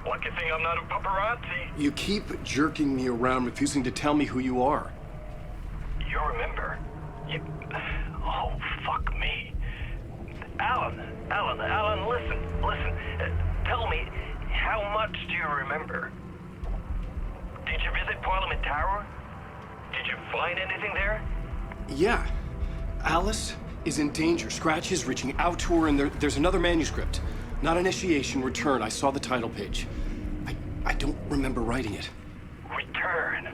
Speaker 12: Lucky thing I'm not a paparazzi.
Speaker 16: You keep jerking me around, refusing to tell me who you are.
Speaker 12: You remember? Oh, fuck me. Alan, listen. Tell me, how much do you remember? Did you visit Parliament Tower? Did you find anything there?
Speaker 16: Yeah. Alice is in danger. Scratch is reaching out to her, and there's another manuscript. Not initiation, return. I saw the title page. I don't remember writing it.
Speaker 12: Return?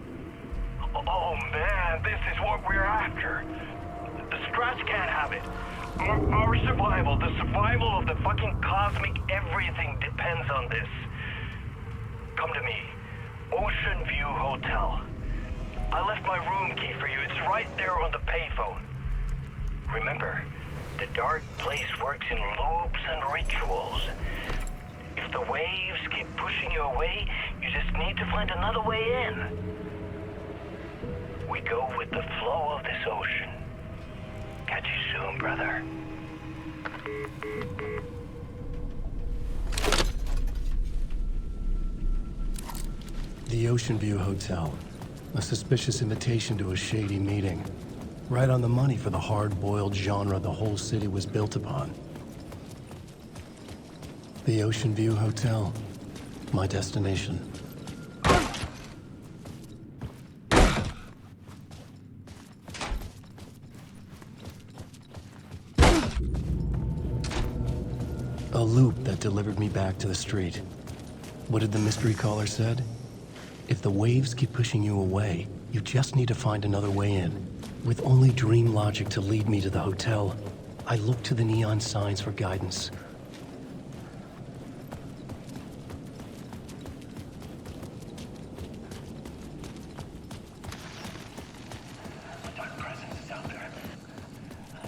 Speaker 12: Oh, man, this is what we're after. The Scratch can't have it. Our survival, the survival of the fucking cosmic everything depends on this. Come to me. Ocean View Hotel. I left my room key for you. It's right there on the payphone. Remember, the Dark Place works in loops and rituals. If the waves keep pushing you away, you just need to find another way in. We go with the flow of this ocean. Catch you soon, brother.
Speaker 1: The Ocean View Hotel. A suspicious invitation to a shady meeting. Right on the money for the hard-boiled genre the whole city was built upon. The Ocean View Hotel. My destination. A loop that delivered me back to the street. What did the mystery caller said? If the waves keep pushing you away, you just need to find another way in. With only dream logic to lead me to the hotel, I looked to the neon signs for guidance.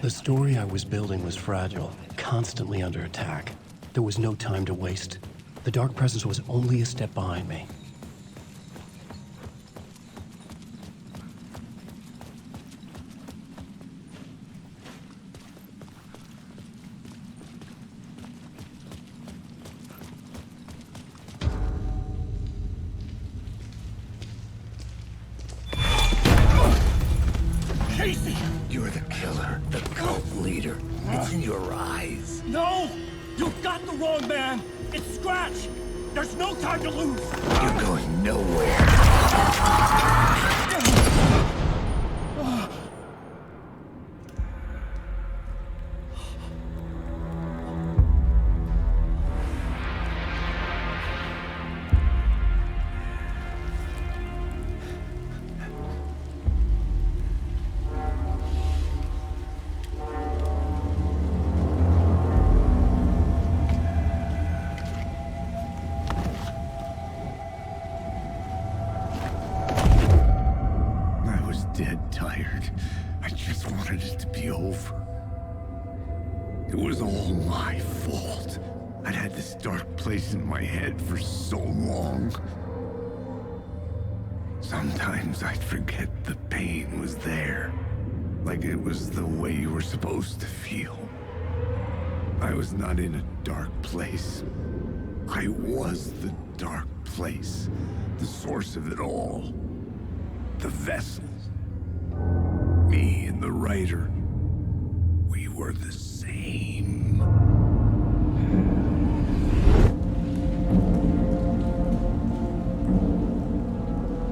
Speaker 1: The story I was building was fragile, constantly under attack. There was no time to waste. The Dark Presence was only a step behind me.
Speaker 5: Casey! You're the killer, the cult leader. It's in your eyes.
Speaker 10: No! You've got the wrong man! It's Scratch! There's no time to lose!
Speaker 5: You're going nowhere. Dead tired. I just wanted it to be over. It was all my fault. I'd had this dark place in my head for so long. Sometimes I'd forget the pain was there. Like it was the way you were supposed to feel. I was not in a dark place. I was the dark place. The source of it all. The vessel. Me and the writer, we were the same.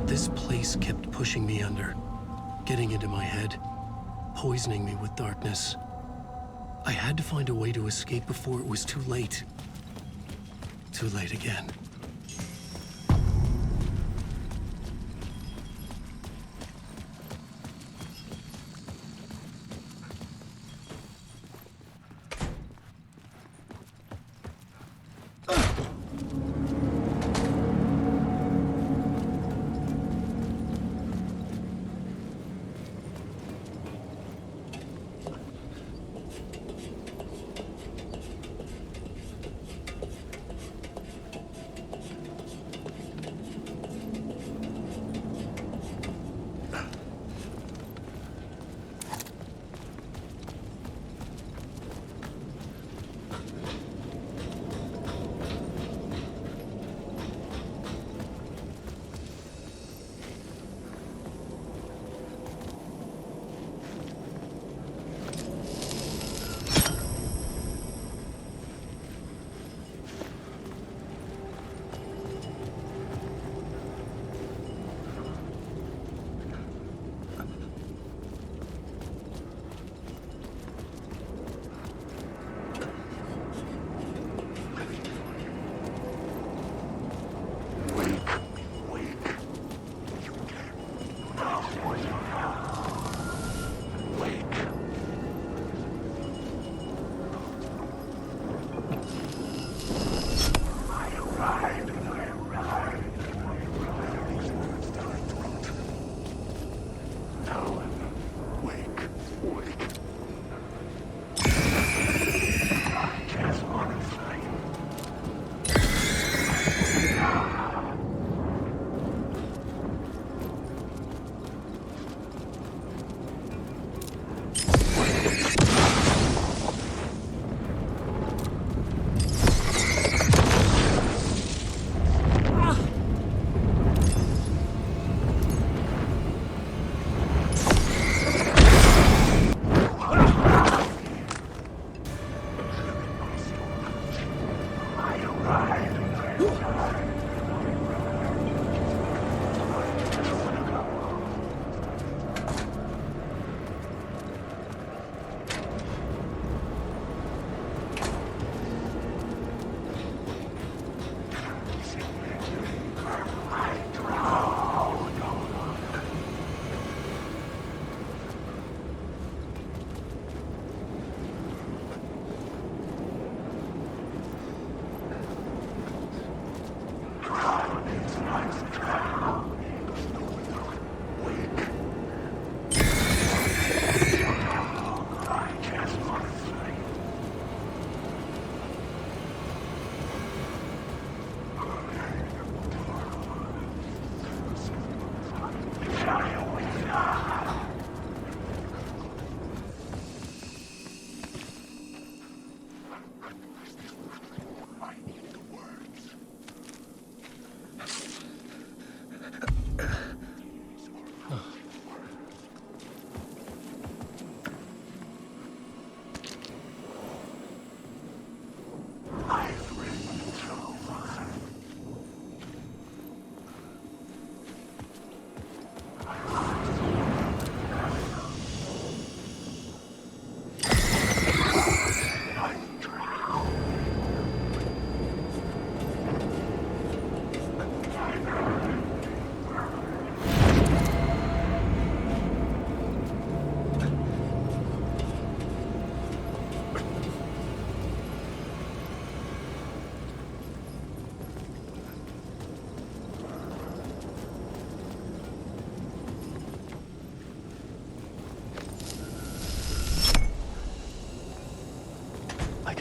Speaker 1: This place kept pushing me under, getting into my head, poisoning me with darkness. I had to find a way to escape before it was too late. Too late again.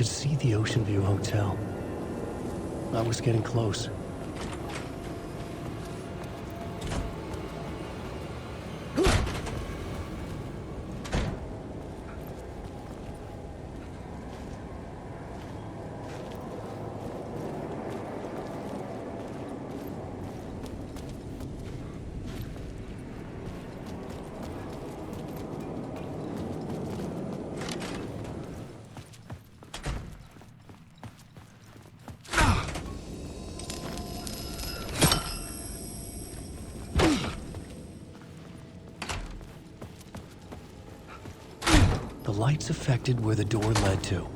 Speaker 1: could see the Ocean View Hotel. I was getting close. The lights affected where the door led to.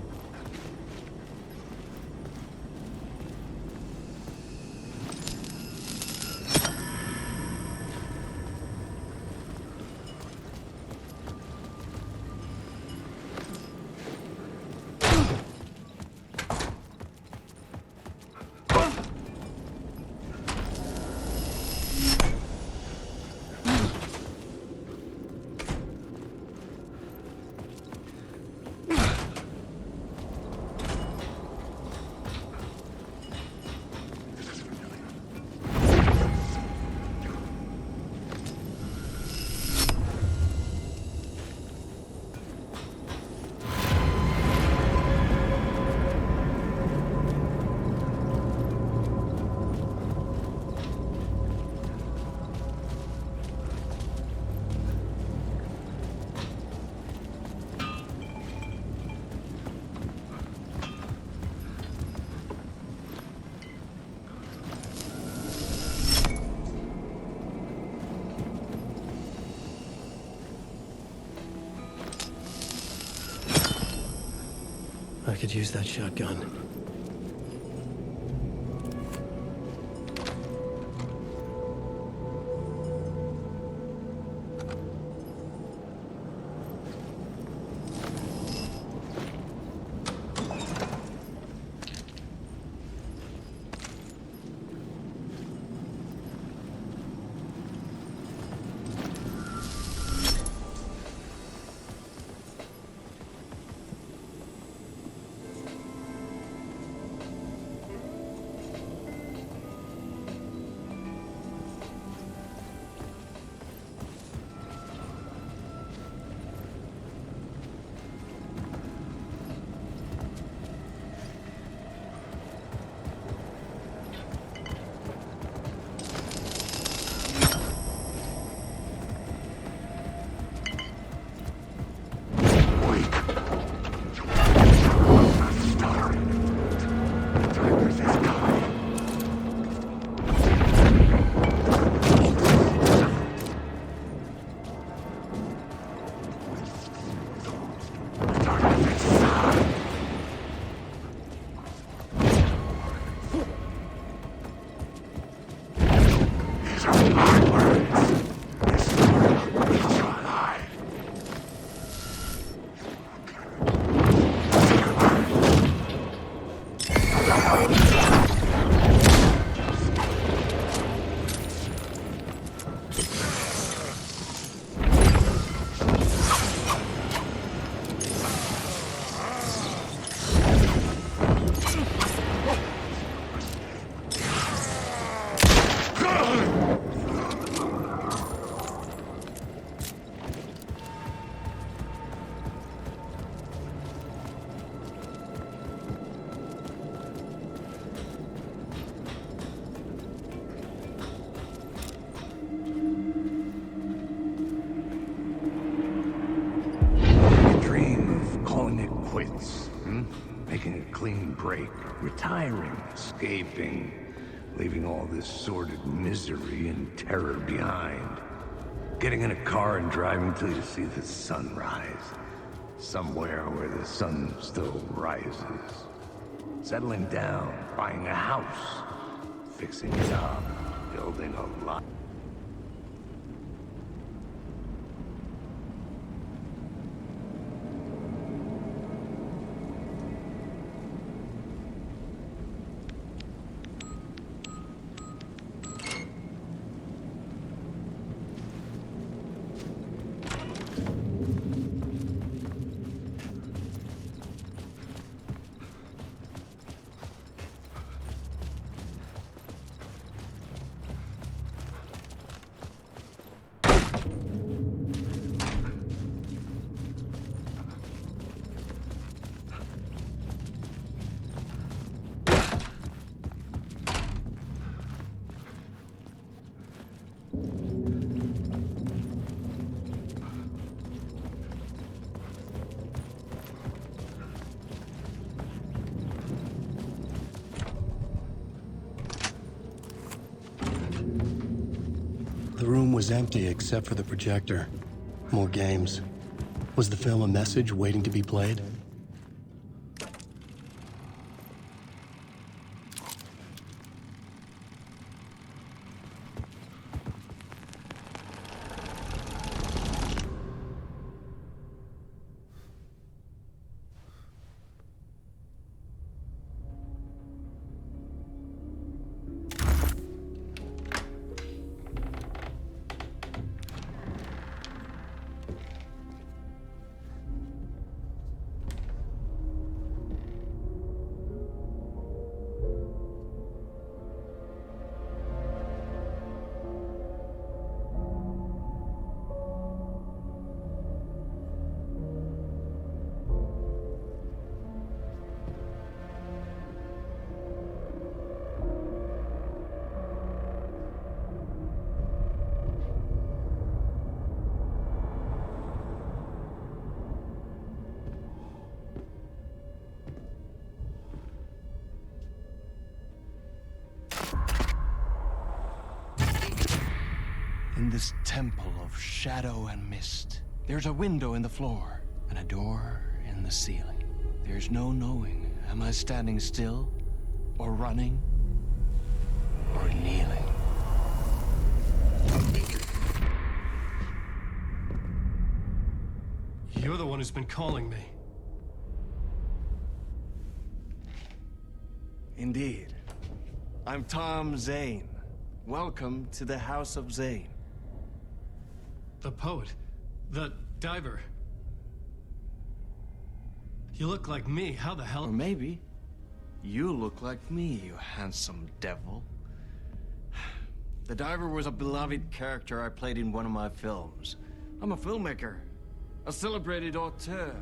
Speaker 1: I could use that shotgun.
Speaker 4: Making a clean break, retiring, escaping, leaving all this sordid misery and terror behind. Getting in a car and driving till you see the sun rise. Somewhere where the sun still rises. Settling down, buying a house, fixing it up, building a life.
Speaker 1: was empty except for the projector. More games. Was the film a message waiting to be played?
Speaker 3: In this temple of shadow and mist, there's a window in the floor and a door in the ceiling. There's no knowing, am I standing still, or running, or kneeling?
Speaker 11: You're the one who's been calling me.
Speaker 3: Indeed. I'm Tom Zane. Welcome to the House of Zane.
Speaker 11: The poet. The diver. You look like me. How the hell?
Speaker 3: Or maybe you look like me, you handsome devil. The diver was a beloved character I played in one of my films. I'm a filmmaker, a celebrated auteur.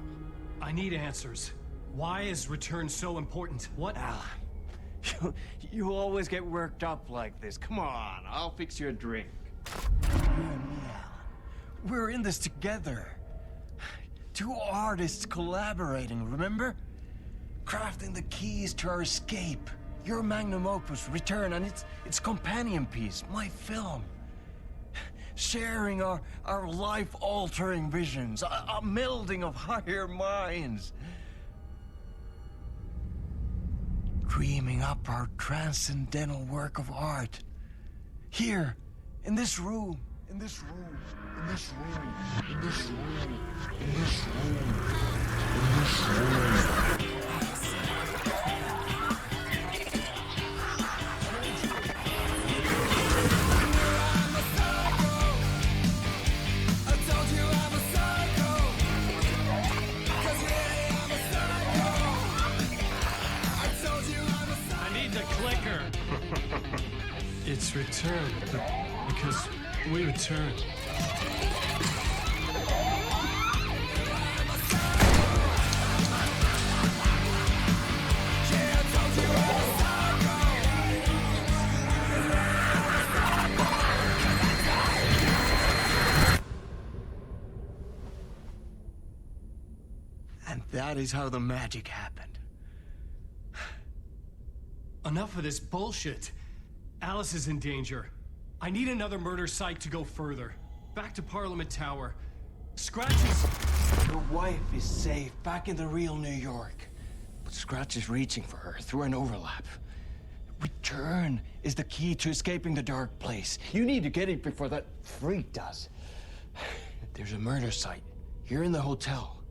Speaker 11: I need answers. Why is Return so important? What?
Speaker 3: Alan, you always get worked up like this. Come on, I'll fix you a drink. You and me, Alan. We're in this together. Two artists collaborating, remember? Crafting the keys to our escape. Your magnum opus, Return, and its companion piece, my film. Sharing our life-altering visions, a melding of higher minds. Dreaming up our transcendental work of art. Here, in this room, in this room, in this room, in this room, in this room, in this room.
Speaker 11: It's Return, because we return.
Speaker 3: And that is how the magic happened.
Speaker 11: Enough of this bullshit. Alice is in danger. I need another murder site to go further. Back to Parliament Tower. Scratch is...
Speaker 3: Your wife is safe, back in the real New York. But Scratch is reaching for her through an overlap. Return is the key to escaping the dark place. You need to get it before that freak does. There's a murder site here in the hotel.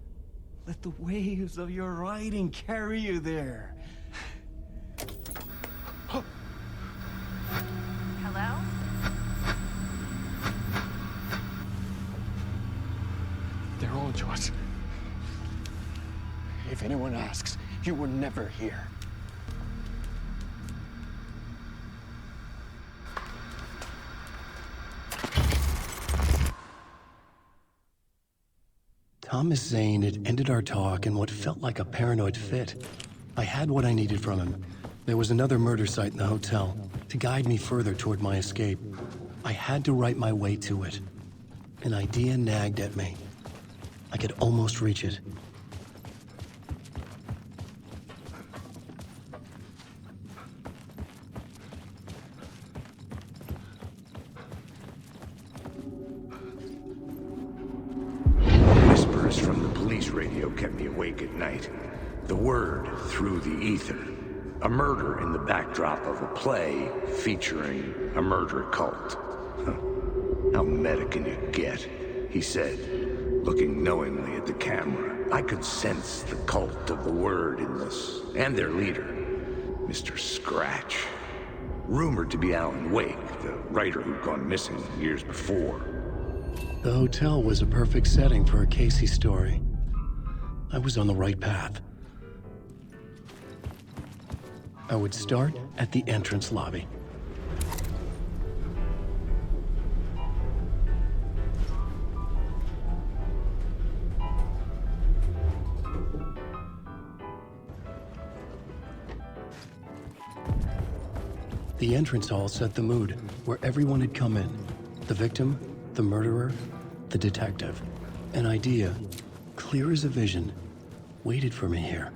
Speaker 3: Let the waves of your writing carry you there.
Speaker 13: Hello?
Speaker 3: They're all yours. If anyone asks, you were never here.
Speaker 1: Thomas Zane had ended our talk in what felt like a paranoid fit. I had what I needed from him. There was another murder site in the hotel to guide me further toward my escape. I had to write my way to it. An idea nagged at me. I could almost reach it.
Speaker 4: radio kept me awake at night. The word through the ether. A murder in the backdrop of a play featuring a murder cult. Huh. How meta can you get? He said, looking knowingly at the camera. I could sense the cult of the word in this, and their leader, Mr. Scratch. Rumored to be Alan Wake, the writer who'd gone missing years before.
Speaker 1: The hotel was a perfect setting for a Casey story. I was on the right path. I would start at the entrance lobby. The entrance hall set the mood, where everyone had come in. The victim, the murderer, the detective. An idea, clear as a vision, waited for me here.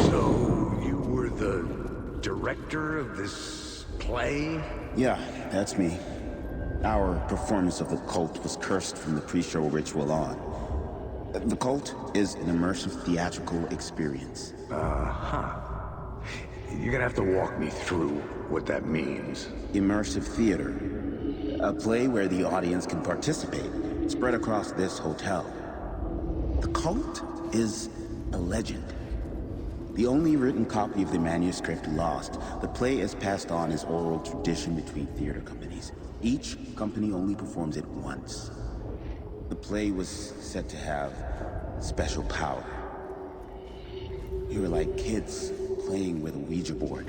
Speaker 4: So, you were the director of this play?
Speaker 13: Yeah, that's me. Our performance of the cult was cursed from the pre-show ritual on. The cult is an immersive theatrical experience.
Speaker 4: Uh-huh. You're gonna have to walk me through what that means.
Speaker 13: Immersive theater. A play where the audience can participate, spread across this hotel. The cult is a legend. The only written copy of the manuscript lost, the play is passed on as oral tradition between theater companies. Each company only performs it once. The play was said to have special power. You were like kids playing with a Ouija board.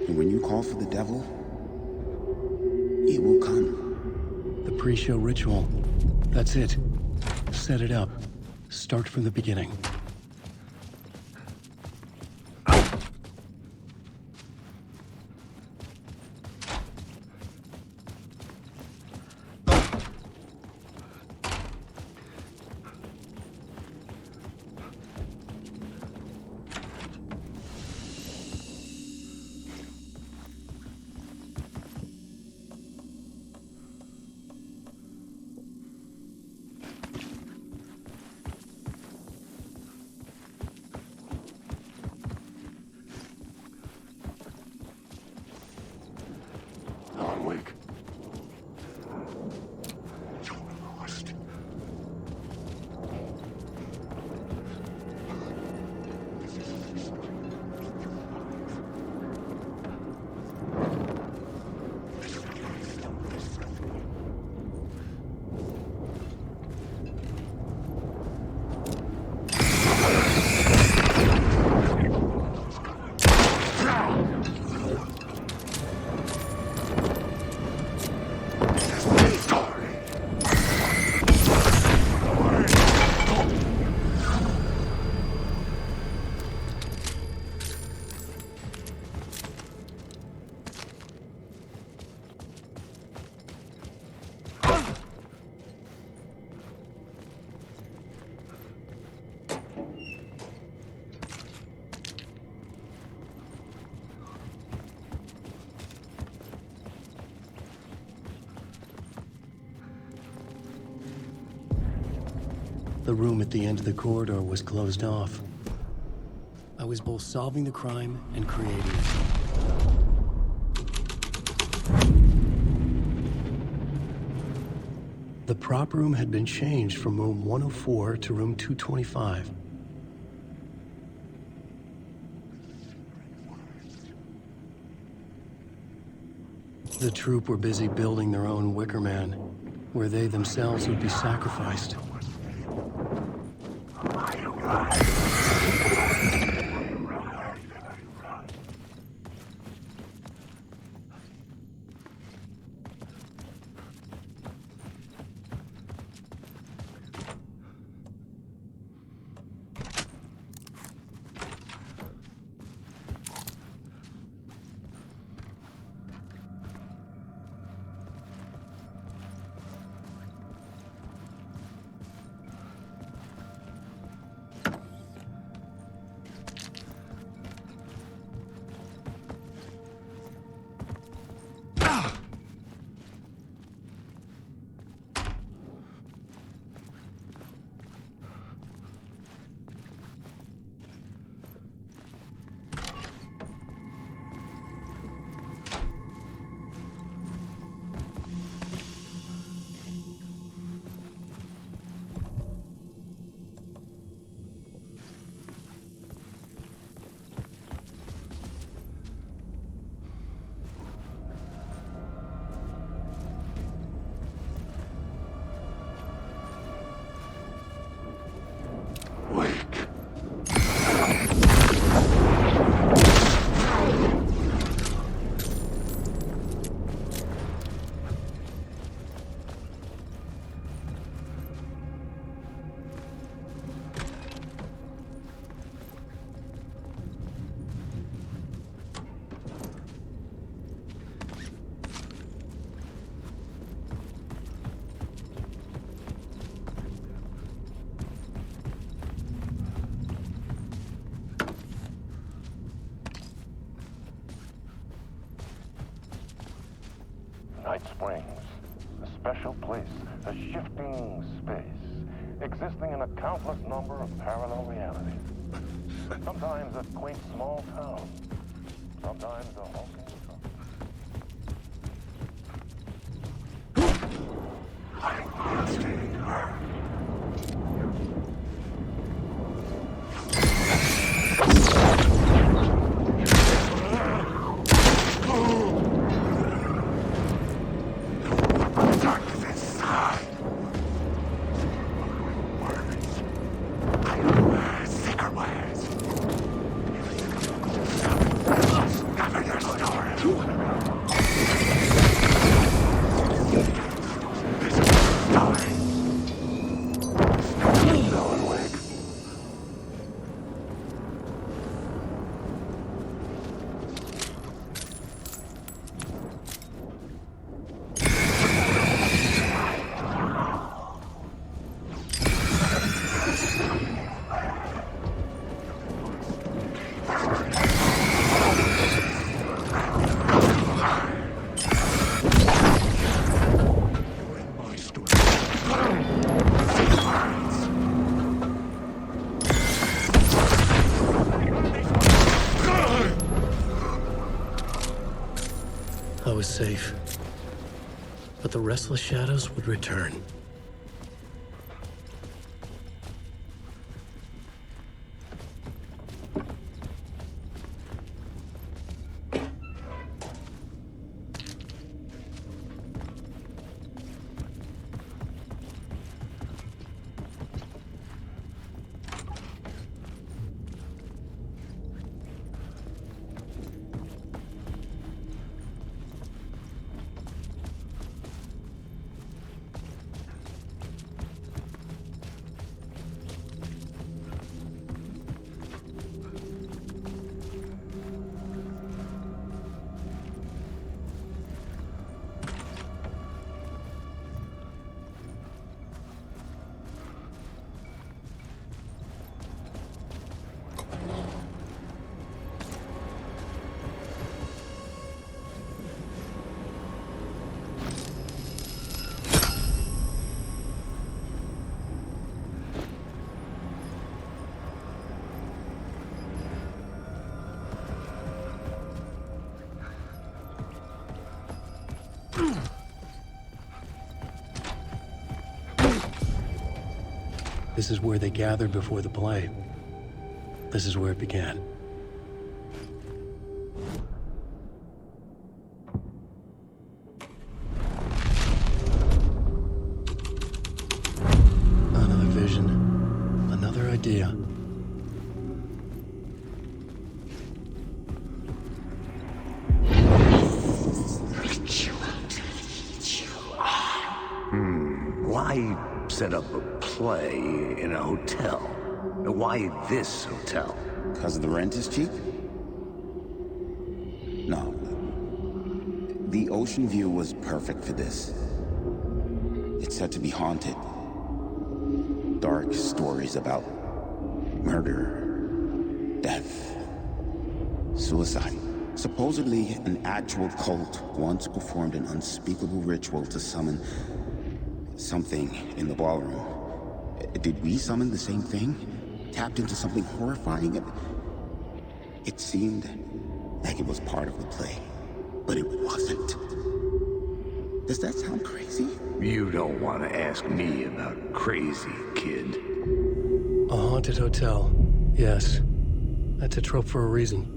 Speaker 13: And when you call for the devil, it will come.
Speaker 1: The pre-show ritual. That's it. Set it up. Start from the beginning.
Speaker 5: Alan Wake. You're lost.
Speaker 1: The room at the end of the corridor was closed off. I was both solving the crime and creating it. The prop room had been changed from room 104 to room 225. The troupe were busy building their own Wicker Man, where they themselves would be sacrificed.
Speaker 7: Springs. A special place, a shifting space, existing in a countless number of parallel realities. Sometimes a quaint small town, sometimes a hulking
Speaker 1: I was safe. But the restless shadows would return. This is where they gathered before the play. This is where it began. Another vision. Another idea.
Speaker 4: Why set up a play in a hotel? Why this hotel?
Speaker 13: Because the rent is cheap? No. The ocean view was perfect for this. It's said to be haunted. Dark stories about murder, death, suicide. Supposedly, an actual cult once performed an unspeakable ritual to summon something in the ballroom. Did we summon the same thing? Tapped into something horrifying? It seemed like it was part of the play, but it wasn't. Does that sound crazy?
Speaker 4: You don't want to ask me about crazy, kid.
Speaker 1: A haunted hotel. Yes. That's a trope for a reason.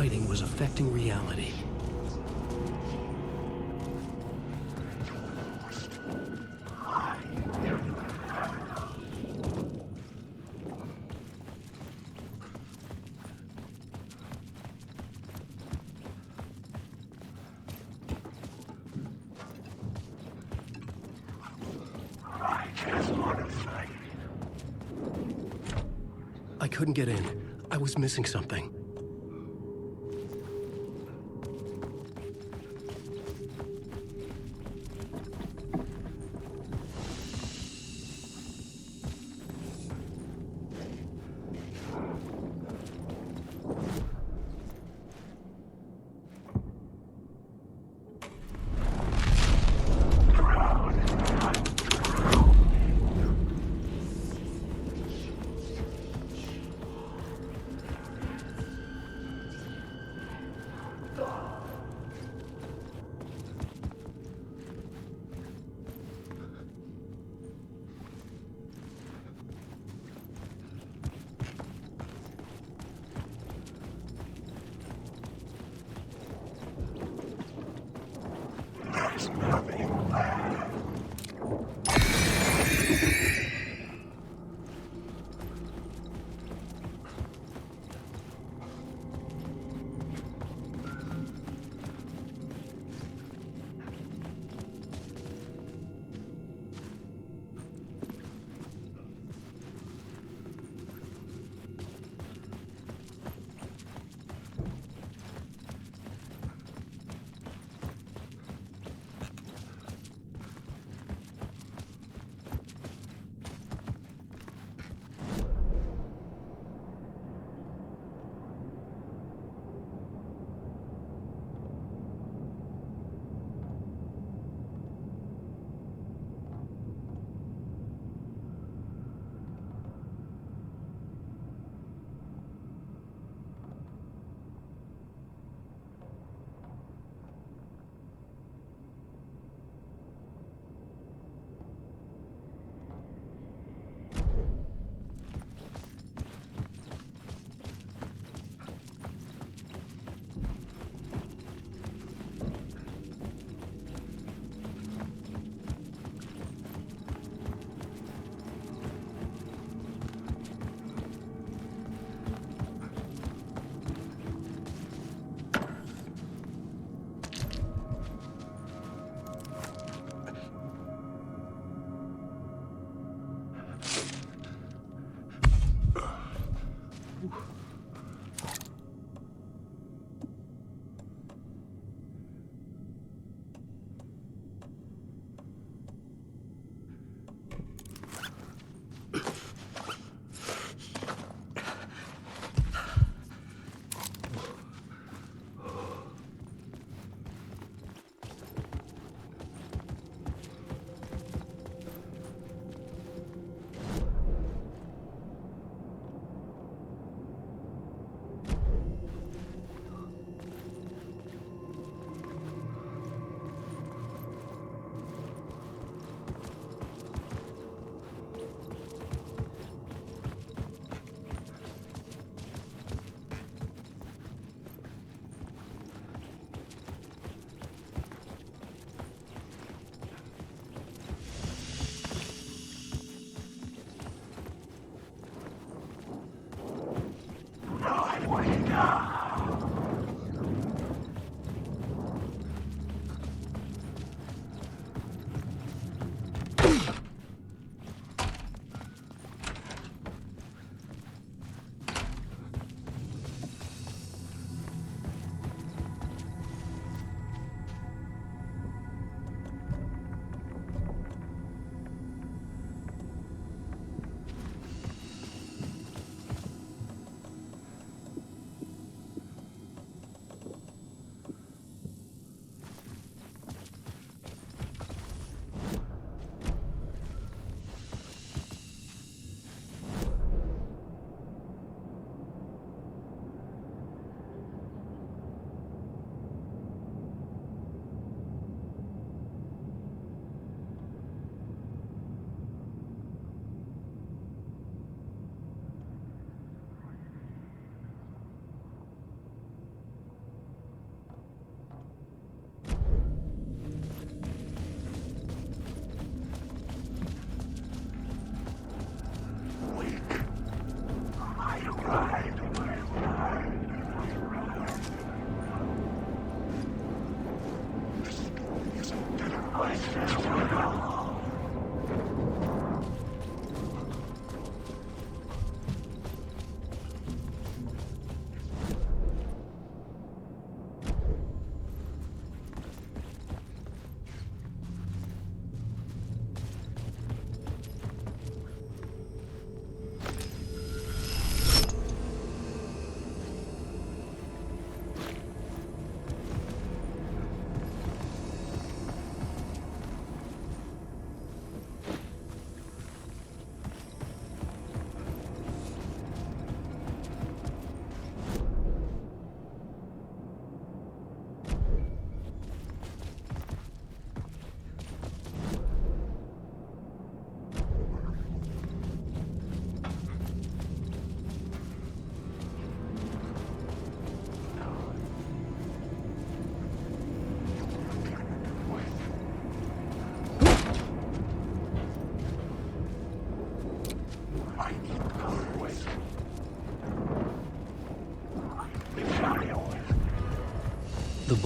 Speaker 1: fighting was affecting reality. I couldn't get in. I was missing something.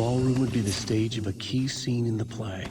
Speaker 1: ballroom would be the stage of a key scene in the play.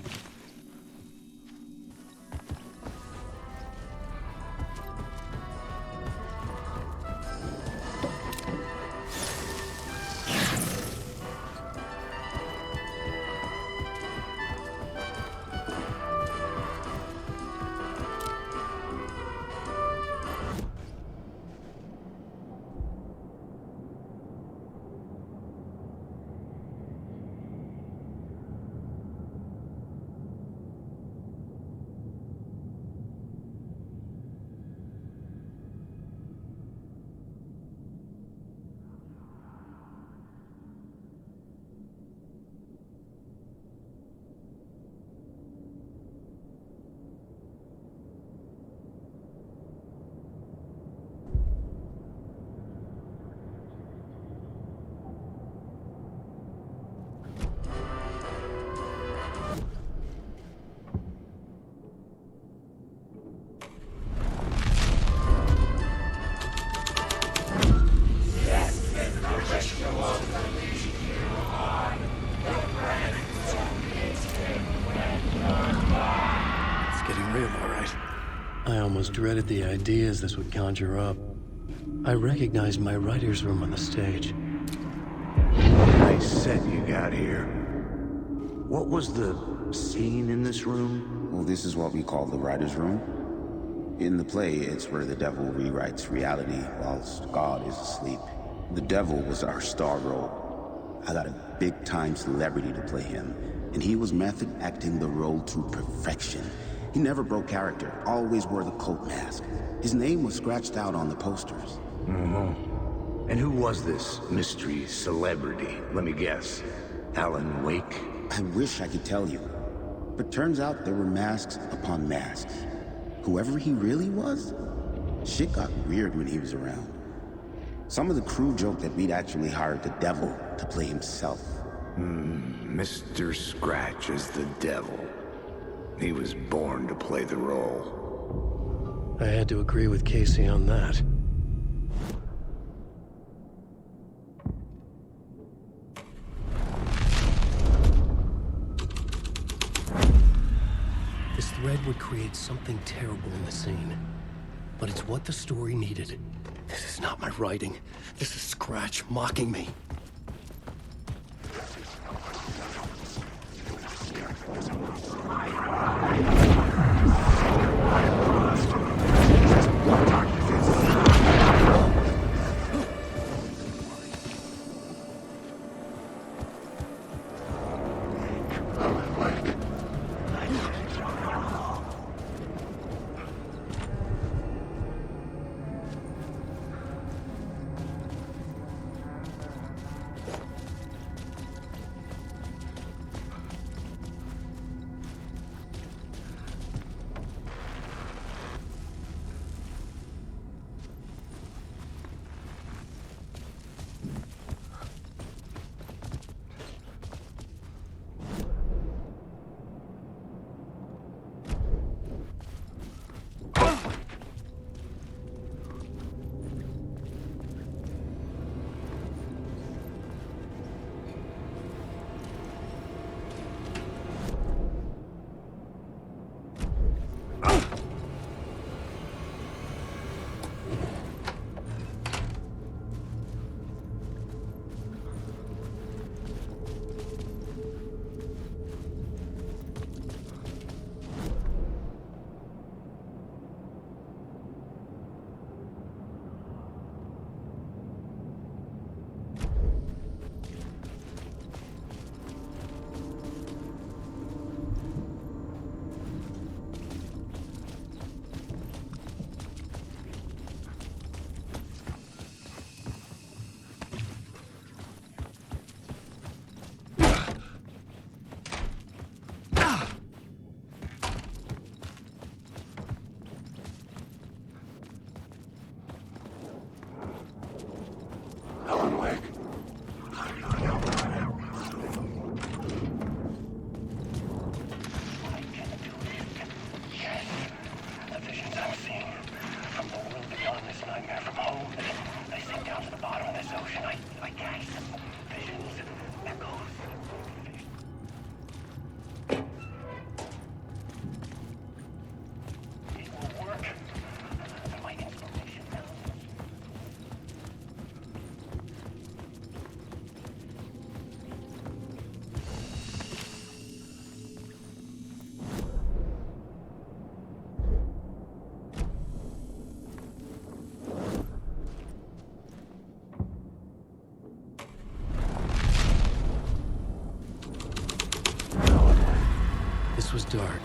Speaker 1: I almost dreaded the ideas this would conjure up. I recognized my writer's room on the stage.
Speaker 4: Nice set you got here. What was the scene in this room?
Speaker 13: Well, this is what we call the writer's room. In the play, it's where the devil rewrites reality whilst God is asleep. The devil was our star role. I got a big-time celebrity to play him, and he was method acting the role to perfection. He never broke character, always wore the cult mask. His name was scratched out on the posters.
Speaker 4: Mm-hmm. And who was this mystery celebrity? Let me guess. Alan Wake?
Speaker 13: I wish I could tell you. But turns out there were masks upon masks. Whoever he really was, shit got weird when he was around. Some of the crew joked that we'd actually hired the devil to play himself.
Speaker 4: Mr. Scratch is the devil. He was born to play the role.
Speaker 1: I had to agree with Casey on that. This thread would create something terrible in the scene. But it's what the story needed. This is not my writing. This is Scratch mocking me. place was dark,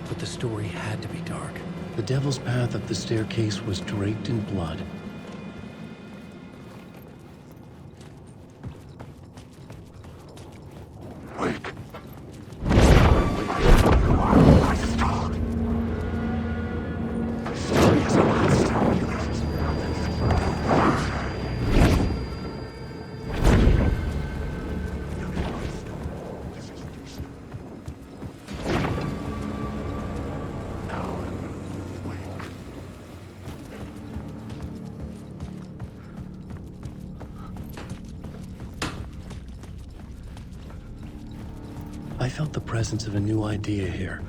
Speaker 1: but the story had to be dark. The devil's path up the staircase was draped in blood.
Speaker 5: Wake.
Speaker 1: I felt the presence of a new idea here.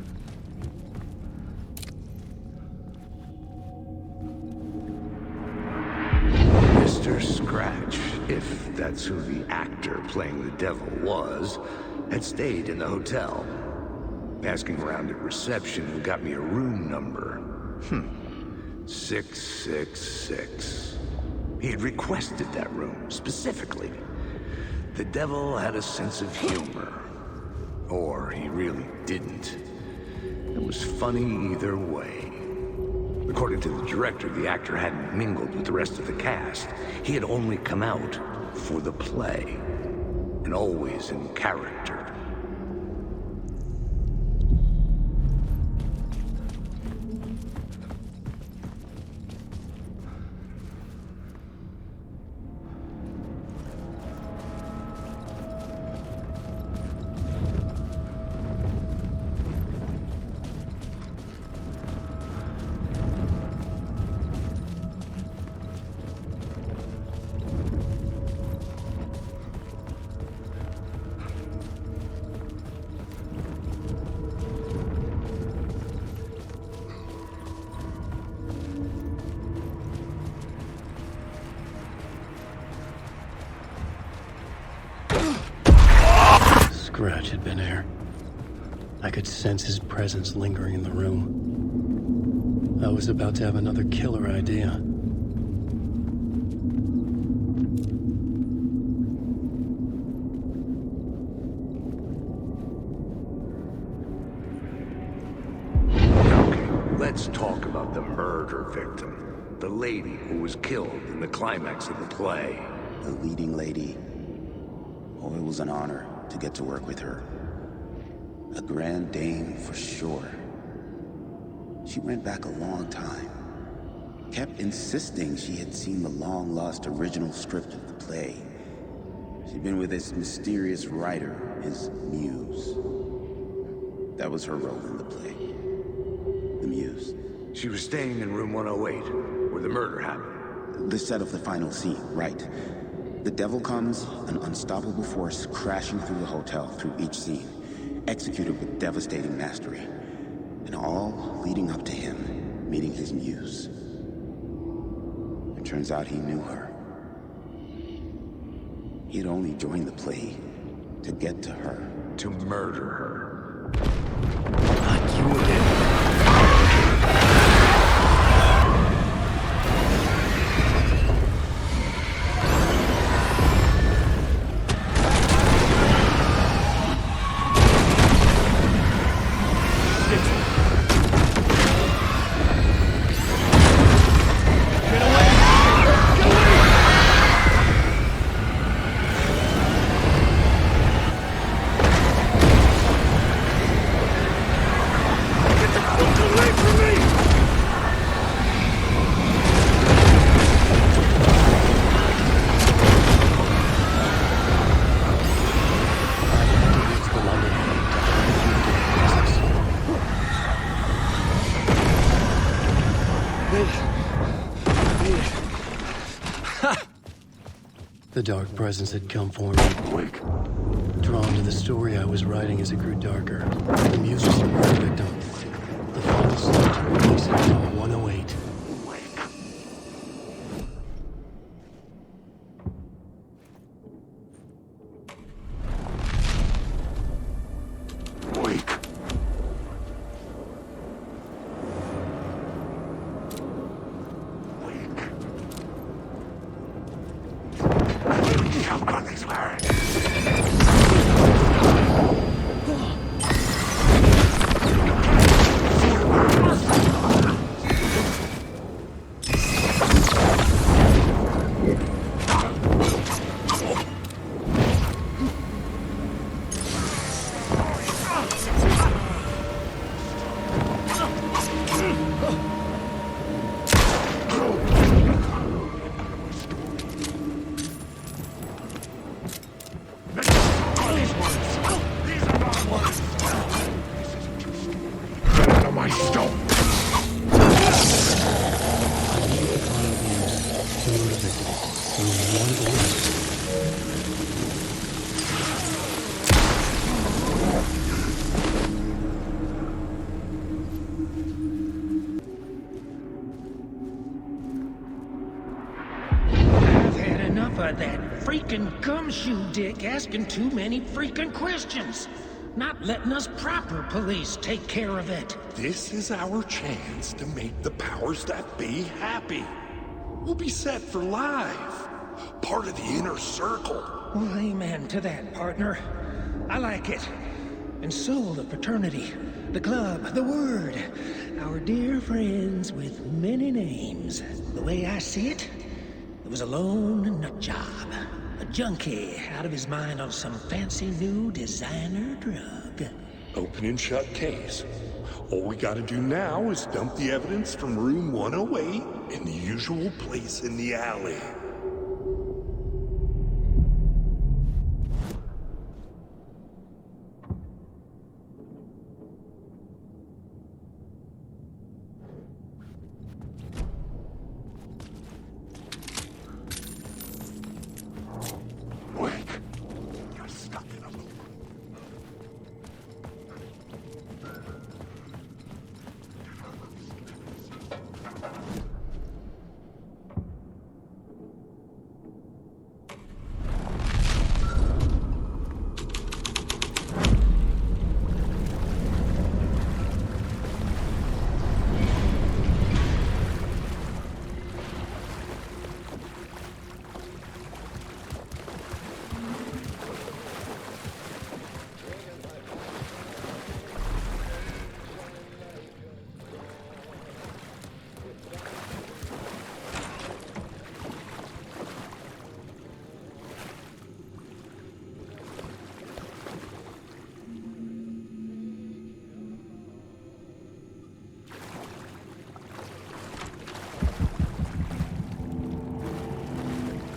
Speaker 4: Mr. Scratch, if that's who the actor playing the devil was, had stayed in the hotel. Asking around at reception who got me a room number. 666. He had requested that room, specifically. The devil had a sense of humor. Or he really didn't. It was funny either way. According to the director, the actor hadn't mingled with the rest of the cast. He had only come out for the play. And always in character.
Speaker 1: Scratch had been here. I could sense his presence lingering in the room. I was about to have another killer idea.
Speaker 4: Okay, let's talk about the murder victim. The lady who was killed in the climax of the play.
Speaker 13: The leading lady. Oh, it was an honor to get to work with her. A grand dame for sure. She went back a long time. Kept insisting she had seen the long-lost original script of the play. She'd been with this mysterious writer, his muse. That was her role in the play. The muse.
Speaker 4: She was staying in room 108, where the murder happened.
Speaker 13: The set of the final scene, right. The devil comes, an unstoppable force crashing through the hotel through each scene, executed with devastating mastery, and all leading up to him meeting his muse. It turns out he knew her. He had only joined the play to get to her.
Speaker 4: To murder her.
Speaker 1: Not you again. The dark presence had come for me.
Speaker 5: Wake.
Speaker 1: Drawn to the story I was writing as it grew darker. The muse was the murder victim. The final step to releasing from 108.
Speaker 5: Wake. I've got these words.
Speaker 14: of that freaking gumshoe dick asking too many freaking questions. Not letting us proper police take care of it.
Speaker 5: This is our chance to make the powers that be happy. We'll be set for life. Part of the inner circle.
Speaker 14: Well, amen to that, partner. I like it. And so the fraternity, the club, the word. Our dear friends with many names. The way I see it, it was a lone nut job. A junkie out of his mind on some fancy new designer drug.
Speaker 5: Open and shut case. All we gotta do now is dump the evidence from room 108 in the usual place in the alley.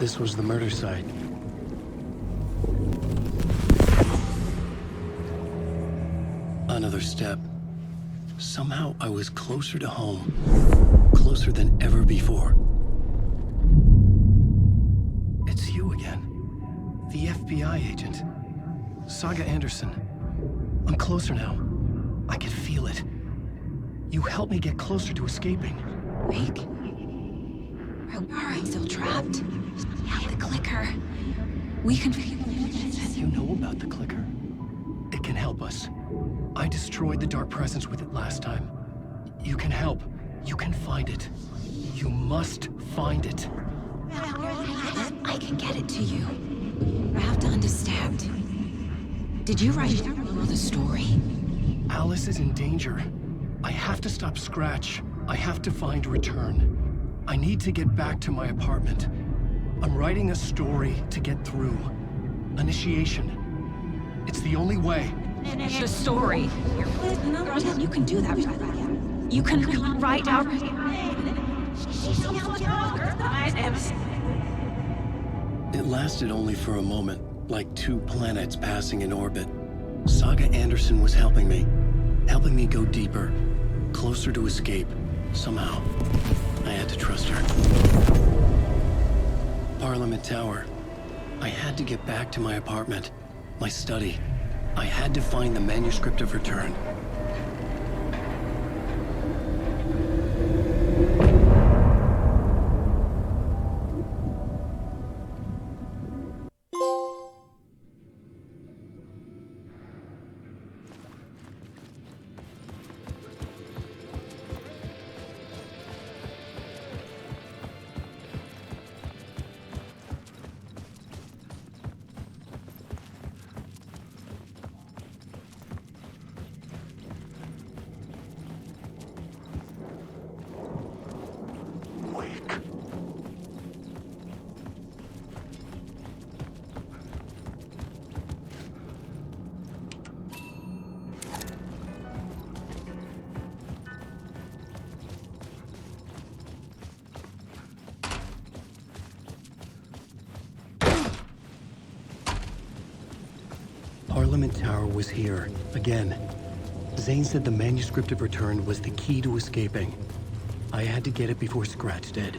Speaker 1: This was the murder site. Another step. Somehow I was closer to home. Closer than ever before. It's you again. The FBI agent. Saga Anderson. I'm closer now. I can feel it. You helped me get closer to escaping.
Speaker 8: Wake? Are we still trapped? The clicker. We can...
Speaker 1: You know about the clicker. It can help us. I destroyed the dark presence with it last time. You can help. You can find it. You must find it.
Speaker 8: I can get it to you. You have to understand. Did you write the story?
Speaker 1: Alice is in danger. I have to stop Scratch. I have to find Return. I need to get back to my apartment. I'm writing a story to get through. Initiation. It's the only way.
Speaker 8: The story. You can do that. You can write out...
Speaker 1: It lasted only for a moment, like two planets passing in orbit. Saga Anderson was helping me go deeper, closer to escape, somehow. I had to trust her. Parliament Tower. I had to get back to my apartment, my study. I had to find the manuscript of Return. Parliament Tower was here, again. Zane said the manuscript of Return was the key to escaping. I had to get it before Scratch did.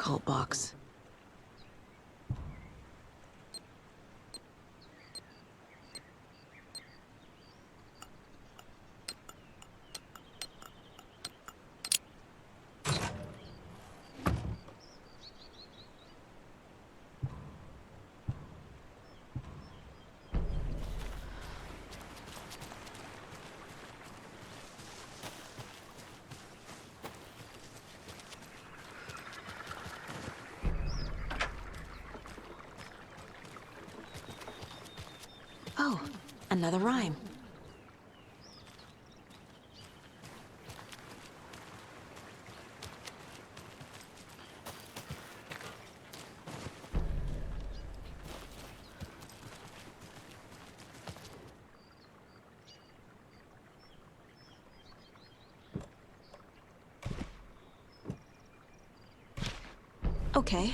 Speaker 8: cult box. Oh, another rhyme. Okay.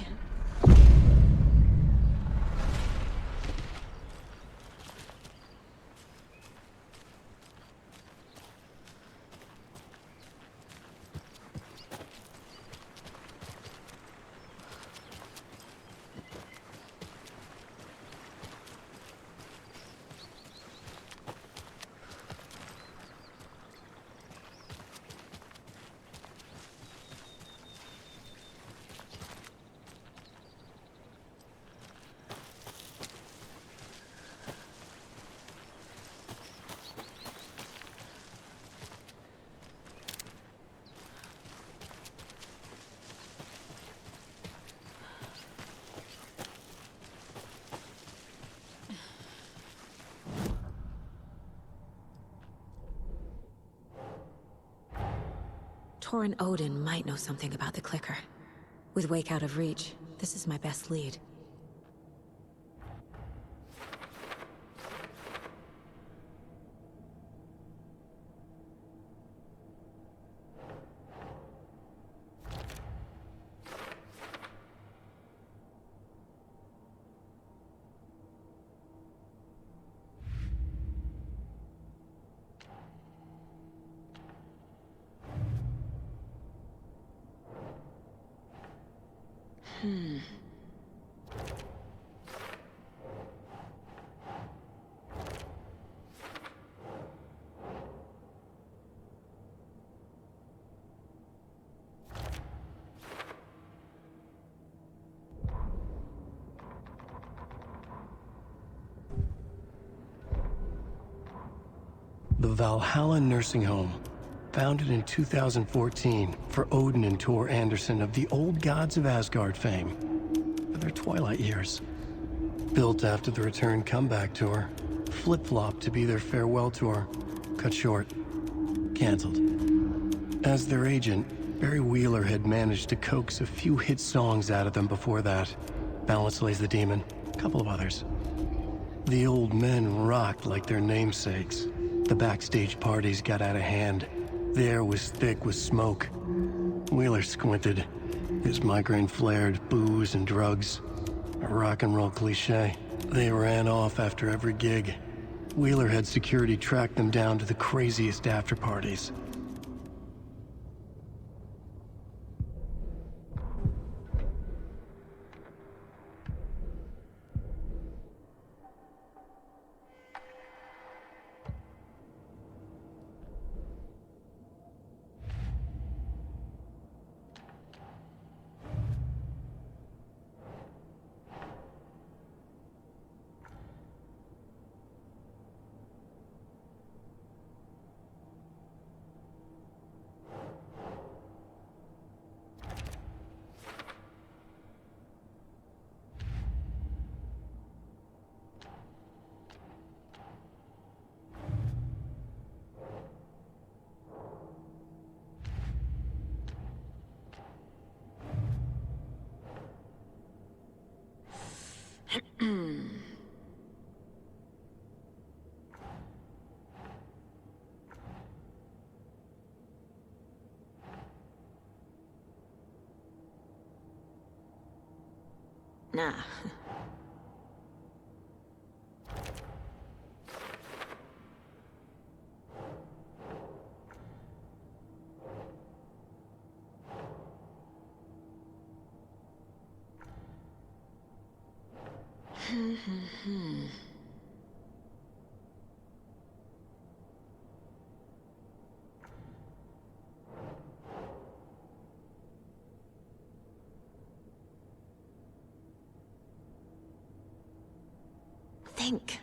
Speaker 8: Torin Odin might know something about the clicker. With Wake out of reach, this is my best lead.
Speaker 1: The Valhalla Nursing Home, founded in 2014 for Odin and Tor Anderson of the Old Gods of Asgard fame, for their twilight years. Built after the return comeback tour, flip-flopped to be their farewell tour, cut short, canceled. As their agent, Barry Wheeler had managed to coax a few hit songs out of them before that. Balance Lays the Demon, a couple of others. The old men rocked like their namesakes. The backstage parties got out of hand. The air was thick with smoke. Wheeler squinted. His migraine flared, booze and drugs. A rock and roll cliche. They ran off after every gig. Wheeler had security track them down to the craziest after parties.
Speaker 8: Nah. Think.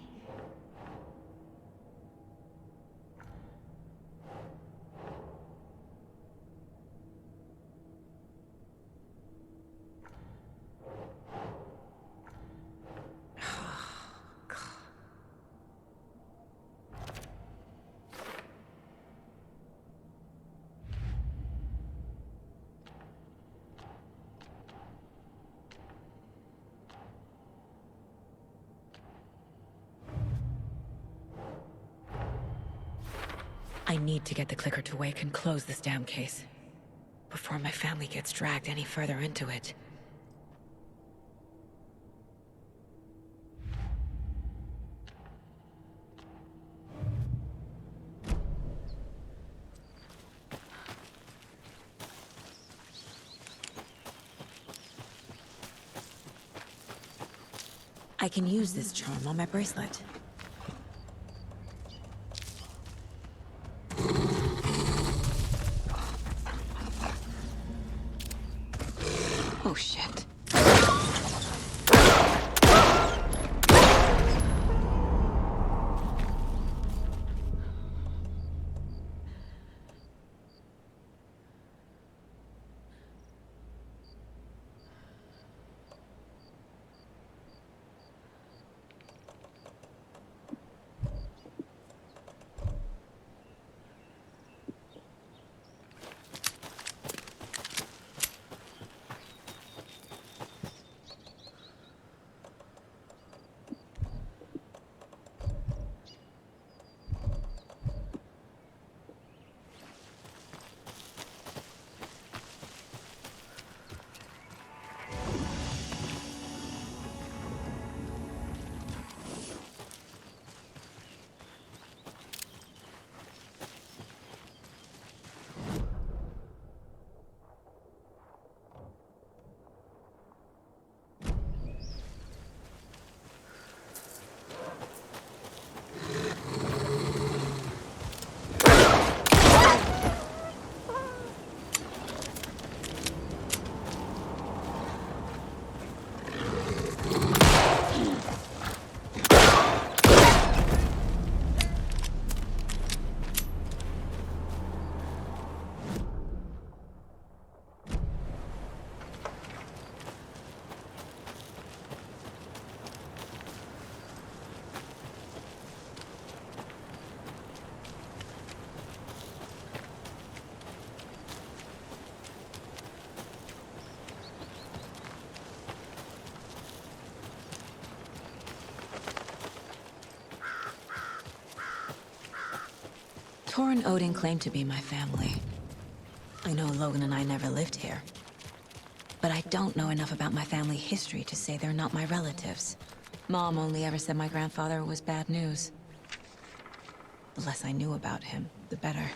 Speaker 8: I need to get the clicker to wake and close this damn case before my family gets dragged any further into it. I can use this charm on my bracelet. Oh, shit. Tor and Odin claim to be my family. I know Logan and I never lived here. But I don't know enough about my family history to say they're not my relatives. Mom only ever said my grandfather was bad news. The less I knew about him, the better.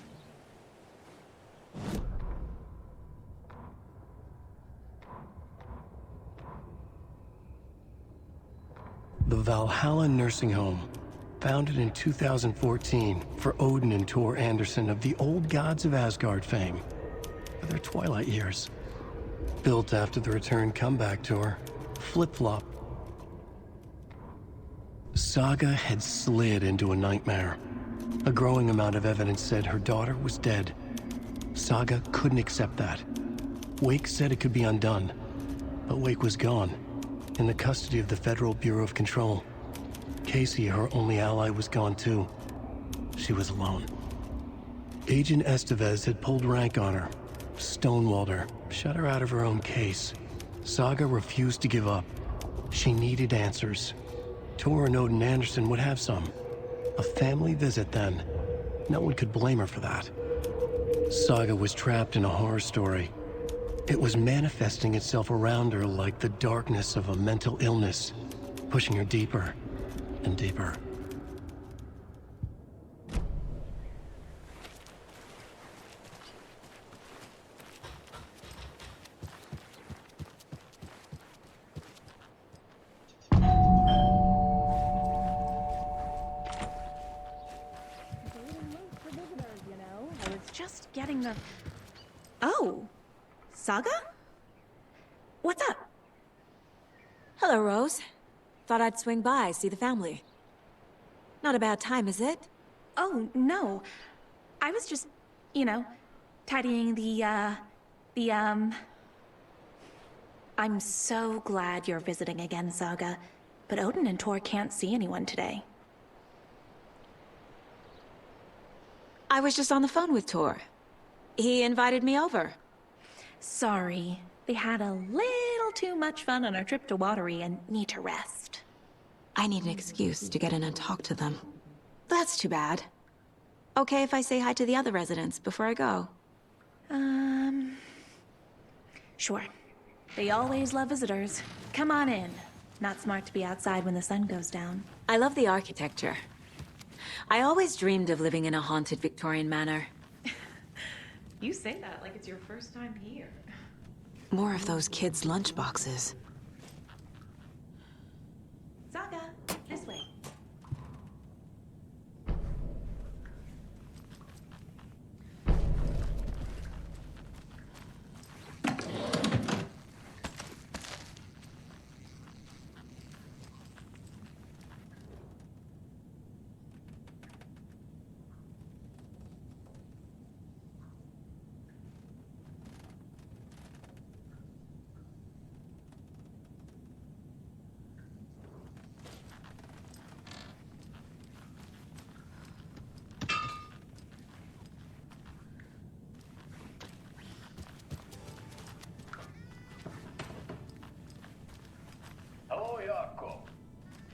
Speaker 1: The Valhalla Nursing Home, founded in 2014 for Odin and Tor Anderson of the Old Gods of Asgard fame, for their twilight years. Built after the return comeback tour, Flip-Flop. Saga had slid into a nightmare. A growing amount of evidence said her daughter was dead. Saga couldn't accept that. Wake said it could be undone, but Wake was gone, in the custody of the Federal Bureau of Control. Casey, her only ally, was gone too. She was alone. Agent Estevez had pulled rank on her, stonewalled her, shut her out of her own case. Saga refused to give up. She needed answers. Tor and Odin Anderson would have some. A family visit then. No one could blame her for that. Saga was trapped in a horror story. It was manifesting itself around her like the darkness of a mental illness, pushing her deeper and deeper.
Speaker 2: getting the... Oh. Saga? What's up?
Speaker 8: Hello, Rose. Thought I'd swing by, see the family. Not a bad time, is it?
Speaker 2: Oh, no. I was just, you know, tidying I'm so glad you're visiting again, Saga. But Odin and Tor can't see anyone today.
Speaker 8: I was just on the phone with Tor. He invited me over.
Speaker 2: Sorry. They had a little too much fun on our trip to Watery and need to rest.
Speaker 8: I need an excuse to get in and talk to them. That's too bad. Okay if I say hi to the other residents before I go?
Speaker 2: Sure. They always love visitors. Come on in. Not smart to be outside when the sun goes down.
Speaker 8: I love the architecture. I always dreamed of living in a haunted Victorian manor.
Speaker 2: You say that like it's your first time here.
Speaker 8: More of those kids' lunchboxes.
Speaker 2: Saga, this way.
Speaker 15: Hello, Jakob.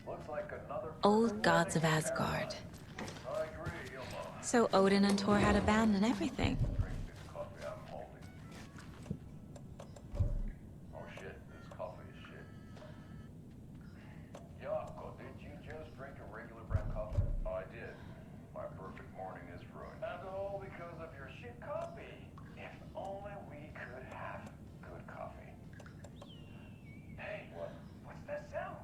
Speaker 15: Looks like another...
Speaker 8: Old gods of Asgard. So Odin and Tor had a band and everything.
Speaker 15: Oh shit, this coffee is shit. Jakob, did you just drink a regular brand coffee? I did. My perfect morning is ruined. And all because of your shit coffee. If only we could have good coffee. Hey, what's that sound?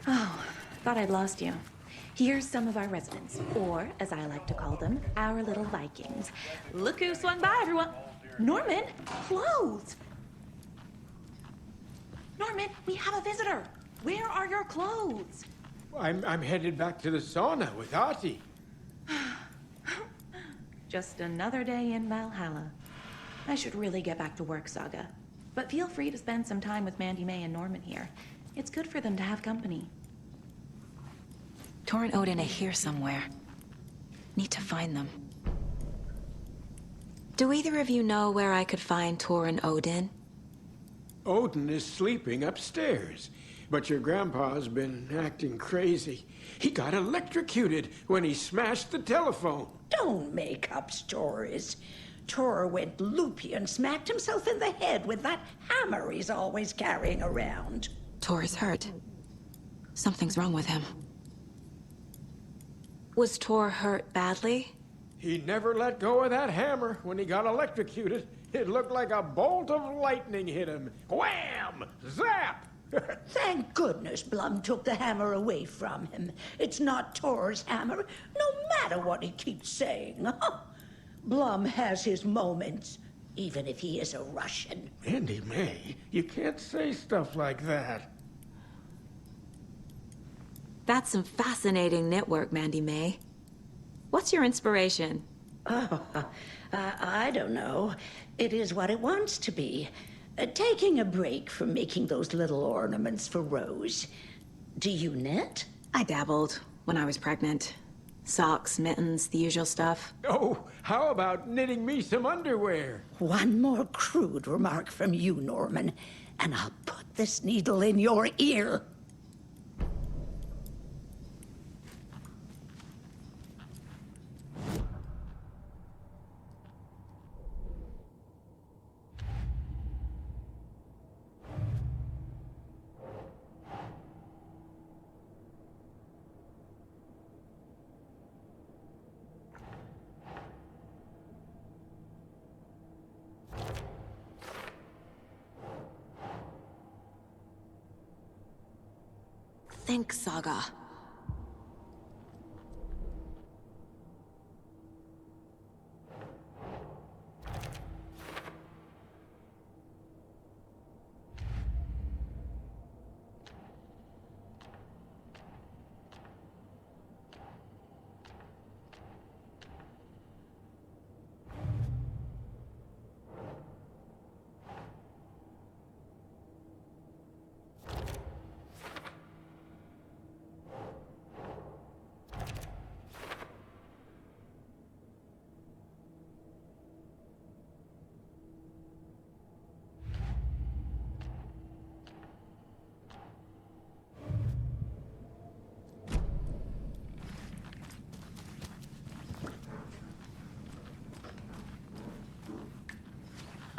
Speaker 2: Oh, thought I'd lost you. Here's some of our residents, or, as I like to call them, our little Vikings. Look who swung by, everyone. Norman, clothes! Norman, we have a visitor. Where are your clothes?
Speaker 17: I'm headed back to the sauna with Artie.
Speaker 2: Just another day in Valhalla. I should really get back to work, Saga. But feel free to spend some time with Mandy May and Norman here. It's good for them to have company.
Speaker 8: Tor and Odin are here somewhere. Need to find them. Do either of you know where I could find Tor and Odin?
Speaker 17: Odin is sleeping upstairs, but your grandpa's been acting crazy. He got electrocuted when he smashed the telephone.
Speaker 22: Don't make up stories. Tor went loopy and smacked himself in the head with that hammer he's always carrying around.
Speaker 8: Tor is hurt. Something's wrong with him. Was Tor hurt badly?
Speaker 17: He never let go of that hammer when he got electrocuted. It looked like a bolt of lightning hit him. Wham! Zap!
Speaker 22: Thank goodness Blum took the hammer away from him. It's not Tor's hammer, no matter what he keeps saying. Blum has his moments, even if he is a Russian.
Speaker 17: Mandy May, you can't say stuff like that.
Speaker 8: That's some fascinating knitwork, Mandy May. What's your inspiration?
Speaker 22: I don't know. It is what it wants to be. Taking a break from making those little ornaments for Rose. Do you knit?
Speaker 8: I dabbled when I was pregnant. Socks, mittens, the usual stuff.
Speaker 17: Oh, how about knitting me some underwear?
Speaker 22: One more crude remark from you, Norman, and I'll put this needle in your ear.
Speaker 8: Think, Saga.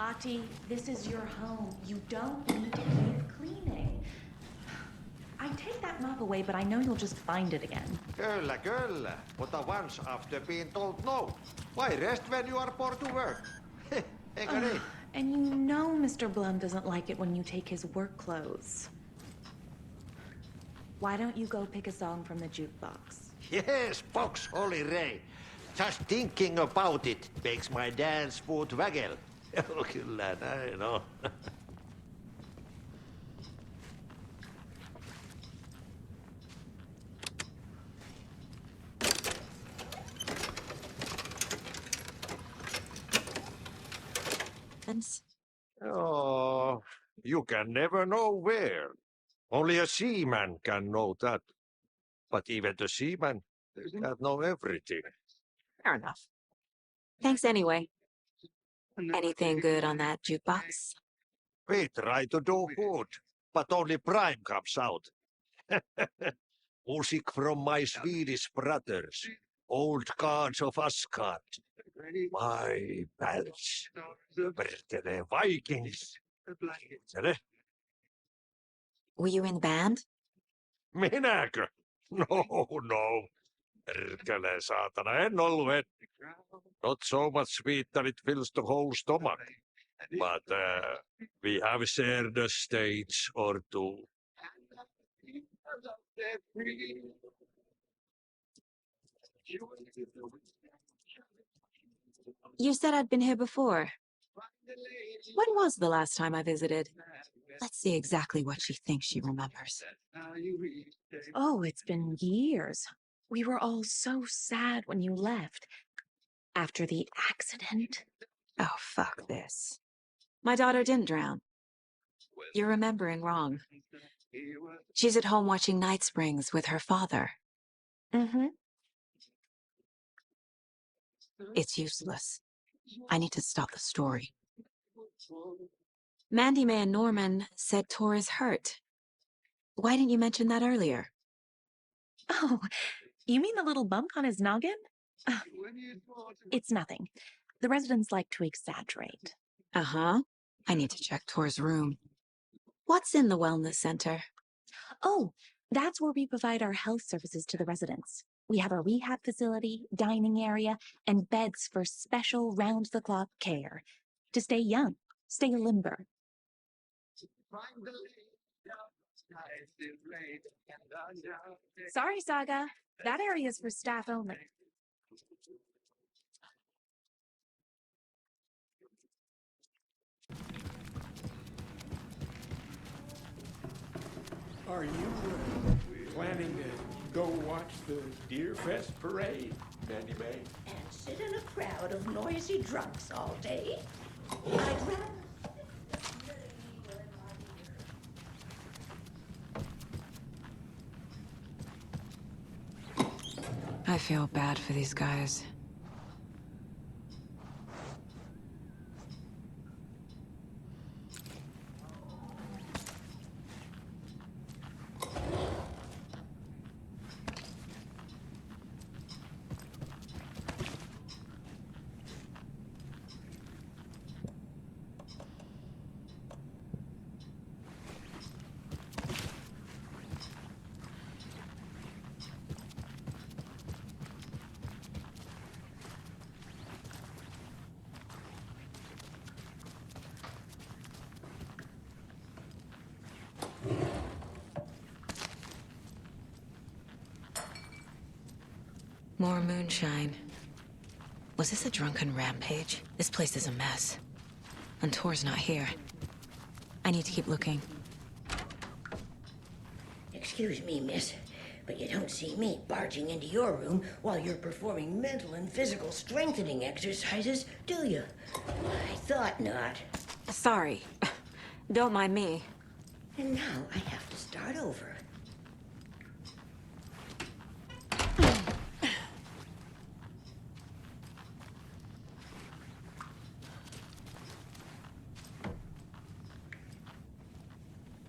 Speaker 2: Ati, this is your home. You don't need to keep cleaning. I take that mop away, but I know you'll just find it again.
Speaker 18: Kyllä, kyllä. Mutta once after being told no. Why rest when you are poor to work? Eikö niin?
Speaker 2: And you know Mr. Blum doesn't like it when you take his work clothes. Why don't you go pick a song from the jukebox?
Speaker 18: Yes, box Holy Ray. Just thinking about it makes my dance foot waggle. Kyllä näin on. Oh, you can never know where. Only a seaman can know that. But even the seaman can't know everything.
Speaker 8: Fair enough. Thanks anyway. Anything good on that jukebox?
Speaker 18: We try to do good, but only Prime comes out. Music from my Swedish brothers, old gods of Asgard. My pals, the Vikings.
Speaker 8: Were you in the band?
Speaker 18: Minäkö? No. Perkele, saatana, en ollut. Not so much sweet that it fills the whole stomach. But we have shared a stage or two.
Speaker 8: You said I'd been here before. When was the last time I visited? Let's see exactly what she thinks she remembers.
Speaker 2: Oh, it's been years. We were all so sad when you left. After the accident.
Speaker 8: Oh, fuck this. My daughter didn't drown. You're remembering wrong. She's at home watching Night Springs with her father.
Speaker 2: Mm-hmm.
Speaker 8: It's useless. I need to stop the story. Mandy May and Norman said Tor is hurt. Why didn't you mention that earlier?
Speaker 2: Oh, you mean the little bump on his noggin? It's nothing. The residents like to exaggerate.
Speaker 8: Uh-huh. I need to check Tor's room. What's in the wellness center?
Speaker 2: Oh, that's where we provide our health services to the residents. We have a rehab facility, dining area, and beds for special round-the-clock care. To stay young, stay limber. Sorry, Saga. That area's for staff only.
Speaker 17: Are you planning to go watch the Deer Fest parade, Mandy May?
Speaker 22: And sit in a crowd of noisy drunks all day? I'd rather...
Speaker 8: I feel bad for these guys. More moonshine. Was this a drunken rampage? This place is a mess. And Tor's not here. I need to keep looking.
Speaker 22: Excuse me, miss, but you don't see me barging into your room while you're performing mental and physical strengthening exercises, do you? I thought not.
Speaker 8: Sorry. Don't mind me.
Speaker 22: And now I have to start over.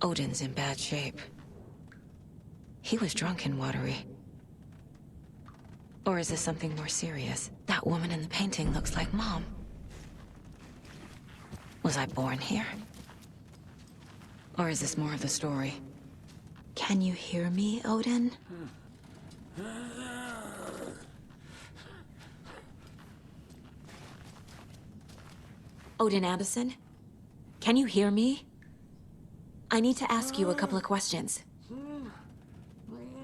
Speaker 8: Odin's in bad shape. He was drunk and watery. Or is this something more serious? That woman in the painting looks like Mom. Was I born here? Or is this more of the story? Can you hear me, Odin? Odin Anderson? Can you hear me? I need to ask you a couple of questions.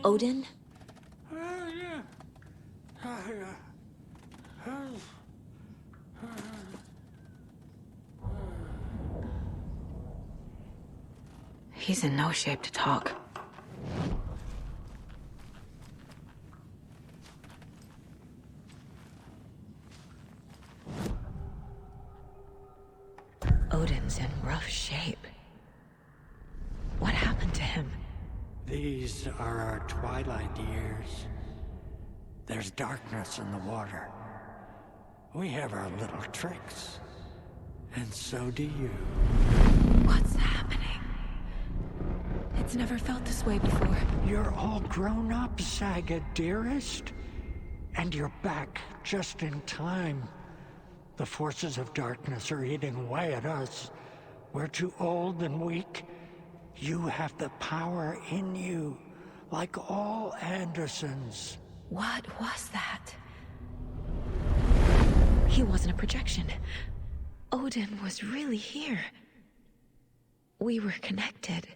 Speaker 8: Odin? He's in no shape to talk. Odin's in rough shape. What happened to him?
Speaker 10: These are our twilight years. There's darkness in the water. We have our little tricks. And so do you.
Speaker 8: What's happening? It's never felt this way before.
Speaker 10: You're all grown up, Saga, dearest. And you're back just in time. The forces of darkness are eating away at us. We're too old and weak. You have the power in you, like all Andersons.
Speaker 8: What was that? He wasn't a projection. Odin was really here. We were connected.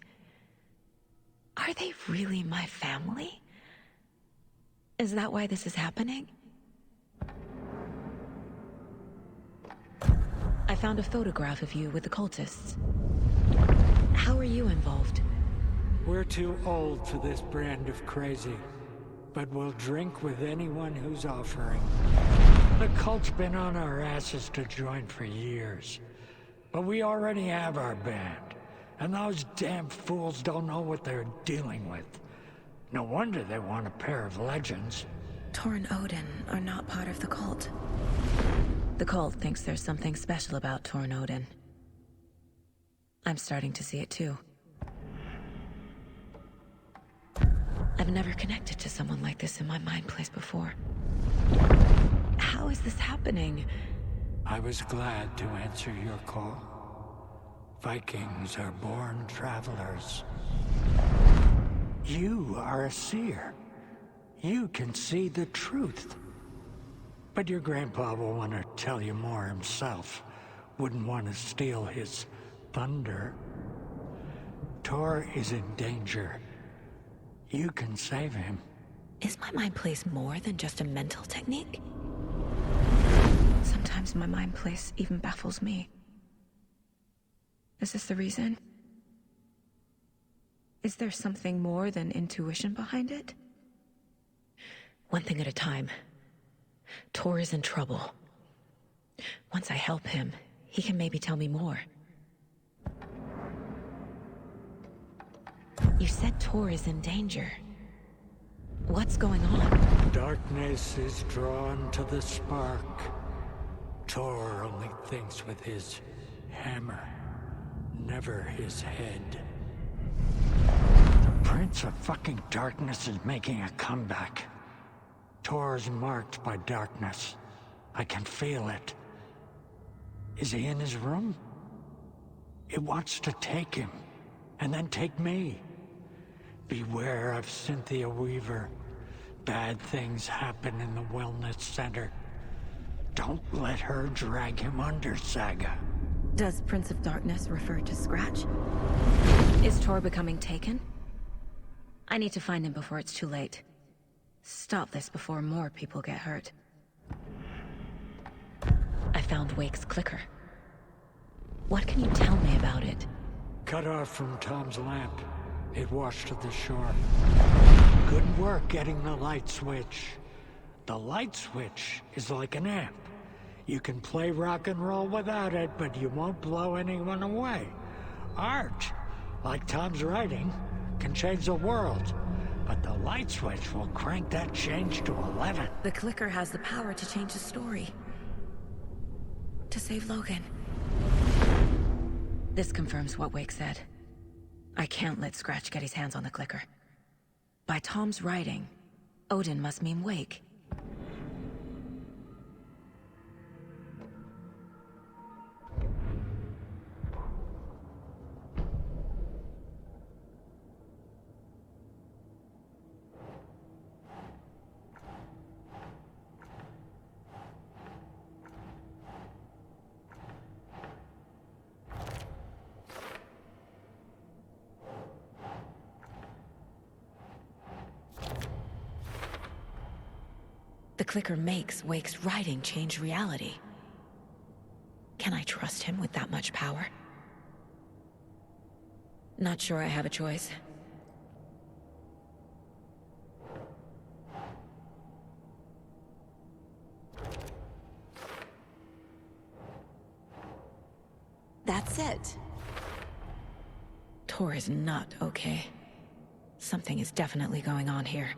Speaker 8: Are they really my family? Is that why this is happening? I found a photograph of you with the cultists. How are you involved?
Speaker 10: We're too old for this brand of crazy, but we'll drink with anyone who's offering. The cult's been on our asses to join for years, but we already have our band, and those damn fools don't know what they're dealing with. No wonder they want a pair of legends.
Speaker 8: Tor and Odin are not part of the cult. The cult thinks there's something special about Tor and Odin. I'm starting to see it too. I've never connected to someone like this in my mind place before. How is this happening?
Speaker 10: I was glad to answer your call. Vikings are born travelers. You are a seer. You can see the truth. But your grandpa will want to tell you more himself. Wouldn't want to steal his thunder. Tor is in danger. You can save him.
Speaker 8: Is my mind place more than just a mental technique? Sometimes my mind place even baffles me. Is this the reason? Is there something more than intuition behind it? One thing at a time. Tor is in trouble. Once I help him, he can maybe tell me more. You said Tor is in danger. What's going on?
Speaker 10: Darkness is drawn to the spark. Tor only thinks with his hammer, never his head. The Prince of fucking Darkness is making a comeback. Tor's marked by darkness. I can feel it. Is he in his room? It wants to take him, and then take me. Beware of Cynthia Weaver. Bad things happen in the wellness center. Don't let her drag him under, Saga.
Speaker 8: Does Prince of Darkness refer to Scratch? Is Tor becoming taken? I need to find him before it's too late. Stop this before more people get hurt. I found Wake's clicker. What can you tell me about it?
Speaker 10: Cut off from Tom's lamp. It washed to the shore. Good work getting the light switch. The light switch is like an amp. You can play rock and roll without it, but you won't blow anyone away. Art, like Tom's writing, can change the world. But the light switch will crank that change to 11.
Speaker 8: The clicker has the power to change the story. To save Logan. This confirms what Wake said. I can't let Scratch get his hands on the clicker. By Tom's writing, Odin must mean Wake. the clicker makes Wake's writing change reality. Can I trust him with that much power? Not sure I have a choice. That's it. Tor is not okay. Something is definitely going on here.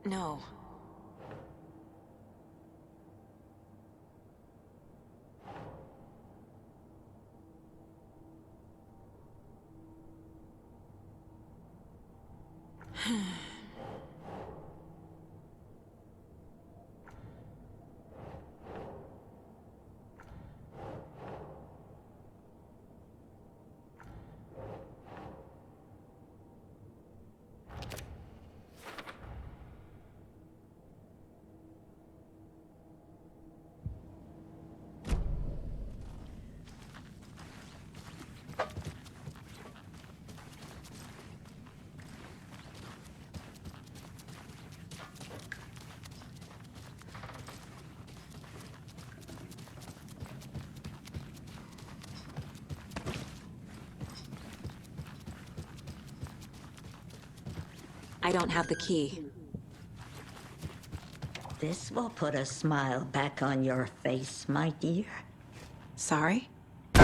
Speaker 8: No. I don't have the key.
Speaker 22: This will put a smile back on your face, my dear.
Speaker 8: Sorry?
Speaker 22: No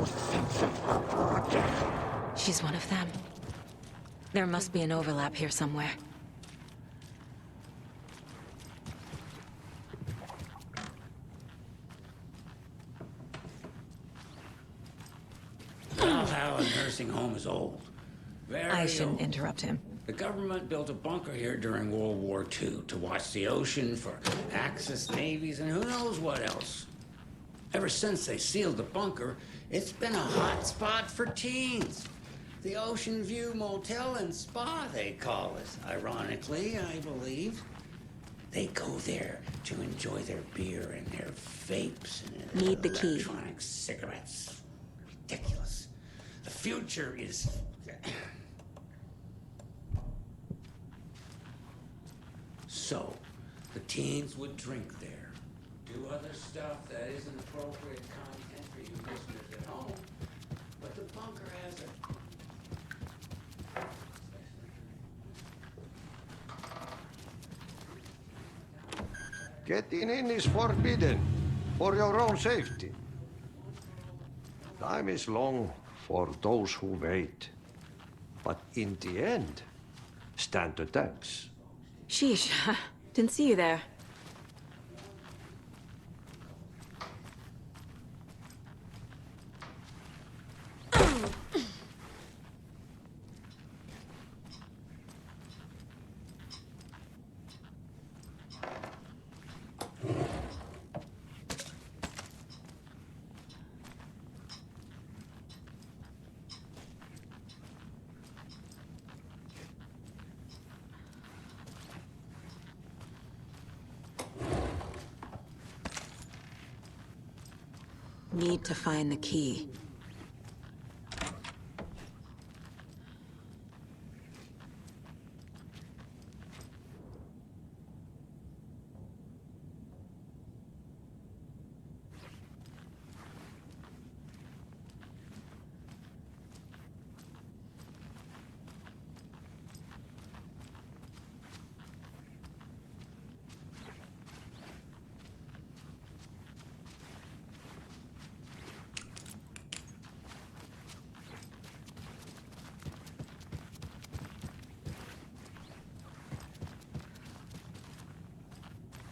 Speaker 22: sense of order.
Speaker 8: She's one of them. There must be an overlap here somewhere.
Speaker 20: Valhalla nursing home is old.
Speaker 8: I shouldn't interrupt him.
Speaker 20: The government built a bunker here during World War II to watch the ocean for Axis navies and who knows what else. Ever since they sealed the bunker, it's been a hot spot for teens. The Ocean View Motel and Spa, they call it. Ironically, I believe. They go there to enjoy their beer and their vapes and
Speaker 8: Need the key.
Speaker 20: electronic cigarettes. Ridiculous. The future is... So, the teens would drink there, do other stuff that isn't appropriate content for you listeners at home, but the bunker has a...
Speaker 18: Getting in is forbidden, for your own safety. Time is long for those who wait, but in the end, stand the thanks.
Speaker 8: Sheesh. Didn't see you there. Need to find the key.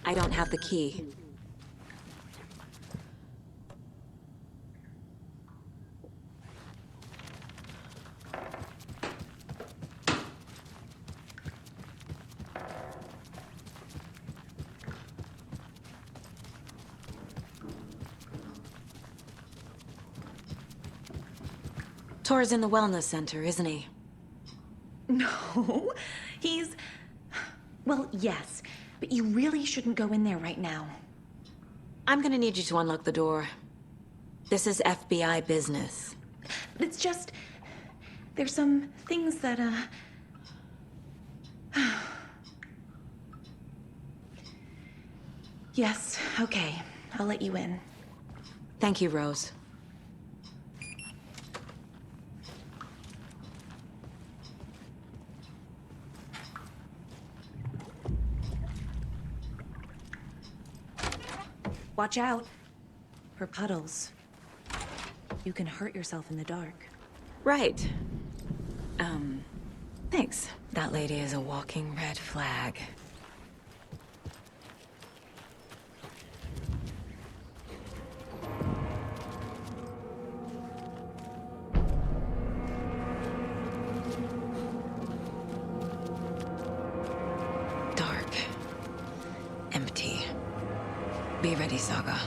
Speaker 8: I don't have the key. Tor's in the wellness center, isn't he?
Speaker 2: No, he's... Well, yes. But you really shouldn't go in there right now.
Speaker 8: I'm gonna need you to unlock the door. This is FBI business.
Speaker 2: It's just... there's some things that, Yes, okay. I'll let you in.
Speaker 8: Thank you, Rose.
Speaker 2: Watch out for puddles. You can hurt yourself in the dark.
Speaker 8: Right. Thanks. That lady is a walking red flag. Dark. Empty. Be ready, Saga.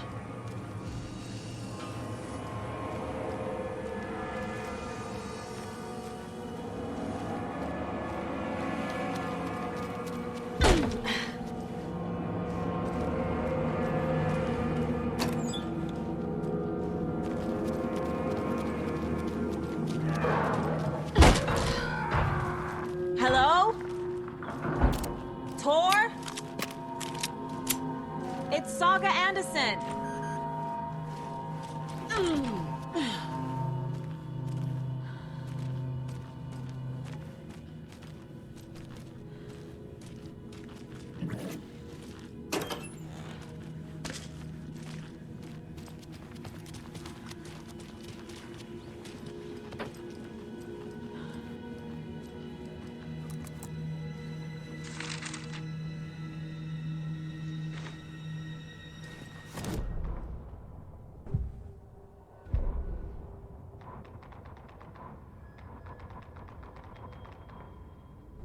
Speaker 8: Hello? Tor? It's Saga Anderson.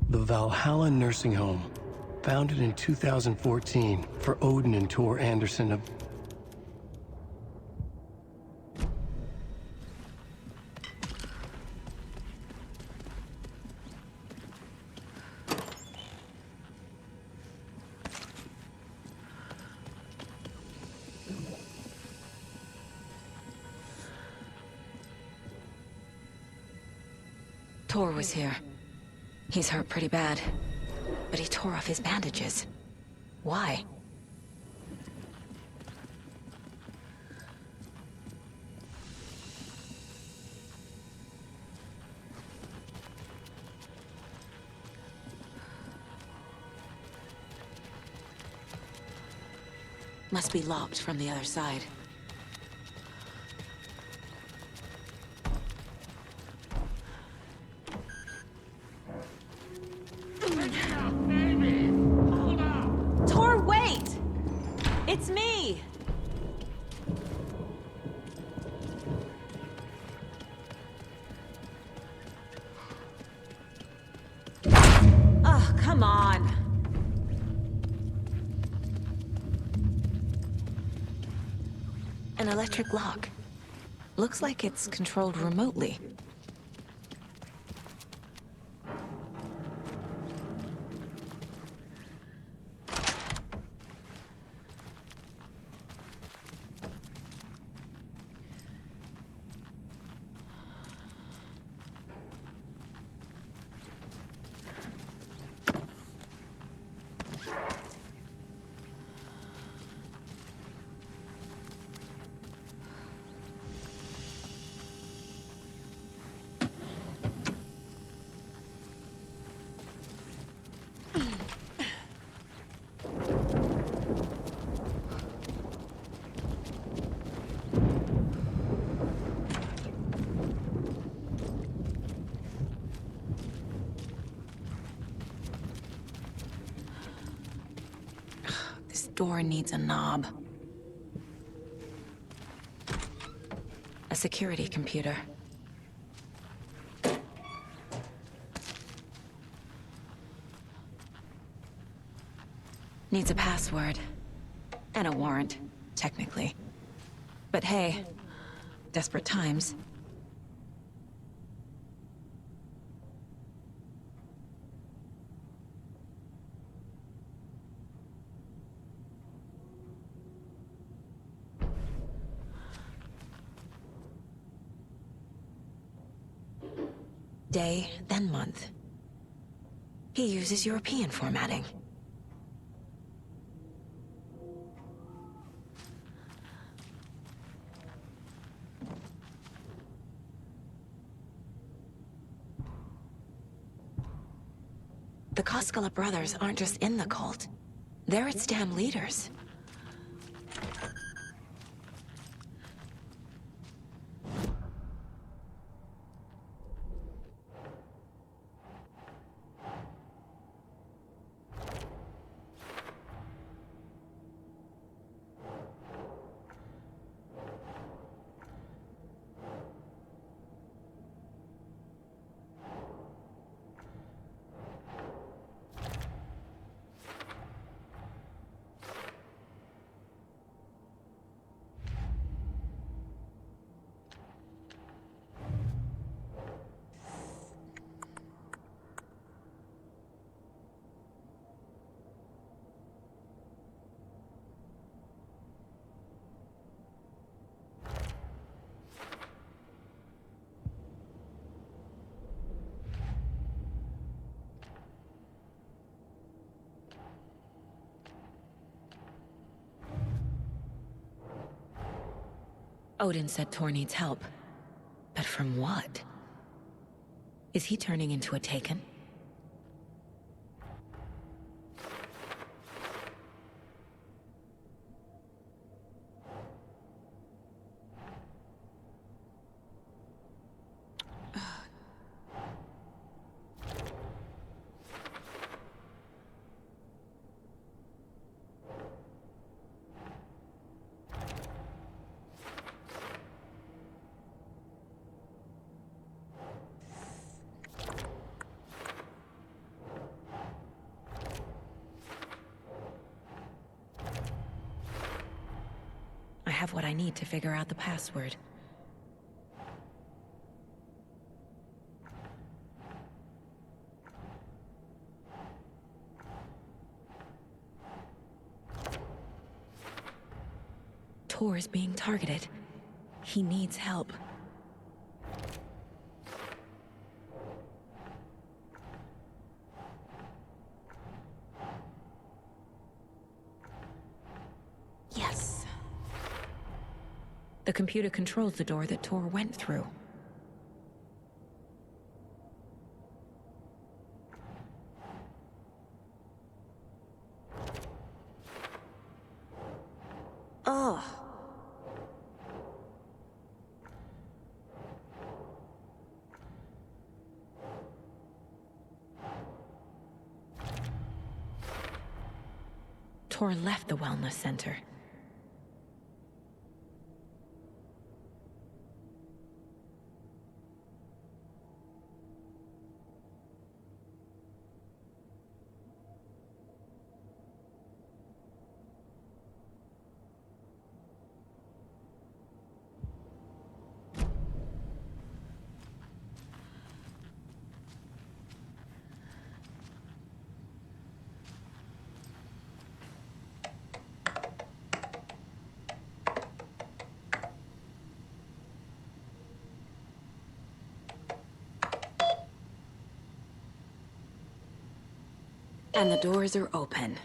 Speaker 1: The Valhalla Nursing Home, founded in 2014 for Odin and Tor Anderson of...
Speaker 8: Tor was here. He's hurt pretty bad, but he tore off his bandages. Why? Must be locked from the other side. Tor, wait! It's me! Oh, come on! An electric lock. Looks like it's controlled remotely. This door needs a knob. A security computer. Needs a password. And a warrant, technically. But hey, desperate times. day, then month. He uses European formatting. The Koskela brothers aren't just in the cult. They're its damn leaders. Odin said Tor needs help. But from what? Is he turning into a Taken? I have what I need to figure out the password. Tor is being targeted. He needs help. Yes. The computer controls the door that Tor went through. Ugh. Tor left the wellness center. And the doors are open.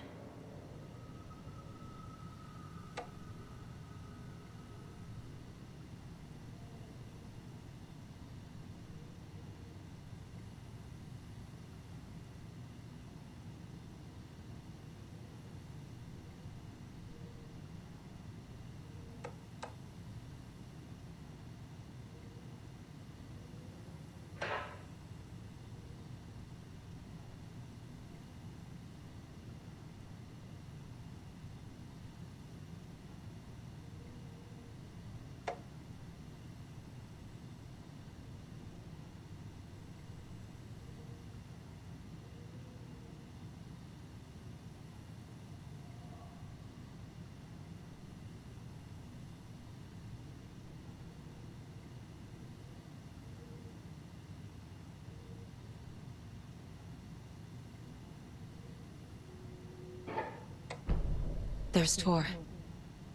Speaker 8: There's Tor,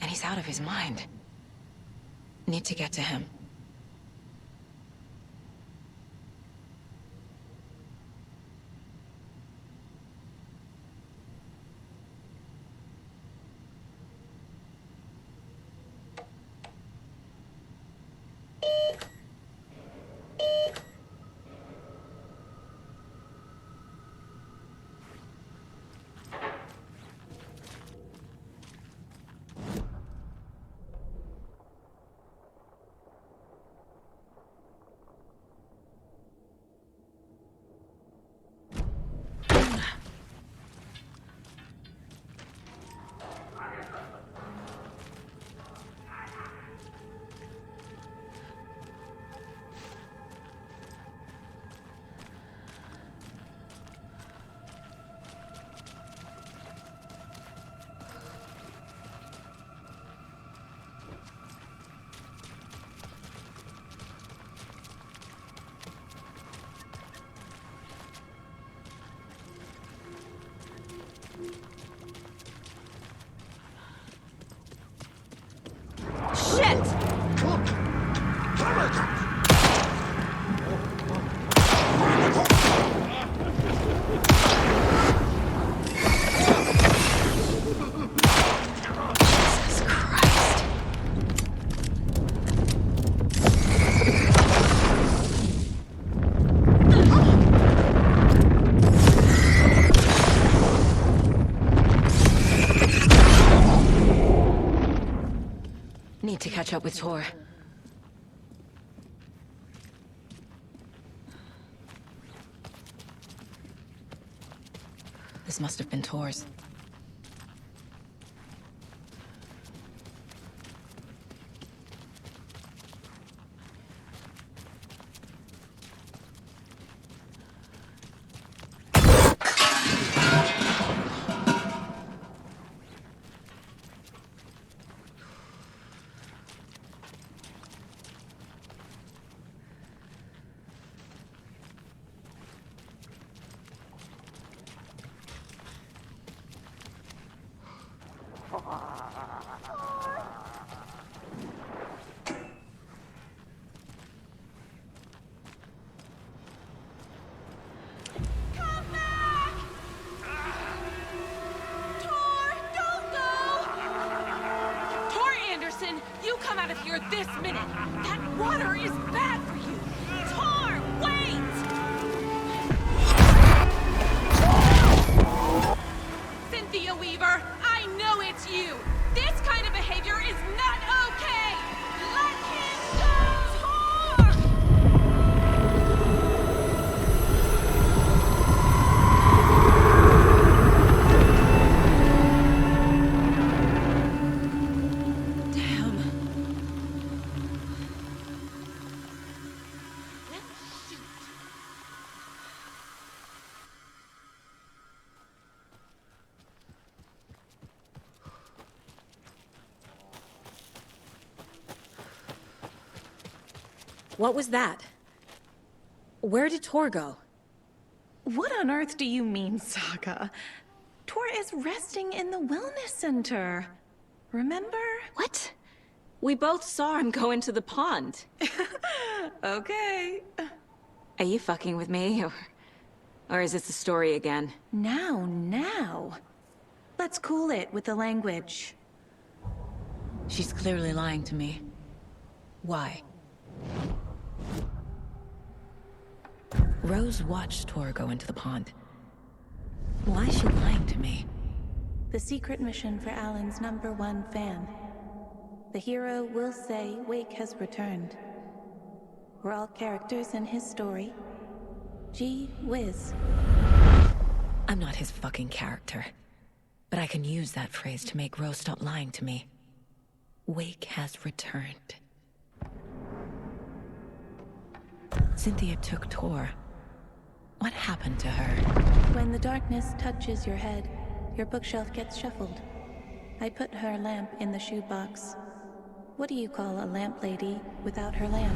Speaker 8: and he's out of his mind. Need to get to him. need to catch up with Tor. This must have been Tor's.
Speaker 6: You come out of here this minute! That water is bad for you! Tor, wait! Cynthia Weaver, I know it's you! This kind of behavior is not okay! Let him go! Tor!
Speaker 8: What was that? Where did Tor go?
Speaker 2: What on earth do you mean, Saga? Tor is resting in the wellness center. Remember?
Speaker 8: What? We both saw him go into the pond.
Speaker 2: Okay.
Speaker 8: Are you fucking with me, or is this a story again?
Speaker 2: Now. Let's cool it with the language.
Speaker 8: She's clearly lying to me. Why? Rose watched Tor go into the pond. Why is she lying to me?
Speaker 2: The secret mission for Alan's #1 fan. The hero will say Wake has returned. We're all characters in his story. Gee whiz.
Speaker 8: I'm not his fucking character. But I can use that phrase to make Rose stop lying to me. Wake has returned. Cynthia took Tor. What happened to her?
Speaker 2: When the darkness touches your head, your bookshelf gets shuffled. I put her lamp in the shoebox. What do you call a lamp lady without her lamp?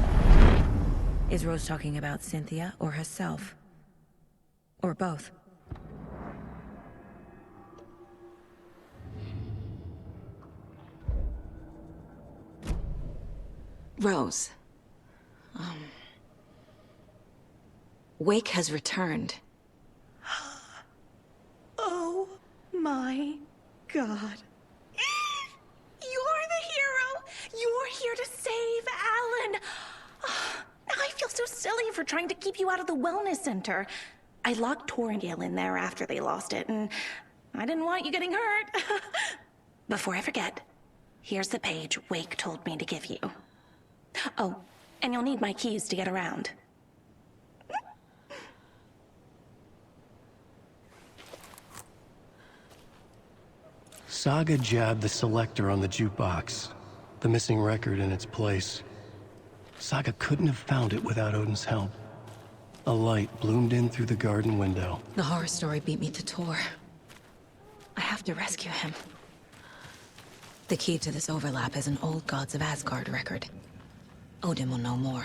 Speaker 8: Is Rose talking about Cynthia or herself? Or both? Rose. Wake has returned.
Speaker 2: Oh my God. You're the hero! You're here to save Alan! I feel so silly for trying to keep you out of the wellness center. I locked Tor and Gale in there after they lost it, and I didn't want you getting hurt. Before I forget, here's the page Wake told me to give you. Oh, and you'll need my keys to get around.
Speaker 1: Saga jabbed the selector on the jukebox, the missing record in its place. Saga couldn't have found it without Odin's help. A light bloomed in through the garden window.
Speaker 8: The horror story beat me to Tor. I have to rescue him. The key to this overlap is an old Gods of Asgard record. Odin will know more.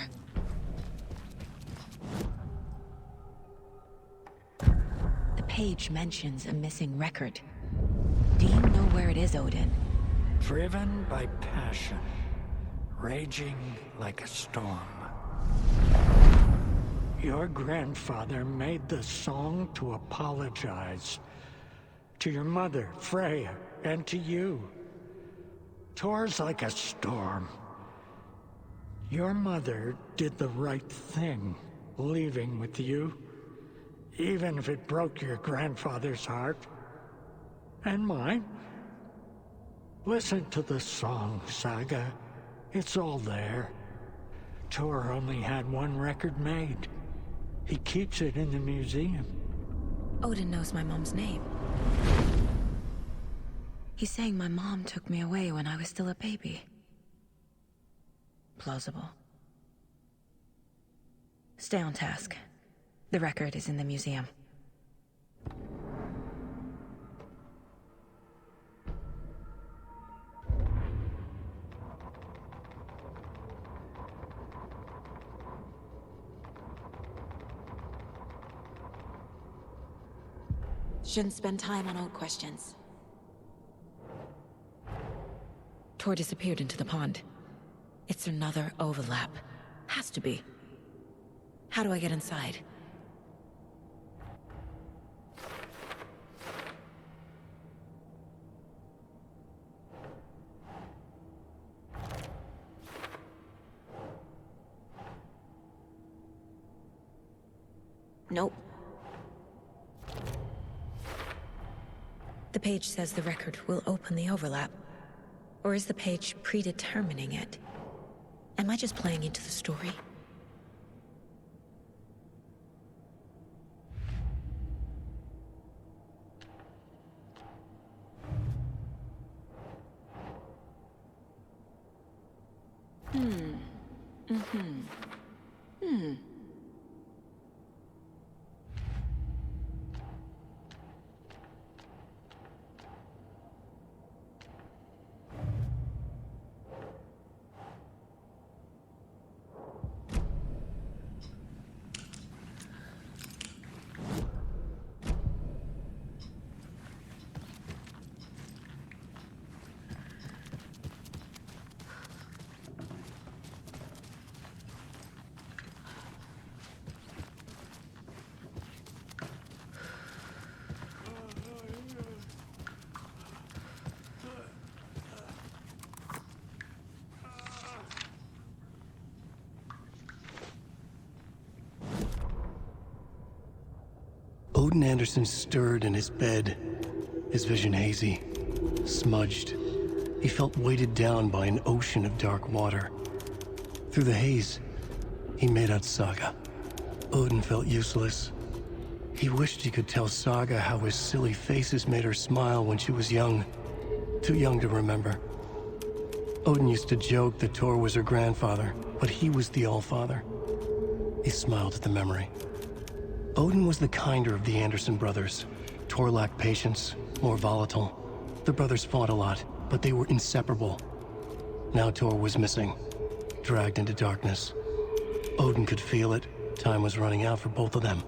Speaker 8: The page mentions a missing record. Do you know where it is, Odin?
Speaker 21: Driven by passion, raging like a storm. Your grandfather made the song to apologize. To your mother, Freya, and to you. Tor's like a storm. Your mother did the right thing, leaving with you. Even if it broke your grandfather's heart. And mine. Listen to the song, Saga. It's all there. Tor only had one record made. He keeps it in the museum.
Speaker 8: Odin knows my mom's name. He's saying my mom took me away when I was still a baby. Plausible. Stay on task. The record is in the museum. Shouldn't spend time on old questions. Tor disappeared into the pond. It's another overlap. Has to be. How do I get inside? Nope. The page says the record will open the overlap. Or is the page predetermining it? Am I just playing into the story?
Speaker 1: Odin Anderson stirred in his bed, his vision hazy, smudged. He felt weighted down by an ocean of dark water. Through the haze, he made out Saga. Odin felt useless. He wished he could tell Saga how his silly faces made her smile when she was young. Too young to remember. Odin used to joke that Tor was her grandfather, but he was the Allfather. He smiled at the memory. Odin was the kinder of the Anderson brothers. Tor lacked patience, more volatile. The brothers fought a lot, but they were inseparable. Now Tor was missing, dragged into darkness. Odin could feel it. Time was running out for both of them.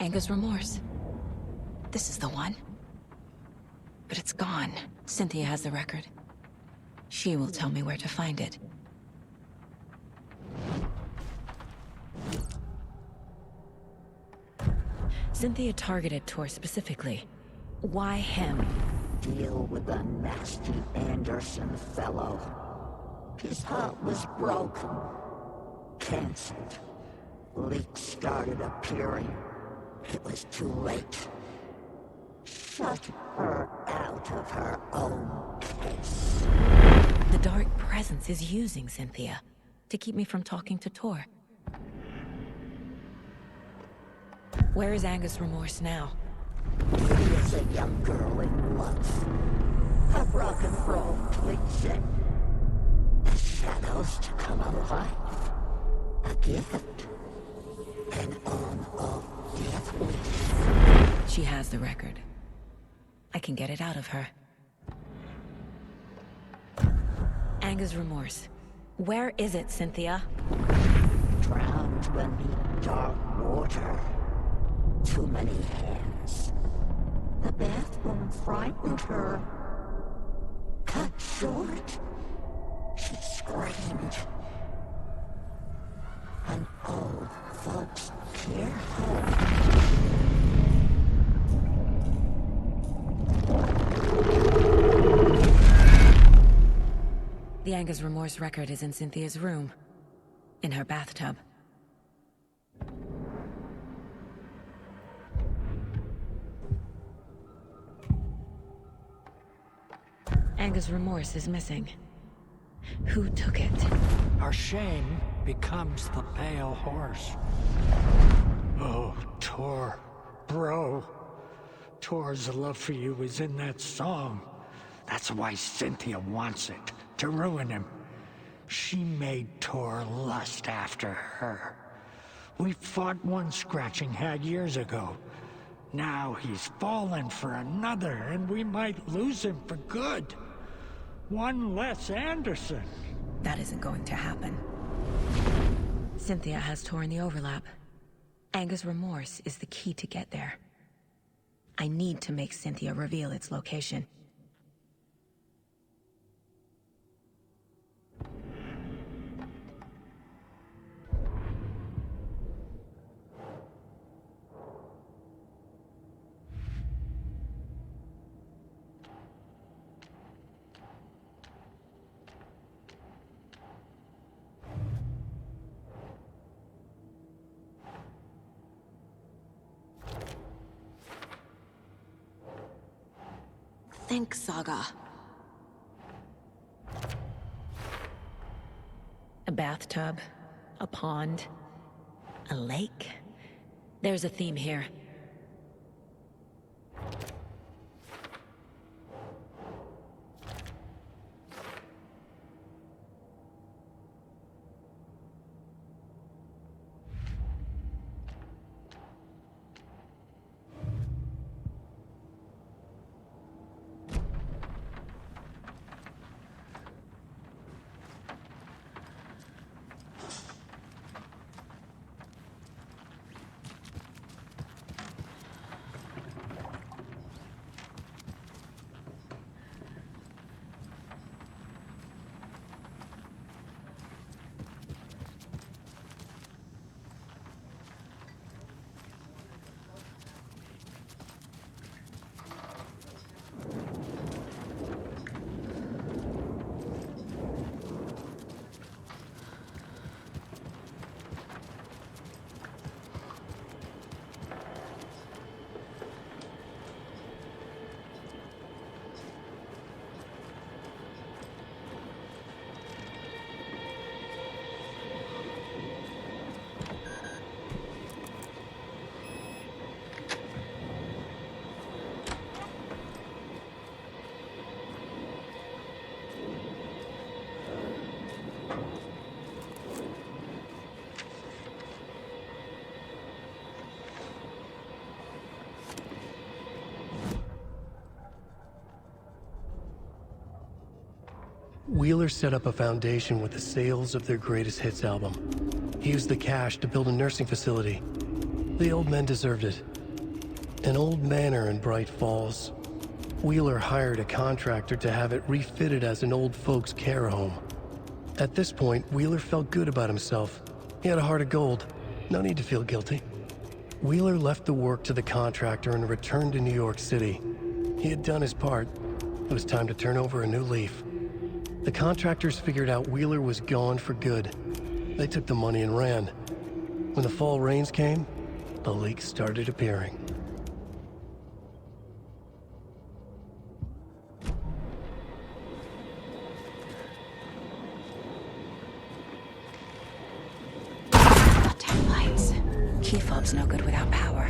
Speaker 8: Anger's remorse. This is the one. But it's gone. Cynthia has the record. She will tell me where to find it. Cynthia targeted Tor specifically. Why him?
Speaker 22: Deal with the nasty Anderson fellow. His heart was broken. Cancelled. Leaks started appearing. It was too late. Shut her out of her own case.
Speaker 8: The dark presence is using Cynthia to keep me from talking to Tor. Where is Angus Remorse now?
Speaker 22: He is a young girl in love. A rock and roll vision. The shadows to come alive. A gift. An on-off death wish.
Speaker 8: She has the record. I can get it out of her. Angus Remorse. Where is it, Cynthia?
Speaker 22: Drowned beneath dark water. Too many hands. The bathroom frightened her. Cut short. She screamed. An old folks care home.
Speaker 8: The Angus Remorse record is in Cynthia's room. In her bathtub. Angus Remorse is missing. Who took it?
Speaker 21: Our shame becomes the pale horse. Oh, Tor. Bro. Tor's love for you is in that song. That's why Cynthia wants it. To ruin him. She made Tor lust after her. We fought one scratching hag years ago. Now he's fallen for another, and we might lose him for good. One less Anderson.
Speaker 8: That isn't going to happen. Cynthia has Tor in the overlap. Angus Remorse is the key to get there. I need to make Cynthia reveal its location. Think, Saga. A bathtub, a pond, a lake. There's a theme here.
Speaker 1: Wheeler set up a foundation with the sales of their greatest hits album. He used the cash to build a nursing facility. The old men deserved it. An old manor in Bright Falls. Wheeler hired a contractor to have it refitted as an old folks' care home. At this point, Wheeler felt good about himself. He had a heart of gold. No need to feel guilty. Wheeler left the work to the contractor and returned to New York City. He had done his part. It was time to turn over a new leaf. The contractors figured out Wheeler was gone for good. They took the money and ran. When the fall rains came, the leaks started appearing.
Speaker 8: Tail lights. Key fob's no good without power.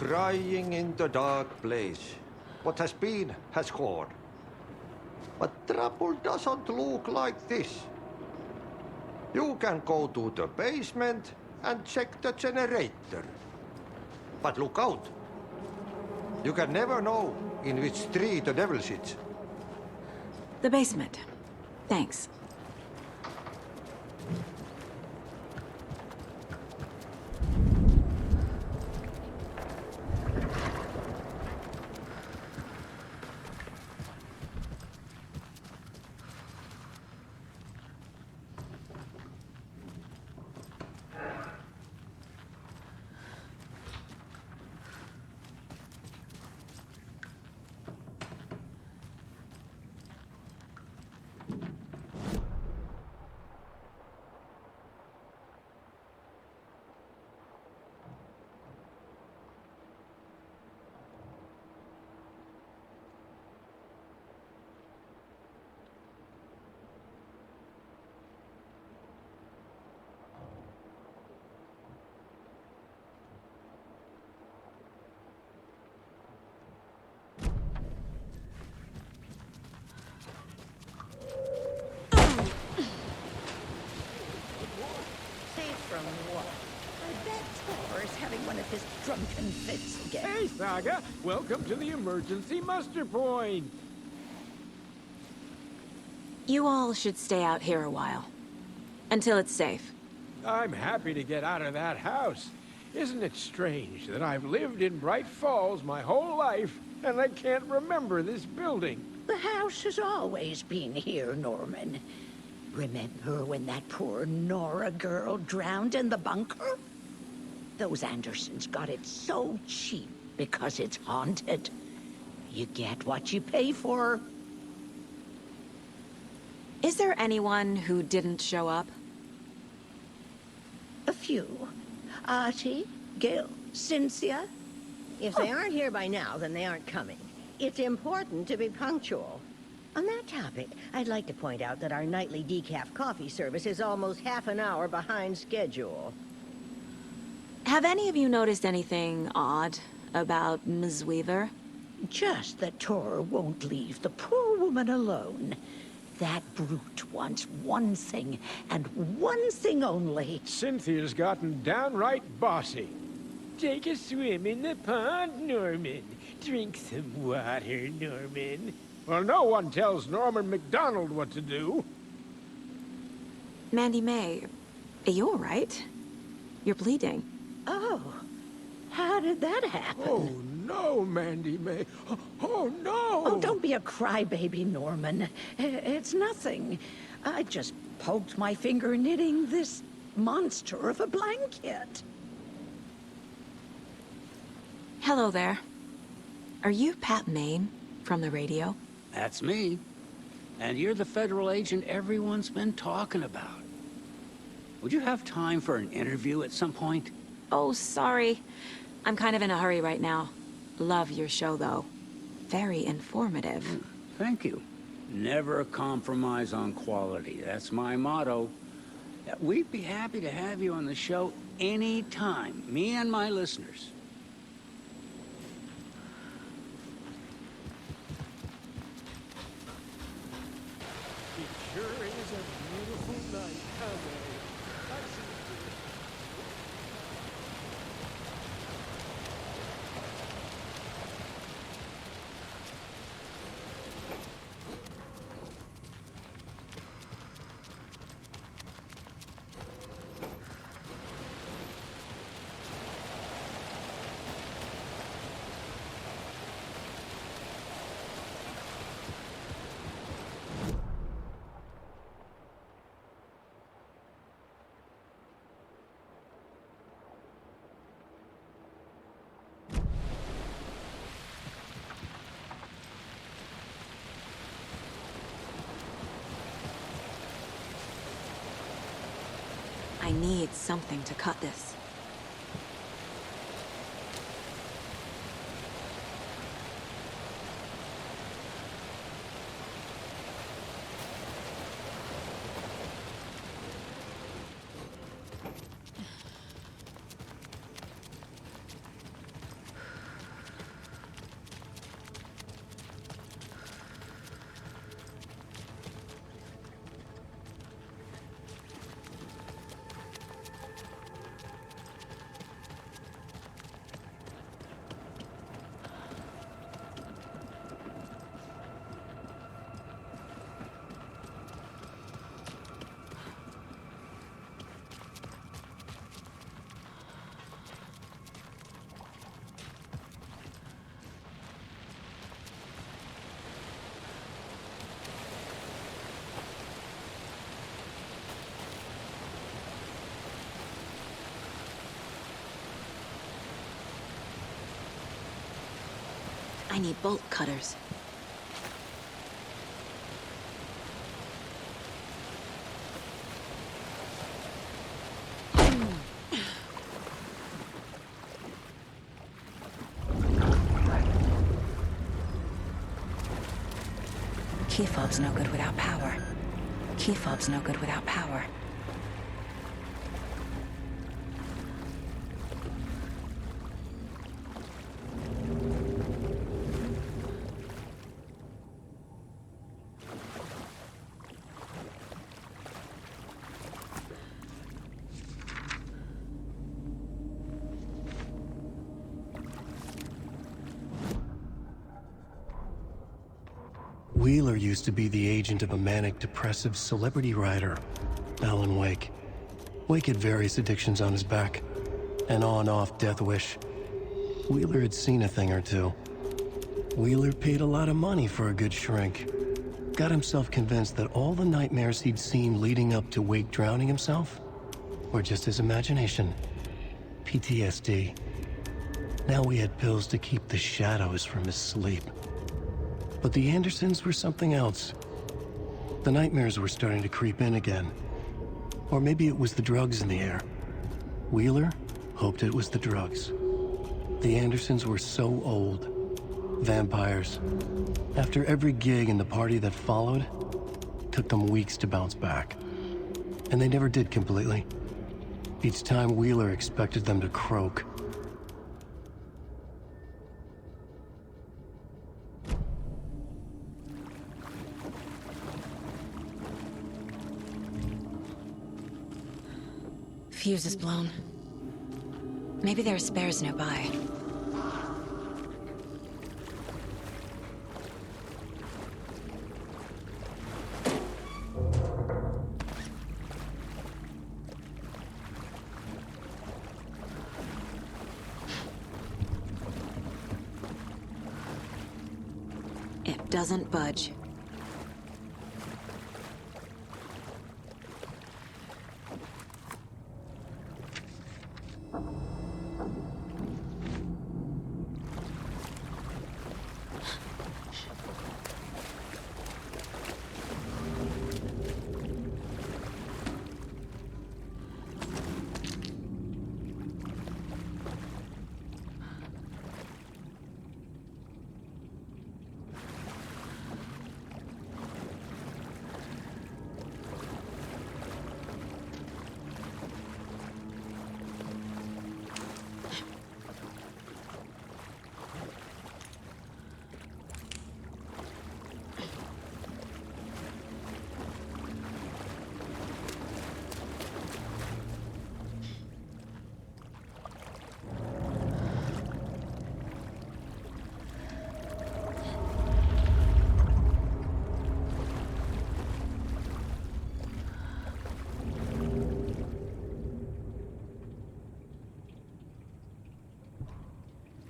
Speaker 18: crying in the dark place. What has been has gone. But trouble doesn't look like this. You can go to the basement and check the generator. But look out. You can never know in which tree the devil sits.
Speaker 8: The basement. Thanks.
Speaker 22: From what? I bet Thor is having one of his drunken fits again.
Speaker 17: Hey, Saga! Welcome to the emergency muster point!
Speaker 8: You all should stay out here a while. Until it's safe.
Speaker 17: I'm happy to get out of that house. Isn't it strange that I've lived in Bright Falls my whole life, and I can't remember this building?
Speaker 22: The house has always been here, Norman. Remember when that poor Nora girl drowned in the bunker? Those Andersons got it so cheap because it's haunted. You get what you pay for.
Speaker 8: Is there anyone who didn't show up?
Speaker 22: A few. Artie, Gil, Cynthia.
Speaker 9: If they aren't here by now, then they aren't coming. It's important to be punctual. On that topic, I'd like to point out that our nightly decaf coffee service is almost half an hour behind schedule.
Speaker 8: Have any of you noticed anything odd about Ms. Weaver?
Speaker 22: Just that Tor won't leave the poor woman alone. That brute wants one thing, and one thing only.
Speaker 17: Cynthia's gotten downright bossy. Take a swim in the pond, Norman. Drink some water, Norman. Well, no one tells Norman MacDonald what to do.
Speaker 8: Mandy May, are you all right? You're bleeding.
Speaker 22: Oh, how did that happen?
Speaker 17: Oh, no, Mandy May. Oh, no!
Speaker 22: Oh, don't be a crybaby, Norman. It's nothing. I just poked my finger knitting this monster of a blanket.
Speaker 8: Hello there. Are you Pat Maine from the radio?
Speaker 20: That's me. And you're the federal agent everyone's been talking about. Would you have time for an interview at some point?
Speaker 8: Oh, sorry. I'm kind of in a hurry right now. Love your show, though. Very informative.
Speaker 20: Thank you. Never compromise on quality. That's my motto. We'd be happy to have you on the show anytime. Me and my listeners.
Speaker 17: It sure is a beautiful night, huh,
Speaker 8: I need something to cut this. I need bolt cutters. Key fob's no good without power. Key fob's no good without power.
Speaker 1: Wheeler used to be the agent of a manic-depressive celebrity writer, Alan Wake. Wake had various addictions on his back, an on-off death wish. Wheeler had seen a thing or two. Wheeler paid a lot of money for a good shrink. Got himself convinced that all the nightmares he'd seen leading up to Wake drowning himself were just his imagination. PTSD. Now we had pills to keep the shadows from his sleep. But the Andersons were something else. The nightmares were starting to creep in again. Or maybe it was the drugs in the air. Wheeler hoped it was the drugs. The Andersons were so old. Vampires. After every gig and the party that followed, took them weeks to bounce back. And they never did completely. Each time Wheeler expected them to croak.
Speaker 8: Fuse is blown. Maybe there are spares nearby. It doesn't budge.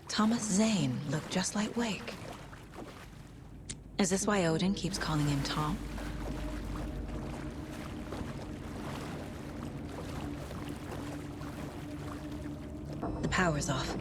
Speaker 8: Thomas Zane looked just like Wake. Is this why Odin keeps calling him Tom? The power's off.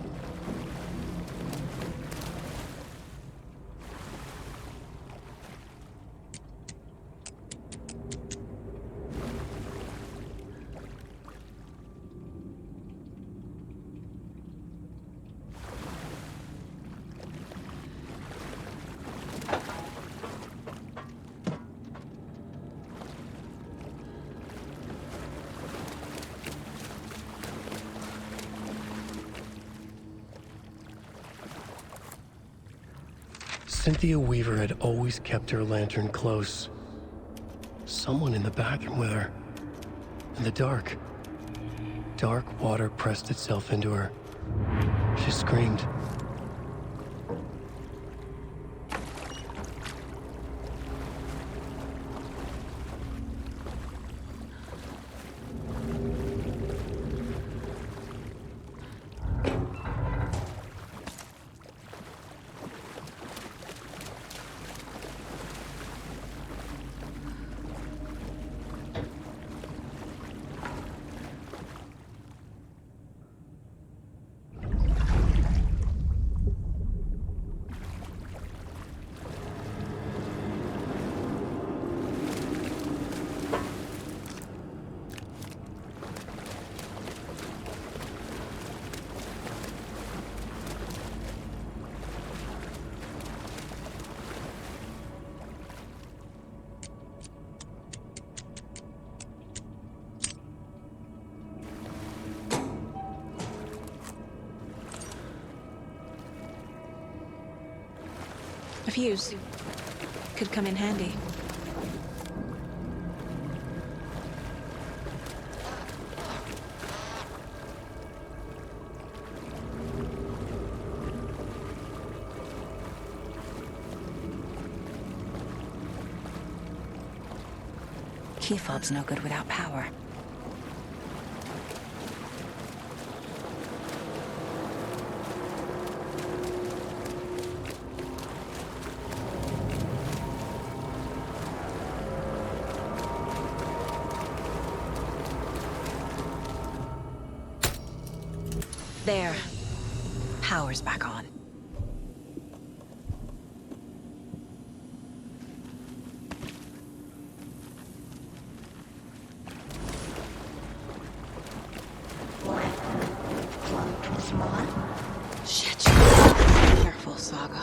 Speaker 1: Cynthia Weaver had always kept her lantern close. Someone in the bathroom with her. In the dark. Dark water pressed itself into her. She screamed.
Speaker 8: fuse. Could come in handy. Key fob's no good without power. There. Power's back on. Shit. Careful, Saga.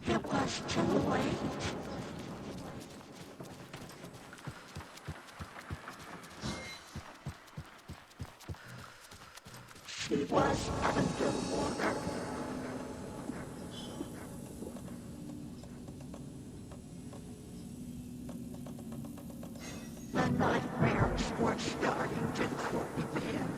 Speaker 22: It was too late. She was underwater. The nightmares were starting to creep in.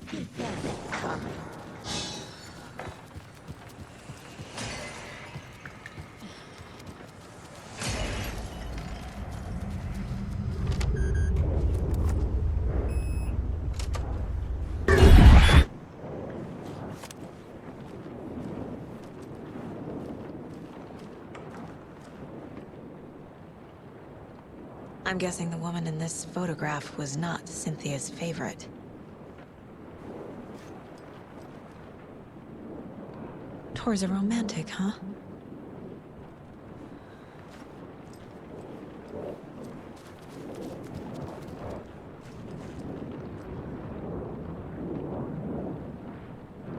Speaker 22: He had it coming.
Speaker 8: I'm guessing the woman in this photograph was not Cynthia's favorite. Tor's a romantic, huh?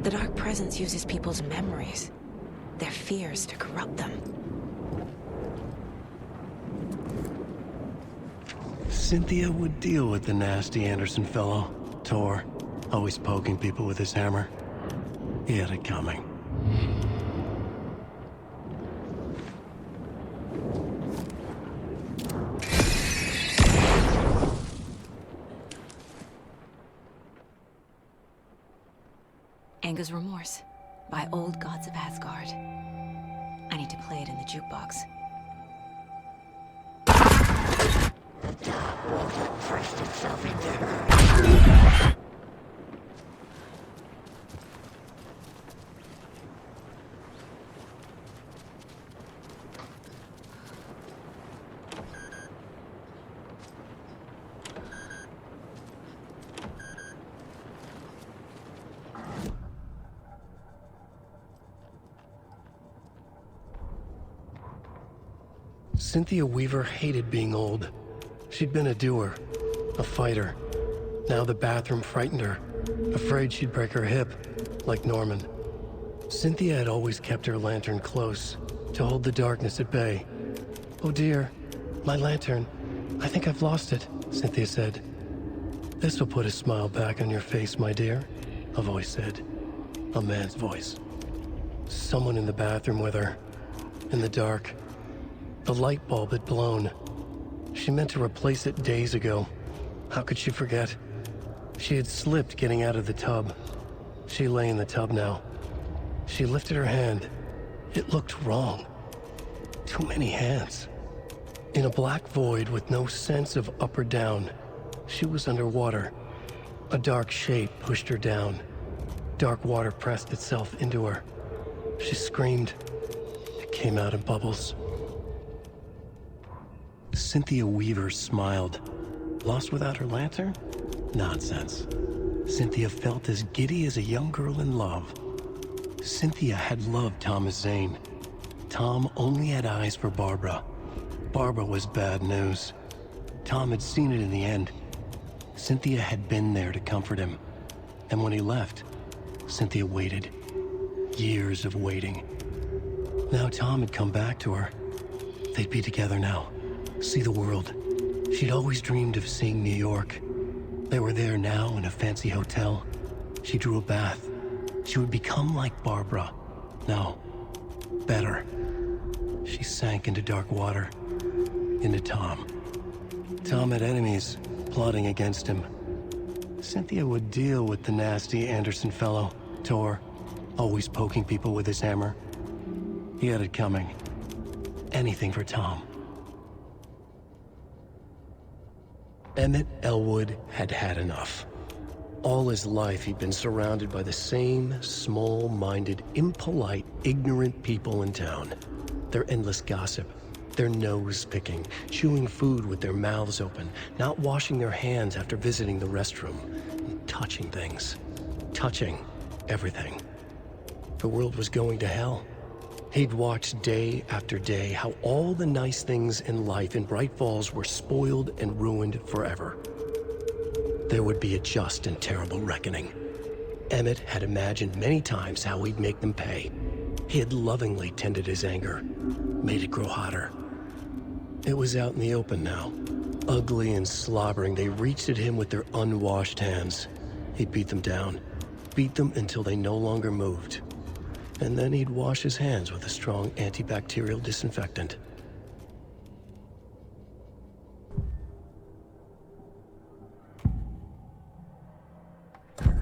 Speaker 8: The Dark Presence uses people's memories, their fears to corrupt them.
Speaker 1: Cynthia would deal with the nasty Anderson fellow, Tor, always poking people with his hammer. He had it coming.
Speaker 8: Anger's Remorse by Old Gods of Asgard. I need to play it in the jukebox.
Speaker 22: The dark water pressed itself into her.
Speaker 1: Cynthia Weaver hated being old. She'd been a doer, a fighter. Now the bathroom frightened her, afraid she'd break her hip, like Norman. Cynthia had always kept her lantern close, to hold the darkness at bay. "Oh dear, my lantern. I think I've lost it," Cynthia said. "This will put a smile back on your face, my dear," a voice said. A man's voice. Someone in the bathroom with her, in the dark. The light bulb had blown. She meant to replace it days ago. How could she forget? She had slipped getting out of the tub. She lay in the tub now. She lifted her hand. It looked wrong. Too many hands. In a black void with no sense of up or down, she was underwater. A dark shape pushed her down. Dark water pressed itself into her. She screamed. It came out in bubbles. Cynthia Weaver smiled. Lost without her lantern? Nonsense. Cynthia felt as giddy as a young girl in love. Cynthia had loved Thomas Zane. Tom only had eyes for Barbara. Barbara was bad news. Tom had seen it in the end. Cynthia had been there to comfort him. And when he left, Cynthia waited. Years of waiting. Now Tom had come back to her. They'd be together now. See the world. She'd always dreamed of seeing New York. They were there now in a fancy hotel. She drew a bath. She would become like Barbara. No, better. She sank into dark water. Into Tom. Tom had enemies plotting against him. Cynthia would deal with the nasty Anderson fellow, Tor, always poking people with his hammer. He had it coming. Anything for Tom. Emmett Elwood had had enough. All his life he'd been surrounded by the same small-minded, impolite, ignorant people in town. Their endless gossip, their nose-picking, chewing food with their mouths open, not washing their hands after visiting the restroom, and touching things. Touching everything. The world was going to hell. He'd watched day after day how all the nice things in life in Bright Falls were spoiled and ruined forever. There would be a just and terrible reckoning. Emmett had imagined many times how he'd make them pay. He had lovingly tended his anger, made it grow hotter. It was out in the open now. Ugly and slobbering, they reached at him with their unwashed hands. He'd beat them down, beat them until they no longer moved. And then he'd wash his hands with a strong antibacterial disinfectant.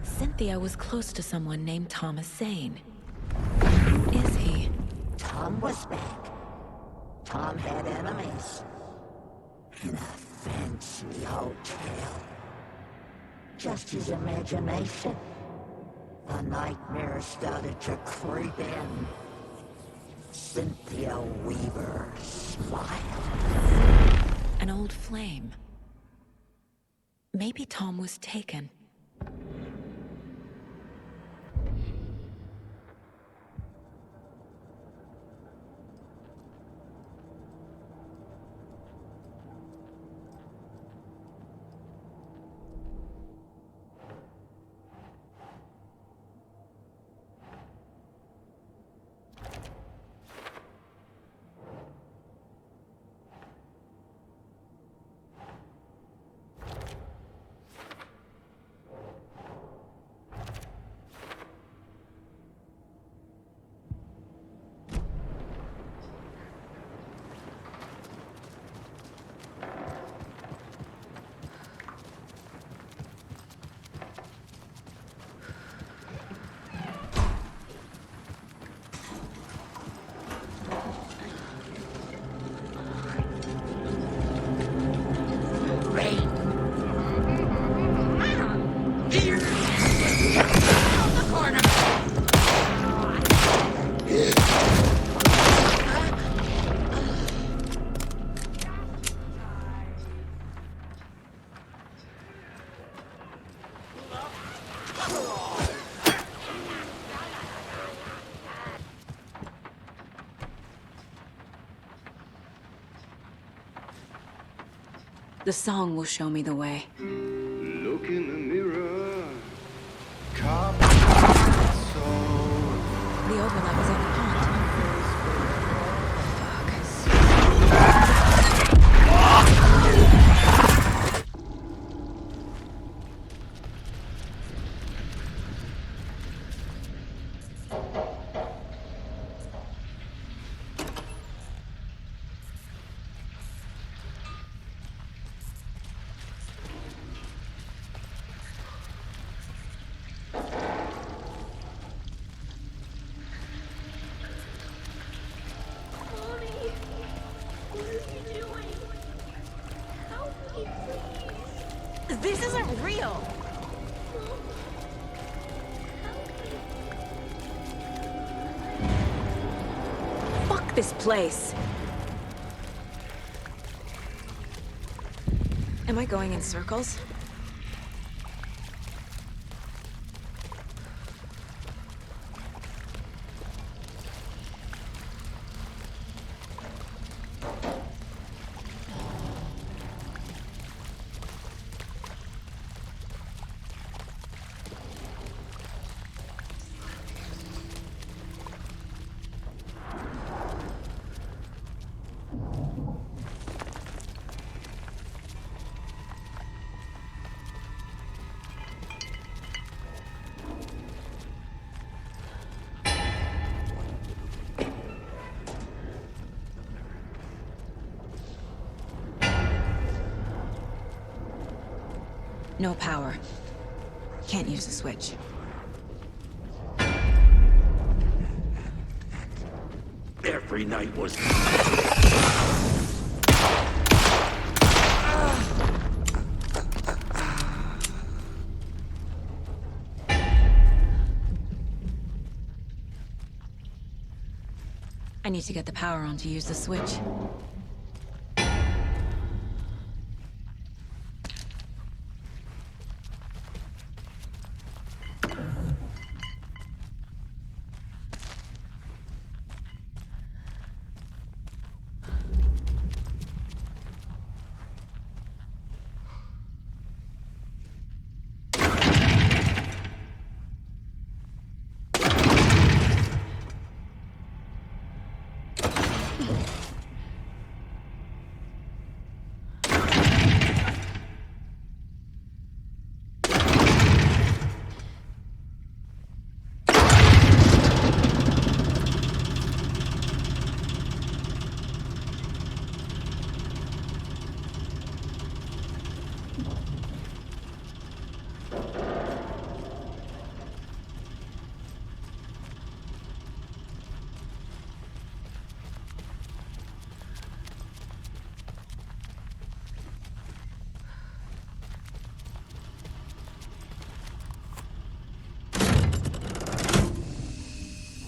Speaker 8: Cynthia was close to someone named Thomas Zane. Who is he?
Speaker 22: Tom was back. Tom had enemies. In a fancy hotel. Just his imagination. The nightmare started to creep in. Cynthia Weaver smiled.
Speaker 8: An old flame. Maybe Tom was taken. The song will show me the way.
Speaker 5: Look in the mirror.
Speaker 8: The overlap is on the pond. This isn't real. Fuck this place. Am I going in circles? No power. Can't use the switch.
Speaker 5: Every night was...
Speaker 8: I need to get the power on to use the switch.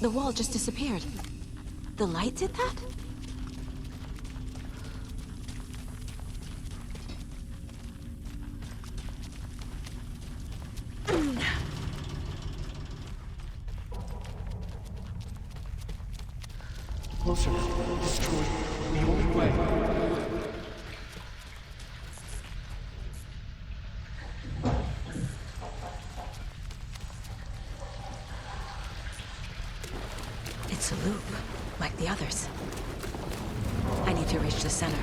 Speaker 8: The wall just disappeared. The light did that?
Speaker 11: Closer. Destroy the only way.
Speaker 8: It's a loop, like the others. I need to reach the center.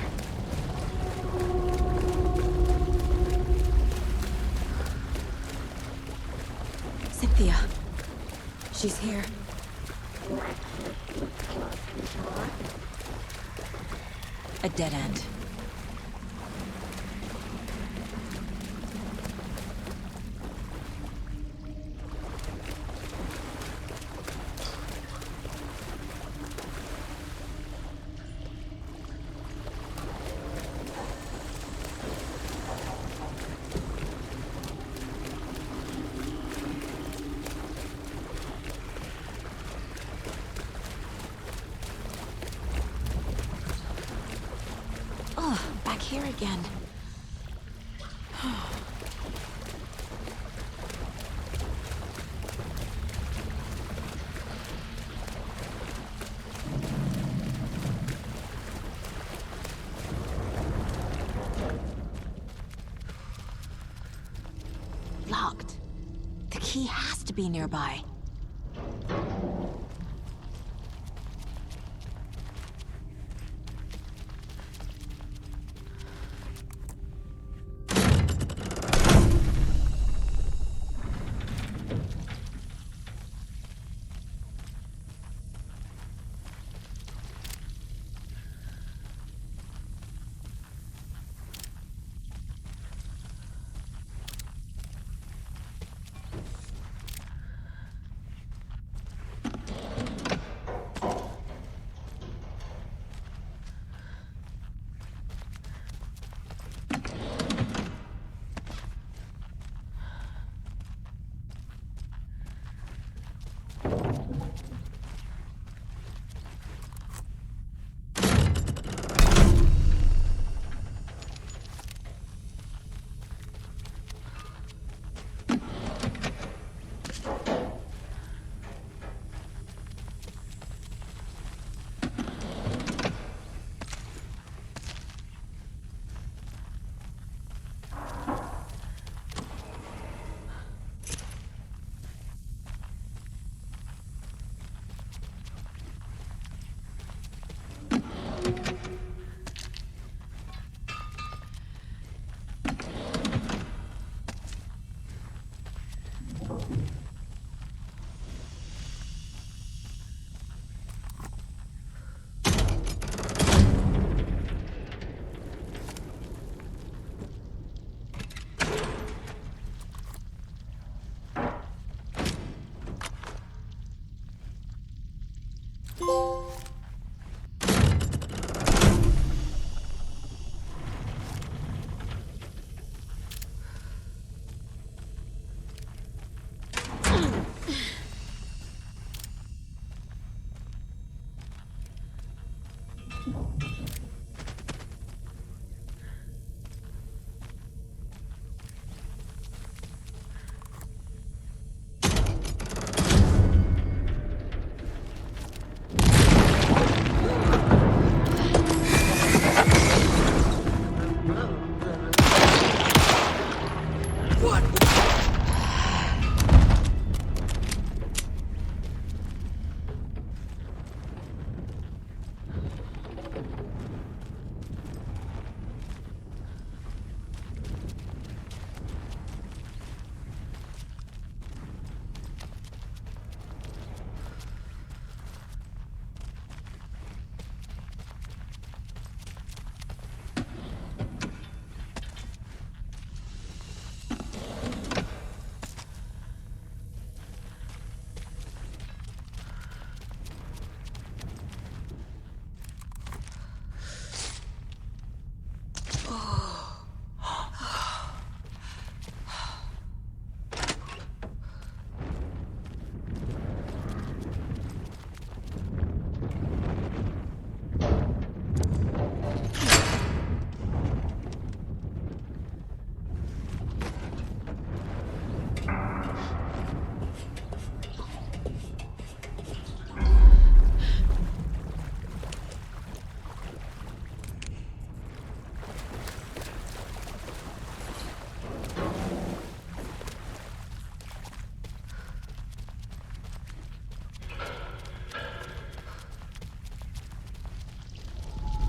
Speaker 8: Cynthia. She's here. A dead end. Back here again. Locked. The key has to be nearby.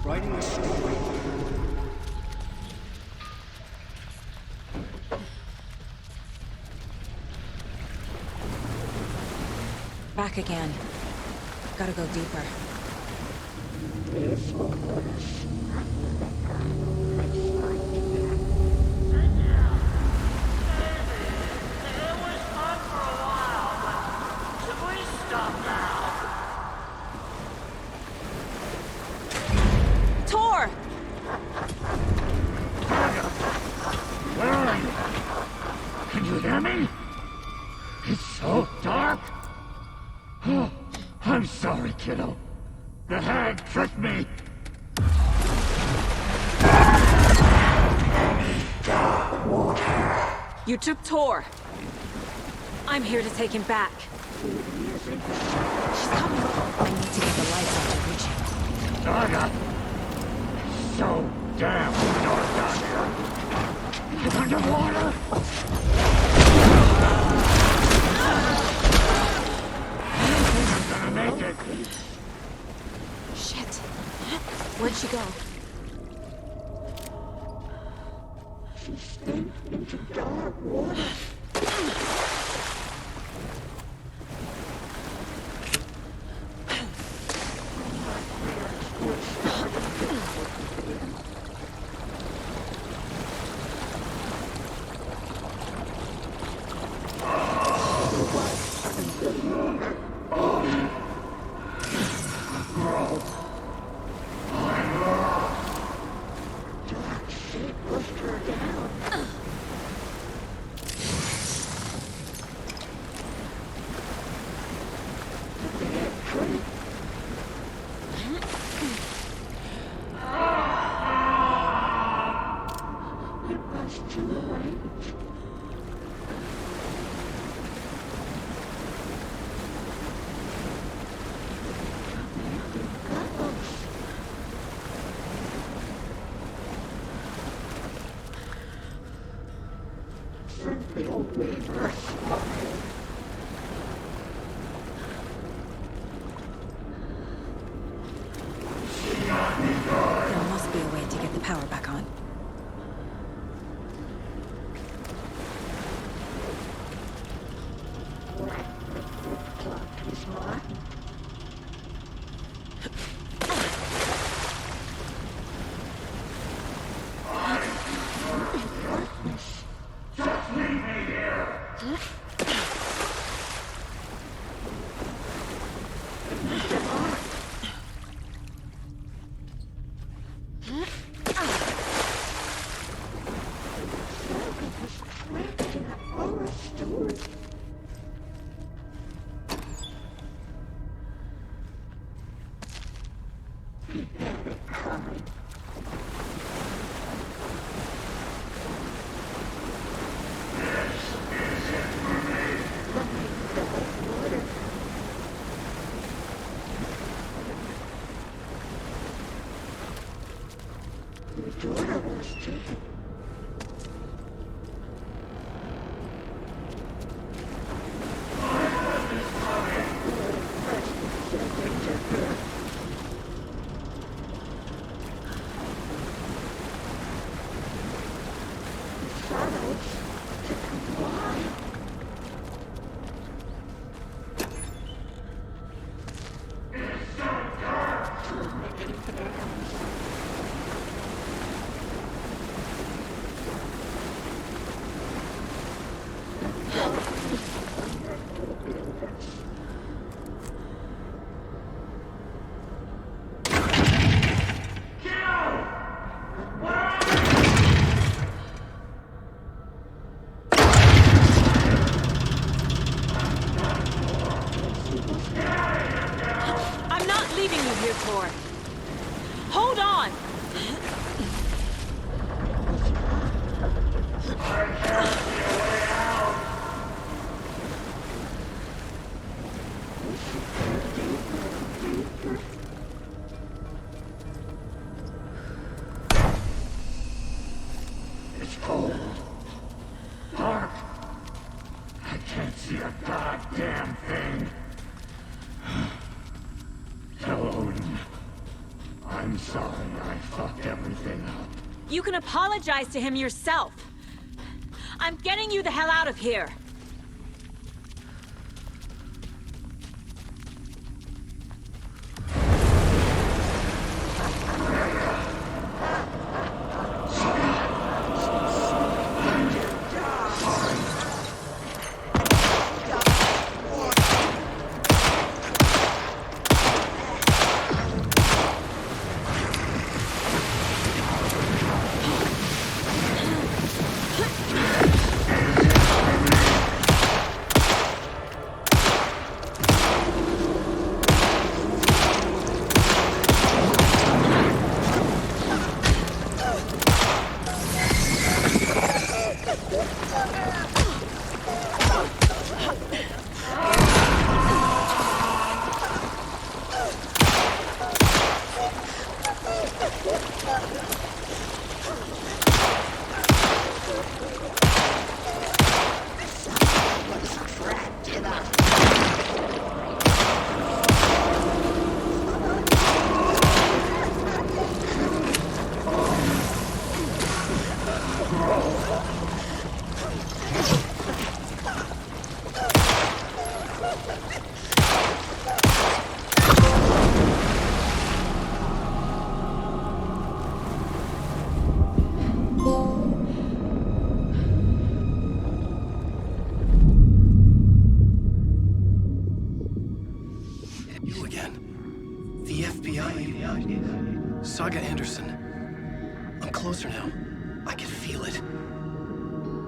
Speaker 11: Writing a story.
Speaker 8: Back again. Gotta go deeper. Tor!
Speaker 10: Where are you? Can you hear me? It's so dark. Oh, I'm sorry, kiddo. The hag tricked me.
Speaker 8: You took Tor. I'm here to take him back. She's coming. I need to get the lights on to reach him.
Speaker 10: Naga! So damn dark down here. It's underwater! I'm gonna make it.
Speaker 8: Shit. Where'd she go?
Speaker 10: She slipped into dark water.
Speaker 8: There must be a way to get the power back on.
Speaker 10: Just leave me here.
Speaker 8: I'm not leaving you here, Tor. Hold on!
Speaker 5: It's cold. Dark. I can't see a goddamn thing. Tell Odin. I'm sorry I fucked everything up.
Speaker 8: You can apologize to him yourself. I'm getting you the hell out of here.
Speaker 11: You again. The FBI. Saga Anderson. I'm closer now. I can feel it.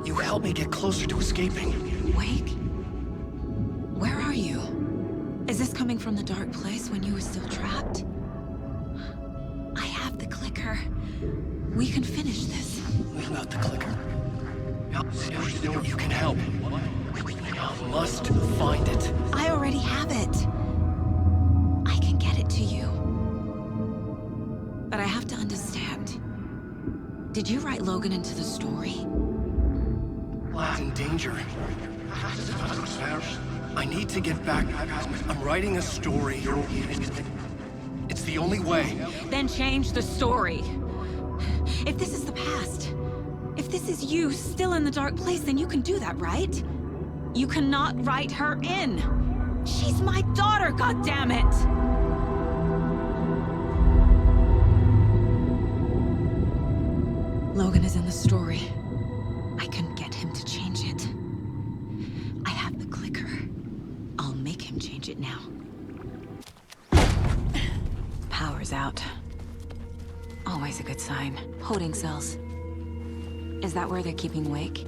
Speaker 11: You helped me get closer to escaping.
Speaker 8: Wake? Where are you? Is this coming from the dark place when you were still trapped? I have the clicker. We can finish this.
Speaker 11: What about the clicker? You can help. I must find it.
Speaker 8: I already have it. I can get it to you. But I have to understand. Did you write Logan into the story?
Speaker 11: Lad's in danger. I need to get back. I'm writing a story. It's the only way.
Speaker 8: Then change the story. If this is the past, if this is you still in the dark place, then you can do that, right? You cannot write her in. She's my daughter, goddammit! Logan is in the story. I can get him to change it. I have the clicker. I'll make him change it now. Power's out. Always a good sign. Holding cells. Is that where they're keeping Wake?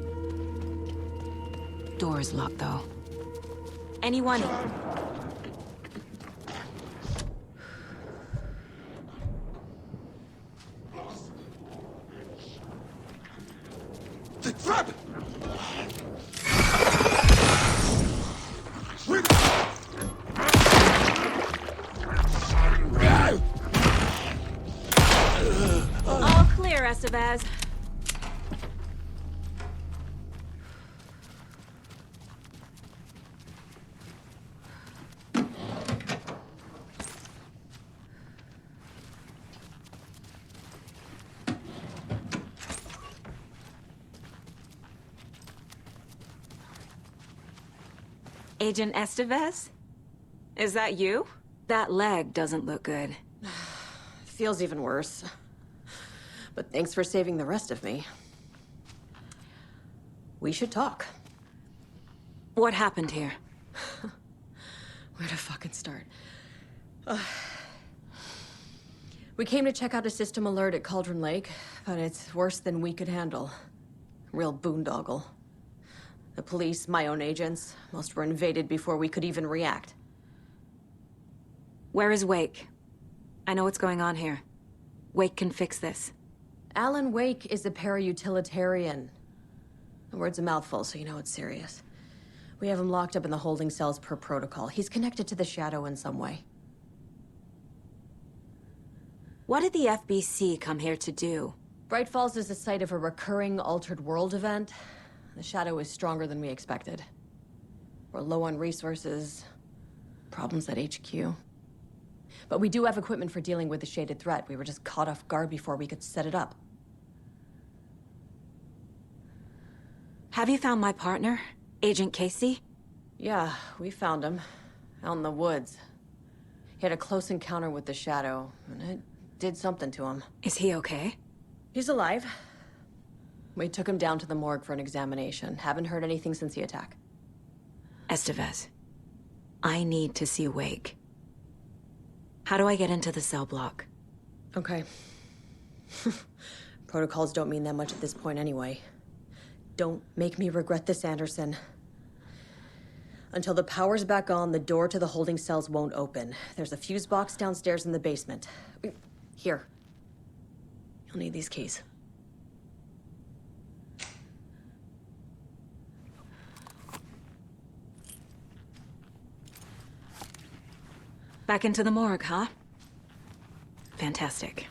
Speaker 8: Door's locked, though. Anyone?
Speaker 5: The trap!
Speaker 8: All clear, Estevez. Agent Estevez? Is that you? That leg doesn't look good.
Speaker 16: Feels even worse. But thanks for saving the rest of me. We should talk.
Speaker 8: What happened here?
Speaker 16: Where to fucking start? We came to check out a system alert at Cauldron Lake, but it's worse than we could handle. Real boondoggle. The police, my own agents, most were invaded before we could even react.
Speaker 8: Where is Wake? I know what's going on here. Wake can fix this.
Speaker 16: Alan Wake is a para-utilitarian. The word's a mouthful, so you know it's serious. We have him locked up in the holding cells per protocol. He's connected to the Shadow in some way.
Speaker 8: What did the FBC come here to do?
Speaker 16: Bright Falls is the site of a recurring Altered World event. The Shadow is stronger than we expected. We're low on resources, problems at HQ. But we do have equipment for dealing with the shaded threat. We were just caught off guard before we could set it up.
Speaker 8: Have you found my partner, Agent Casey?
Speaker 16: Yeah, we found him. Out in the woods. He had a close encounter with the Shadow, and it did something to him.
Speaker 8: Is he okay?
Speaker 16: He's alive. We took him down to the morgue for an examination. Haven't heard anything since the attack.
Speaker 8: Estevez, I need to see Wake. How do I get into the cell block?
Speaker 16: Okay. Protocols don't mean that much at this point anyway. Don't make me regret this, Anderson. Until the power's back on, the door to the holding cells won't open. There's a fuse box downstairs in the basement. Here. You'll need these keys.
Speaker 8: Back into the morgue, huh? Fantastic.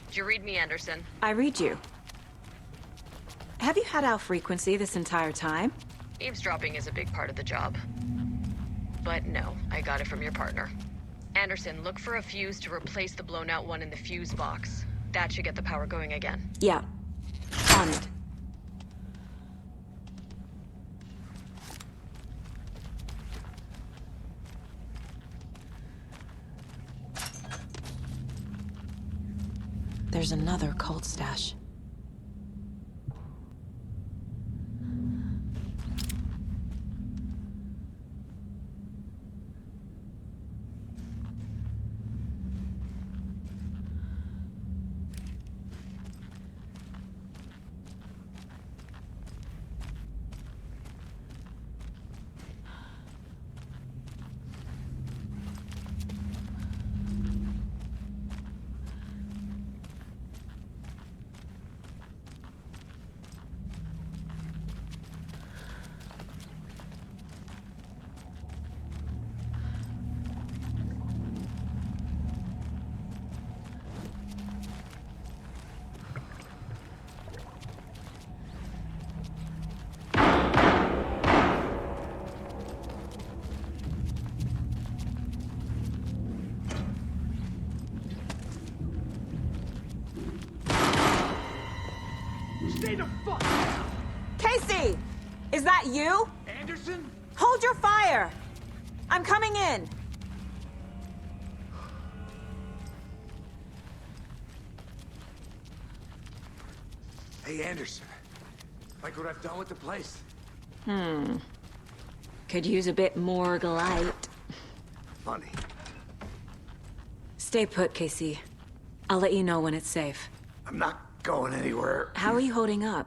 Speaker 16: Did you read me, Anderson?
Speaker 8: I read you. Have you had our frequency this entire time?
Speaker 16: Eavesdropping is a big part of the job. But no, I got it from your partner. Anderson, look for a fuse to replace the blown out one in the fuse box. That should get the power going again.
Speaker 8: Yeah. On it. There's another cult stash.
Speaker 10: Stay the fuck down!
Speaker 8: Casey! Is that you?
Speaker 3: Anderson?
Speaker 8: Hold your fire! I'm coming in!
Speaker 4: Hey, Anderson. Like what I've done with the place?
Speaker 8: Could use a bit more light.
Speaker 4: Funny.
Speaker 8: Stay put, Casey. I'll let you know when it's safe.
Speaker 4: I'm not going anywhere.
Speaker 8: How are you holding up?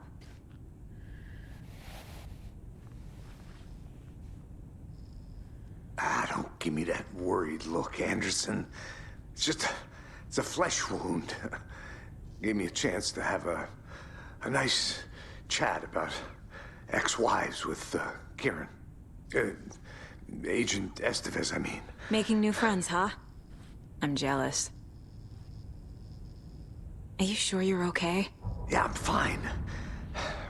Speaker 4: Don't give me that worried look, Anderson. It's a flesh wound. Gave me a chance to have a nice chat about ex-wives with Kieran. Agent Estevez, I mean.
Speaker 8: Making new friends, huh? I'm jealous. Are you sure you're okay?
Speaker 4: Yeah, I'm fine.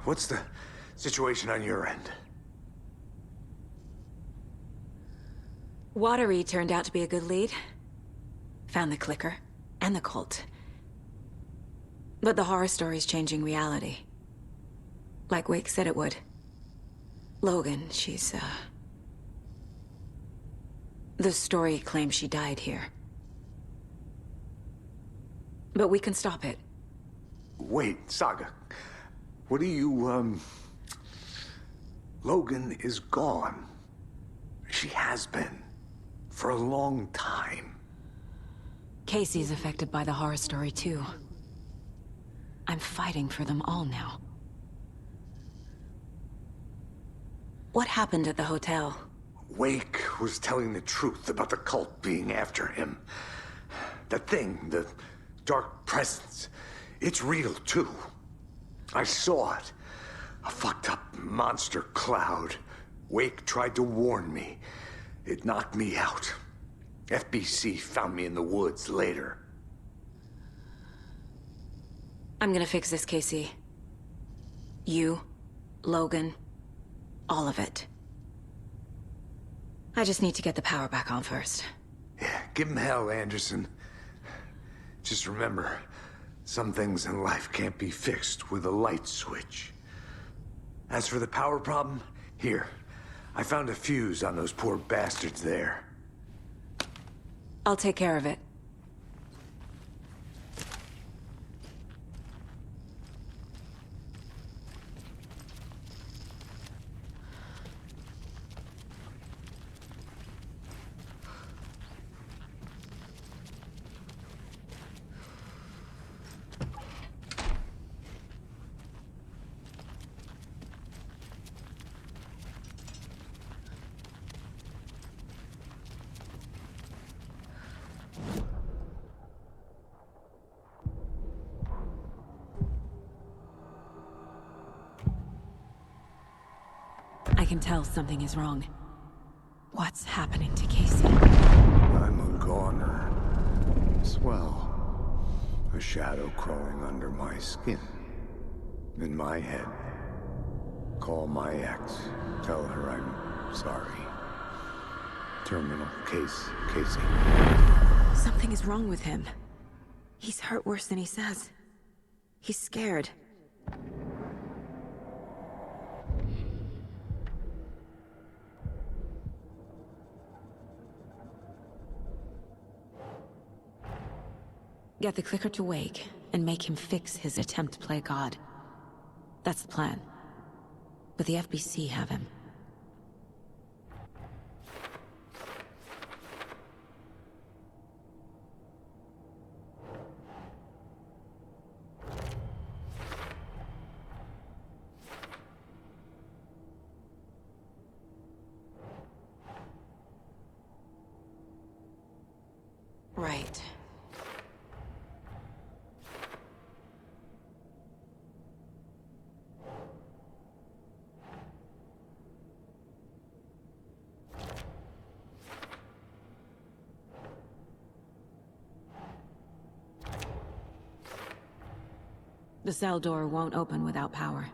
Speaker 4: What's the situation on your end?
Speaker 8: Watery turned out to be a good lead. Found the clicker, and the cult. But the horror story's changing reality. Like Wake said it would. Logan, she's, the story claims she died here. But we can stop it.
Speaker 4: Wait, Saga. What do you, Logan is gone. She has been. For a long time.
Speaker 8: Casey's affected by the horror story, too. I'm fighting for them all now. What happened at the hotel?
Speaker 4: Wake was telling the truth about the cult being after him. That thing, the dark presence, it's real, too. I saw it. A fucked up monster cloud. Wake tried to warn me. It knocked me out. FBC found me in the woods later.
Speaker 8: I'm gonna fix this, Casey. You, Logan, all of it. I just need to get the power back on first.
Speaker 4: Yeah, give him hell, Anderson. Just remember, some things in life can't be fixed with a light switch. As for the power problem, here. I found a fuse on those poor bastards there.
Speaker 8: I'll take care of it. I can tell something is wrong. What's happening to Casey?
Speaker 4: I'm a goner. Swell. A shadow crawling under my skin. In my head. Call my ex. Tell her I'm sorry. Terminal case, Casey.
Speaker 8: Something is wrong with him. He's hurt worse than he says. He's scared. Get the clicker to Wake, and make him fix his attempt to play God. That's the plan. But the FBC have him. Right. The cell door won't open without power.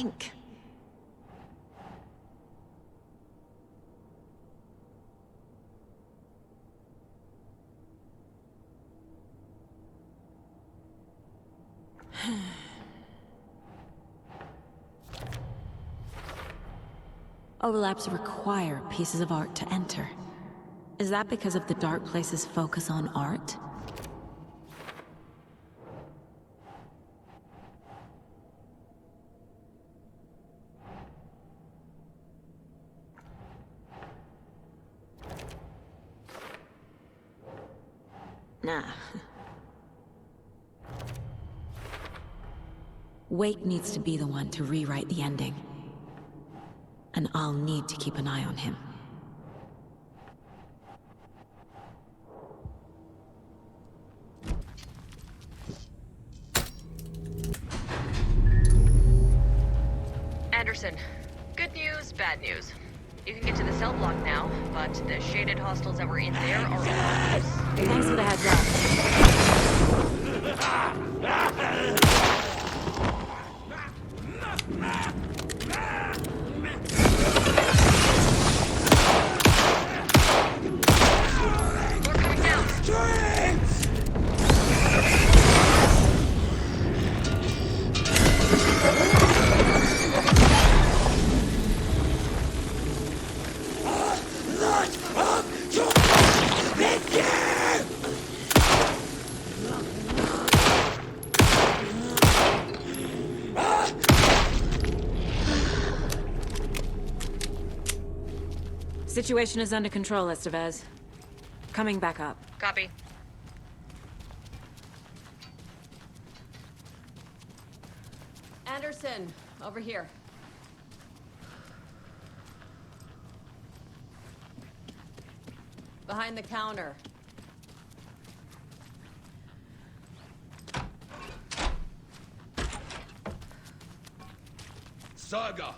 Speaker 8: think. Overlaps require pieces of art to enter. Is that because of the Dark Place's focus on art? Nah. Wake needs to be the one to rewrite the ending. And I'll need to keep an eye on him.
Speaker 16: Anderson, good news, bad news. You can get to the cell block now, but the shaded hostels that were in there are all loose.
Speaker 8: Thanks for the heads up. Situation is under control, Estevez. Coming back up.
Speaker 16: Copy. Anderson, over here. Behind the counter.
Speaker 12: Saga!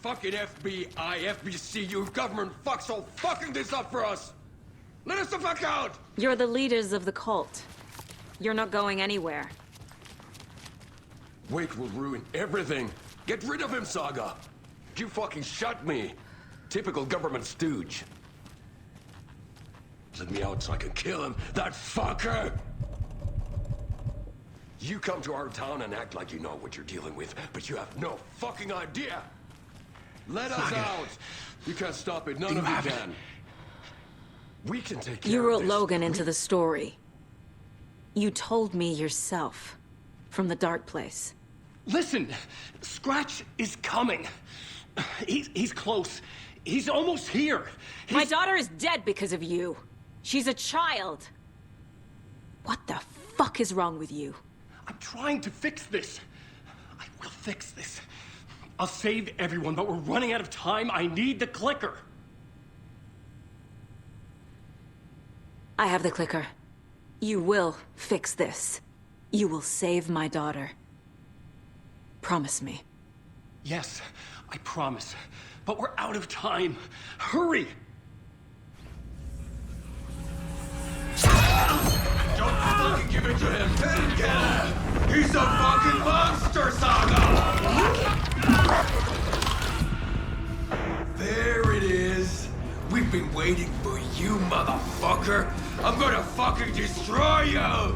Speaker 12: Fucking FBI, FBC, you government fucks all fucking this up for us! Let us the fuck out!
Speaker 8: You're the leaders of the cult. You're not going anywhere.
Speaker 12: Wake will ruin everything. Get rid of him, Saga! You fucking shot me! Typical government stooge. Let me out so I can kill him, that fucker! You come to our town and act like you know what you're dealing with, but you have no fucking idea! Let us out! You can't stop it, none of you can. We can take care of this.
Speaker 8: You wrote Logan into the story. You told me yourself. From the Dark Place.
Speaker 11: Listen! Scratch is coming. He's close. He's almost here.
Speaker 8: My daughter is dead because of you. She's a child. What the fuck is wrong with you?
Speaker 11: I'm trying to fix this. I will fix this. I'll save everyone, but we're running out of time. I need the clicker.
Speaker 8: I have the clicker. You will fix this. You will save my daughter. Promise me.
Speaker 11: Yes, I promise. But we're out of time. Hurry!
Speaker 12: Don't fucking give it to him! Get him! He's a fucking monster, Saga! There it is! We've been waiting for you, motherfucker! I'm gonna fucking destroy you!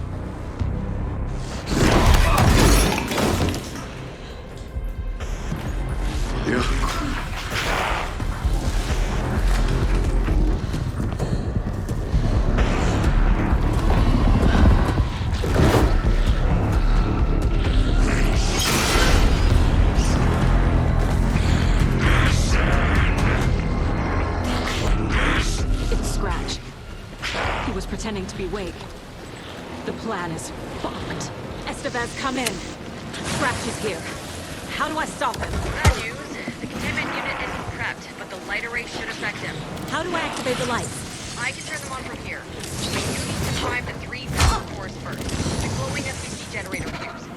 Speaker 8: It's Scratch. He was pretending to be Wake. The plan is fucked. Estevez, come in. Scratch is here. How do I stop him?
Speaker 16: Bad news. The containment unit isn't prepped, but the light array should affect him.
Speaker 8: How do I activate the lights?
Speaker 16: I can turn them on from here. But you need to prime the 3 power cores first. The glowing SPC generator fuse.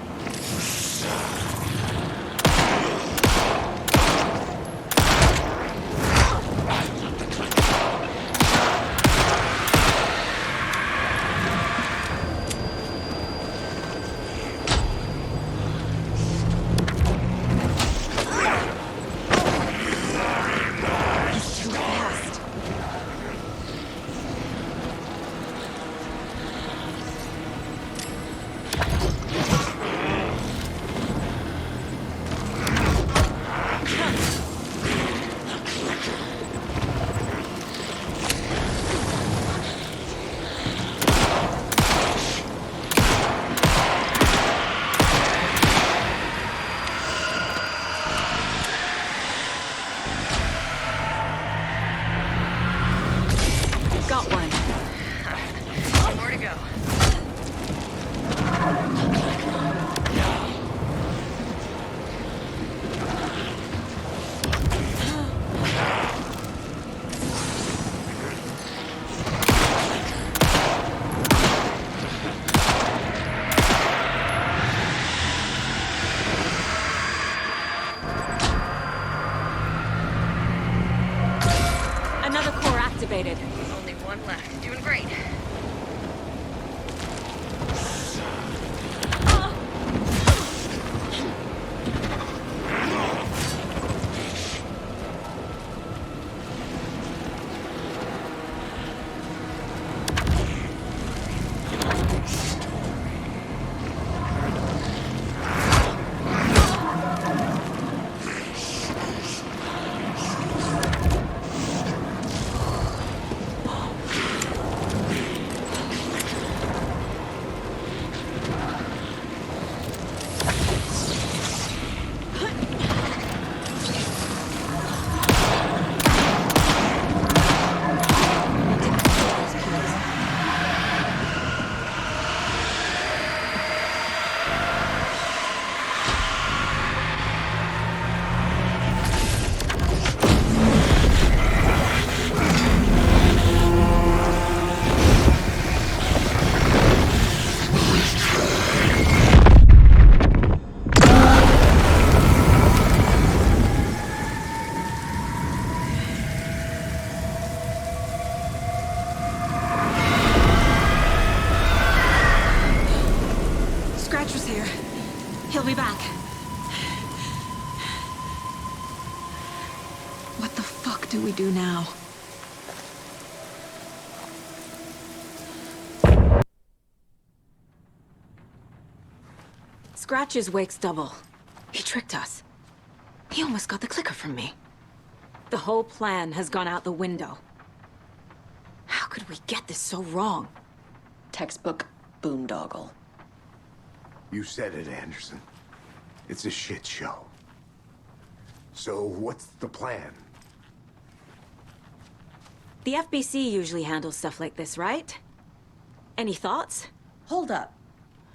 Speaker 8: activated.
Speaker 6: Only one left. Doing great.
Speaker 8: Scratcher's here. He'll be back. What the fuck do we do now? Scratch's wake's double. He tricked us. He almost got the clicker from me. The whole plan has gone out the window. How could we get this so wrong?
Speaker 16: Textbook boondoggle.
Speaker 4: You said it, Anderson. It's a shit show. So what's the plan?
Speaker 8: The FBC usually handles stuff like this, right? Any thoughts?
Speaker 16: Hold up.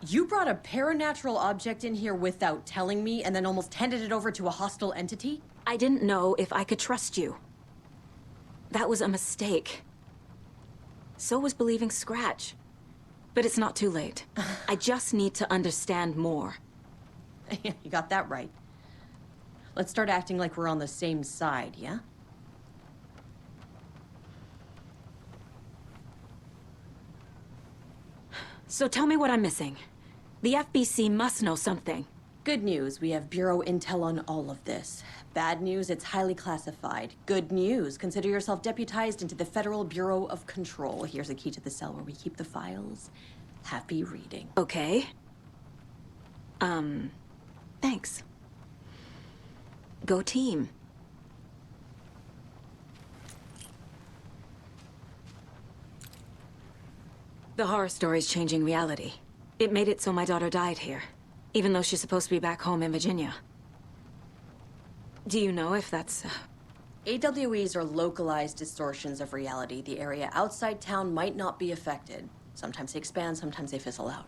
Speaker 16: You brought a paranatural object in here without telling me and then almost handed it over to a hostile entity?
Speaker 8: I didn't know if I could trust you. That was a mistake. So was believing Scratch. But it's not too late. I just need to understand more.
Speaker 16: You got that right. Let's start acting like we're on the same side, yeah?
Speaker 8: So tell me what I'm missing. The FBC must know something.
Speaker 16: Good news, we have Bureau intel on all of this. Bad news, it's highly classified. Good news, consider yourself deputized into the Federal Bureau of Control. Here's a key to the cell where we keep the files. Happy reading.
Speaker 8: Okay. Thanks. Go team. The horror story's changing reality. It made it so my daughter died here, even though she's supposed to be back home in Virginia. Do you know if that's...
Speaker 16: AWEs are localized distortions of reality. The area outside town might not be affected. Sometimes they expand, sometimes they fizzle out.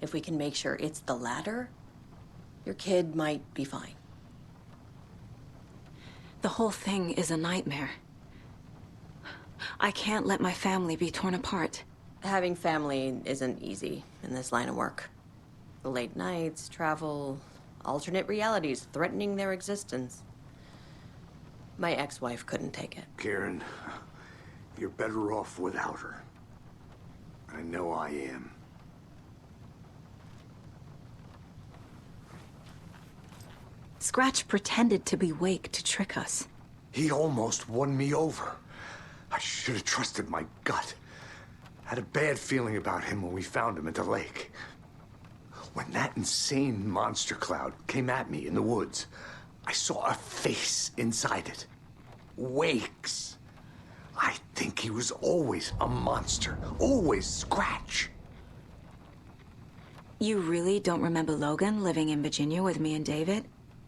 Speaker 16: If we can make sure it's the latter, your kid might be fine.
Speaker 8: The whole thing is a nightmare. I can't let my family be torn apart.
Speaker 16: Having family isn't easy in this line of work. The late nights, travel, alternate realities threatening their existence. My ex-wife couldn't take it.
Speaker 4: Karen, you're better off without her. I know I am.
Speaker 8: Scratch pretended to be Wake to trick us.
Speaker 4: He almost won me over. I should have trusted my gut. Had a bad feeling about him when we found him at the lake. When that insane monster cloud came at me in the woods, I saw a face inside it. Wake's. I think he was always a monster. Always Scratch.
Speaker 8: You really don't remember Logan living in Virginia with me and David?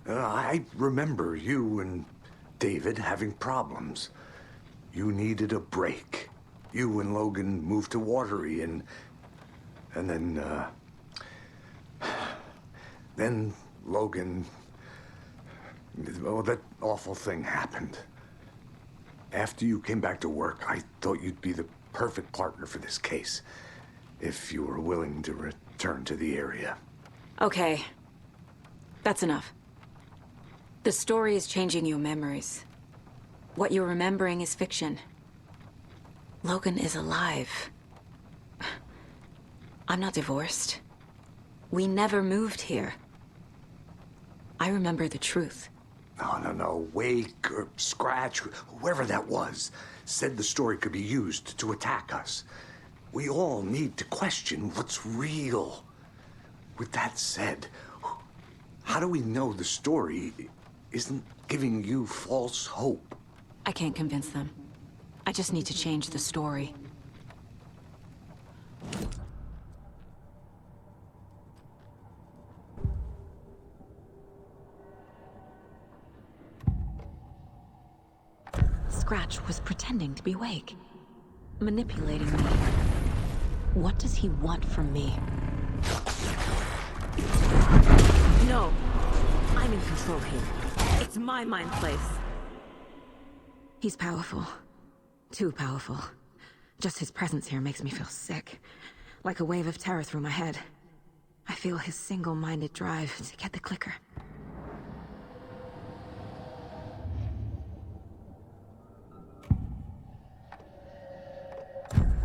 Speaker 4: I remember you and David having problems. You needed a break. You and Logan moved to Watery and then Logan, well, that awful thing happened. After you came back to work, I thought you'd be the perfect partner for this case, if you were willing to return to the area.
Speaker 8: Okay. That's enough. The story is changing your memories. What you're remembering is fiction. Logan is alive. I'm not divorced. We never moved here. I remember the truth.
Speaker 4: No. Wake or Scratch, whoever that was, said the story could be used to attack us. We all need to question what's real. With that said, how do we know the story isn't giving you false hope?
Speaker 8: I can't convince them. I just need to change the story. Scratch was pretending to be Wake, manipulating me. What does he want from me? No, I'm in control here. It's my mind place. He's powerful. Too powerful. Just his presence here makes me feel sick. Like a wave of terror through my head. I feel his single-minded drive to get the clicker.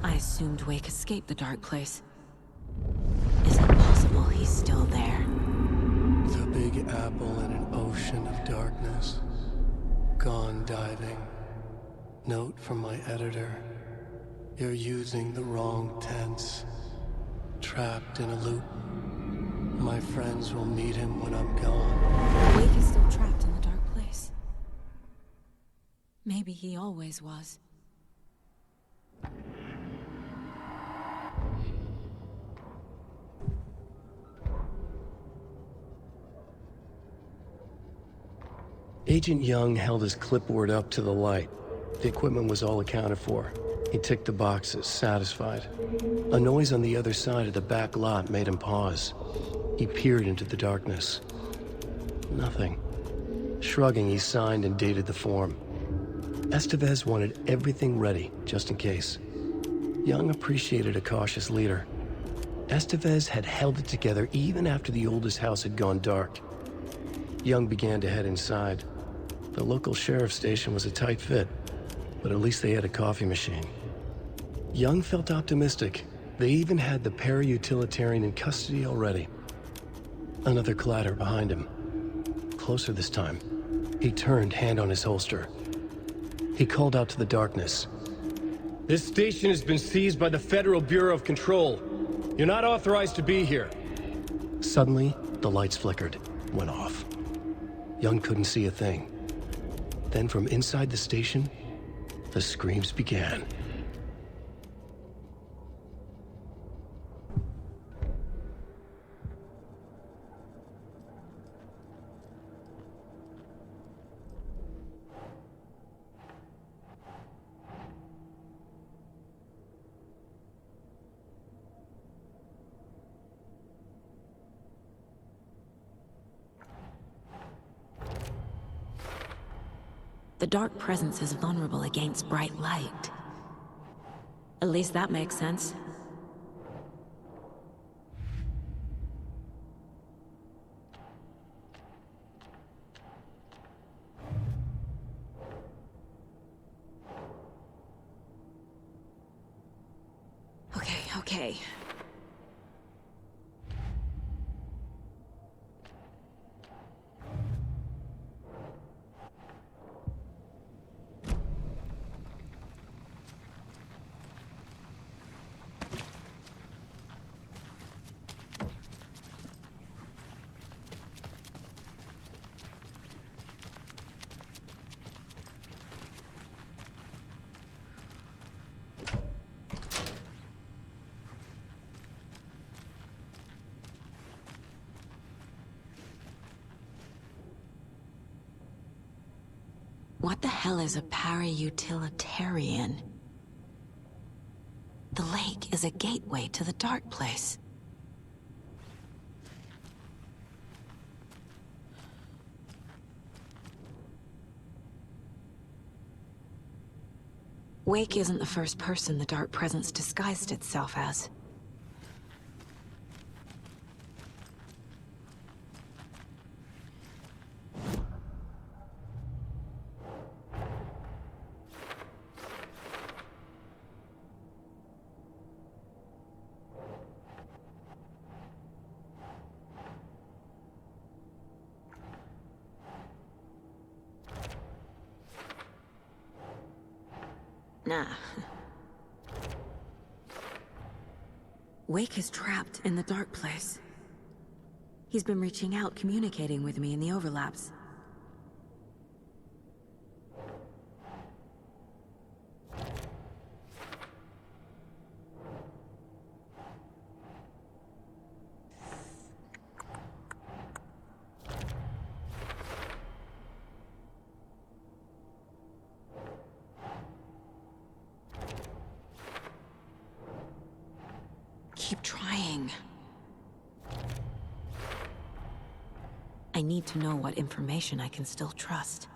Speaker 8: I assumed Wake escaped the dark place. Is it possible he's still there?
Speaker 1: The Big Apple in an ocean of darkness. Gone diving. Note from my editor. You're using the wrong tense. Trapped in a loop. My friends will meet him when I'm gone.
Speaker 8: Wake is still trapped in the dark place. Maybe he always was.
Speaker 1: Agent Young held his clipboard up to the light. The equipment was all accounted for. He ticked the boxes, satisfied. A noise on the other side of the back lot made him pause. He peered into the darkness. Nothing. Shrugging, he signed and dated the form. Estevez wanted everything ready, just in case. Young appreciated a cautious leader. Estevez had held it together even after the oldest house had gone dark. Young began to head inside. The local sheriff's station was a tight fit, but at least they had a coffee machine. Young felt optimistic. They even had the para-utilitarian in custody already. Another clatter behind him. Closer this time. He turned, hand on his holster. He called out to the darkness. This station has been seized by the Federal Bureau of Control. You're not authorized to be here. Suddenly, the lights flickered, went off. Young couldn't see a thing. Then from inside the station, the screams began.
Speaker 8: The dark presence is vulnerable against bright light. At least that makes sense. Okay. What the hell is a para-utilitarian? The lake is a gateway to the dark place. Wake isn't the first person the dark presence disguised itself as. Nah. Wake is trapped in the dark place. He's been reaching out, communicating with me in the overlaps. Keep trying. I need to know what information I can still trust.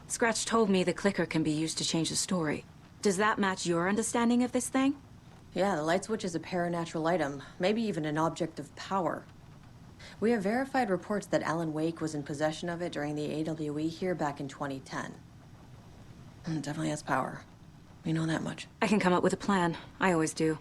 Speaker 8: Scratch told me the clicker can be used to change the story. Does that match your understanding of this thing?
Speaker 16: Yeah, the light switch is a paranatural item, maybe even an object of power. We have verified reports that Alan Wake was in possession of it during the AWE here back in 2010. It definitely has power. We know that much.
Speaker 8: I can come up with a plan. I always do.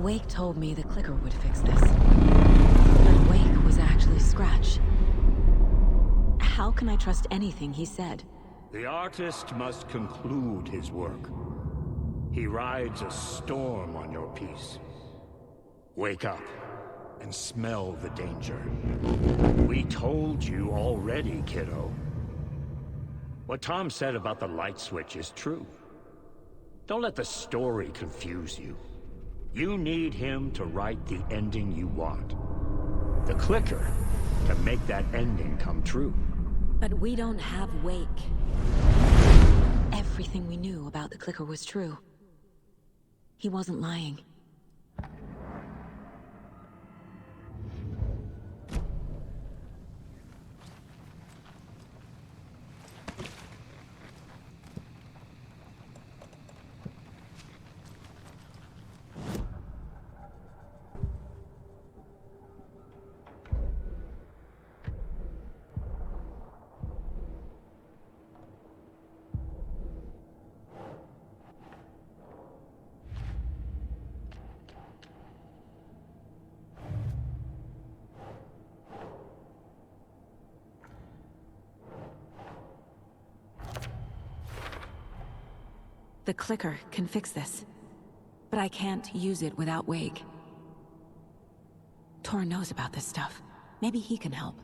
Speaker 8: Wake told me the clicker would fix this. But Wake was actually Scratch. How can I trust anything he said?
Speaker 7: The artist must conclude his work. He rides a storm on your peace. Wake up and smell the danger. We told you already, kiddo. What Tom said about the light switch is true. Don't let the story confuse you. You need him to write the ending you want. The clicker can make that ending come true.
Speaker 8: But we don't have Wake. Everything we knew about the clicker was true. He wasn't lying. The clicker can fix this. But I can't use it without Wake. Tor knows about this stuff. Maybe he can help.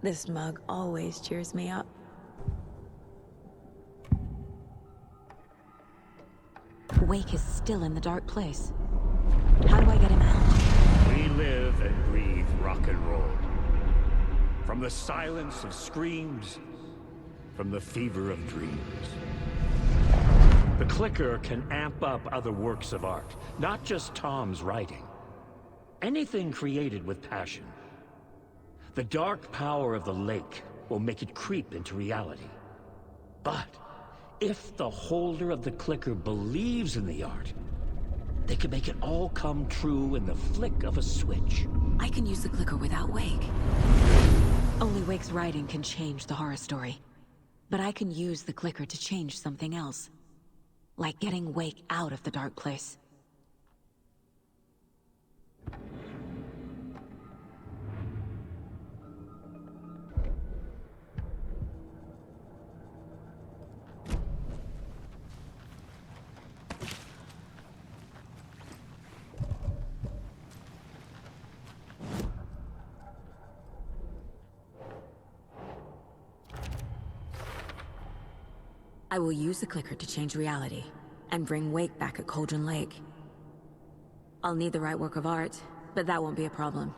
Speaker 8: This mug always cheers me up. Wake is still in the dark place. How do I get him out?
Speaker 7: We live and breathe rock and roll. From the silence of screams, from the fever of dreams. The clicker can amp up other works of art, not just Tom's writing. Anything created with passion. The dark power of the lake will make it creep into reality. But if the holder of the clicker believes in the art, they can make it all come true in the flick of a switch.
Speaker 8: I can use the clicker without Wake. Only Wake's writing can change the horror story. But I can use the clicker to change something else. Like getting Wake out of the dark place. I will use the clicker to change reality and bring Wake back at Cauldron Lake. I'll need the right work of art, but that won't be a problem.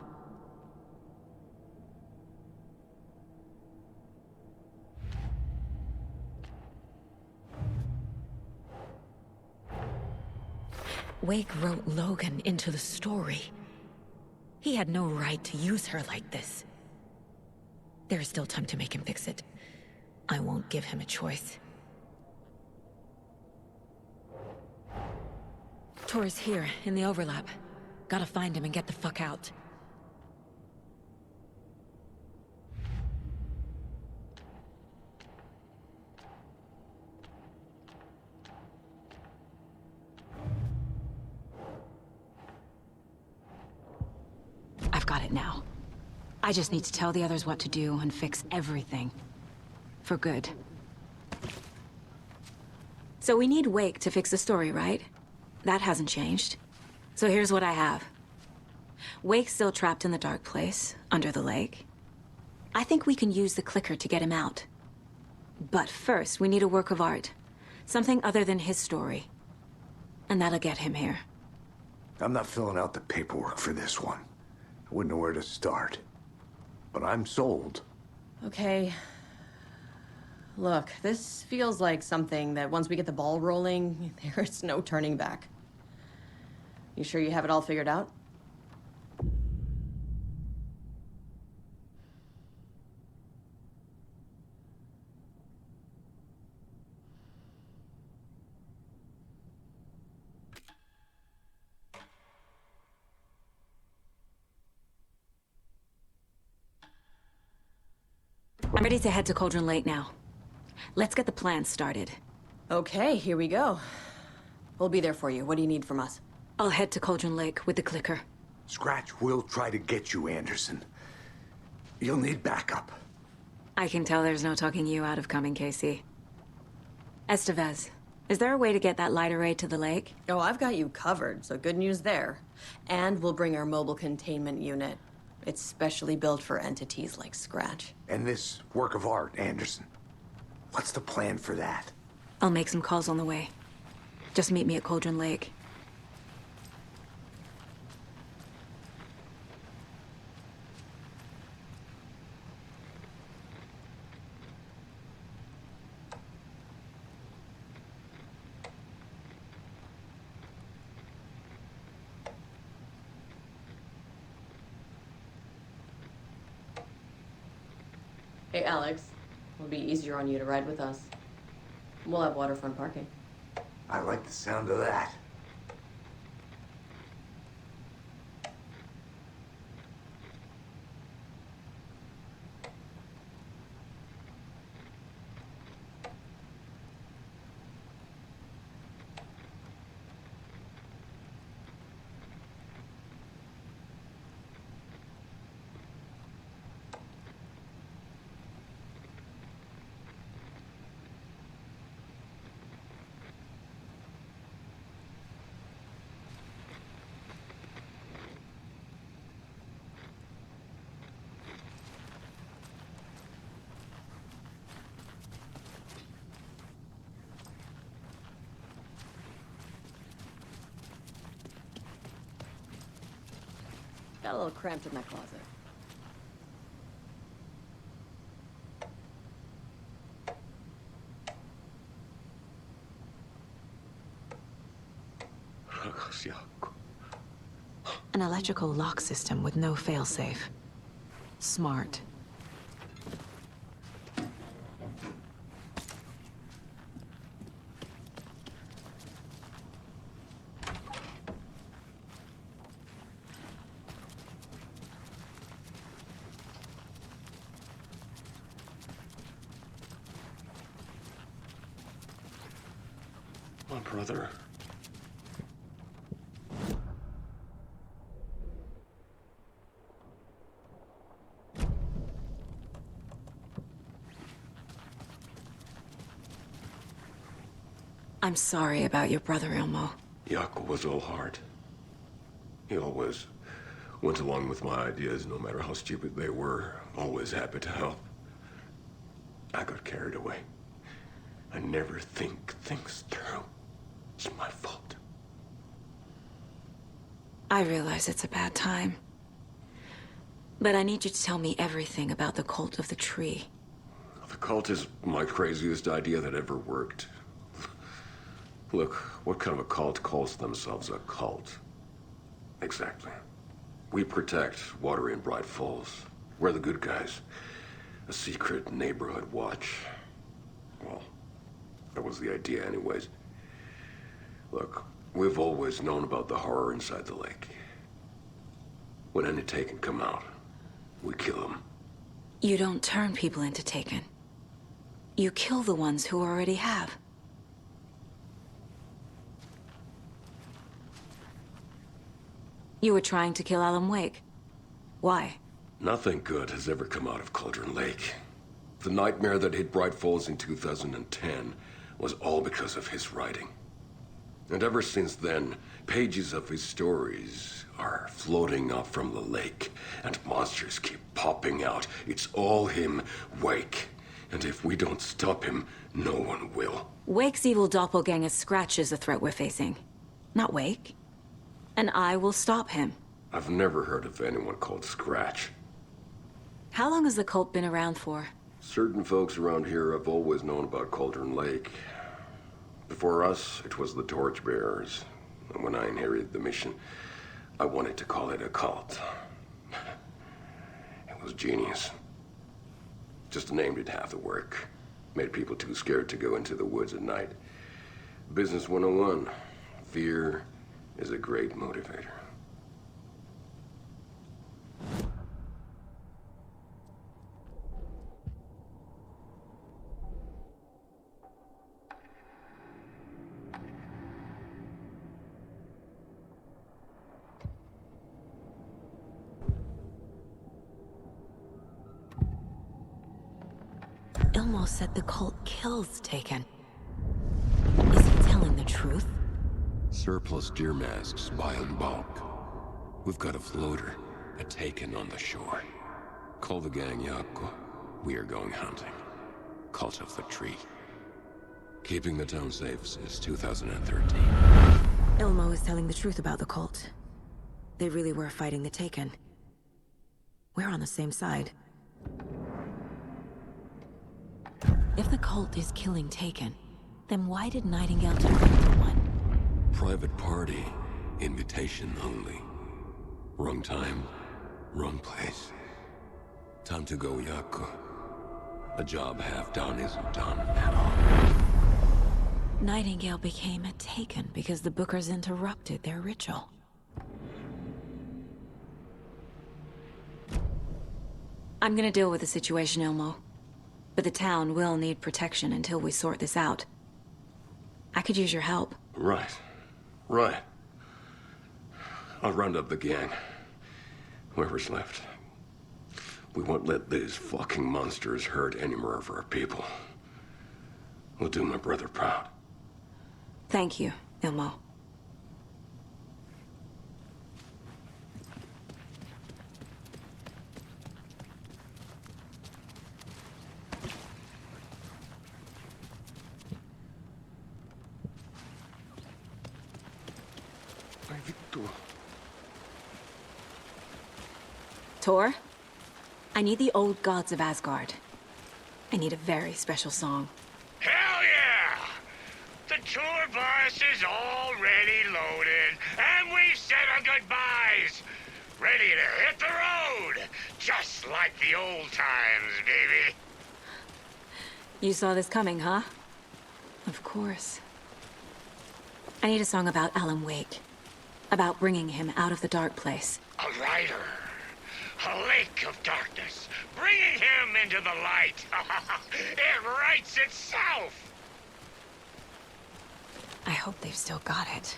Speaker 8: Wake wrote Logan into the story. He had no right to use her like this. There is still time to make him fix it. I won't give him a choice. Tor's here, in the overlap. Gotta find him and get the fuck out. I've got it now. I just need to tell the others what to do and fix everything. For good. So we need Wake to fix the story, right? That hasn't changed. So here's what I have. Wake's still trapped in the dark place, under the lake. I think we can use the clicker to get him out. But first, we need a work of art. Something other than his story. And that'll get him here.
Speaker 4: I'm not filling out the paperwork for this one. I wouldn't know where to start. But I'm sold.
Speaker 16: Okay. Look, this feels like something that once we get the ball rolling, there's no turning back. You sure you have it all figured out?
Speaker 8: I'm ready to head to Cauldron Lake now. Let's get the plan started.
Speaker 16: Okay, here we go. We'll be there for you. What do you need from us?
Speaker 8: I'll head to Cauldron Lake with the clicker.
Speaker 4: Scratch will try to get you, Anderson. You'll need backup.
Speaker 8: I can tell there's no talking you out of coming, Casey. Estevez, is there a way to get that light array to the lake?
Speaker 16: Oh, I've got you covered, so good news there. And we'll bring our mobile containment unit. It's specially built for entities like Scratch.
Speaker 4: And this work of art, Anderson. What's the plan for that?
Speaker 8: I'll make some calls on the way. Just meet me at Cauldron Lake.
Speaker 16: Hey, Alex. It'll be easier on you to ride with us. We'll have waterfront parking.
Speaker 4: I like the sound of that.
Speaker 16: Got a little cramped in that closet.
Speaker 8: An electrical lock system with no failsafe. Smart.
Speaker 12: My brother.
Speaker 8: I'm sorry about your brother, Elmo.
Speaker 12: Jakob was all heart. He always went along with my ideas, no matter how stupid they were. Always happy to help. I got carried away. I never think things through. It's my fault.
Speaker 8: I realize it's a bad time. But I need you to tell me everything about the cult of the tree.
Speaker 12: The cult is my craziest idea that ever worked. Look, what kind of a cult calls themselves a cult? Exactly. We protect Watery and Bright Falls. We're the good guys. A secret neighborhood watch. Well, that was the idea anyways. Look, we've always known about the horror inside the lake. When any Taken come out, we kill them.
Speaker 8: You don't turn people into Taken. You kill the ones who already have. You were trying to kill Alan Wake. Why?
Speaker 12: Nothing good has ever come out of Cauldron Lake. The nightmare that hit Bright Falls in 2010 was all because of his writing. And ever since then, pages of his stories are floating up from the lake, and monsters keep popping out. It's all him, Wake. And if we don't stop him, no one will.
Speaker 8: Wake's evil doppelganger Scratch is the threat we're facing, not Wake. And I will stop him.
Speaker 12: I've never heard of anyone called Scratch.
Speaker 8: How long has the cult been around for?
Speaker 12: Certain folks around here have always known about Cauldron Lake. Before us, it was the Torchbearers. And when I inherited the mission, I wanted to call it a cult. It was genius. Just a name did half the work. Made people too scared to go into the woods at night. Business 101. Fear is a great motivator.
Speaker 8: Ilmo said the cult kills Taken. Is he telling the truth?
Speaker 12: Surplus deer masks buy in bulk. We've got a floater, a Taken on the shore. Call the gang Yako. We are going hunting. Cult of the Tree. Keeping the town safe since 2013.
Speaker 8: Ilmo is telling the truth about the cult. They really were fighting the Taken. We're on the same side. If the cult is killing Taken, then why did Nightingale turn into one?
Speaker 12: Private party. Invitation only. Wrong time, wrong place. Time to go, Yako. A job half done isn't done at all.
Speaker 8: Nightingale became a Taken because the Bookers interrupted their ritual. I'm gonna deal with the situation, Ilmo. But the town will need protection until we sort this out. I could use your help.
Speaker 12: Right. Right. I'll round up the gang. Whoever's left. We won't let these fucking monsters hurt any more of our people. We'll do my brother proud.
Speaker 8: Thank you, Ilmo. Tor, I need the old gods of Asgard. I need a very special song.
Speaker 10: Hell yeah! The tour bus is already loaded, and we've said our goodbyes. Ready to hit the road, just like the old times, baby.
Speaker 8: You saw this coming, huh? Of course. I need a song about Alan Wake. About bringing him out of the dark place.
Speaker 10: A rider. A lake of darkness, bringing him into the light. It writes itself.
Speaker 8: I hope they've still got it.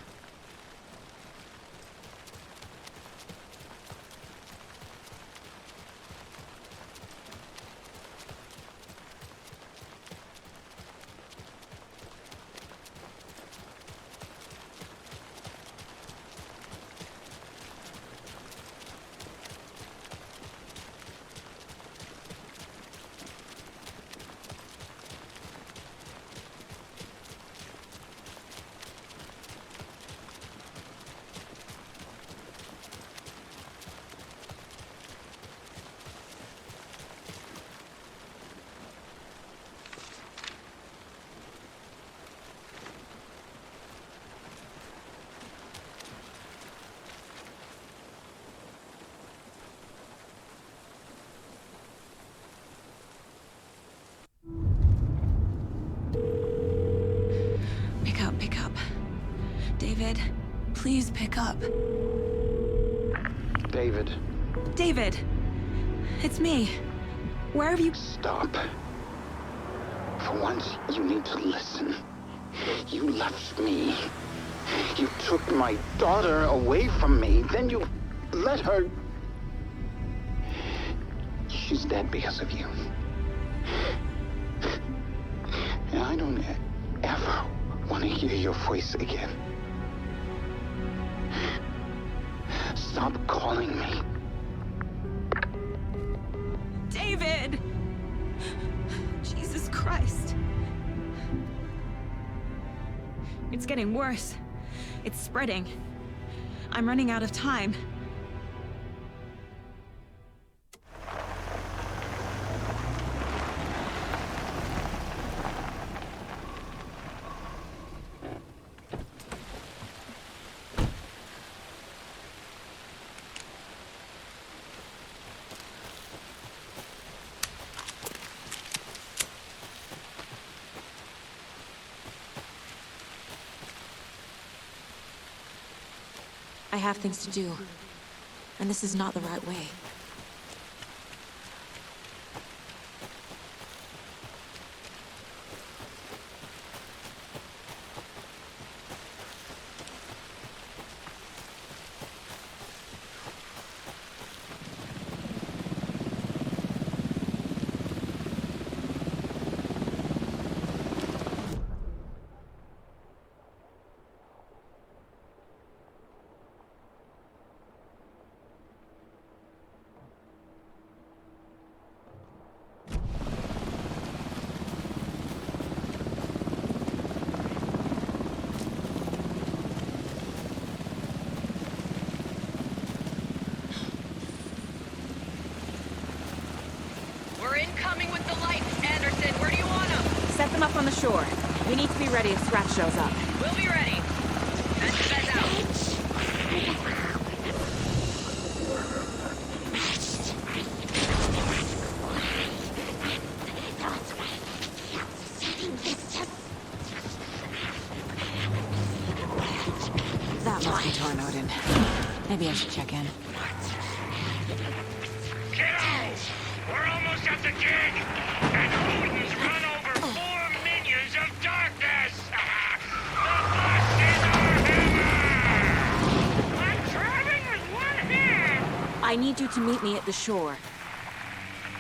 Speaker 8: David, please pick up.
Speaker 13: David.
Speaker 8: David! It's me. Where have you...
Speaker 13: Stop. For once, you need to listen. You left me. You took my daughter away from me. Then you let her... She's dead because of you. And I don't ever want to hear your voice again. Stop calling me.
Speaker 8: David! Jesus Christ. It's getting worse. It's spreading. I'm running out of time.
Speaker 16: I have things to do, and this is not the right way.
Speaker 6: We're incoming with the lights, Anderson. Where do you want them?
Speaker 16: Set them up on the shore. We need to be ready if Scratch shows up.
Speaker 6: We'll be ready. Send your beds out.
Speaker 16: That must be Torn Odin. Maybe I should check in.
Speaker 10: Kiddo! We're almost at the gig! And Odin's run over 4 minions of darkness! The bust is our hammer! I'm driving with one hand!
Speaker 16: I need you to meet me at the shore.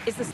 Speaker 16: Is this...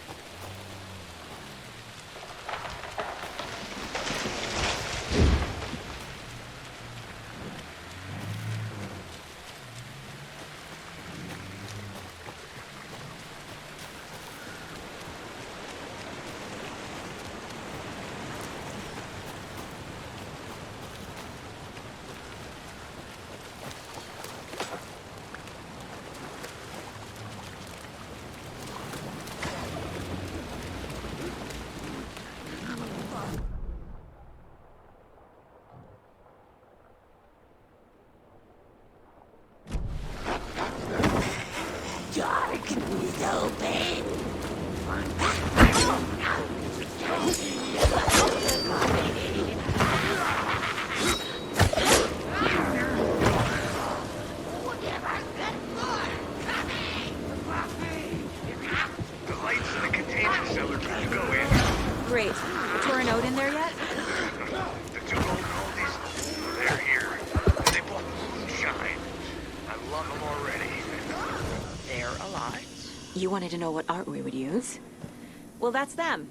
Speaker 22: Darkness open.
Speaker 10: The lights in the containment cellar keep going.
Speaker 16: Great. Torn Odin there yet?
Speaker 10: The two golden oldies, they're here. They both moonshine. I love them already. They're alive.
Speaker 16: You wanted to know what art we would use? Well, that's them.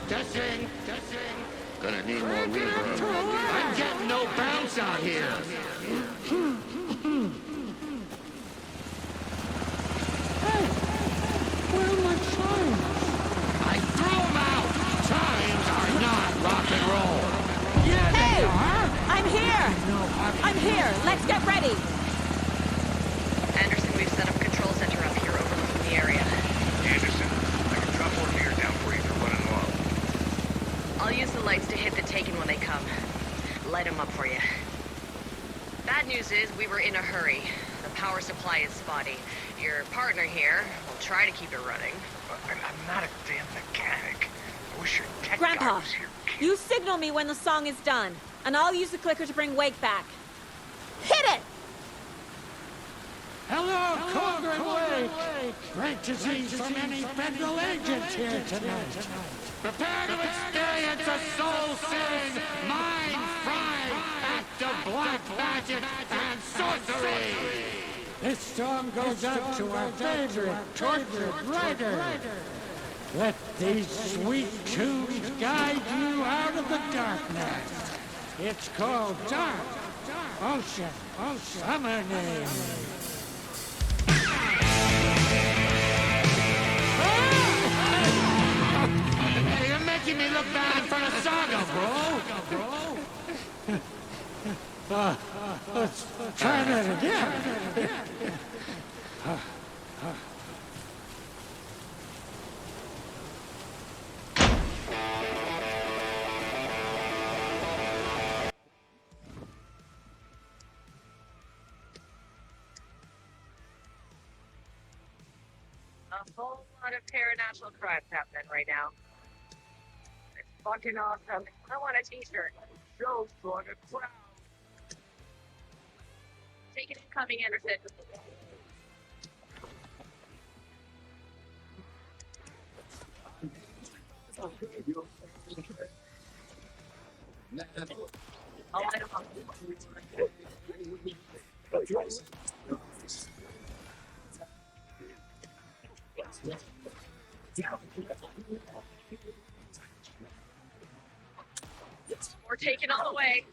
Speaker 10: Testing. Gonna need more reverb. I'm getting no bounce out here.
Speaker 21: Hey, where are my chimes?
Speaker 10: I threw them out. Chimes are not rock and roll.
Speaker 21: Yeah,
Speaker 6: Hey!
Speaker 21: they are.
Speaker 6: I'm here! I'm here! Let's get ready!
Speaker 14: Anderson, we've set up a control center up here overlooking the area.
Speaker 15: Anderson, I can drop one here down for you if you're running low.
Speaker 14: I'll use the lights to hit the Taken when they come. Light them up for you. Bad news is we were in a hurry. The power supply is spotty. Your partner here will try to keep it running.
Speaker 15: I'm not a damn mechanic. I wish your tech guy
Speaker 6: Grandpa,
Speaker 15: was here.
Speaker 6: you signal me when the song is done, and I'll use the clicker to bring Wake back. Hit it!
Speaker 21: Hello, Cauldron Lake. Great to see so many federal agents here tonight.
Speaker 10: Prepare to experience a soul-searing, mind-frying act of black magic and sorcery!
Speaker 21: This song goes out to our favorite tortured writer. Let these sweet tunes guide you out of the darkness. It's called Dark Ocean Summer Name.
Speaker 10: Hey, you're making me look bad in front of Saga, bro!
Speaker 21: Let's try that again.
Speaker 14: A whole lot of paranormal crimes happening right now. It's fucking awesome. I want a t-shirt. So for the crowd. Take it incoming, Anderson. I'll light him up. We're taking all the way.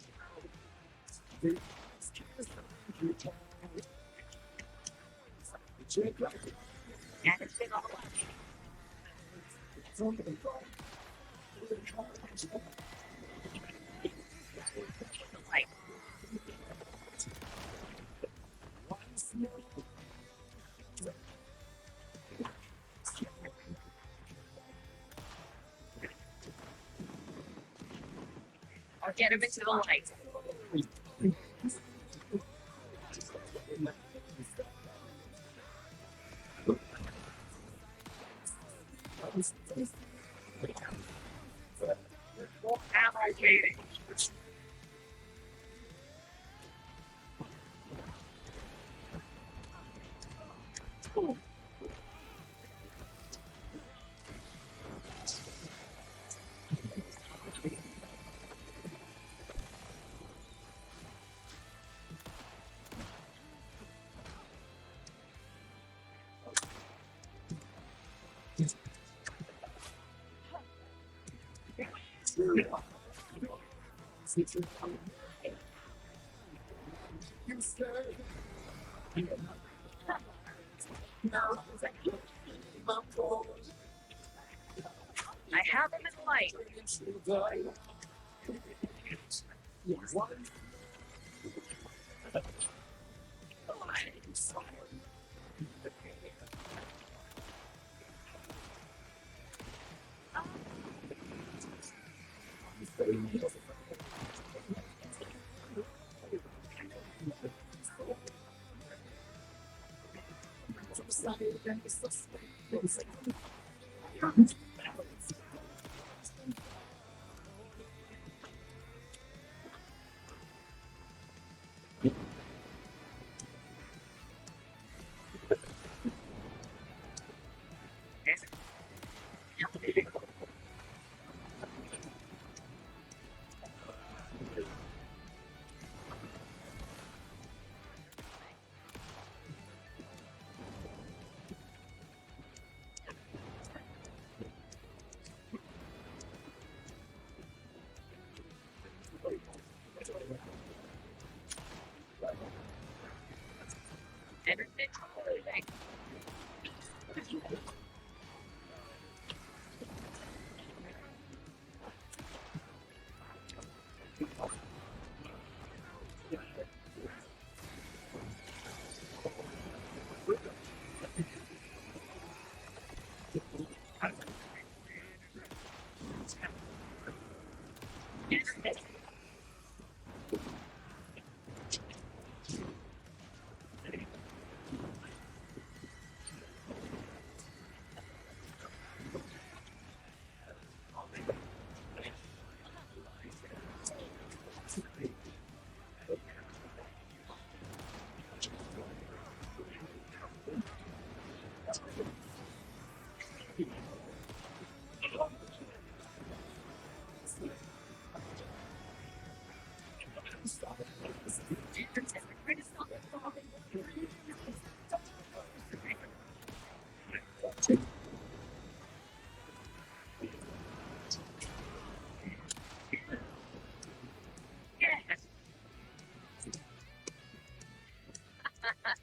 Speaker 14: Anderson on the left. Light. I'll get him into the light. Allocating. I have him in the light.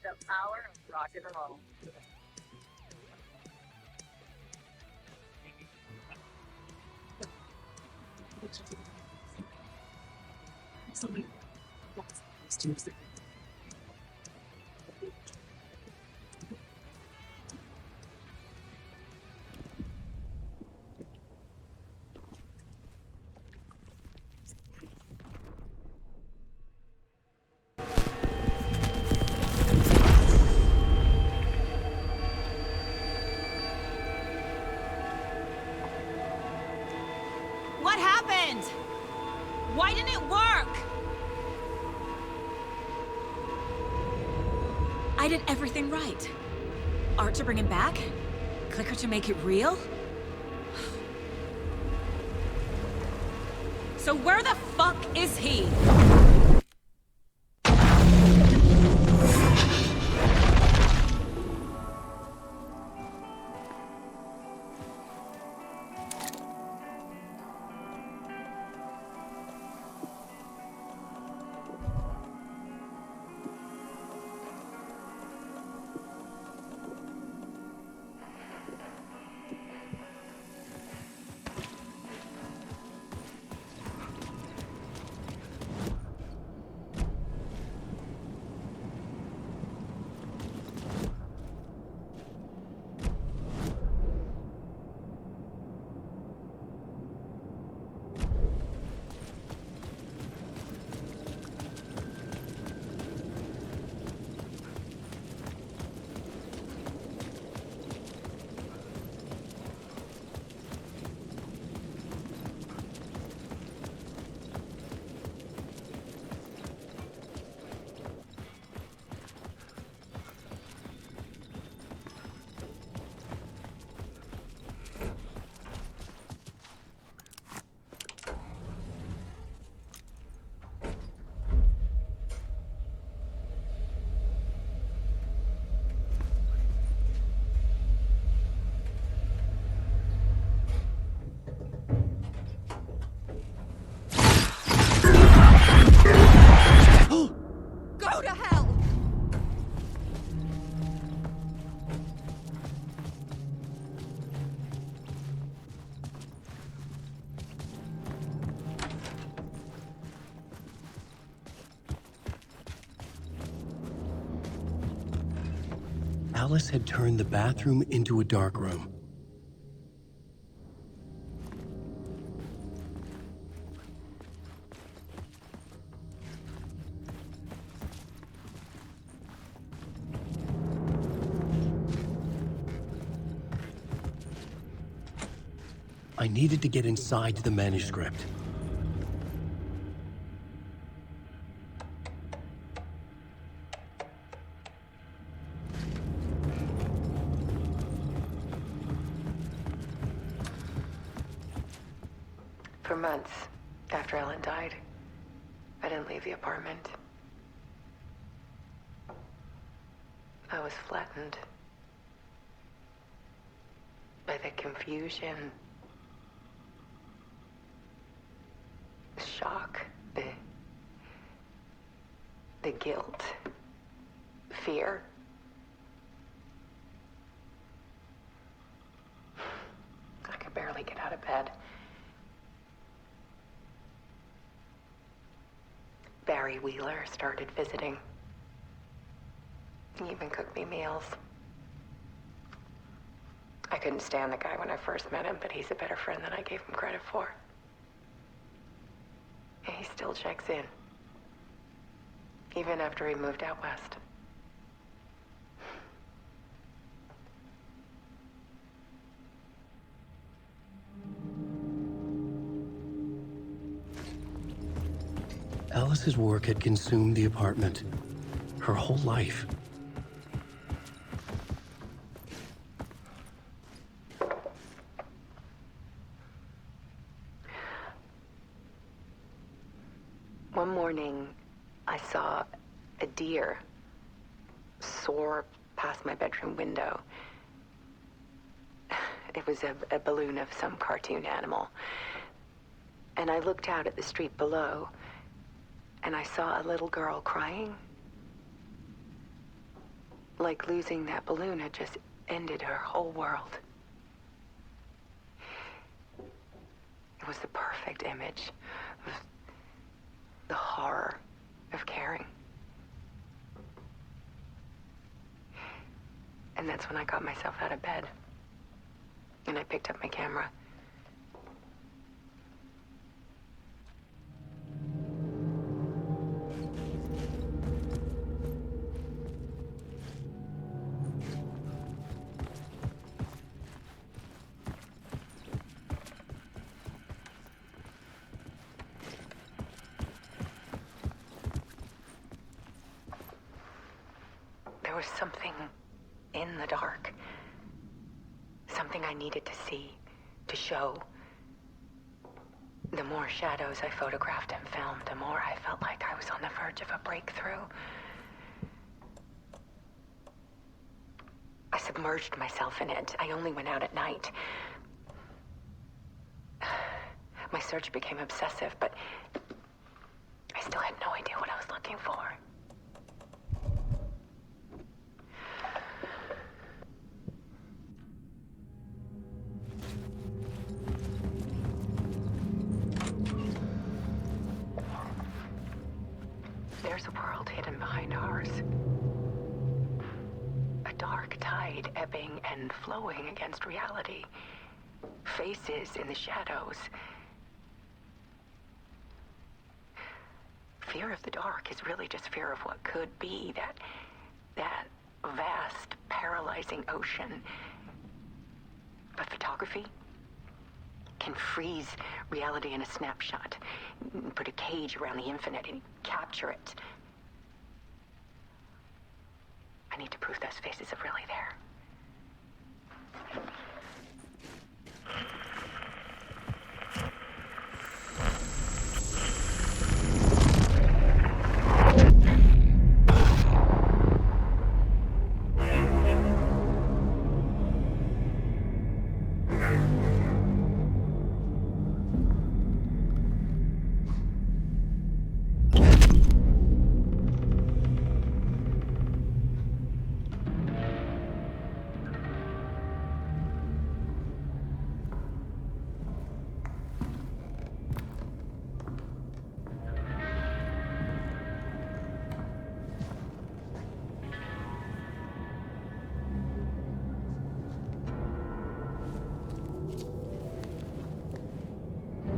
Speaker 14: The power of rock and roll.
Speaker 6: What happened? Why didn't it work? I did everything right. Art to bring him back? Clicker to make it real? So where the fuck is he? Go to hell!
Speaker 1: Alice had turned the bathroom into a dark room. I needed to get inside the manuscript.
Speaker 8: For months after Ellen died, I didn't leave the apartment. I was flattened by the confusion, the shock, the guilt, fear. Barry Wheeler started visiting. He even cooked me meals. I couldn't stand the guy when I first met him, but he's a better friend than I gave him credit for. And he still checks in. Even after he moved out west.
Speaker 1: Alice's work had consumed the apartment. Her whole life.
Speaker 8: One morning, I saw a deer soar past my bedroom window. It was a balloon of some cartoon animal. And I looked out at the street below, and I saw a little girl crying. Like losing that balloon had just ended her whole world. It was the perfect image of the horror of caring. And that's when I got myself out of bed. And I picked up my camera. There was something in the dark. Something I needed to see, to show. The more shadows I photographed and filmed, the more I felt like I was on the verge of a breakthrough. I submerged myself in it. I only went out at night. My search became obsessive, but I still had no idea what I was looking for. There's a world hidden behind ours. A dark tide ebbing and flowing against reality. Faces in the shadows. Fear of the dark is really just fear of what could be, that vast, paralyzing ocean. But photography can freeze reality in a snapshot, put a cage around the infinite and capture it. I need to prove those faces are really there.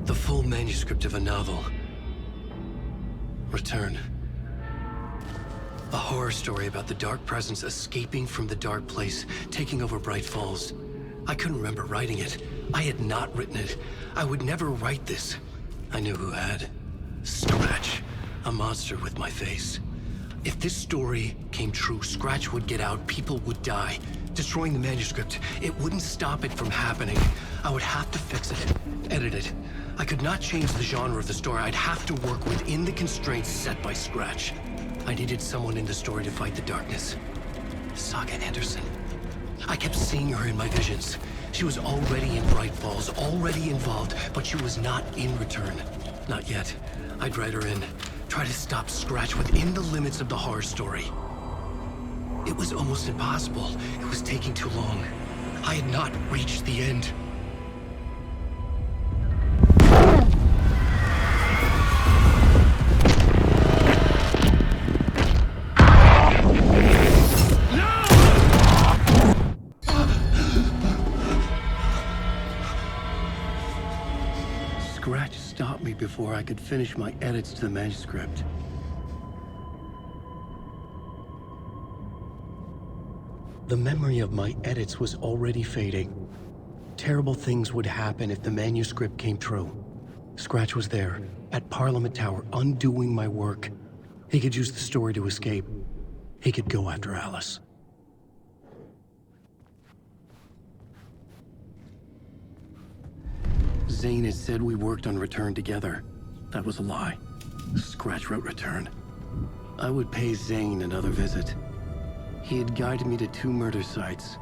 Speaker 1: The full manuscript of a novel. Return. A horror story about the dark presence escaping from the dark place, taking over Bright Falls. I couldn't remember writing it. I had not written it. I would never write this. I knew who had. Scratch. A monster with my face. If this story came true, Scratch would get out, people would die. Destroying the manuscript, it wouldn't stop it from happening. I would have to fix it, edit it. I could not change the genre of the story. I'd have to work within the constraints set by Scratch. I needed someone in the story to fight the darkness. Saga Anderson. I kept seeing her in my visions. She was already in Bright Falls, already involved, but she was not in Return. Not yet. I'd write her in. Try to stop Scratch within the limits of the horror story. It was almost impossible. It was taking too long. I had not reached the end. Scratch stopped me before I could finish my edits to the manuscript. The memory of my edits was already fading. Terrible things would happen if the manuscript came true. Scratch was there, at Parliament Tower, undoing my work. He could use the story to escape. He could go after Alice. Zane had said we worked on Return together. That was a lie. Scratch wrote Return. I would pay Zane another visit. He had guided me to 2 murder sites.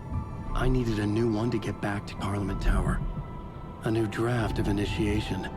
Speaker 1: I needed a new one to get back to Parliament Tower. A new draft of Initiation.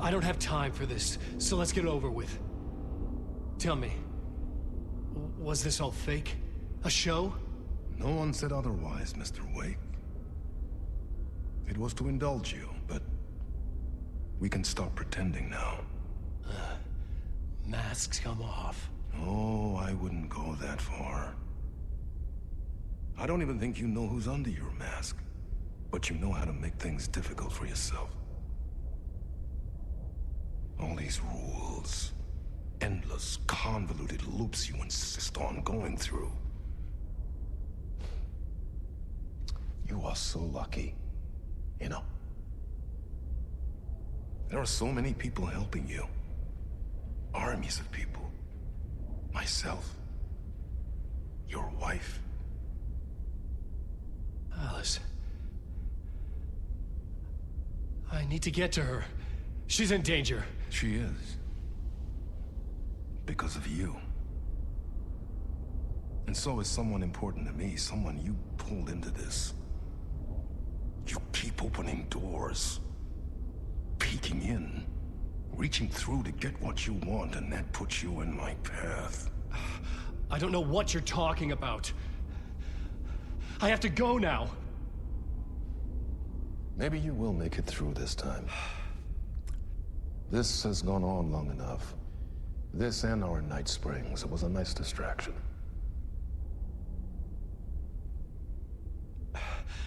Speaker 11: I don't have time for this, so let's get it over with. Tell me, was this all fake? A show?
Speaker 2: No one said otherwise, Mr. Wake. It was to indulge you, but we can stop pretending now.
Speaker 11: Masks come off.
Speaker 2: Oh, I wouldn't go that far. I don't even think you know who's under your mask, but you know how to make things difficult for yourself. All these rules, endless, convoluted loops you insist on going through. You are so lucky, you know. There are so many people helping you. Armies of people. Myself. Your wife.
Speaker 11: Alice. I need to get to her. She's in danger.
Speaker 2: She is. Because of you. And so is someone important to me, someone you pulled into this. You keep opening doors. Peeking in. Reaching through to get what you want, and that puts you in my path.
Speaker 11: I don't know what you're talking about. I have to go now.
Speaker 2: Maybe you will make it through this time. This has gone on long enough. This and our Night Springs. It was a nice distraction.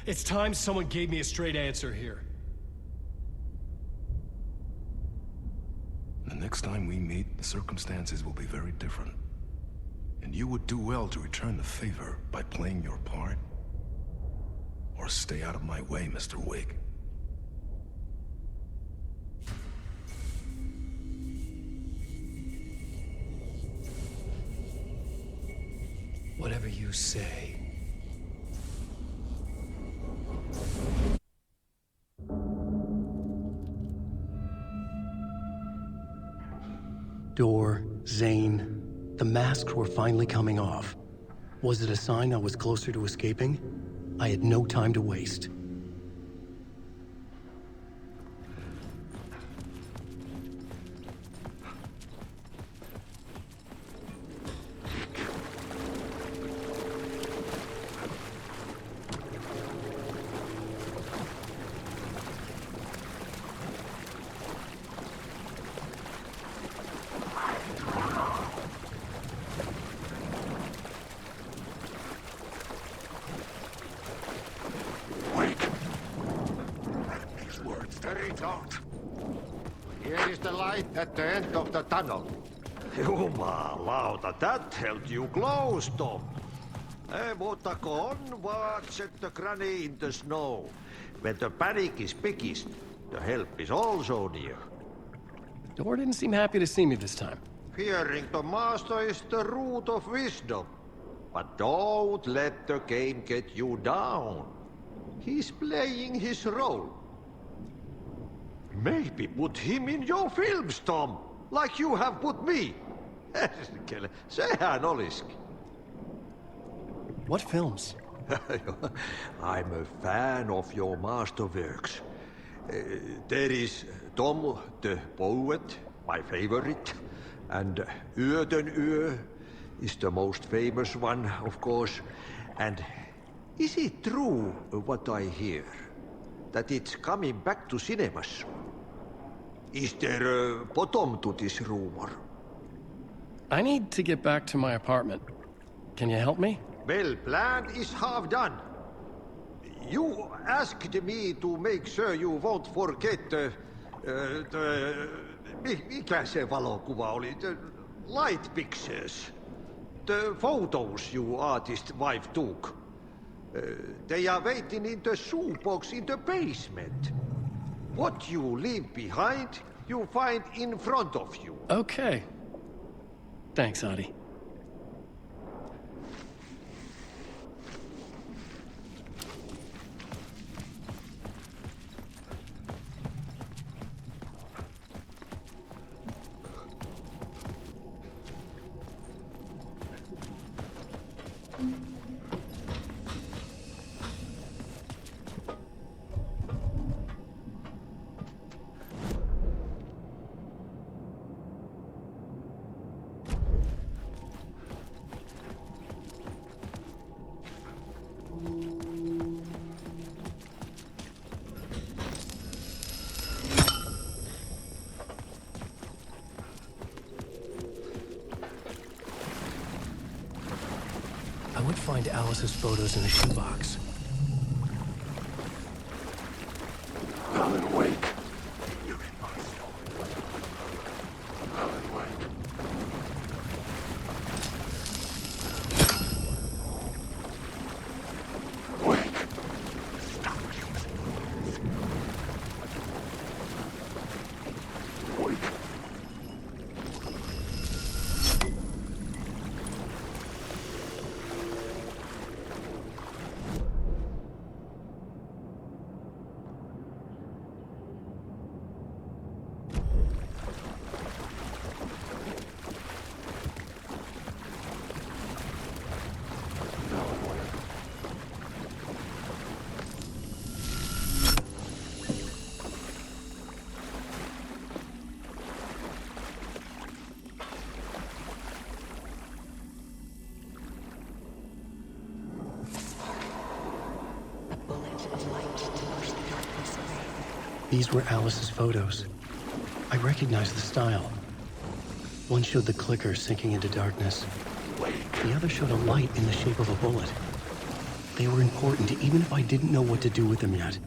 Speaker 11: It's time someone gave me a straight answer here.
Speaker 2: The next time we meet, the circumstances will be very different. And you would do well to return the favor by playing your part. Or stay out of my way, Mr. Wake.
Speaker 11: Whatever you say.
Speaker 1: Door, Zane, the masks were finally coming off. Was it a sign I was closer to escaping? I had no time to waste.
Speaker 5: Don't. Here is the light at the end of the tunnel.
Speaker 18: Jumalauta, that held you close, Tom. Mutta go on, watch at the granny in the snow. When the panic is biggest, the help is also near.
Speaker 1: Door didn't seem happy to see me this time.
Speaker 18: Fearing the master is the root of wisdom. But don't let the game get you down. He's playing his role. Maybe put him in your films, Tom, like you have put me. Sehän olisikin.
Speaker 1: What films?
Speaker 18: I'm a fan of your masterworks. There is Tom the Poet, my favorite, and Yöden Yö is the most famous one, of course. And is it true what I hear? That it's coming back to cinemas? Is there a bottom to this rumor?
Speaker 1: I need to get back to my apartment. Can you help me?
Speaker 18: Well, plan is half done. You asked me to make sure you won't forget mikä se valokuva oli? The light pictures. The photos you artist wife took. They are waiting in the shoebox in the basement. What you leave behind, you find in front of you.
Speaker 1: Okay. Thanks, Adi. I would find Alice's photos in a shoebox.
Speaker 5: Alan Wake. You're in my story. Alan Wake. Wake. Stop using words. Wake.
Speaker 1: These were Alice's photos. I recognized the style. One showed the clicker sinking into darkness. The other showed a light in the shape of a bullet. They were important, even if I didn't know what to do with them yet.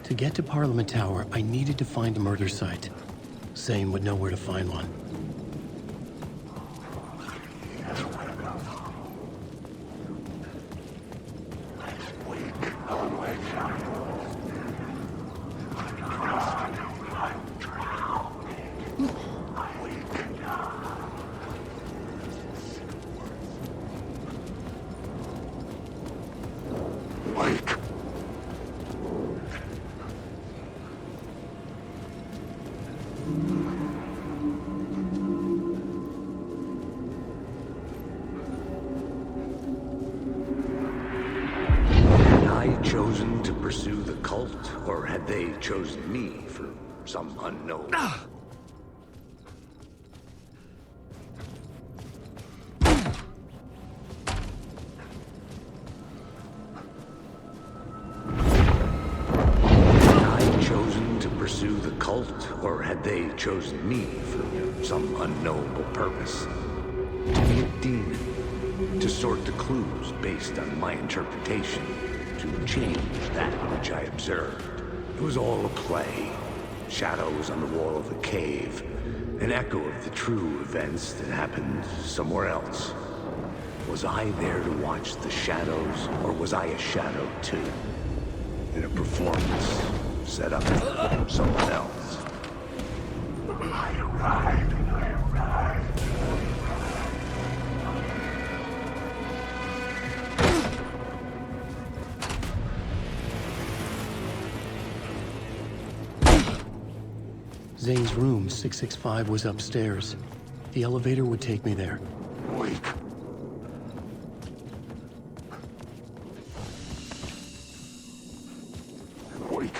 Speaker 1: To get to Parliament Tower, I needed to find a murder site. Zane would know where to find one.
Speaker 4: Chosen to pursue the cult, or had they chosen me for some unknown? Had I chosen to pursue the cult, or had they chosen me for some unknowable purpose? To be a demon, to sort the clues based on my interpretation, to change that which I observed. It was all a play. Shadows on the wall of the cave. An echo of the true events that happened somewhere else. Was I there to watch the shadows, or was I a shadow too? In a performance set up for someone else. I arrived.
Speaker 1: Zane's room, 665, was upstairs. The elevator would take me there.
Speaker 5: Wait. Wait.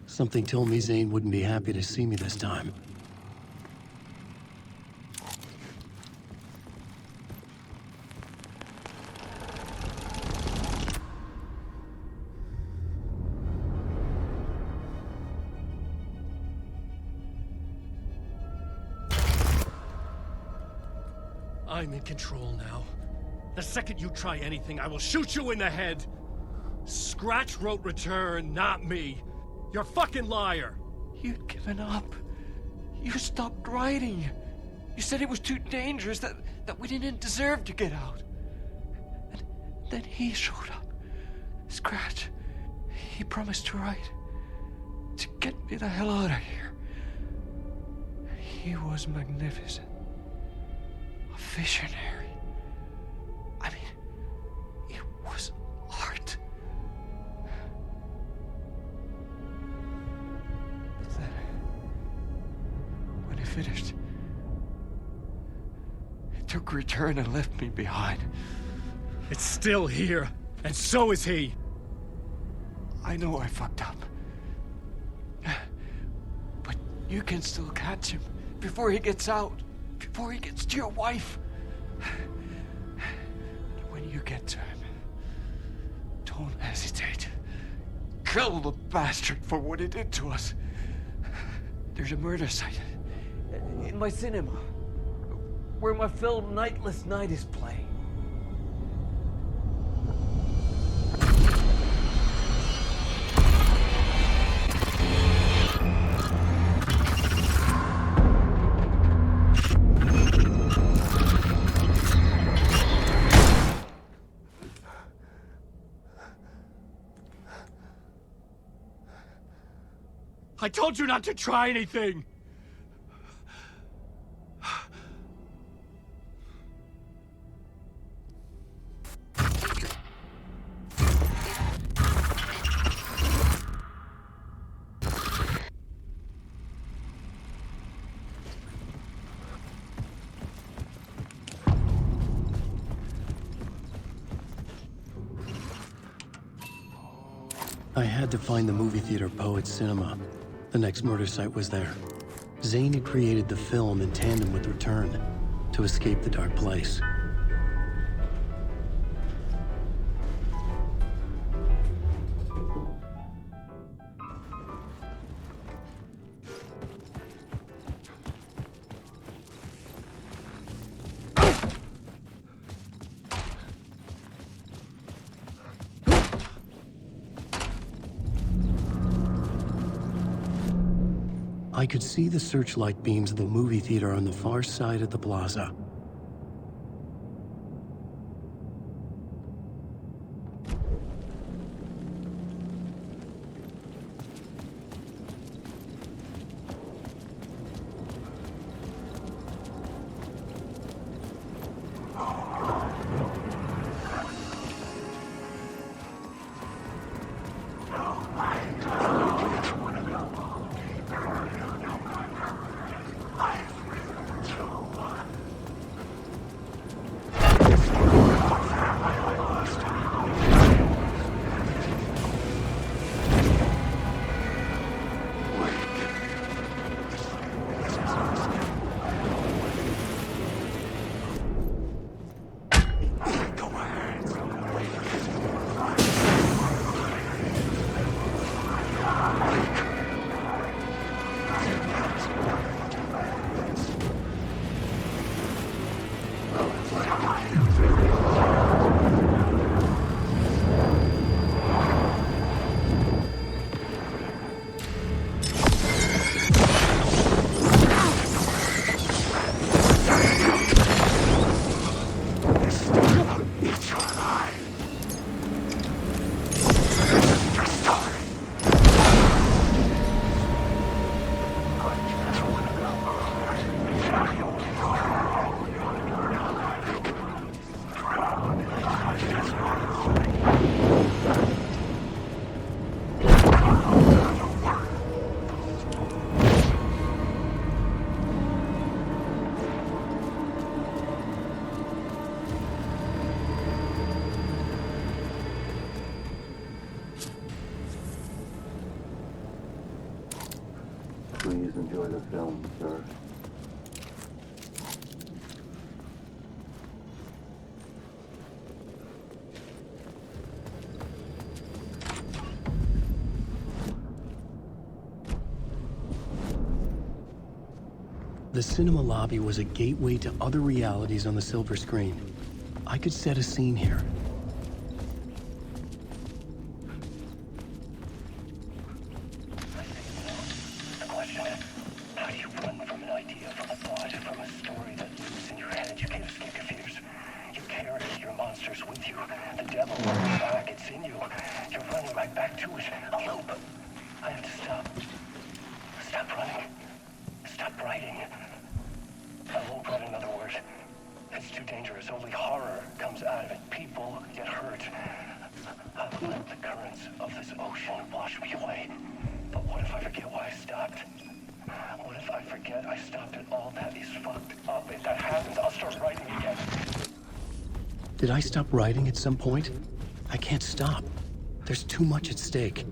Speaker 1: Something told me Zane wouldn't be happy to see me this time.
Speaker 11: I'm in control now. The second you try anything, I will shoot you in the head. Scratch wrote return, not me. You're a fucking liar.
Speaker 3: You'd given up. You stopped writing. You said it was too dangerous, that we didn't deserve to get out. And then he showed up. Scratch. He promised to write. To get me the hell out of here. He was magnificent. A visionary. I mean, it was art. But then, when he finished, he took return and left me behind.
Speaker 11: It's still here, and so is he.
Speaker 3: I know I fucked up. But you can still catch him before he gets out, before he gets to your wife. When you get to him, don't hesitate. Kill the bastard for what he did to us. There's a murder site in my cinema where my film Nightless Night is playing.
Speaker 11: I told you not to try anything!
Speaker 1: I had to find the movie theater Poet Cinema. The next murder site was there. Zane had created the film in tandem with Return to escape the dark place. I could see the searchlight beams of the movie theater on the far side of the plaza.
Speaker 9: Please enjoy the film, sir.
Speaker 1: The cinema lobby was a gateway to other realities on the silver screen. I could set a scene here.
Speaker 19: The question is, how do you run from an idea, from a thought, from a story that lives in your head? You can't escape your fears. You carry your monsters with you. The devil on your back, it's in you. You're running right back to it. A loop. I have to stop. Stop running. Stop writing. I won't write another word. It's too dangerous. Only horror comes out of it. People get hurt. I'll let the currents of this ocean wash me away. But what if I forget why I stopped? What if I forget I stopped at all that is fucked up? If that happens, I'll start writing again.
Speaker 1: Did I stop writing at some point? I can't stop. There's too much at stake.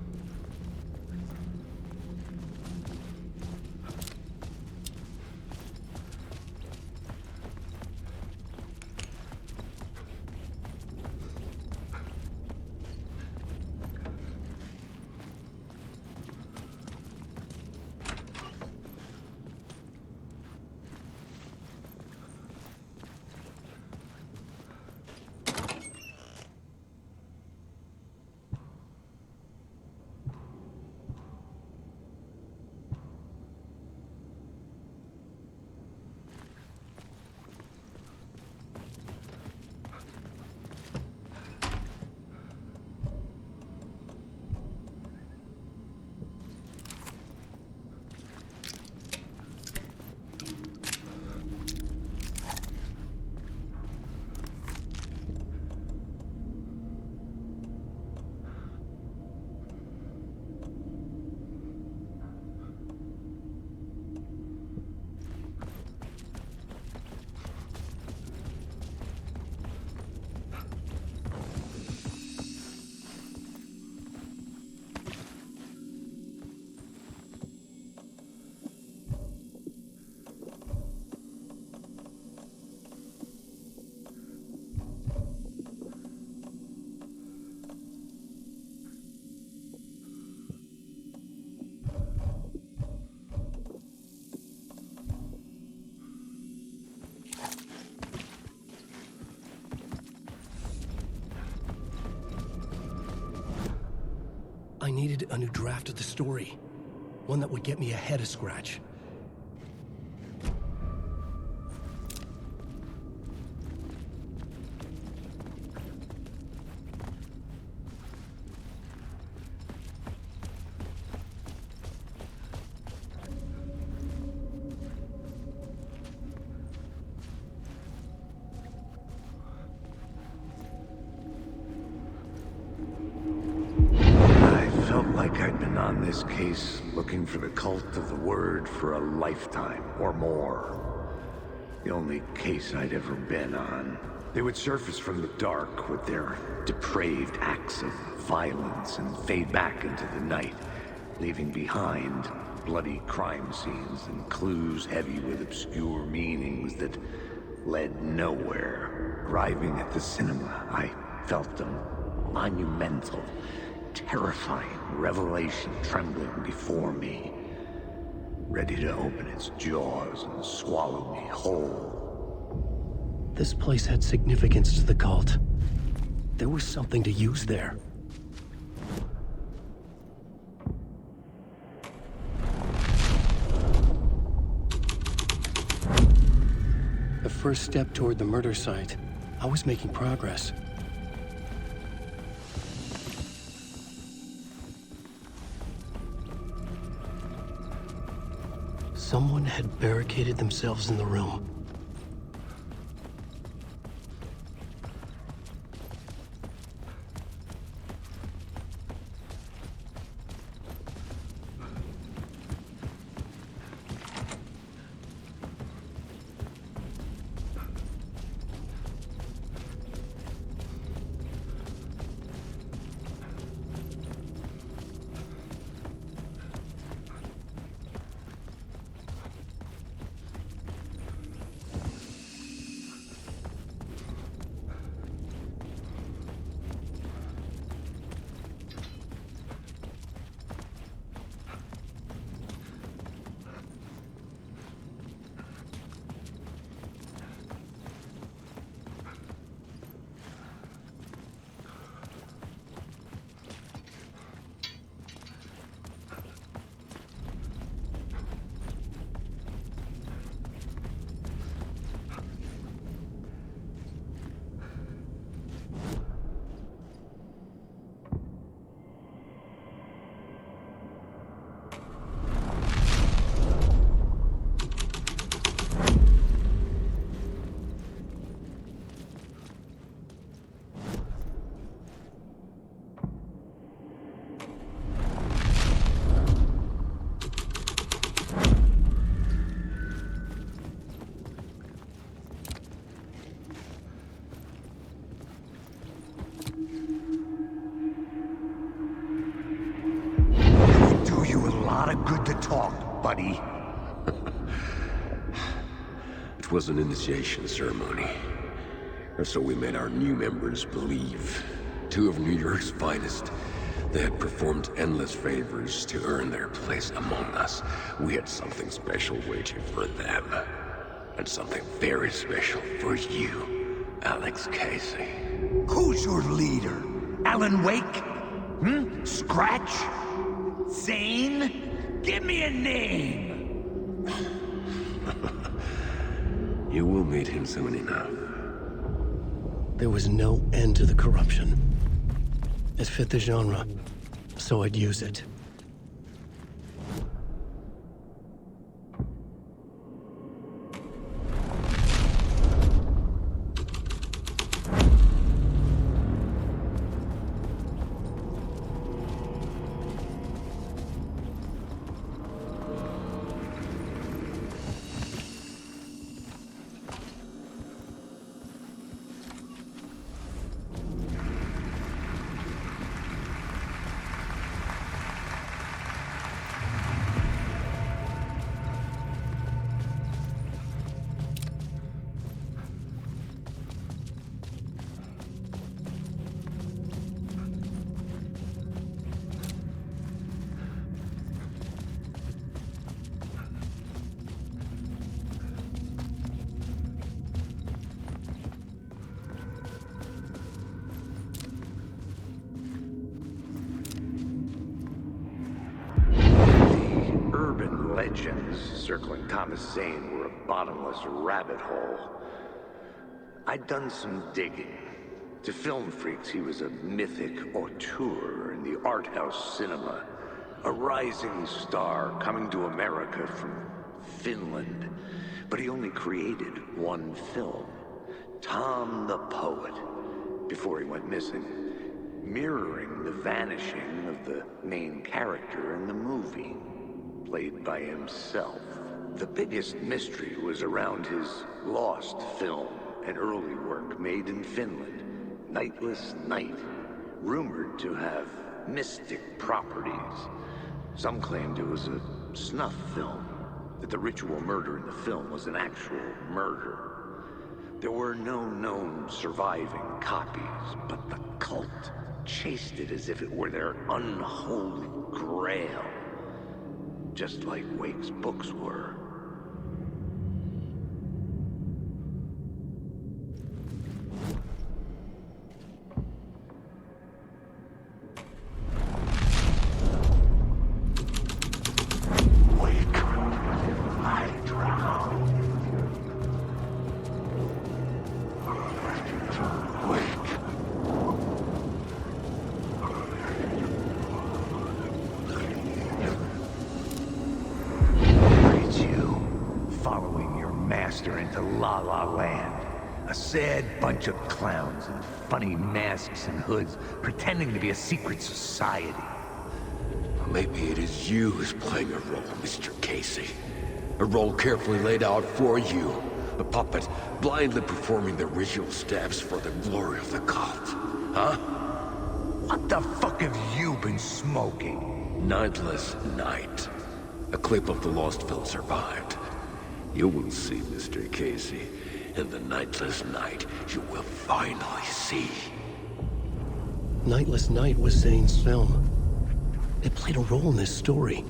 Speaker 11: needed a new draft of the story. One that would get me ahead of Scratch.
Speaker 4: I'd been on this case looking for the cult of the word for a lifetime or more. The only case I'd ever been on. They would surface from the dark with their depraved acts of violence and fade back into the night, leaving behind bloody crime scenes and clues heavy with obscure meanings that led nowhere. Arriving at the cinema, I felt a monumental, terrifying revelation trembling before me, ready to open its jaws and swallow me whole.
Speaker 11: This place had significance to the cult. There was something to use there. The first step toward the murder site. I was making progress. Someone had barricaded themselves in the room.
Speaker 4: Good to talk, buddy.
Speaker 12: It was an initiation ceremony. Or so we made our new members believe. Two of New York's finest. They had performed endless favors to earn their place among us. We had something special waiting for them. And something very special for you, Alex Casey.
Speaker 4: Who's your leader? Alan Wake? Scratch? Zane? Give me a name!
Speaker 12: You will meet him soon enough.
Speaker 11: There was no end to the corruption. It fit the genre, so I'd use it.
Speaker 4: mentions circling Thomas Zane were a bottomless rabbit hole. I'd done some digging. To film freaks, he was a mythic auteur in the art house cinema. A rising star coming to America from Finland. But he only created one film, Tom the Poet, before he went missing, mirroring the vanishing of the main character in the movie, played by himself. The biggest mystery was around his lost film, an early work made in Finland, Nightless Night, rumored to have mystic properties. Some claimed it was a snuff film, that the ritual murder in the film was an actual murder. There were no known surviving copies, but the cult chased it as if it were their unholy grail, just like Wake's books were. Into La La Land. A sad bunch of clowns in funny masks and hoods pretending to be a secret society.
Speaker 12: Maybe it is you who's playing a role, Mr. Casey. A role carefully laid out for you. A puppet blindly performing the ritual steps for the glory of the cult. Huh?
Speaker 4: What the fuck have you been smoking?
Speaker 12: Nightless Night. A clip of the lost film survived. You will see, Mr. Casey. In the Nightless Night, you will finally see.
Speaker 1: Nightless Night was Zane's film. It played a role in this story.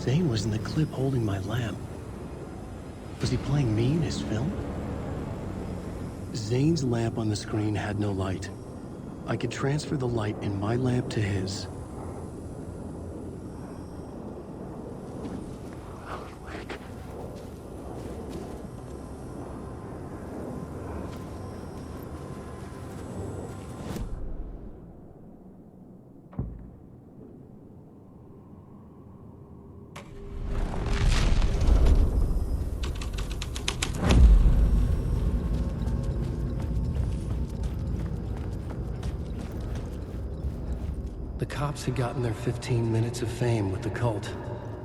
Speaker 1: Zane was in the clip holding my lamp. Was he playing me in his film? Zane's lamp on the screen had no light. I could transfer the light in my lamp to his. The cops had gotten their 15 minutes of fame with the cult,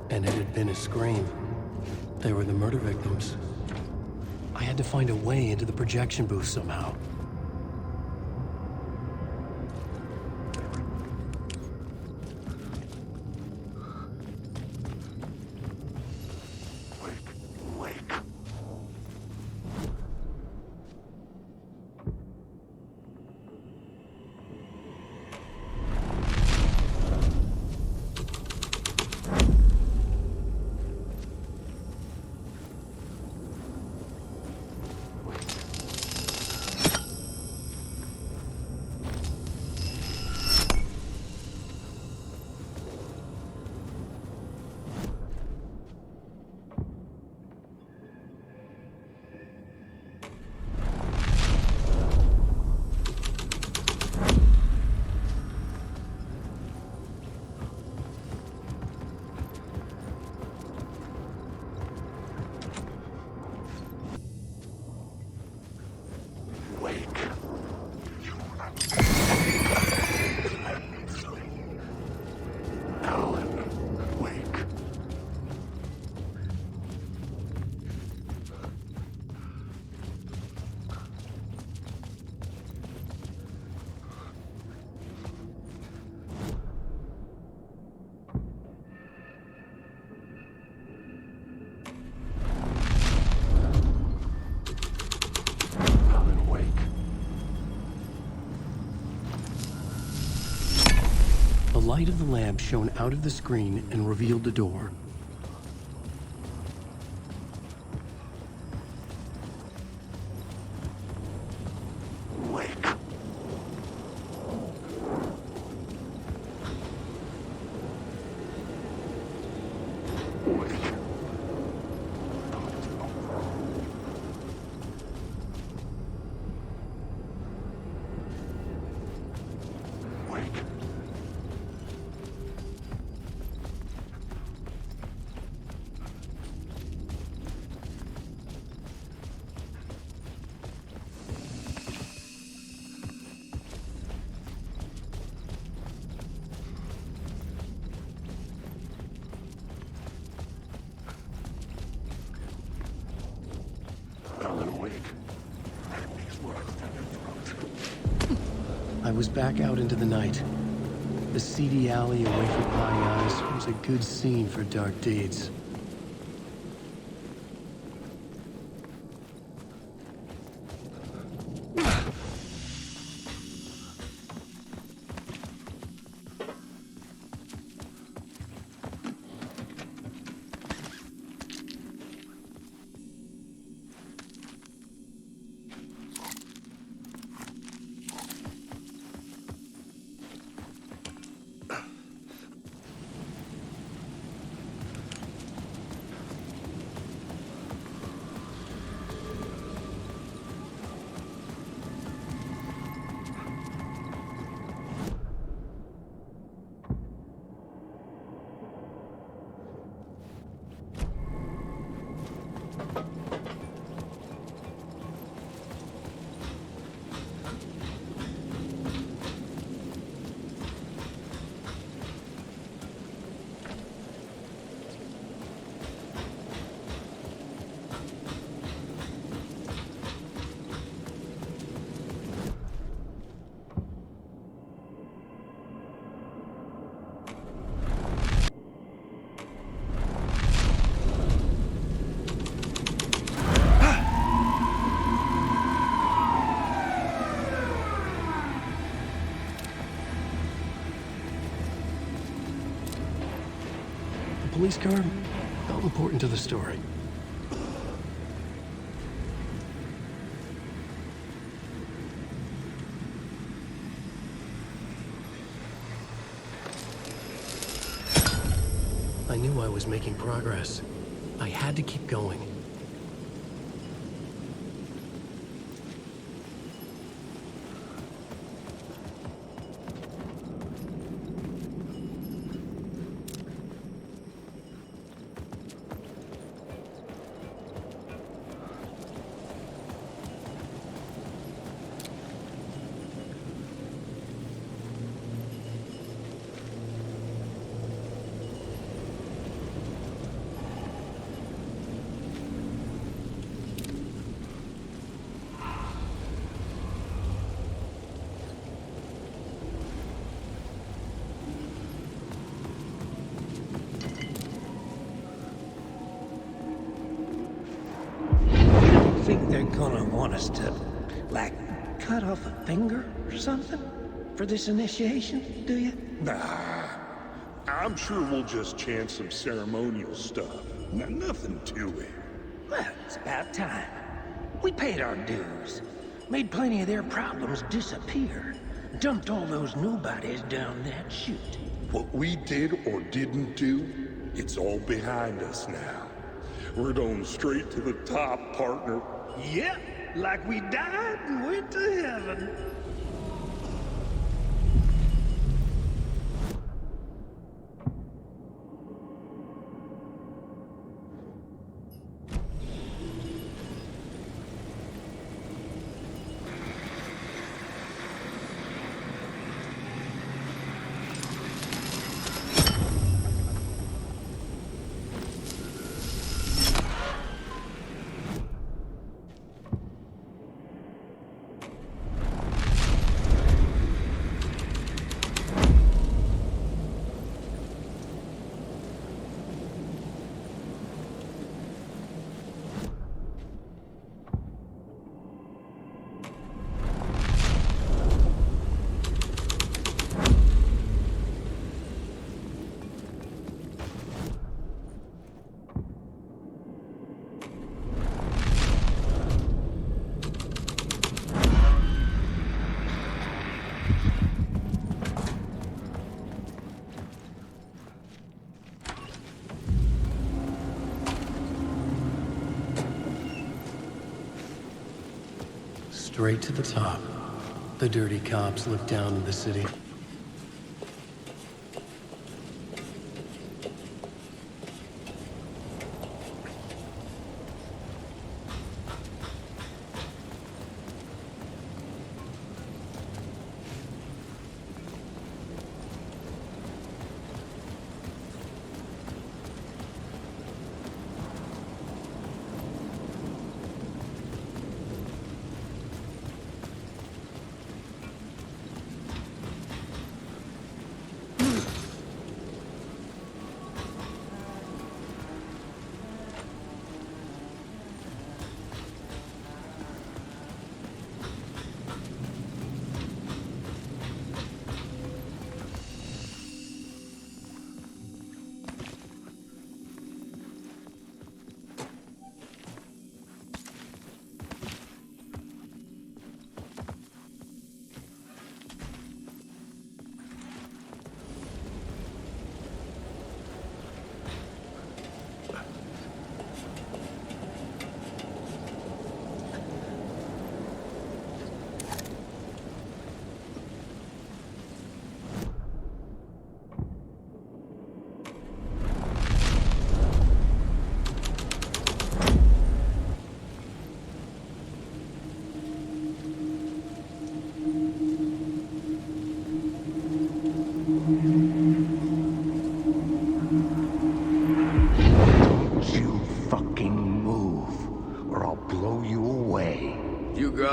Speaker 1: and it had been a scream. They were the murder victims. I had to find a way into the projection booth somehow. light of the lamp shone out of the screen and revealed the door. I was back out into the night. The seedy alley away from Pie Eyes was a good scene for dark deeds. Police car felt important to the story. I knew I was making progress. I had to keep going.
Speaker 17: Think they're gonna want us to, like, cut off a finger or something for this initiation, do you?
Speaker 5: Nah. I'm sure we'll just chant some ceremonial stuff. Nothing to it.
Speaker 17: Well, it's about time. We paid our dues. Made plenty of their problems disappear. Dumped all those nobodies down that chute.
Speaker 5: What we did or didn't do, it's all behind us now. We're going straight to the top, partner.
Speaker 17: Yep, like we died and went to heaven.
Speaker 1: straight to the top. The dirty cops look down on the city.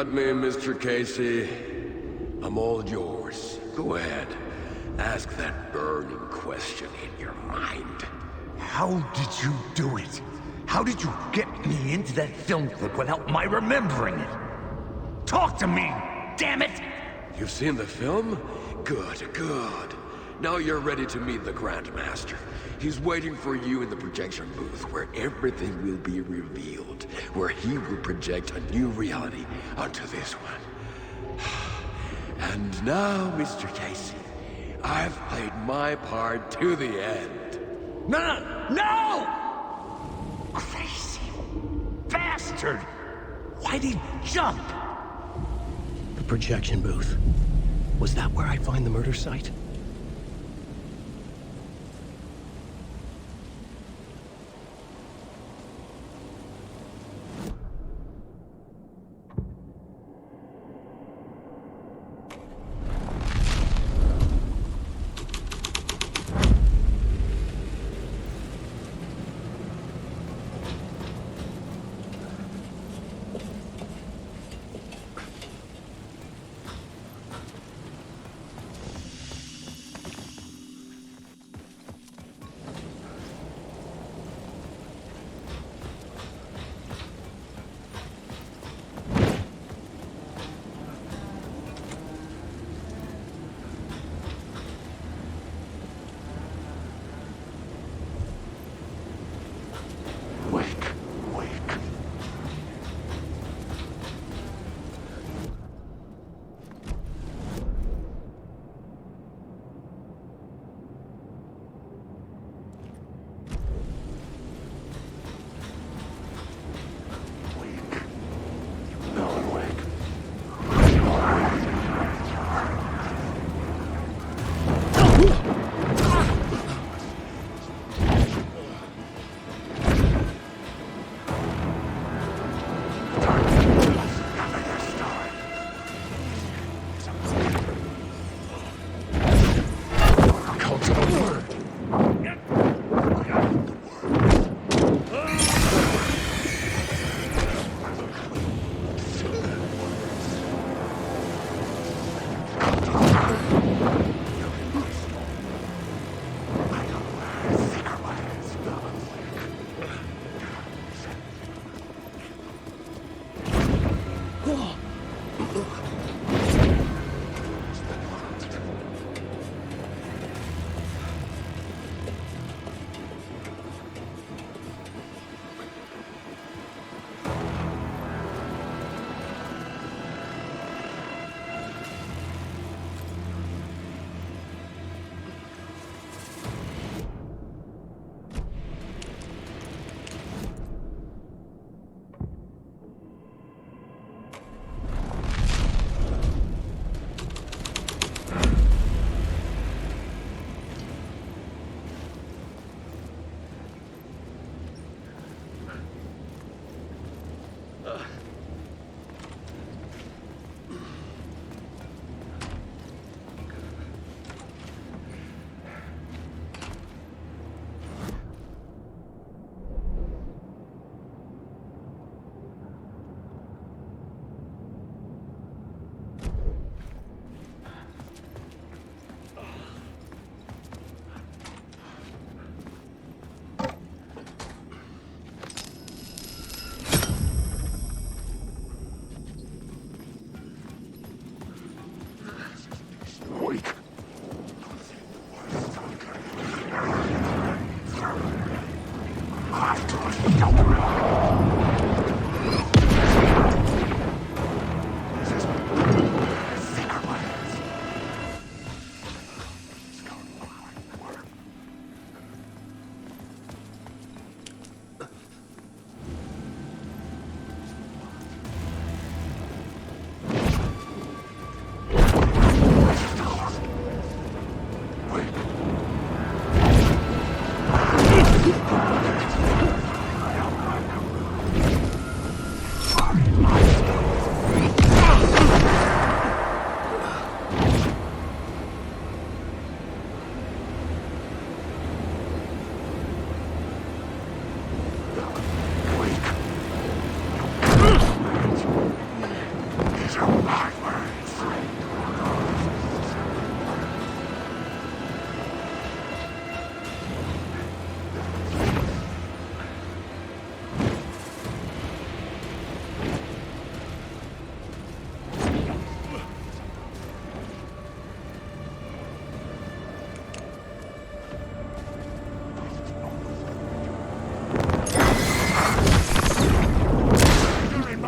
Speaker 12: Got me, Mr. Casey. I'm all yours. Go ahead. Ask that burning question in your mind.
Speaker 7: How did you do it? How did you get me into that film clip without my remembering it? Talk to me, damn it!
Speaker 12: You've seen the film? Good, good. Now you're ready to meet the Grandmaster. He's waiting for you in the projection booth where everything will be revealed, where he will project a new reality onto this one. And now, Mr. Casey, I've played my part to the end.
Speaker 7: No! Crazy bastard! Why'd he jump?
Speaker 1: The projection booth. Was that where I'd find the murder site?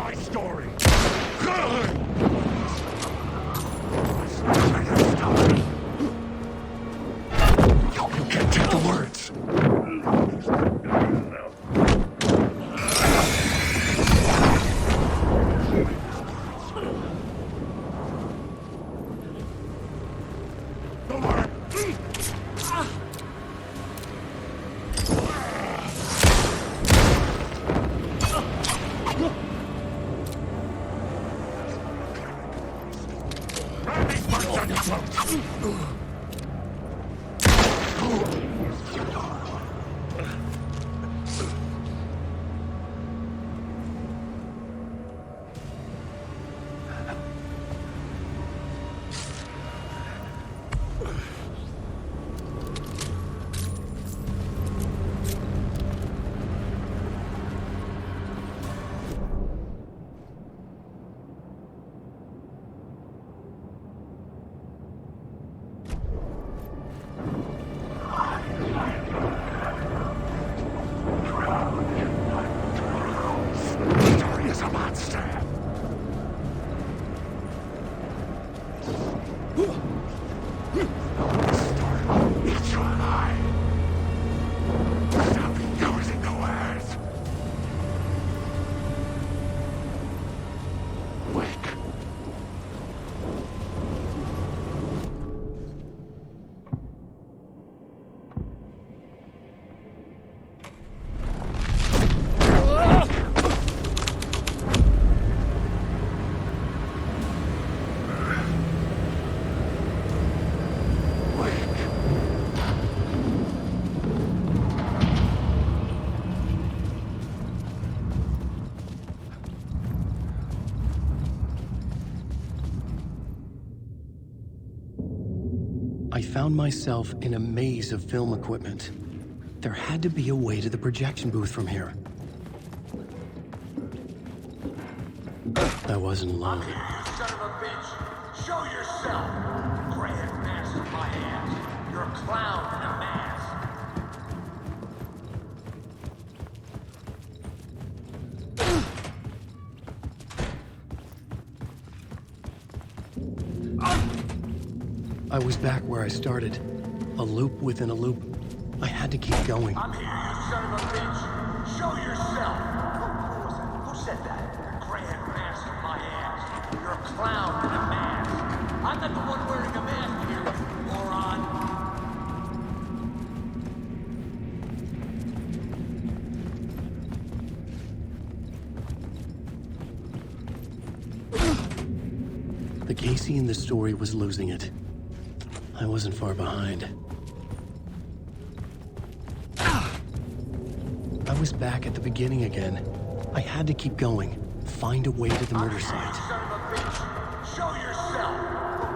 Speaker 5: my story. You can't take the words.
Speaker 1: I found myself in a maze of film equipment. There had to be a way to the projection booth from here. I wasn't alone.
Speaker 7: You son of a bitch! Show yourself! Grand master my ass! You're a clown in a mask!
Speaker 1: I was back where I started. A loop within a loop. I had to keep going.
Speaker 7: I'm here, you son of a bitch! Show yourself! Who was that? Who said that? Grand master my ass! You're a clown in a mask! I'm not the one wearing a mask here, you moron!
Speaker 1: The Casey in the story was losing it. I wasn't far behind. I was back at the beginning again. I had to keep going. Find a way to the murder site.
Speaker 7: Son of a bitch! Show yourself!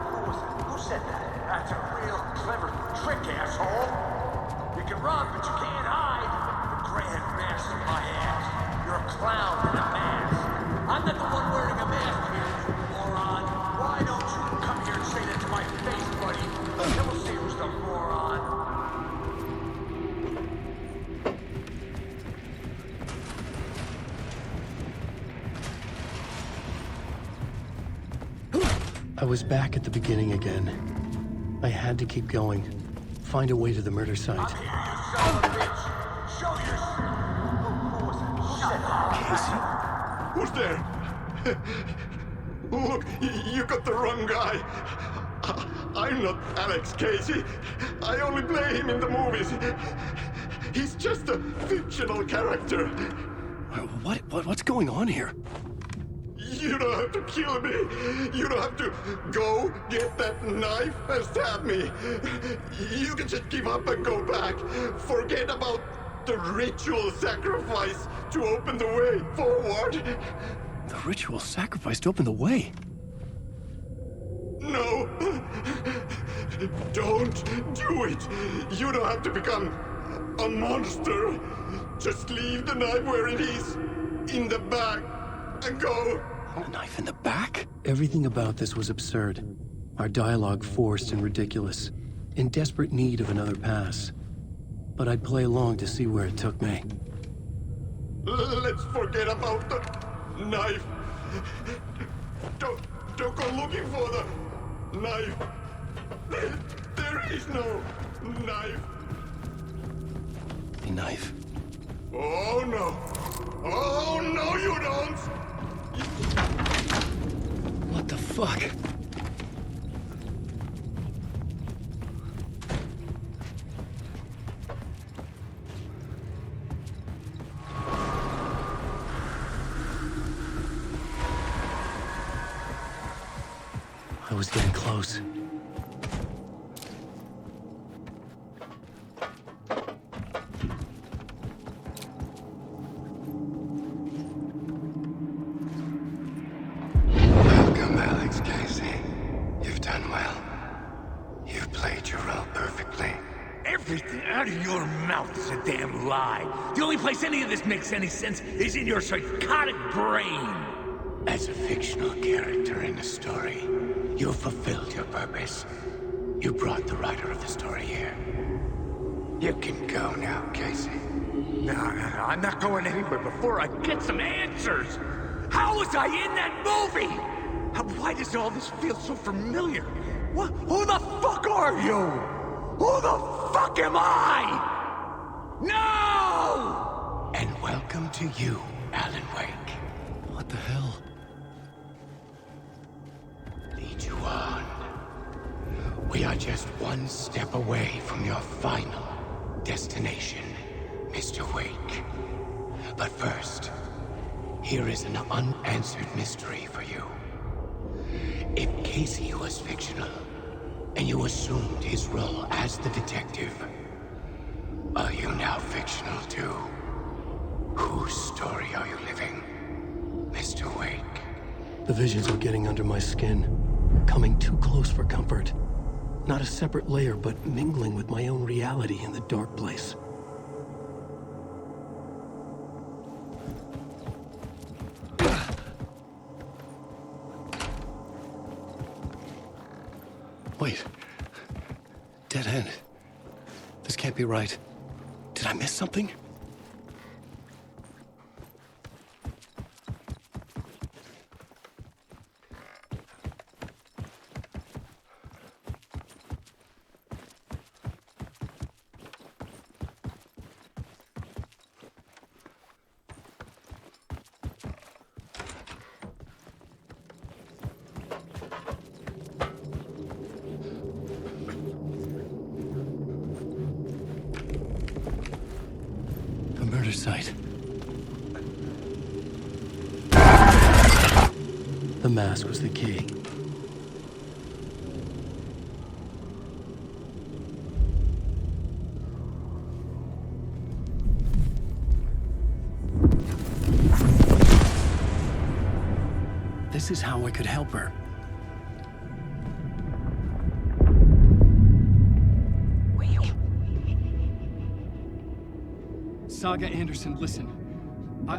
Speaker 7: Who was that? Who said that? That's a real clever trick, asshole! You can run, but you can't hide! The Grand Master my ass! You're a clown in a mask! I'm not the one wearing a mask here, you moron! Why don't you come here and say that to my face, buddy? Then we'll see who's the moron!
Speaker 1: I was back at the beginning again. I had to keep going. Find a way to the murder site.
Speaker 7: Son of a bitch! Show yourself! Who was that? Who said that?
Speaker 5: Who's there? Look, you got the wrong guy. I'm not Alex Casey. I only play him in the movies. He's just a fictional character.
Speaker 1: What's going on here?
Speaker 5: You don't have to kill me. You don't have to go get that knife and stab me. You can just give up and go back. Forget about the ritual sacrifice to open the way forward.
Speaker 1: The ritual sacrifice to open the way?
Speaker 5: No. Don't do it. You don't have to become a monster. Just leave the knife where it is, in the back, and go.
Speaker 1: A knife in the back? Everything about this was absurd. Our dialogue forced and ridiculous. In desperate need of another pass. But I'd play along to see where it took me.
Speaker 5: Let's forget about the knife Don't go looking for the knife. There is no knife.
Speaker 1: The knife.
Speaker 5: Oh no. Oh no, you don't.
Speaker 1: What the fuck? I was getting close.
Speaker 13: Welcome, Alex Casey. You've done well. You've played your role perfectly.
Speaker 7: Everything out of your mouth is a damn lie. The only place any of this makes any sense is in your psychotic brain.
Speaker 13: As a fictional character in a story, you fulfilled your purpose. You brought the writer of the story here. You can go now, Casey.
Speaker 7: No, I'm not going anywhere before I get some answers. How was I in that movie? Why does all this feel so familiar? What? Who the fuck are you? Who the fuck am I? No!
Speaker 13: And welcome to you, Alan Wake.
Speaker 1: What the hell?
Speaker 13: Lead you on. We are just one step away from your final destination, Mr. Wake. But first, here is an unanswered mystery for you. If Casey was fictional, and you assumed his role as the detective, are you now fictional too? Whose story are you living, Mr. Wake?
Speaker 1: The visions are getting under my skin, coming too close for comfort. Not a separate layer, but mingling with my own reality in the dark place. Wait. Dead end. This can't be right. Did I miss something? A murder site. The mask was the key. This is how I could help her.
Speaker 3: Saga Anderson, listen.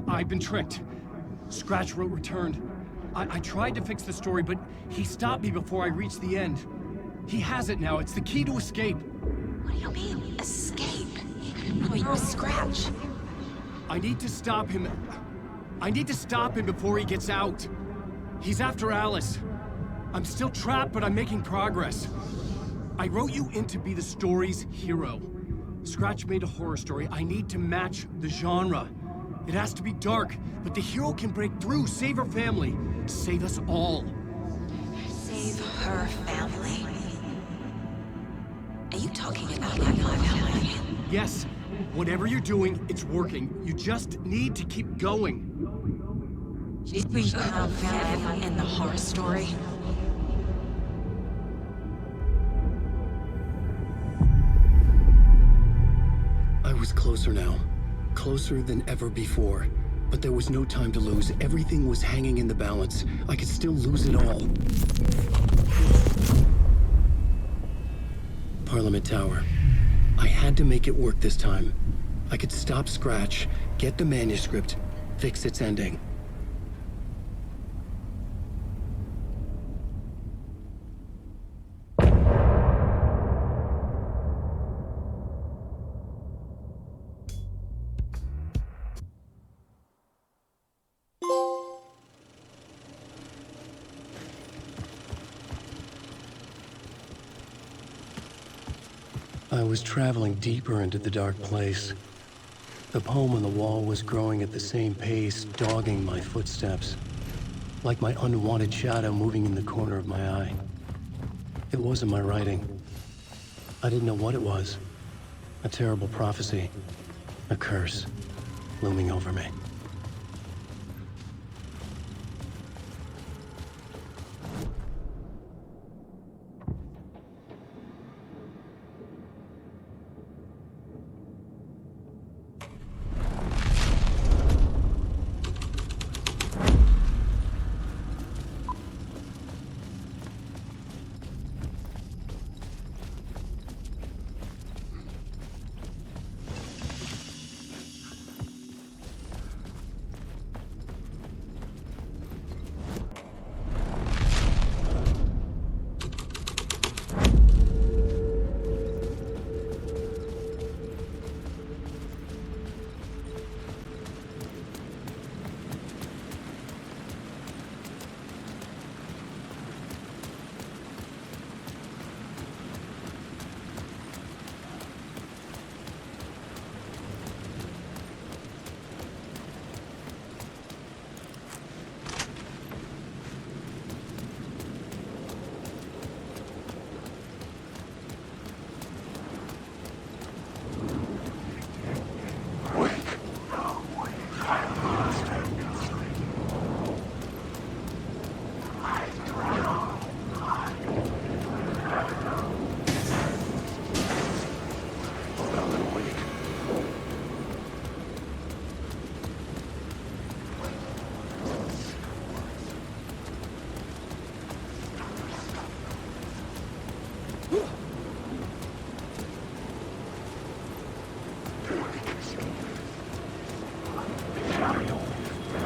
Speaker 3: I've been tricked. Scratch wrote returned. I tried to fix the story, but he stopped me before I reached the end. He has it now. It's the key to escape.
Speaker 8: What do you mean, escape? Oh, you're a Scratch.
Speaker 3: I need to stop him. I need to stop him before he gets out. He's after Alice. I'm still trapped, but I'm making progress. I wrote you in to be the story's hero. Scratch made a horror story. I need to match the genre. It has to be dark, but the hero can break through, save her family, save us all.
Speaker 8: Save her family? Are you talking about my family?
Speaker 3: Yes, whatever you're doing, it's working. You just need to keep going.
Speaker 8: Did we have them in the horror story?
Speaker 1: I was closer now. Closer than ever before. But there was no time to lose. Everything was hanging in the balance. I could still lose it all. Parliament Tower. I had to make it work this time. I could stop Scratch, get the manuscript, fix its ending. I was traveling deeper into the dark place. The poem on the wall was growing at the same pace, dogging my footsteps, like my unwanted shadow moving in the corner of my eye. It wasn't my writing. I didn't know what it was. A terrible prophecy, a curse, looming over me.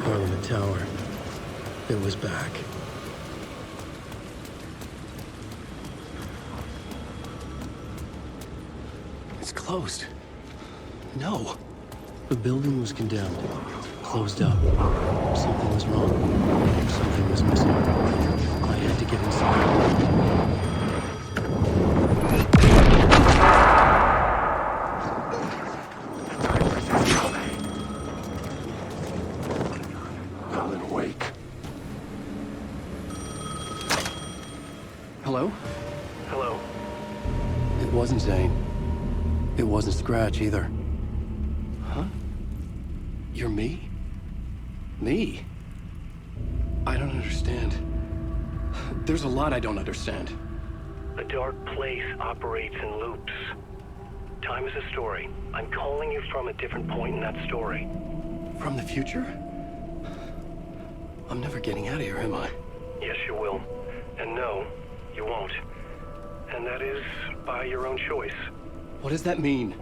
Speaker 1: Parliament Tower. It was back. It's closed. No. The building was condemned. Closed up. Something was wrong. Something was missing. I had to get inside. Hello?
Speaker 9: Hello.
Speaker 1: It wasn't Zane. It wasn't Scratch either. Huh? You're me? Me? I don't understand. There's a lot I don't understand.
Speaker 9: A dark place operates in loops. Time is a story. I'm calling you from a different point in that story.
Speaker 1: From the future? I'm never getting out of here, am I?
Speaker 9: Yes, you will. And no, you won't. And that is by your own choice.
Speaker 1: What does that mean?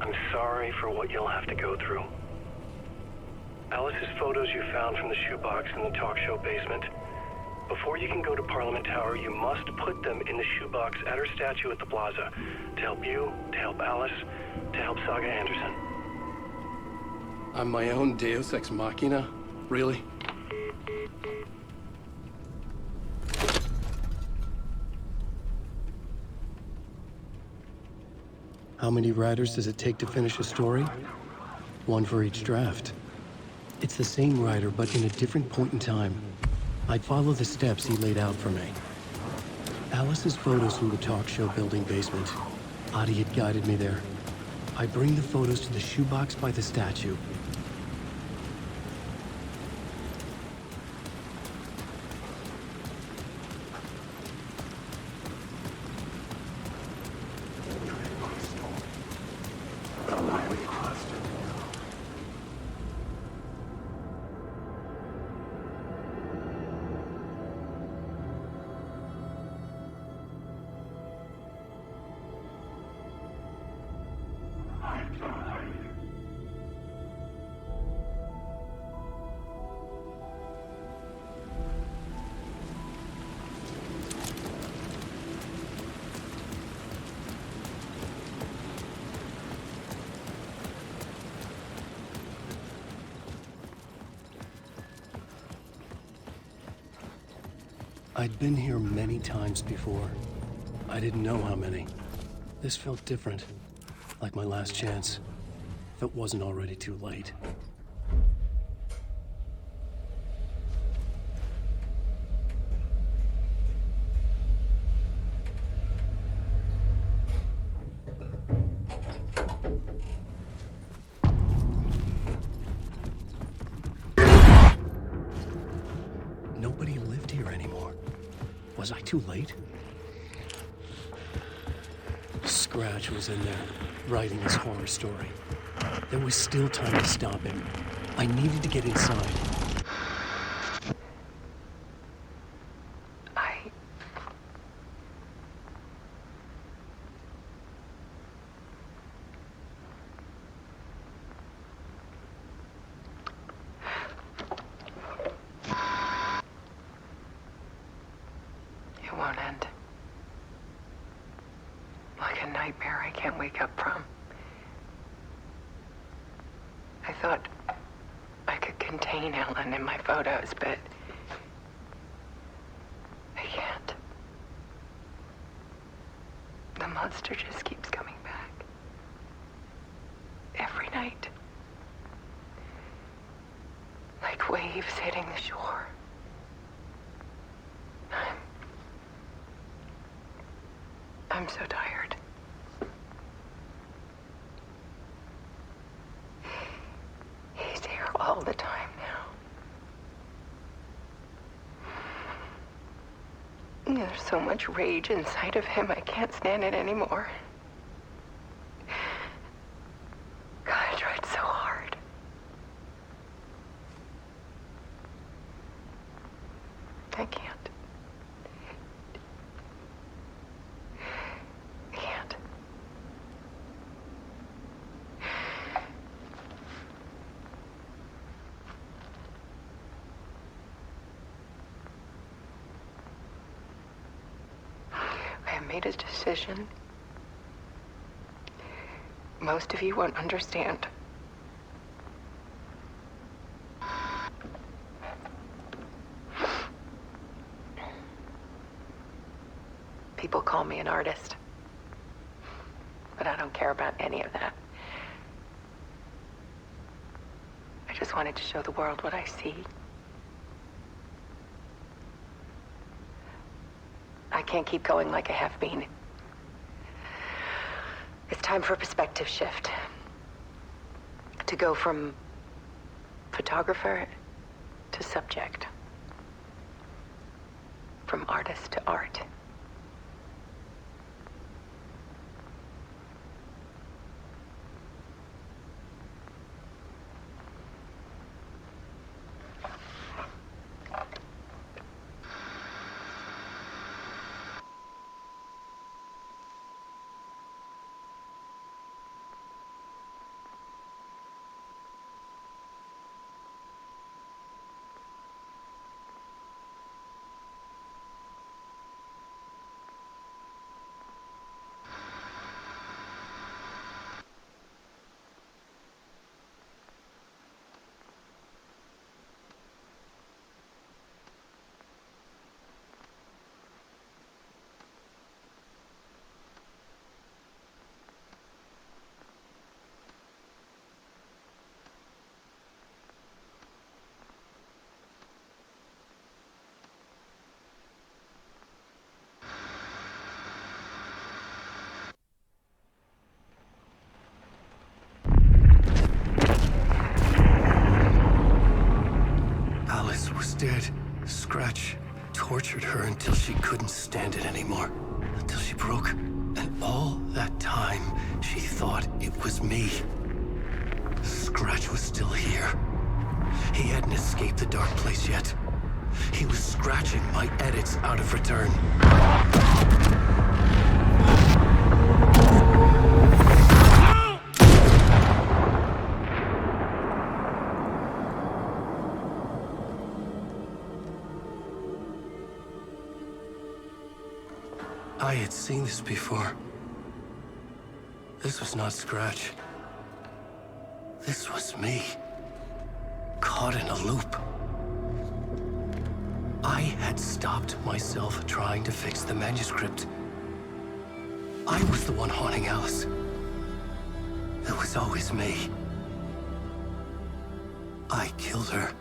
Speaker 9: I'm sorry for what you'll have to go through. Alice's photos you found from the shoebox in the talk show basement. Before you can go to Parliament Tower, you must put them in the shoebox at her statue at the plaza. To help you, to help Alice, to help Saga Anderson.
Speaker 1: I'm my own Deus Ex Machina? Really? How many writers does it take to finish a story? One for each draft. It's the same writer, but in a different point in time. I'd follow the steps he laid out for me. Alice's photos from the talk show building basement. Adi had guided me there. I bring the photos to the shoebox by the statue. I'd been here many times before. I didn't know how many. This felt different. Like my last chance. If it wasn't already too late. Nobody lived here anymore. Was I too late? Scratch was in there, writing his horror story. There was still time to stop him. I needed to get inside.
Speaker 20: It won't end. Like a nightmare I can't wake up from. I thought I could contain Ellen in my photos, but I can't. The monster just keeps coming back. Every night. Like waves hitting the shore. I'm so tired. He's here all the time now. There's so much rage inside of him, I can't stand it anymore. God, I tried so hard. I can't. I made a decision. Most of you won't understand. People call me an artist, but I don't care about any of that. I just wanted to show the world what I see. I can't keep going like I have been. It's time for a perspective shift. To go from photographer to subject. From artist to art.
Speaker 1: Dead. Scratch tortured her until she couldn't stand it anymore. Until she broke. And all that time, she thought it was me. Scratch was still here. He hadn't escaped the dark place yet. He was scratching my edits out of return. I had seen this before. This was not Scratch. This was me. Caught in a loop. I had stopped myself trying to fix the manuscript. I was the one haunting Alice. It was always me. I killed her.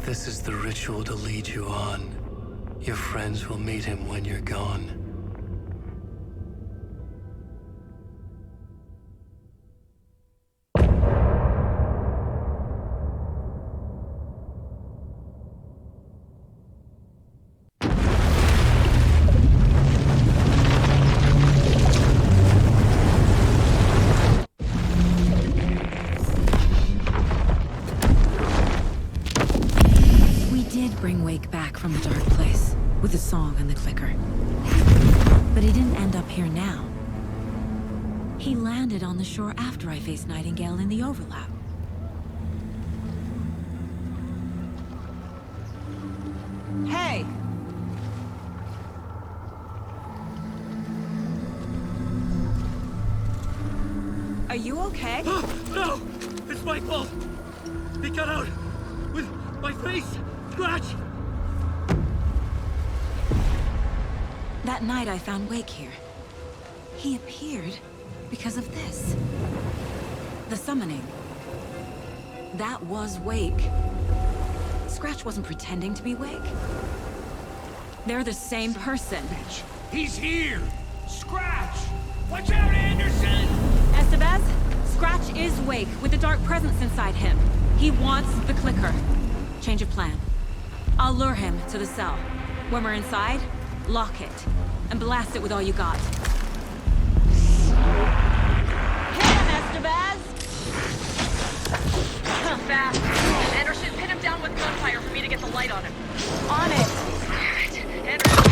Speaker 1: This is the ritual to lead you on. Your friends will meet him when you're gone.
Speaker 8: Bring Wake back from the dark place with the song and the clicker. But he didn't end up here now. He landed on the shore after I faced Nightingale in the overlap. Hey! Are you okay?
Speaker 10: No! It's my fault! He got out with my face! Scratch!
Speaker 8: That night I found Wake here. He appeared because of this. The summoning. That was Wake. Scratch wasn't pretending to be Wake. They're the same person.
Speaker 10: He's here! Scratch! Watch out, Anderson!
Speaker 8: Estevez, Scratch is Wake with the dark presence inside him. He wants the clicker. Change of plan. I'll lure him to the cell. When we're inside, lock it, and blast it with all you got.
Speaker 14: Hit him, Estevez! Fast. Anderson, pin him down with gunfire for me to get the light on him.
Speaker 8: On it!
Speaker 14: Anderson.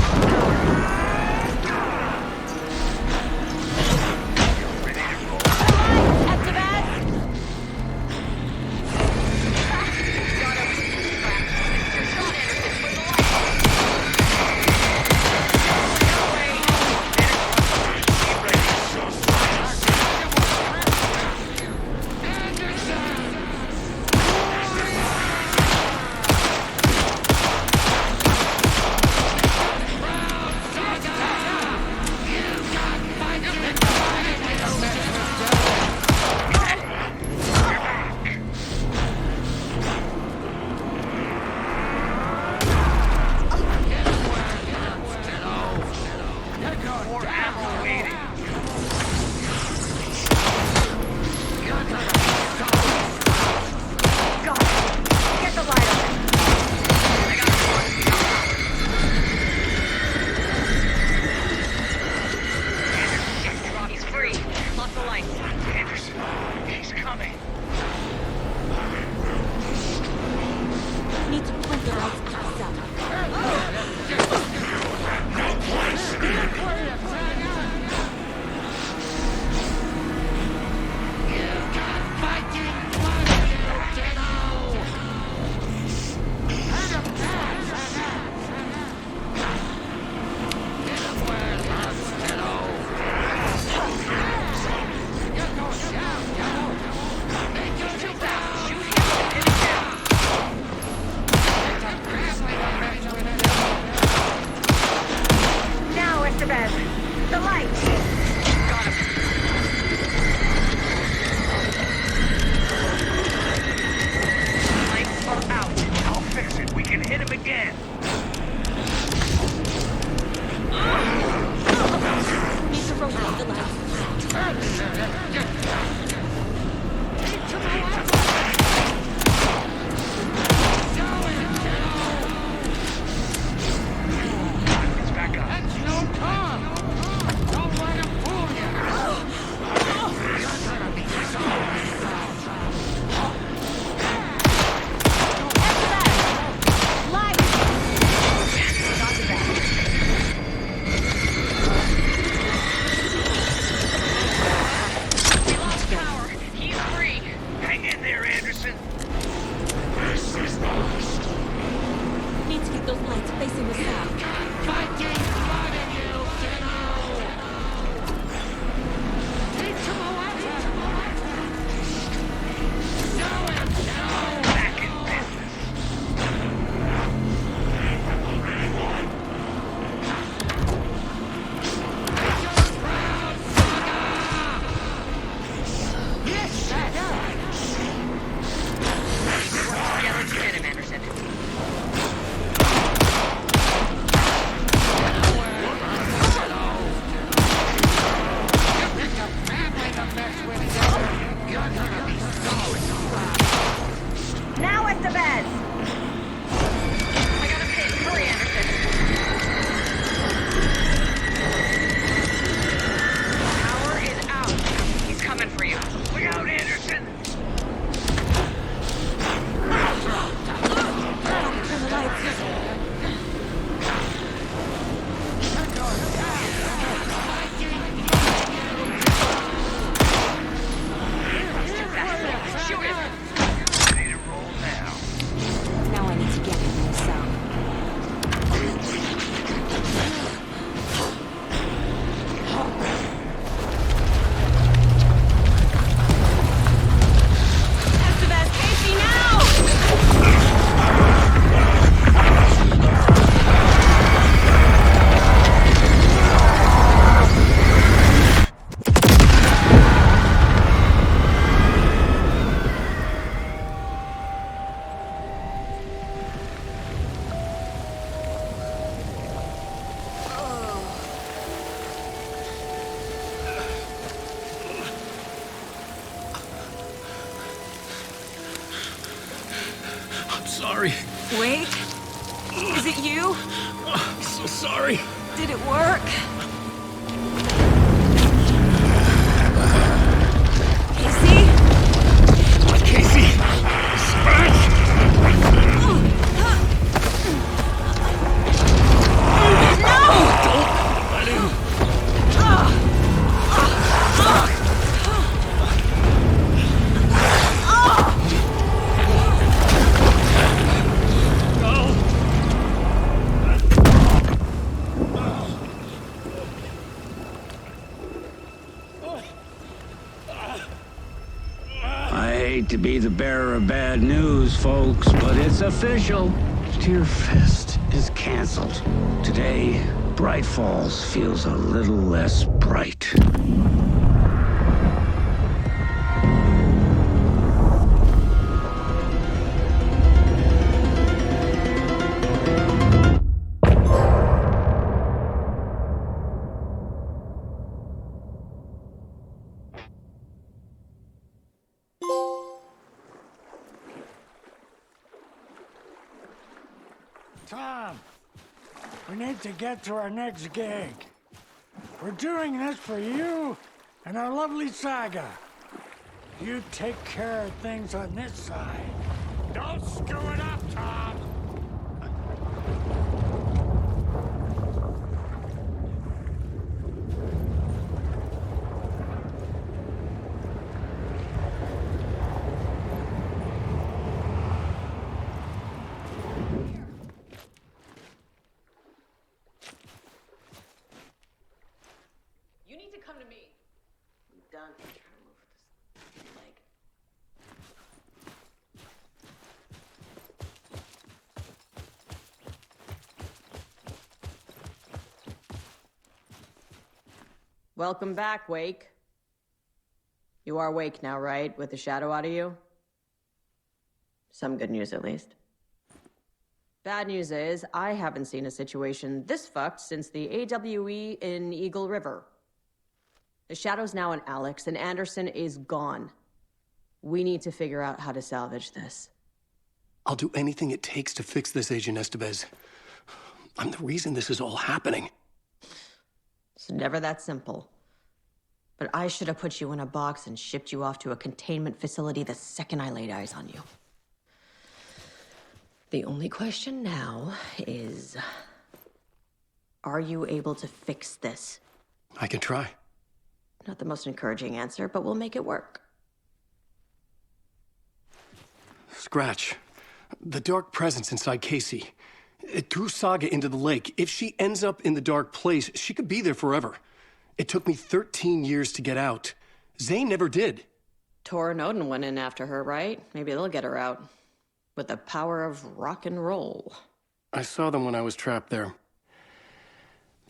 Speaker 10: Hang in there,
Speaker 1: sorry.
Speaker 8: Wait. Is it you?
Speaker 1: I'm so sorry.
Speaker 8: Did it work?
Speaker 1: Casey! Scratch!
Speaker 16: I hate to be the bearer of bad news, folks, but it's official. Tear Fest is canceled. Today, Bright Falls feels a little less bright.
Speaker 21: Tom, we need to get to our next gig. We're doing this for you and our lovely saga. You take care of things on this side.
Speaker 10: Don't screw it up, Tom!
Speaker 14: You need to come to me. I'm done trying to move this leg. Welcome back, Wake. You are Wake now, right? With the shadow out of you? Some good news, at least. Bad news is, I haven't seen a situation this fucked since the AWE in Eagle River. The shadow's now in Alex, and Anderson is gone. We need to figure out how to salvage this.
Speaker 1: I'll do anything it takes to fix this, Agent Estevez. I'm the reason this is all happening.
Speaker 14: It's never that simple. But I should have put you in a box and shipped you off to a containment facility the second I laid eyes on you. The only question now is, are you able to fix this?
Speaker 1: I can try.
Speaker 14: Not the most encouraging answer, but we'll make it work.
Speaker 1: Scratch. The dark presence inside Casey. It drew Saga into the lake. If she ends up in the dark place, she could be there forever. It took me 13 years to get out. Zane never did.
Speaker 14: Tor and Odin went in after her, right? Maybe they'll get her out. With the power of rock and roll.
Speaker 1: I saw them when I was trapped there.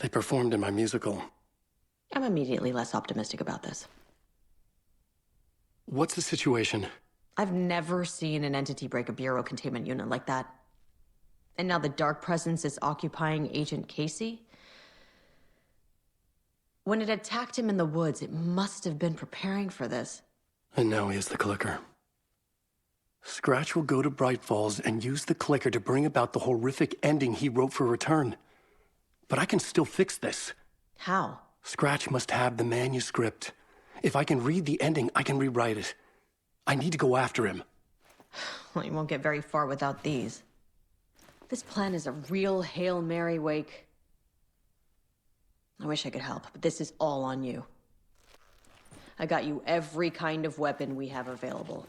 Speaker 1: They performed in my musical.
Speaker 14: I'm immediately less optimistic about this.
Speaker 1: What's the situation?
Speaker 14: I've never seen an entity break a bureau containment unit like that. And now the dark presence is occupying Agent Casey? When it attacked him in the woods, it must have been preparing for this.
Speaker 1: And now he has the clicker. Scratch will go to Bright Falls and use the clicker to bring about the horrific ending he wrote for Return. But I can still fix this.
Speaker 14: How?
Speaker 1: Scratch must have the manuscript. If I can read the ending, I can rewrite it. I need to go after him.
Speaker 14: Well, you won't get very far without these. This plan is a real Hail Mary, Wake. I wish I could help, but this is all on you. I got you every kind of weapon we have available.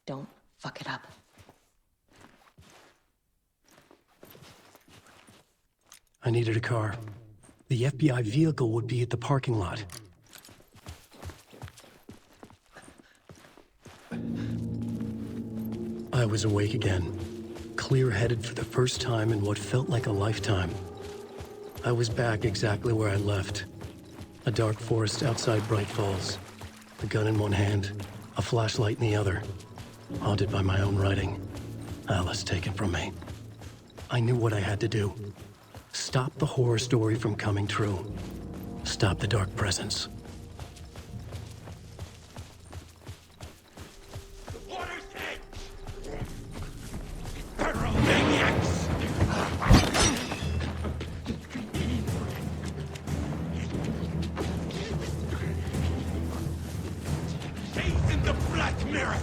Speaker 14: Don't fuck it up.
Speaker 1: I needed a car. The FBI vehicle would be at the parking lot. I was awake again, clear-headed for the first time in what felt like a lifetime. I was back exactly where I left. A dark forest outside Bright Falls. A gun in one hand, a flashlight in the other. Haunted by my own writing. Alice taken from me. I knew what I had to do. Stop the horror story from coming true. Stop the dark presence.
Speaker 5: Black Mirror!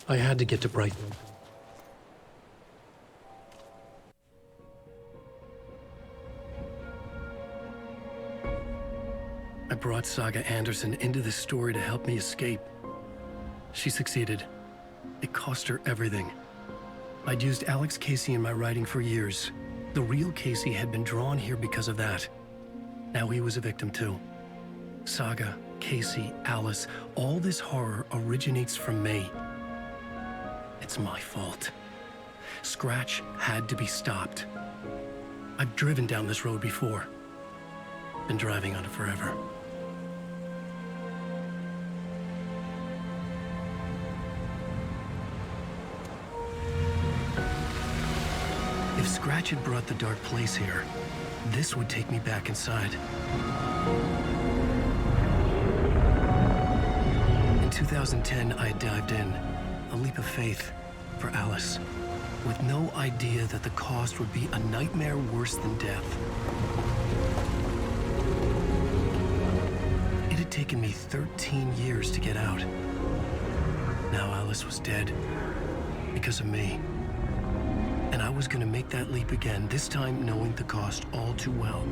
Speaker 1: I had to get to Brighton. I brought Saga Anderson into this story to help me escape. She succeeded. It cost her everything. I'd used Alex Casey in my writing for years. The real Casey had been drawn here because of that. Now he was a victim too. Saga, Casey, Alice, all this horror originates from me. It's my fault. Scratch had to be stopped. I've driven down this road before. Been driving on it forever. If Scratch had brought the dark place here, this would take me back inside. In 2010, I dived in, a leap of faith for Alice, with no idea that the cost would be a nightmare worse than death. It had taken me 13 years to get out. Now Alice was dead, because of me. And I was gonna make that leap again, this time knowing the cost all too well.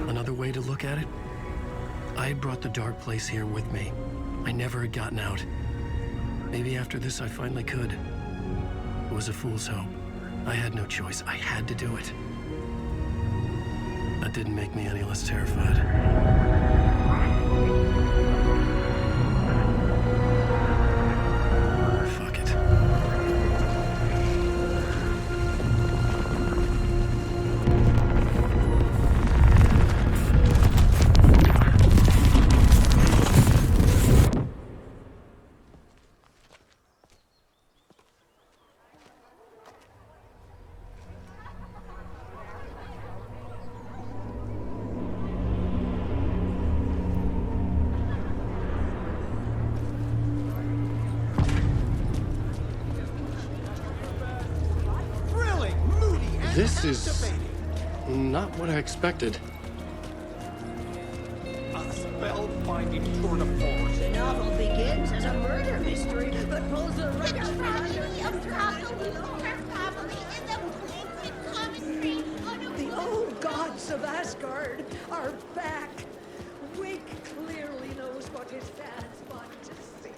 Speaker 1: Another way to look at it, I had brought the dark place here with me. I never had gotten out. Maybe after this I finally could. It was a fool's hope. I had no choice. I had to do it. That didn't make me any less terrified. Fuck it.
Speaker 11: This is not what I expected.
Speaker 17: A spellbinding tour de force.
Speaker 15: The novel begins as a murder mystery, but pulls the rug out from under the old gods of Asgard are back. Wake clearly knows what his fans want to see.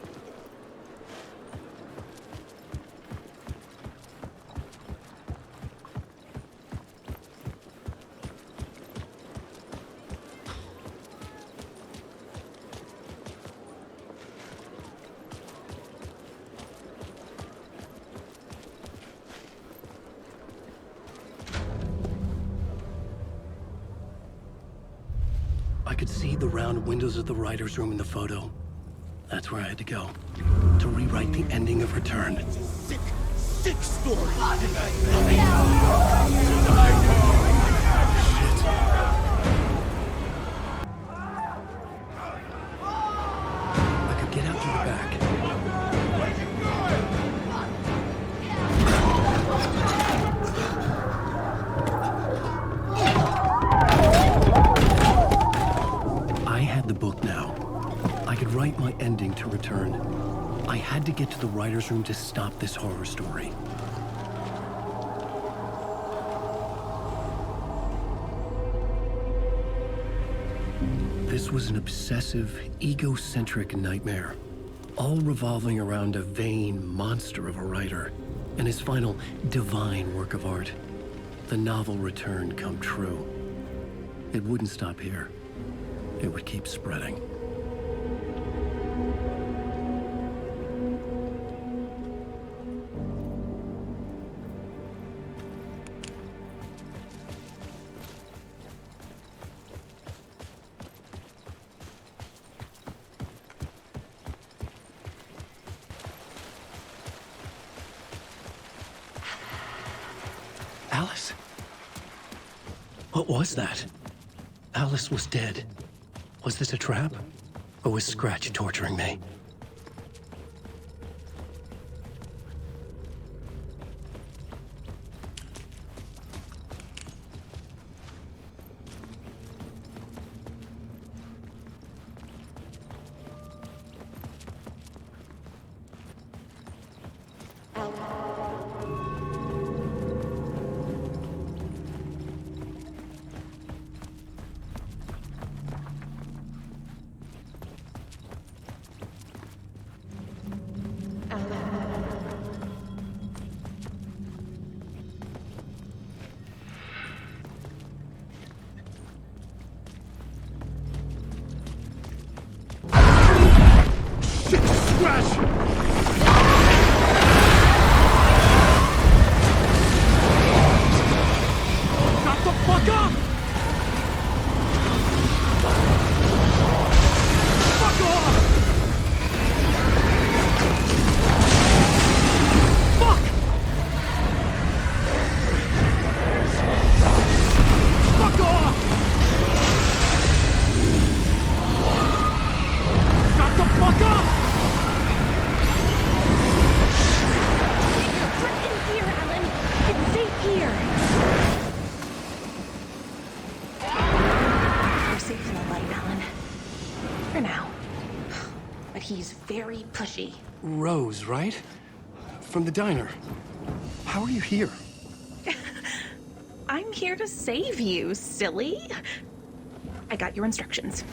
Speaker 1: I could see the round windows of the writer's room in the photo. That's where I had to go. To rewrite the ending of Return.
Speaker 5: Sick story.
Speaker 1: I could get out through the back. I had the book now. I could write my ending to Return. I had to get to the writer's room to stop this horror story. This was an obsessive, egocentric nightmare, all revolving around a vain monster of a writer and his final divine work of art, the novel Return come true. It wouldn't stop here. It would keep spreading. Alice? What was that? Alice was dead. Was this a trap? Or was Scratch torturing me?
Speaker 6: Pushy.
Speaker 11: Rose, right? From the diner. How are you here?
Speaker 6: I'm here to save you, silly. I got your instructions.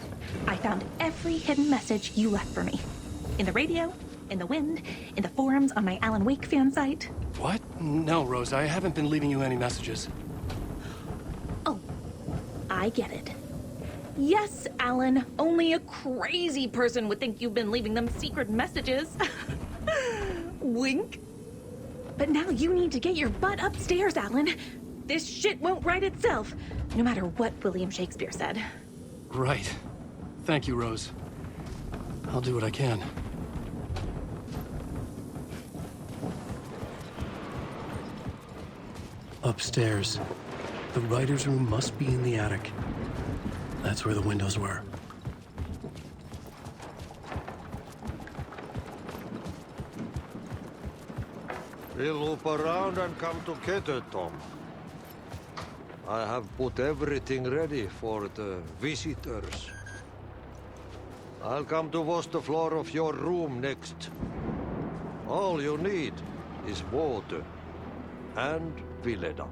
Speaker 6: I found every hidden message you left for me. In the radio, in the wind, in the forums on my Alan Wake fan site.
Speaker 11: What? No, Rose, I haven't been leaving you any messages.
Speaker 6: Oh, I get it. Yes, Alan, only a crazy person would think you've been leaving them secret messages. Wink. But now you need to get your butt upstairs, Alan. This shit won't right itself, no matter what William Shakespeare said.
Speaker 11: Right. Thank you, Rose. I'll do what I can. Upstairs. The writer's room must be in the attic. That's where the windows were.
Speaker 18: We'll loop around and come together, Tom. I have put everything ready for the visitors. I'll come to wash the floor of your room next. All you need is water and Vileda.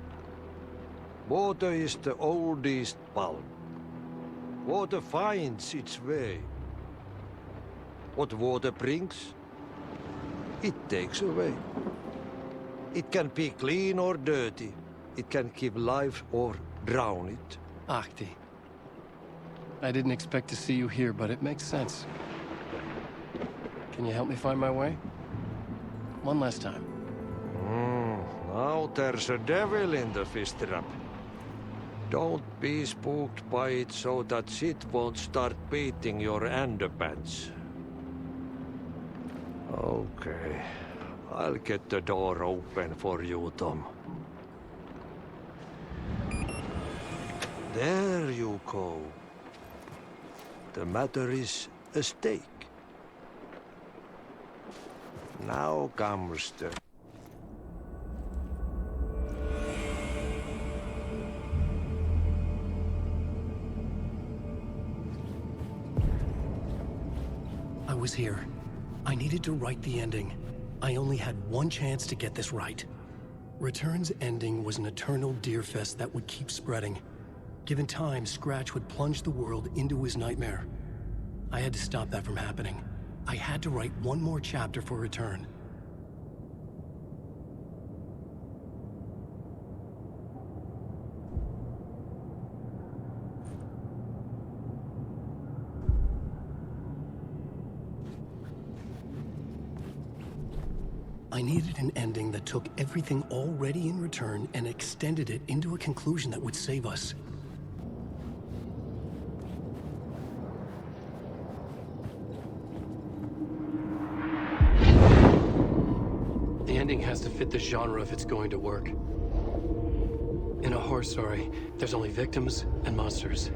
Speaker 18: Water is the oldest bulb. Water finds its way. What water brings, it takes away. It can be clean or dirty. It can keep life or drown it.
Speaker 1: Ahti. I didn't expect to see you here, but it makes sense. Can you help me find my way? One last time.
Speaker 18: Now there's a devil in the fish trap. Don't be spooked by it so that shit won't start beating your underpants. Okay. I'll get the door open for you, Tom. There you go. The matter is a stake. Now comes the...
Speaker 1: I was here. I needed to write the ending. I only had one chance to get this right. Return's ending was an eternal deerfest that would keep spreading. Given time, Scratch would plunge the world into his nightmare. I had to stop that from happening. I had to write one more chapter for Return. I needed an ending that took everything already in Return and extended it into a conclusion that would save us. The ending has to fit the genre if it's going to work. In a horror story, there's only victims and monsters.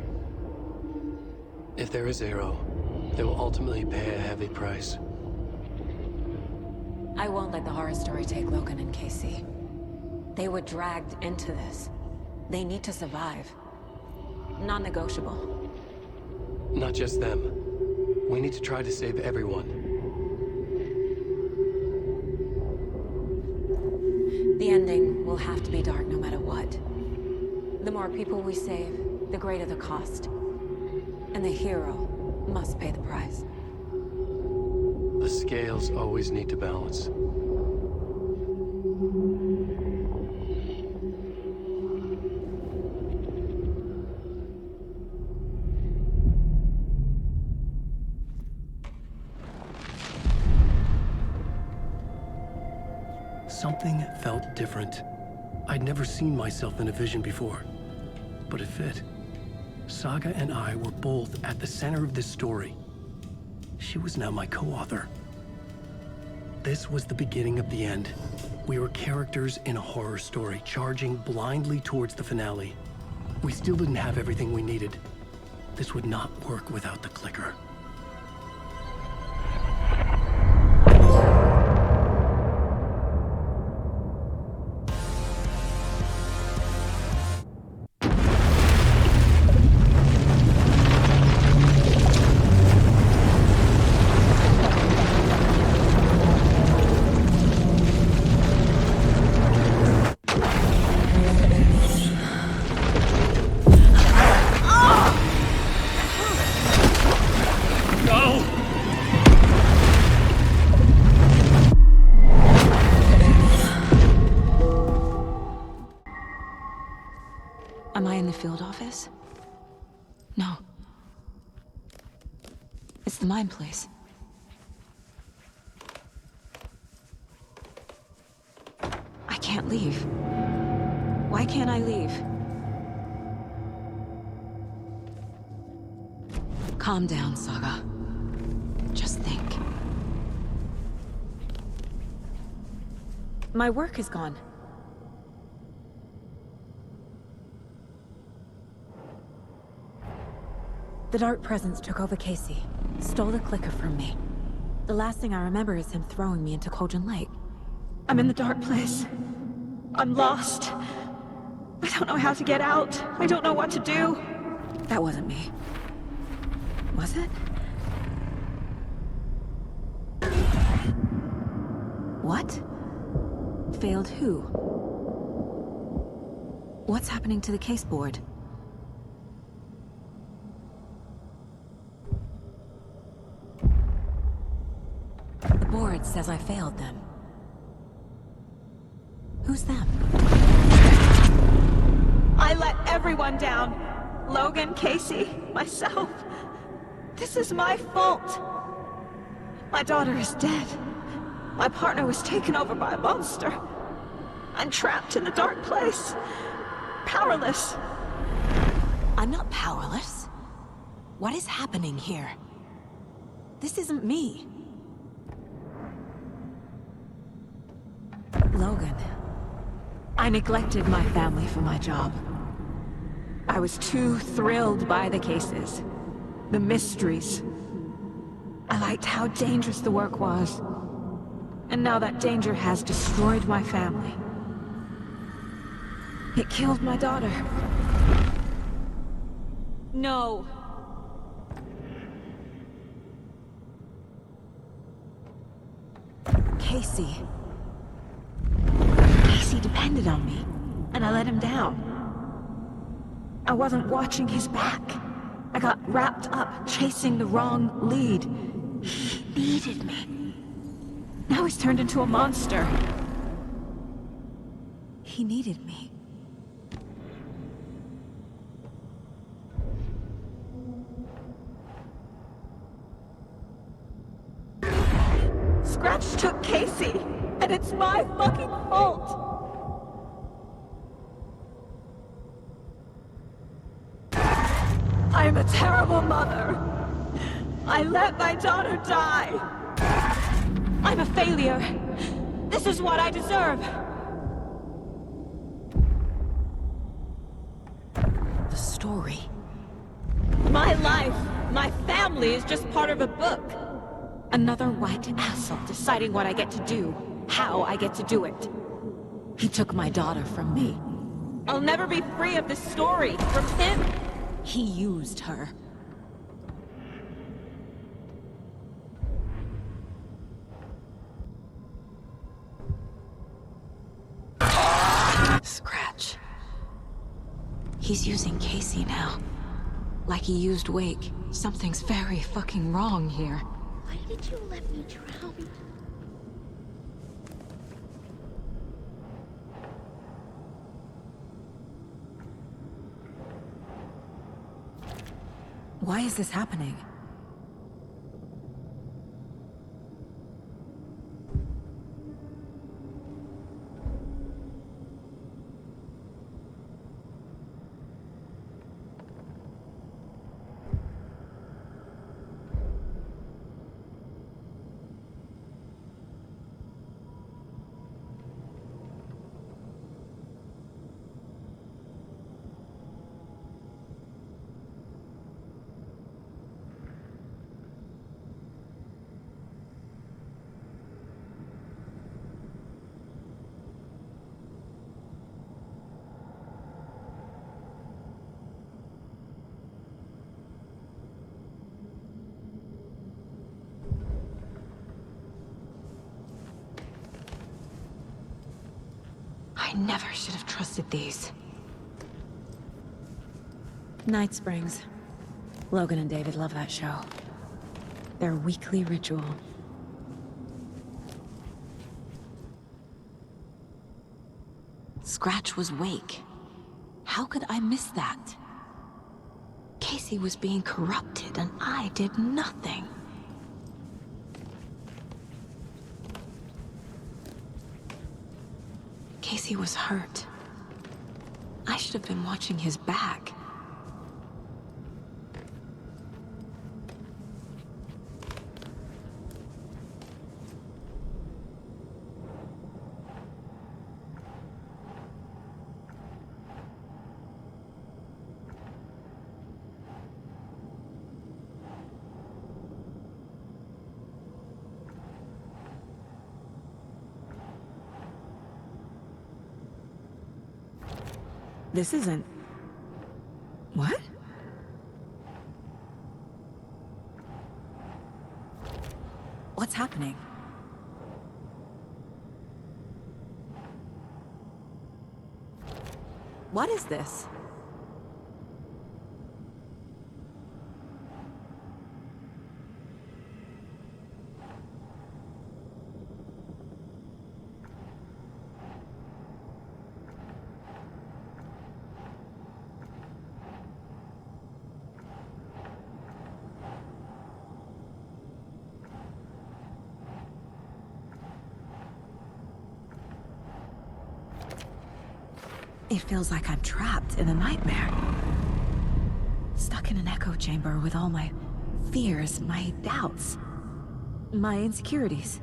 Speaker 1: If there is Arrow, they will ultimately pay a heavy price.
Speaker 8: I won't let the horror story take Logan and Casey. They were dragged into this. They need to survive. Non-negotiable.
Speaker 1: Not just them. We need to try to save everyone.
Speaker 8: The ending will have to be dark no matter what. The more people we save, the greater the cost. And the hero must pay the price.
Speaker 1: The scales always need to balance. Something felt different. I'd never seen myself in a vision before, but it fit. Saga and I were both at the center of this story. She was now my co-author. This was the beginning of the end. We were characters in a horror story, charging blindly towards the finale. We still didn't have everything we needed. This would not work without the clicker.
Speaker 8: Am I in the field office? No. It's the mine place. I can't leave. Why can't I leave? Calm down, Saga. Just think. My work is gone. The Dark Presence took over Casey, stole the clicker from me. The last thing I remember is him throwing me into Cauldron Lake. I'm in the dark place. I'm lost.
Speaker 2: I don't know how to get out. I don't know what to do.
Speaker 8: That wasn't me. Was it? What? Failed who? What's happening to the case board? The board says I failed them. Who's them?
Speaker 2: I let everyone down. Logan, Casey, myself. This is my fault. My daughter is dead. My partner was taken over by a monster. I'm trapped in a dark place. Powerless.
Speaker 8: I'm not powerless. What is happening here? This isn't me. Logan. I neglected my family for my job. I was too thrilled by the cases, the mysteries. I liked how dangerous the work was. And now that danger has destroyed my family. It killed my daughter. No. Casey. Casey depended on me, and I let him down. I wasn't watching his back. I got wrapped up chasing the wrong lead. He needed me. Now he's turned into a monster. He needed me.
Speaker 2: Scratch took Casey, and it's my fucking fault. I'm a terrible mother. I let my daughter die. I'm a failure. This is what I deserve.
Speaker 8: The story.
Speaker 2: My life, my family is just part of a book.
Speaker 8: Another white asshole deciding what I get to do, how I get to do it. He took my daughter from me.
Speaker 2: I'll never be free of this story from him.
Speaker 8: He used her. Scratch. He's using Casey now. Like he used Wake. Something's very fucking wrong here.
Speaker 22: Why did you let me drown?
Speaker 8: Why is this happening? I never should have trusted these. Night Springs. Logan and David love that show. Their weekly ritual. Scratch was Wake. How could I miss that? Casey was being corrupted and I did nothing. Casey was hurt. I should have been watching his back. This isn't... What? What's happening? What is this? It feels like I'm trapped in a nightmare. Stuck in an echo chamber with all my fears, my doubts, my insecurities.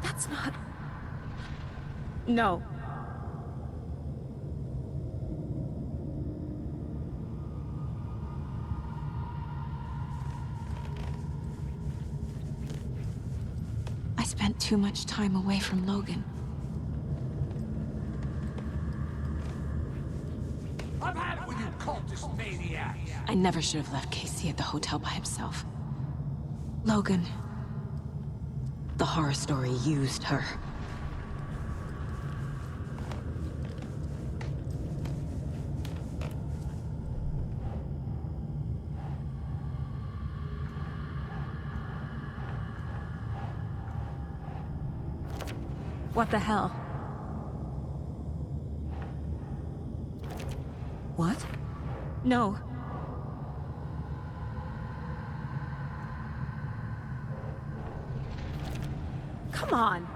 Speaker 8: That's not... No. I spent too much time away from Logan.
Speaker 10: I've had it with you cultist maniacs!
Speaker 8: I never should have left Casey at the hotel by himself. Logan. The horror story used her. What the hell? What? No. Come on!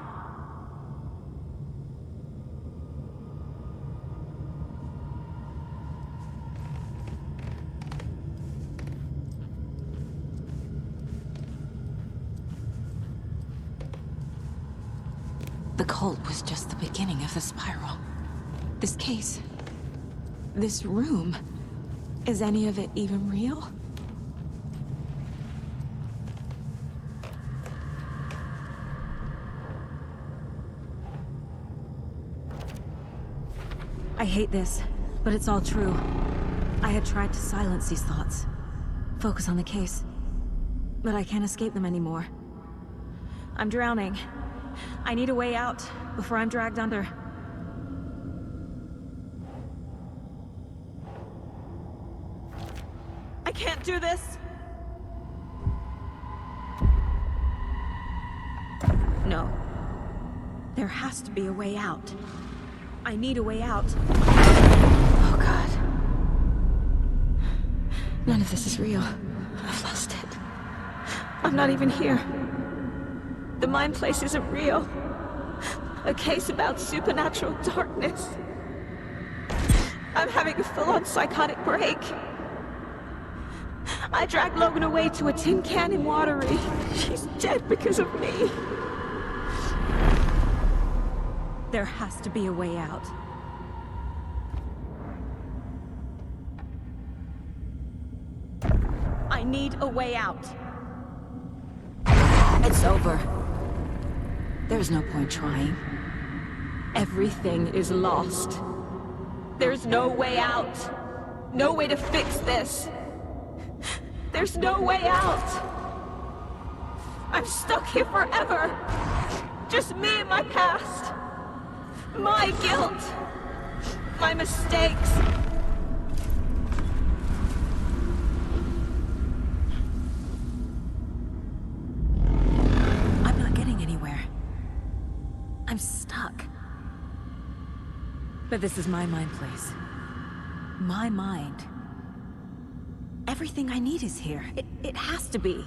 Speaker 8: The cult was just the beginning of the spiral. This case... this room... is any of it even real? I hate this, but it's all true. I had tried to silence these thoughts. Focus on the case. But I can't escape them anymore. I'm drowning. I need a way out before I'm dragged under. I can't do this! No. There has to be a way out. I need a way out. Oh, God. None of this is real. I've lost it. I'm not even here. The mind place isn't real. A case about supernatural darkness. I'm having a full-on psychotic break. I dragged Logan away to a tin can in Watery. She's dead because of me. There has to be a way out. I need a way out. It's over. There's no point trying. Everything is lost. There's no way out. No way to fix this. There's no way out. I'm stuck here forever. Just me and my past. My guilt. My mistakes. I'm not getting anywhere. I'm stuck. But this is my mind place. My mind. Everything I need is here. It has to be.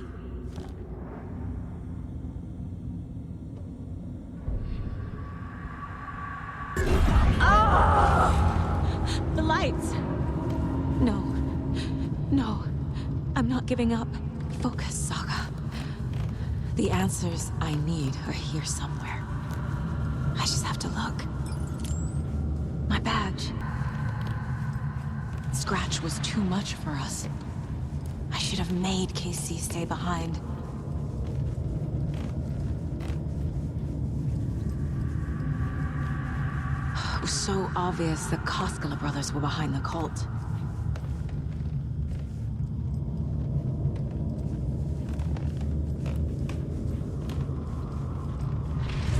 Speaker 8: Oh! The lights! No. No. I'm not giving up. Focus, Saga. The answers I need are here somewhere. I just have to look. My badge. scratch was too much for us. I should have made Casey stay behind. It was so obvious the Koskela brothers were behind the cult.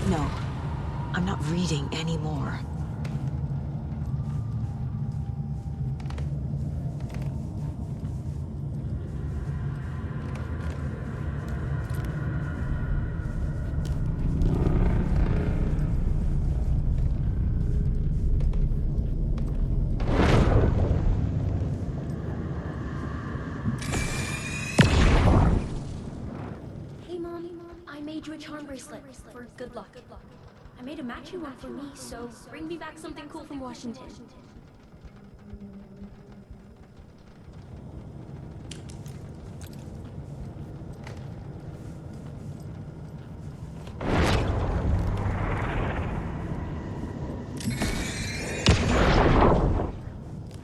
Speaker 8: No, I'm not reading anymore.
Speaker 22: Hey, Mom, I made you a charm bracelet for good luck. I made a matching one for me, so bring me back something cool from Washington.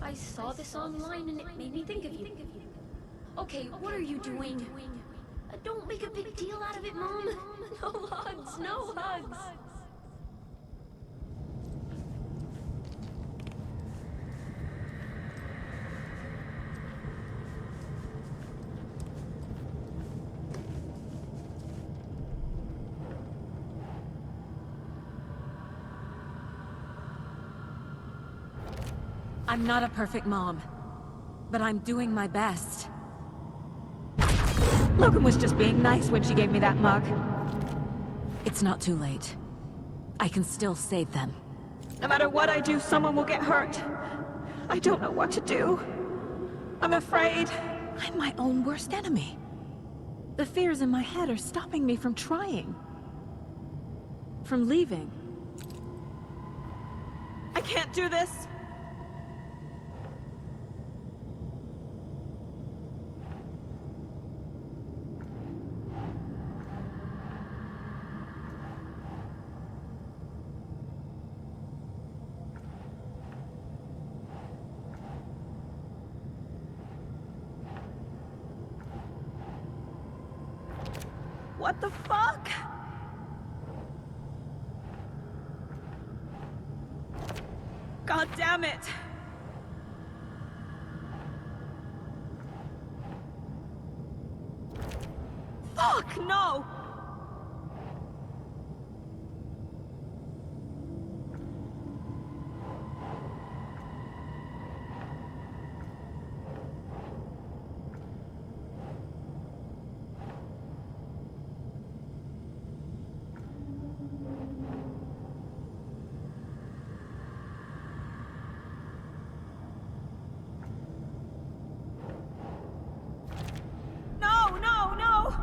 Speaker 22: I saw this online and it made me think of you. Okay, what are you doing? Don't make a big deal out of it, Mom. No hugs, no hugs.
Speaker 8: I'm not a perfect mom, but I'm doing my best. Logan was just being nice when she gave me that mug. It's not too late. I can still save them.
Speaker 2: No matter what I do, someone will get hurt. I don't know what to do. I'm afraid.
Speaker 8: I'm my own worst enemy. The fears in my head are stopping me from trying. From leaving.
Speaker 2: I can't do this. What the fuck? God damn it! Fuck, no! No, no, no!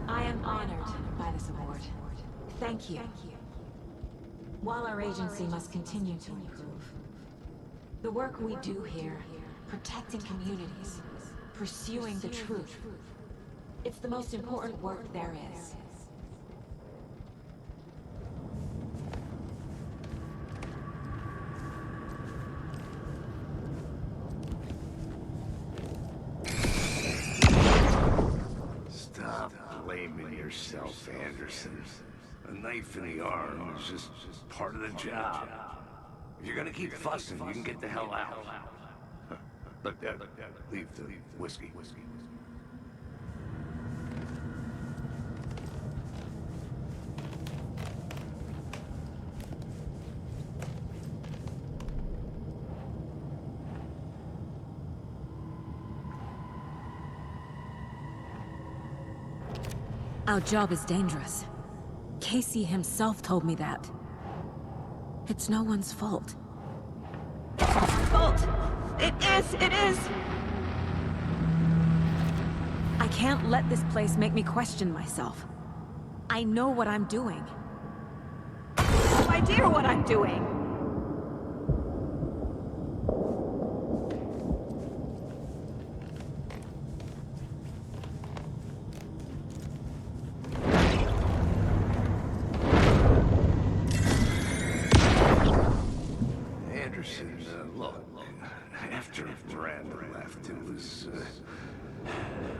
Speaker 8: I am honored by this award. Thank you. While our agency must continue to improve, the work we do here, protecting communities, pursuing the truth, it's the most important work there is.
Speaker 5: Stop blaming yourself, Anderson. A knife in the arm is just part of the job. If you're gonna keep fussing, you can get the hell out. But leave the whiskey.
Speaker 8: Our job is dangerous. Casey himself told me that. It's no one's fault.
Speaker 2: Fault! It is!
Speaker 8: I can't let this place make me question myself. I know what I'm doing.
Speaker 2: No idea what I'm doing.
Speaker 5: Anderson, look, after Miranda left, it was,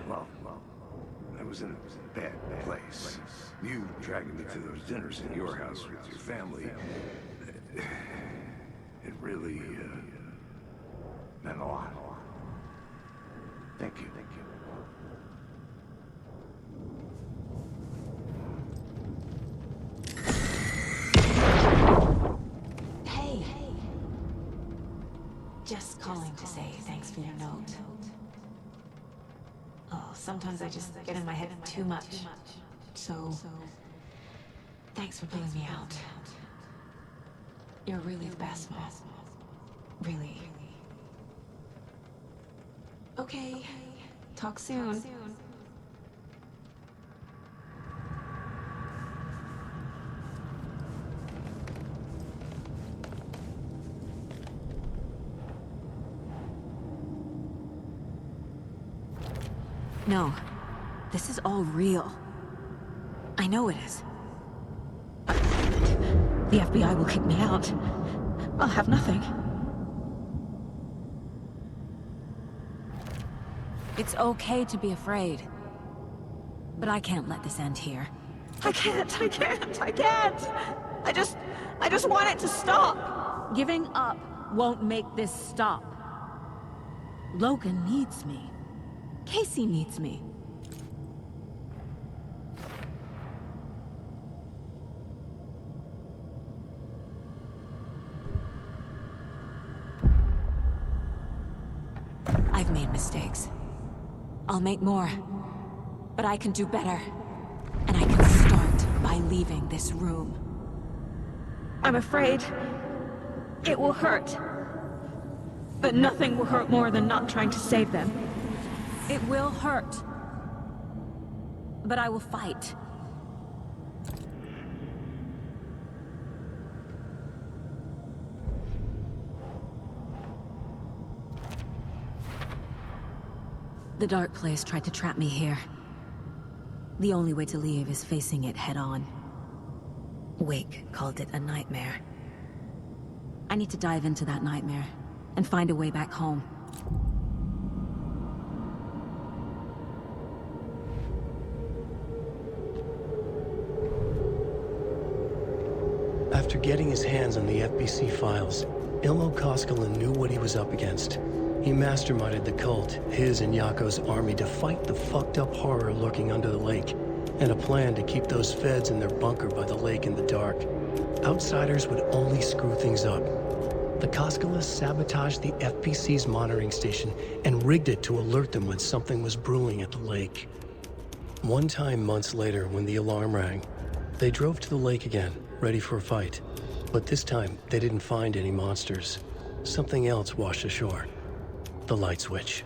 Speaker 5: well, I was in a bad place. You dragging me to those dinners at your house with your family, it really, meant a lot. Thank you.
Speaker 8: Hey. Just calling to say thanks for your note. Oh, sometimes I just get in my head too much. So, thanks for pulling me out. You're really the best, Mom. Really. Okay. Talk soon. No. This is all real. I know it is. The FBI will kick me out. I'll have nothing. It's okay to be afraid. But I can't let this end here.
Speaker 2: I can't. I just want it to stop.
Speaker 8: Giving up won't make this stop. Logan needs me. Casey needs me. I've made mistakes. I'll make more. But I can do better. And I can start by leaving this room.
Speaker 2: I'm afraid it will hurt. But nothing will hurt more than not trying to save them.
Speaker 8: It will hurt. But I will fight. The Dark Place tried to trap me here. The only way to leave is facing it head-on. Wake called it a nightmare. I need to dive into that nightmare and find a way back home.
Speaker 1: After getting his hands on the FBC files, Ilmo Koskinen knew what he was up against. He masterminded the cult, his and Yako's army, to fight the fucked up horror lurking under the lake, and a plan to keep those feds in their bunker by the lake in the dark. Outsiders would only screw things up. The Koskinen sabotaged the FBC's monitoring station and rigged it to alert them when something was brewing at the lake. One time months later, when the alarm rang, they drove to the lake again, ready for a fight. But this time, they didn't find any monsters. Something else washed ashore. The light switch.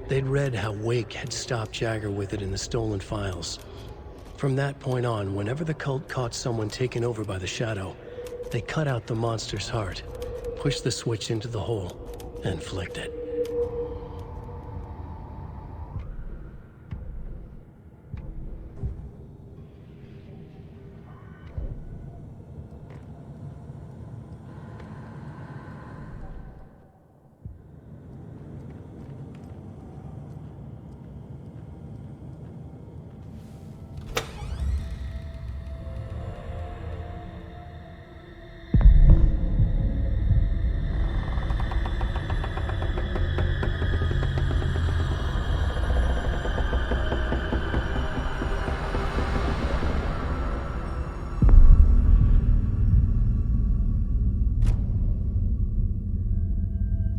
Speaker 1: They'd read how Wake had stopped Jagger with it in the stolen files. From that point on, whenever the cult caught someone taken over by the Shadow, they cut out the monster's heart, pushed the switch into the hole, and flicked it.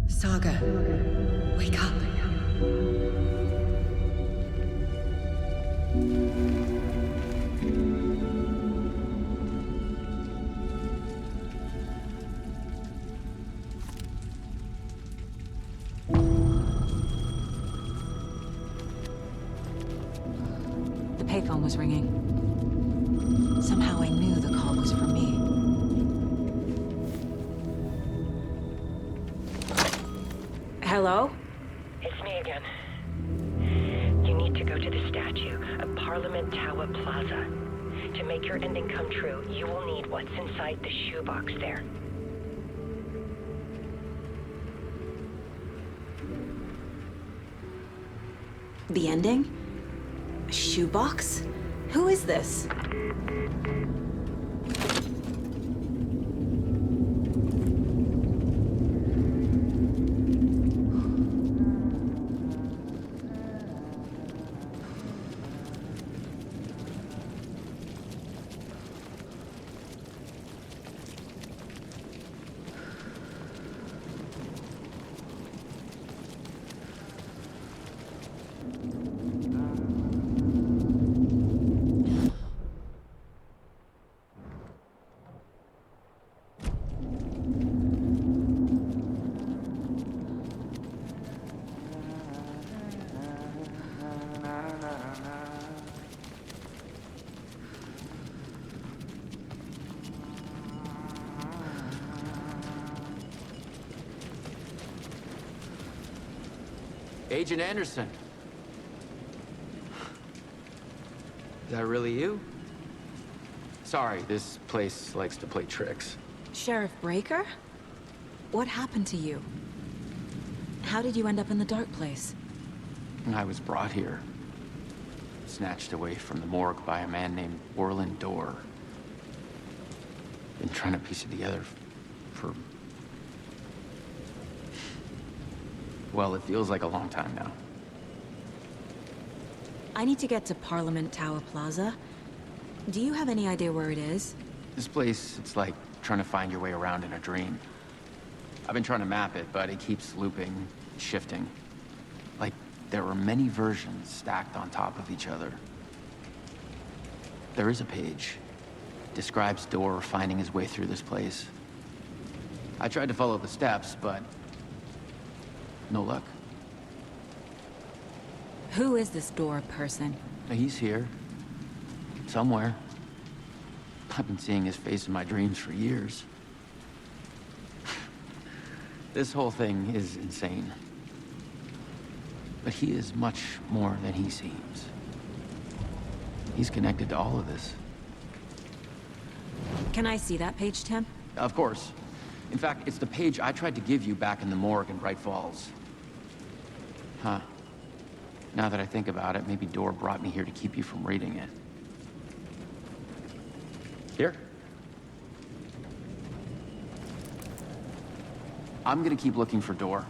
Speaker 4: Saga, wake up.
Speaker 8: The payphone was ringing. Somehow I knew the call was for me. Hello?
Speaker 19: It's me again. You need to go to the statue of Parliament Tower Plaza. To make your ending come true, you will need what's inside the shoebox there.
Speaker 8: The ending? A shoebox? Who is this?
Speaker 7: Agent Anderson. Is that really you? Sorry, this place likes to play tricks.
Speaker 8: Sheriff Breaker? What happened to you? How did you end up in the dark place?
Speaker 7: I was brought here. Snatched away from the morgue by a man named Orland Dorr. Been trying to piece it together for... well, it feels like a long time now.
Speaker 8: I need to get to Parliament Tower Plaza. Do you have any idea where it is?
Speaker 7: This place, it's like trying to find your way around in a dream. I've been trying to map it, but it keeps looping, shifting. Like there were many versions stacked on top of each other. There is a page. Describes Dorr finding his way through this place. I tried to follow the steps, but no luck.
Speaker 8: Who is this Dorr person?
Speaker 7: He's here. Somewhere. I've been seeing his face in my dreams for years. This whole thing is insane. But he is much more than he seems. He's connected to all of this.
Speaker 8: Can I see that page, Tim?
Speaker 7: Of course. In fact, it's the page I tried to give you back in the morgue in Bright Falls. Huh. Now that I think about it, maybe Dorr brought me here to keep you from reading it. Here. I'm gonna keep looking for Dorr.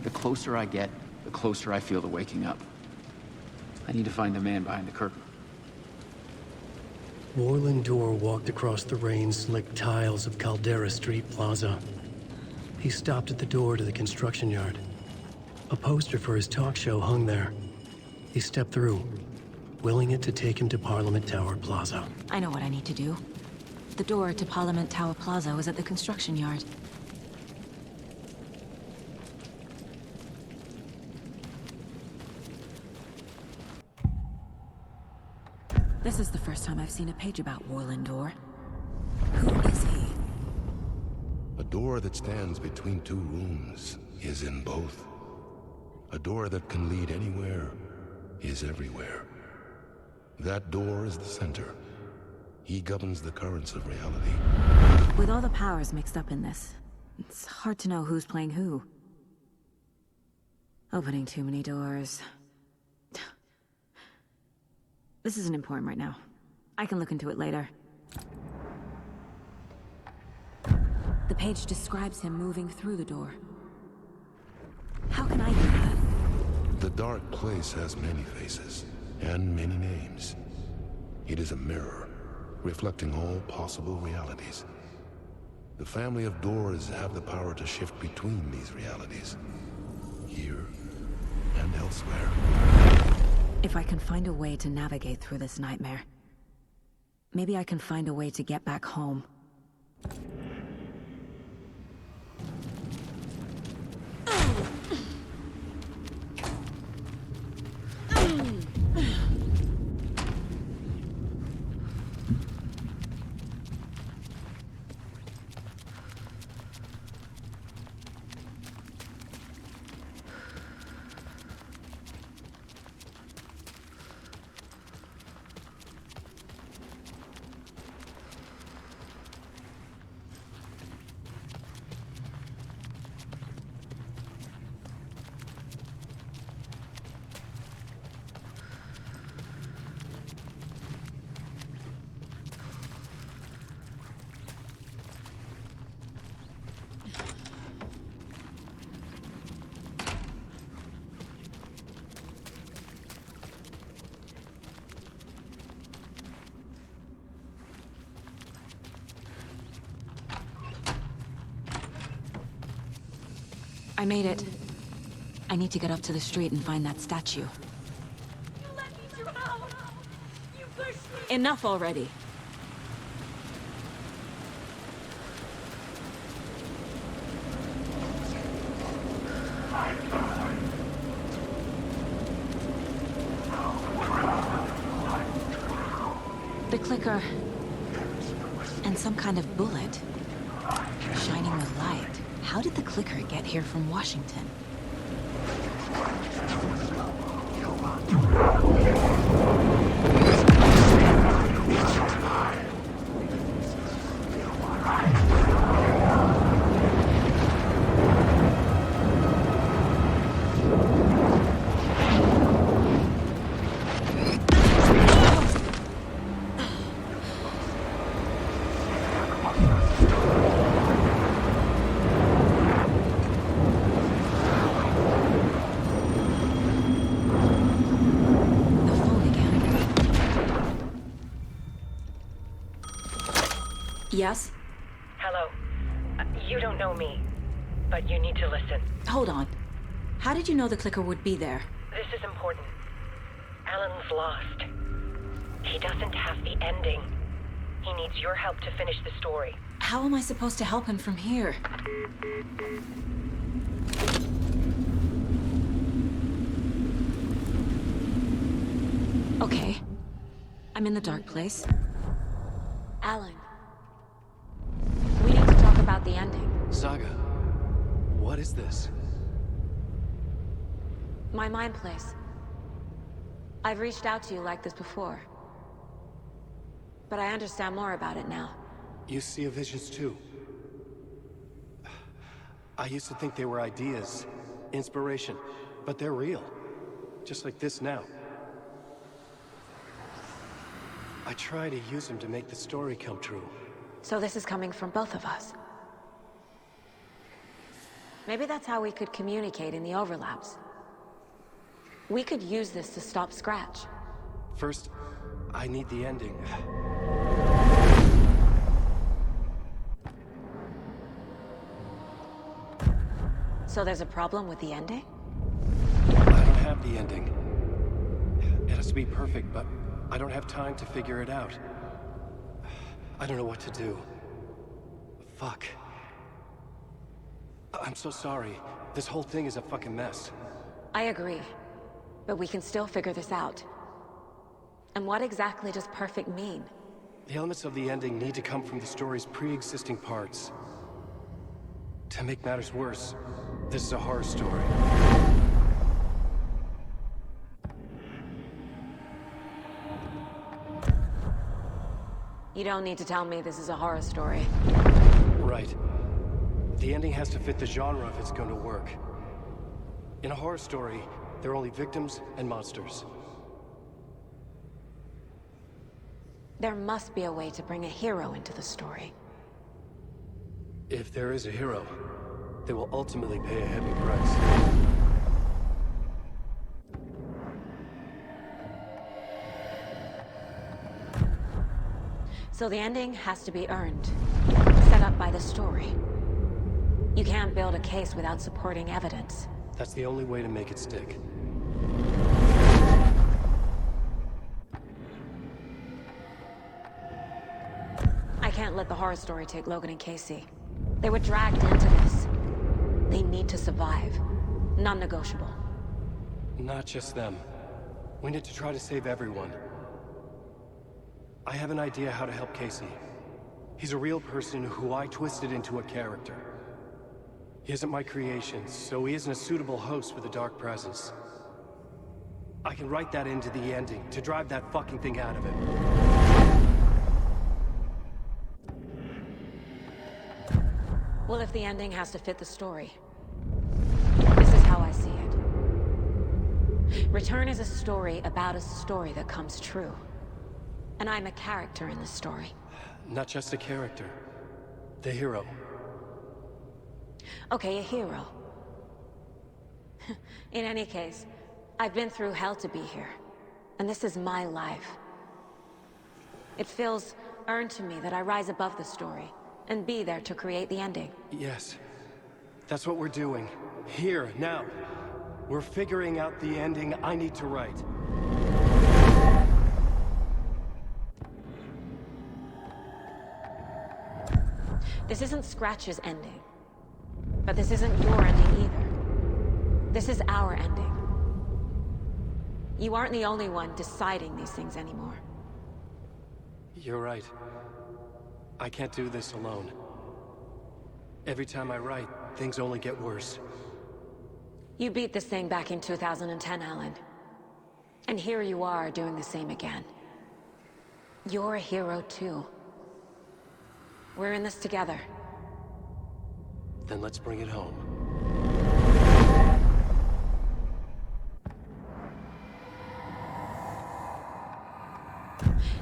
Speaker 7: The closer I get, the closer I feel to waking up. I need to find the man behind the curtain.
Speaker 1: Orland Dorr walked across the rain-slicked tiles of Caldera Street Plaza. He stopped at the door to the construction yard. A poster for his talk show hung there. He stepped through, willing it to take him to Parliament Tower Plaza.
Speaker 8: I know what I need to do. The door to Parliament Tower Plaza was at the construction yard. This is the first time I've seen a page about Orland Dorr. Who is he?
Speaker 5: A door that stands between two rooms is in both. A door that can lead anywhere is everywhere. That door is the center. He governs the currents of reality.
Speaker 8: With all the powers mixed up in this, it's hard to know who's playing who. Opening too many doors. This isn't important right now. I can look into it later. The page describes him moving through the door. How can I do that?
Speaker 5: The dark place has many faces, and many names. It is a mirror, reflecting all possible realities. The family of Doors have the power to shift between these realities, here and elsewhere.
Speaker 8: If I can find a way to navigate through this nightmare, maybe I can find a way to get back home. I made it. I need to get up to the street and find that statue.
Speaker 22: You let me drown! You pushed me!
Speaker 8: Enough already. The clicker. And some kind of bullet. Shining with light. How did the clicker get here from Washington? Yes?
Speaker 19: Hello. You don't know me, but you need to listen.
Speaker 8: Hold on. How did you know the clicker would be there?
Speaker 19: This is important. Alan's lost. He doesn't have the ending. He needs your help to finish the story.
Speaker 8: How am I supposed to help him from here? Okay. I'm in the dark place. Alan. We need to talk about the ending.
Speaker 1: Saga, what is this?
Speaker 8: My mind place. I've reached out to you like this before. But I understand more about it now.
Speaker 1: You see visions too. I used to think they were ideas, inspiration, but they're real. Just like this now. I try to use them to make the story come true.
Speaker 8: So this is coming from both of us. Maybe that's how we could communicate in the overlaps. We could use this to stop Scratch.
Speaker 1: First, I need the ending.
Speaker 8: So there's a problem with the ending?
Speaker 1: I don't have the ending. It has to be perfect, but I don't have time to figure it out. I don't know what to do. Fuck. I'm so sorry. This whole thing is a fucking mess.
Speaker 8: I agree. But we can still figure this out. And what exactly does perfect mean?
Speaker 1: The elements of the ending need to come from the story's pre-existing parts. To make matters worse, this is a horror story.
Speaker 8: You don't need to tell me this is a horror story.
Speaker 1: Right. The ending has to fit the genre if it's going to work. In a horror story, there are only victims and monsters.
Speaker 8: There must be a way to bring a hero into the story.
Speaker 1: If there is a hero, they will ultimately pay a heavy price.
Speaker 8: So the ending has to be earned, set up by the story. You can't build a case without supporting evidence.
Speaker 1: That's the only way to make it stick.
Speaker 8: I can't let the horror story take Logan and Casey. They were dragged into this. They need to survive. Non-negotiable.
Speaker 1: Not just them. We need to try to save everyone. I have an idea how to help Casey. He's a real person who I twisted into a character. He isn't my creation, so he isn't a suitable host with a dark presence. I can write that into the ending to drive that fucking thing out of him.
Speaker 8: Well, if the ending has to fit the story, this is how I see it. Return is a story about a story that comes true. And I'm a character in the story.
Speaker 1: Not just a character. The hero.
Speaker 8: Okay, a hero. In any case, I've been through hell to be here. And this is my life. It feels earned to me that I rise above the story and be there to create the ending.
Speaker 1: Yes. That's what we're doing. Here, now. We're figuring out the ending I need to write.
Speaker 8: This isn't Scratch's ending. But this isn't your ending either. This is our ending. You aren't the only one deciding these things anymore.
Speaker 1: You're right. I can't do this alone. Every time I write, things only get worse.
Speaker 8: You beat this thing back in 2010, Alan. And here you are doing the same again. You're a hero too. We're in this together.
Speaker 1: Then let's bring it home.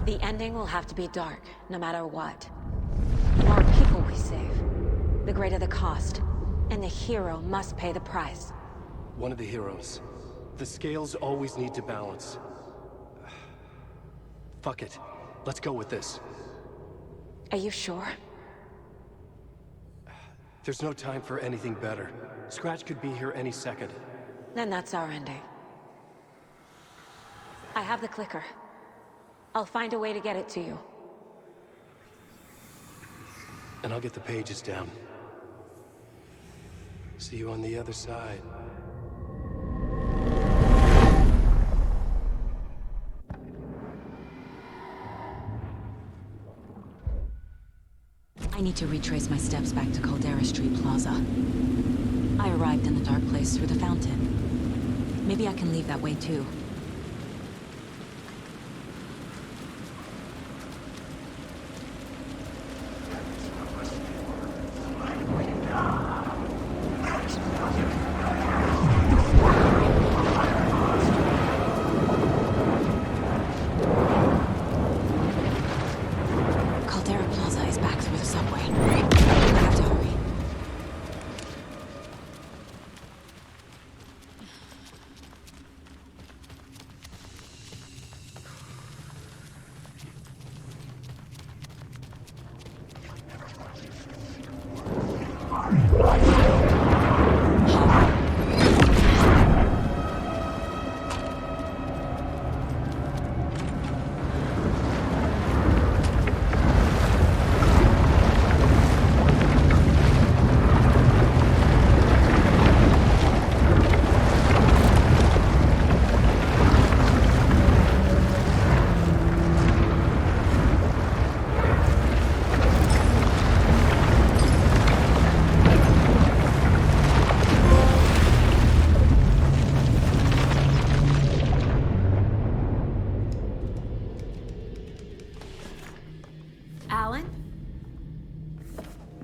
Speaker 8: The ending will have to be dark, no matter what. The more people we save, the greater the cost. And the hero must pay the price.
Speaker 1: One of the heroes. The scales always need to balance. Fuck it. Let's go with this.
Speaker 8: Are you sure?
Speaker 1: There's no time for anything better. Scratch could be here any second.
Speaker 8: Then that's our ending. I have the clicker. I'll find a way to get it to you.
Speaker 1: And I'll get the pages down. See you on the other side.
Speaker 8: I need to retrace my steps back to Caldera Street Plaza. I arrived in the dark place through the fountain. Maybe I can leave that way too.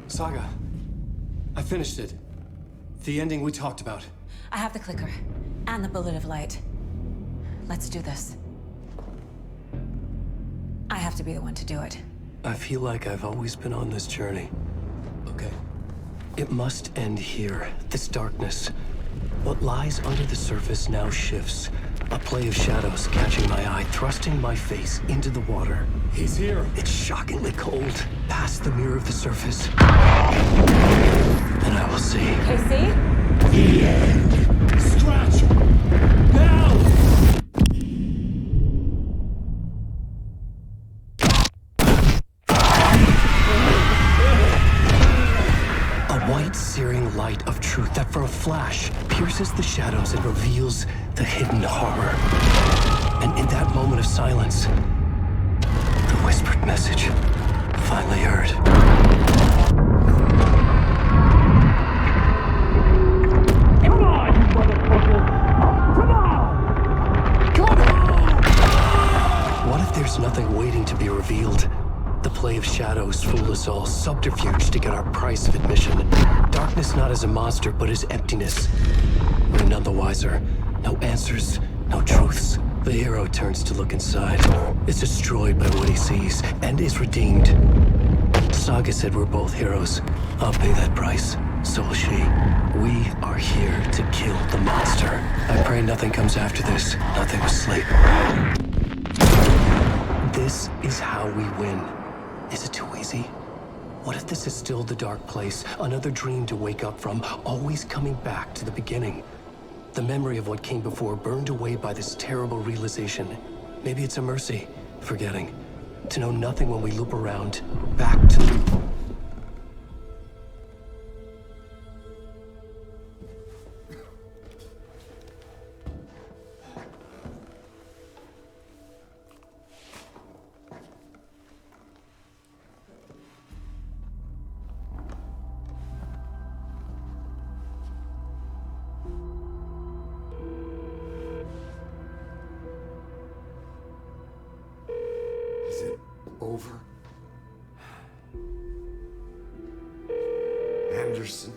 Speaker 1: Saga, I finished it. The ending we talked about.
Speaker 8: I have the clicker. And the bullet of light. Let's do this. I have to be the one to do it.
Speaker 1: I feel like I've always been on this journey. Okay. It must end here. This darkness. What lies under the surface now shifts. A play of shadows catching my eye, thrusting my face into the water. He's here. It's shockingly cold. Past the mirror of the surface. And I will see.
Speaker 8: Casey?
Speaker 1: The end. Scratch! Now! A white, searing light of truth that for a flash pierces the shadows and reveals the hidden horror. And in that moment of silence, the whispered message finally heard.
Speaker 10: Come on, you motherfucker! Come on! Come on!
Speaker 1: What if there's nothing waiting to be revealed? The play of shadows fool us all, subterfuge to get our price of admission. Darkness not as a monster, but as emptiness. We're none the wiser. No answers, no truths. The hero turns to look inside. Is destroyed by what he sees, and is redeemed. Saga said we're both heroes. I'll pay that price. So will she. We are here to kill the monster. I pray nothing comes after this. Nothing will sleep. This is how we win. Is it too easy? What if this is still the dark place? Another dream to wake up from, always coming back to the beginning. The memory of what came before burned away by this terrible realization. Maybe it's a mercy, forgetting. To know nothing when we loop around, back to the...
Speaker 5: Is it over? Anderson?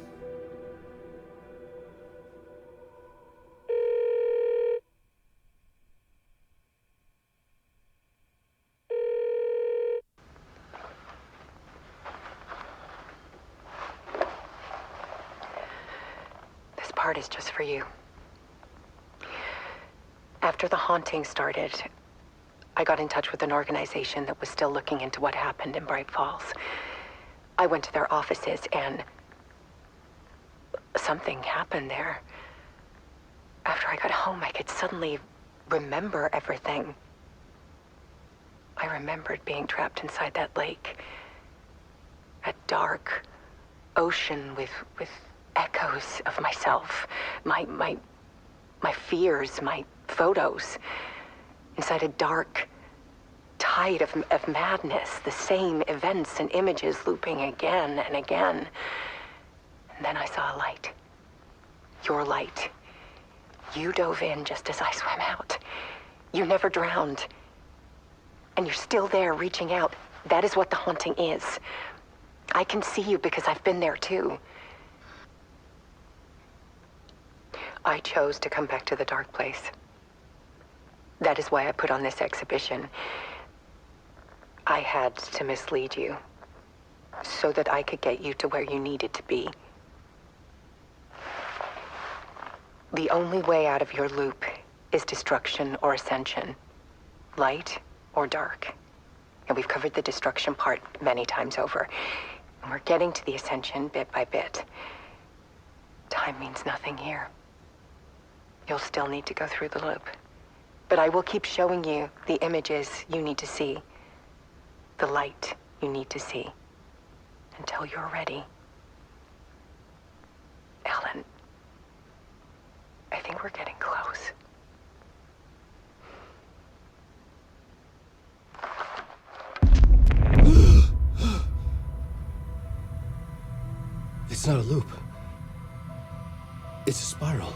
Speaker 20: This part is just for you. After the haunting started, I got in touch with an organization that was still looking into what happened in Bright Falls. I went to their offices and something happened there. After I got home, I could suddenly remember everything. I remembered being trapped inside that lake. A dark ocean with echoes of myself, my fears, my photos. Inside a dark tide of madness, the same events and images looping again and again. And then I saw a light. Your light. You dove in just as I swam out. You never drowned. And you're still there reaching out. That is what the haunting is. I can see you because I've been there too. I chose to come back to the dark place. That is why I put on this exhibition. I had to mislead you, so that I could get you to where you needed to be. The only way out of your loop is destruction or ascension, light or dark. And we've covered the destruction part many times over. And we're getting to the ascension bit by bit. Time means nothing here. You'll still need to go through the loop. But I will keep showing you the images you need to see, the light you need to see, until you're ready. Alan, I think we're getting close.
Speaker 1: It's not a loop. It's a spiral.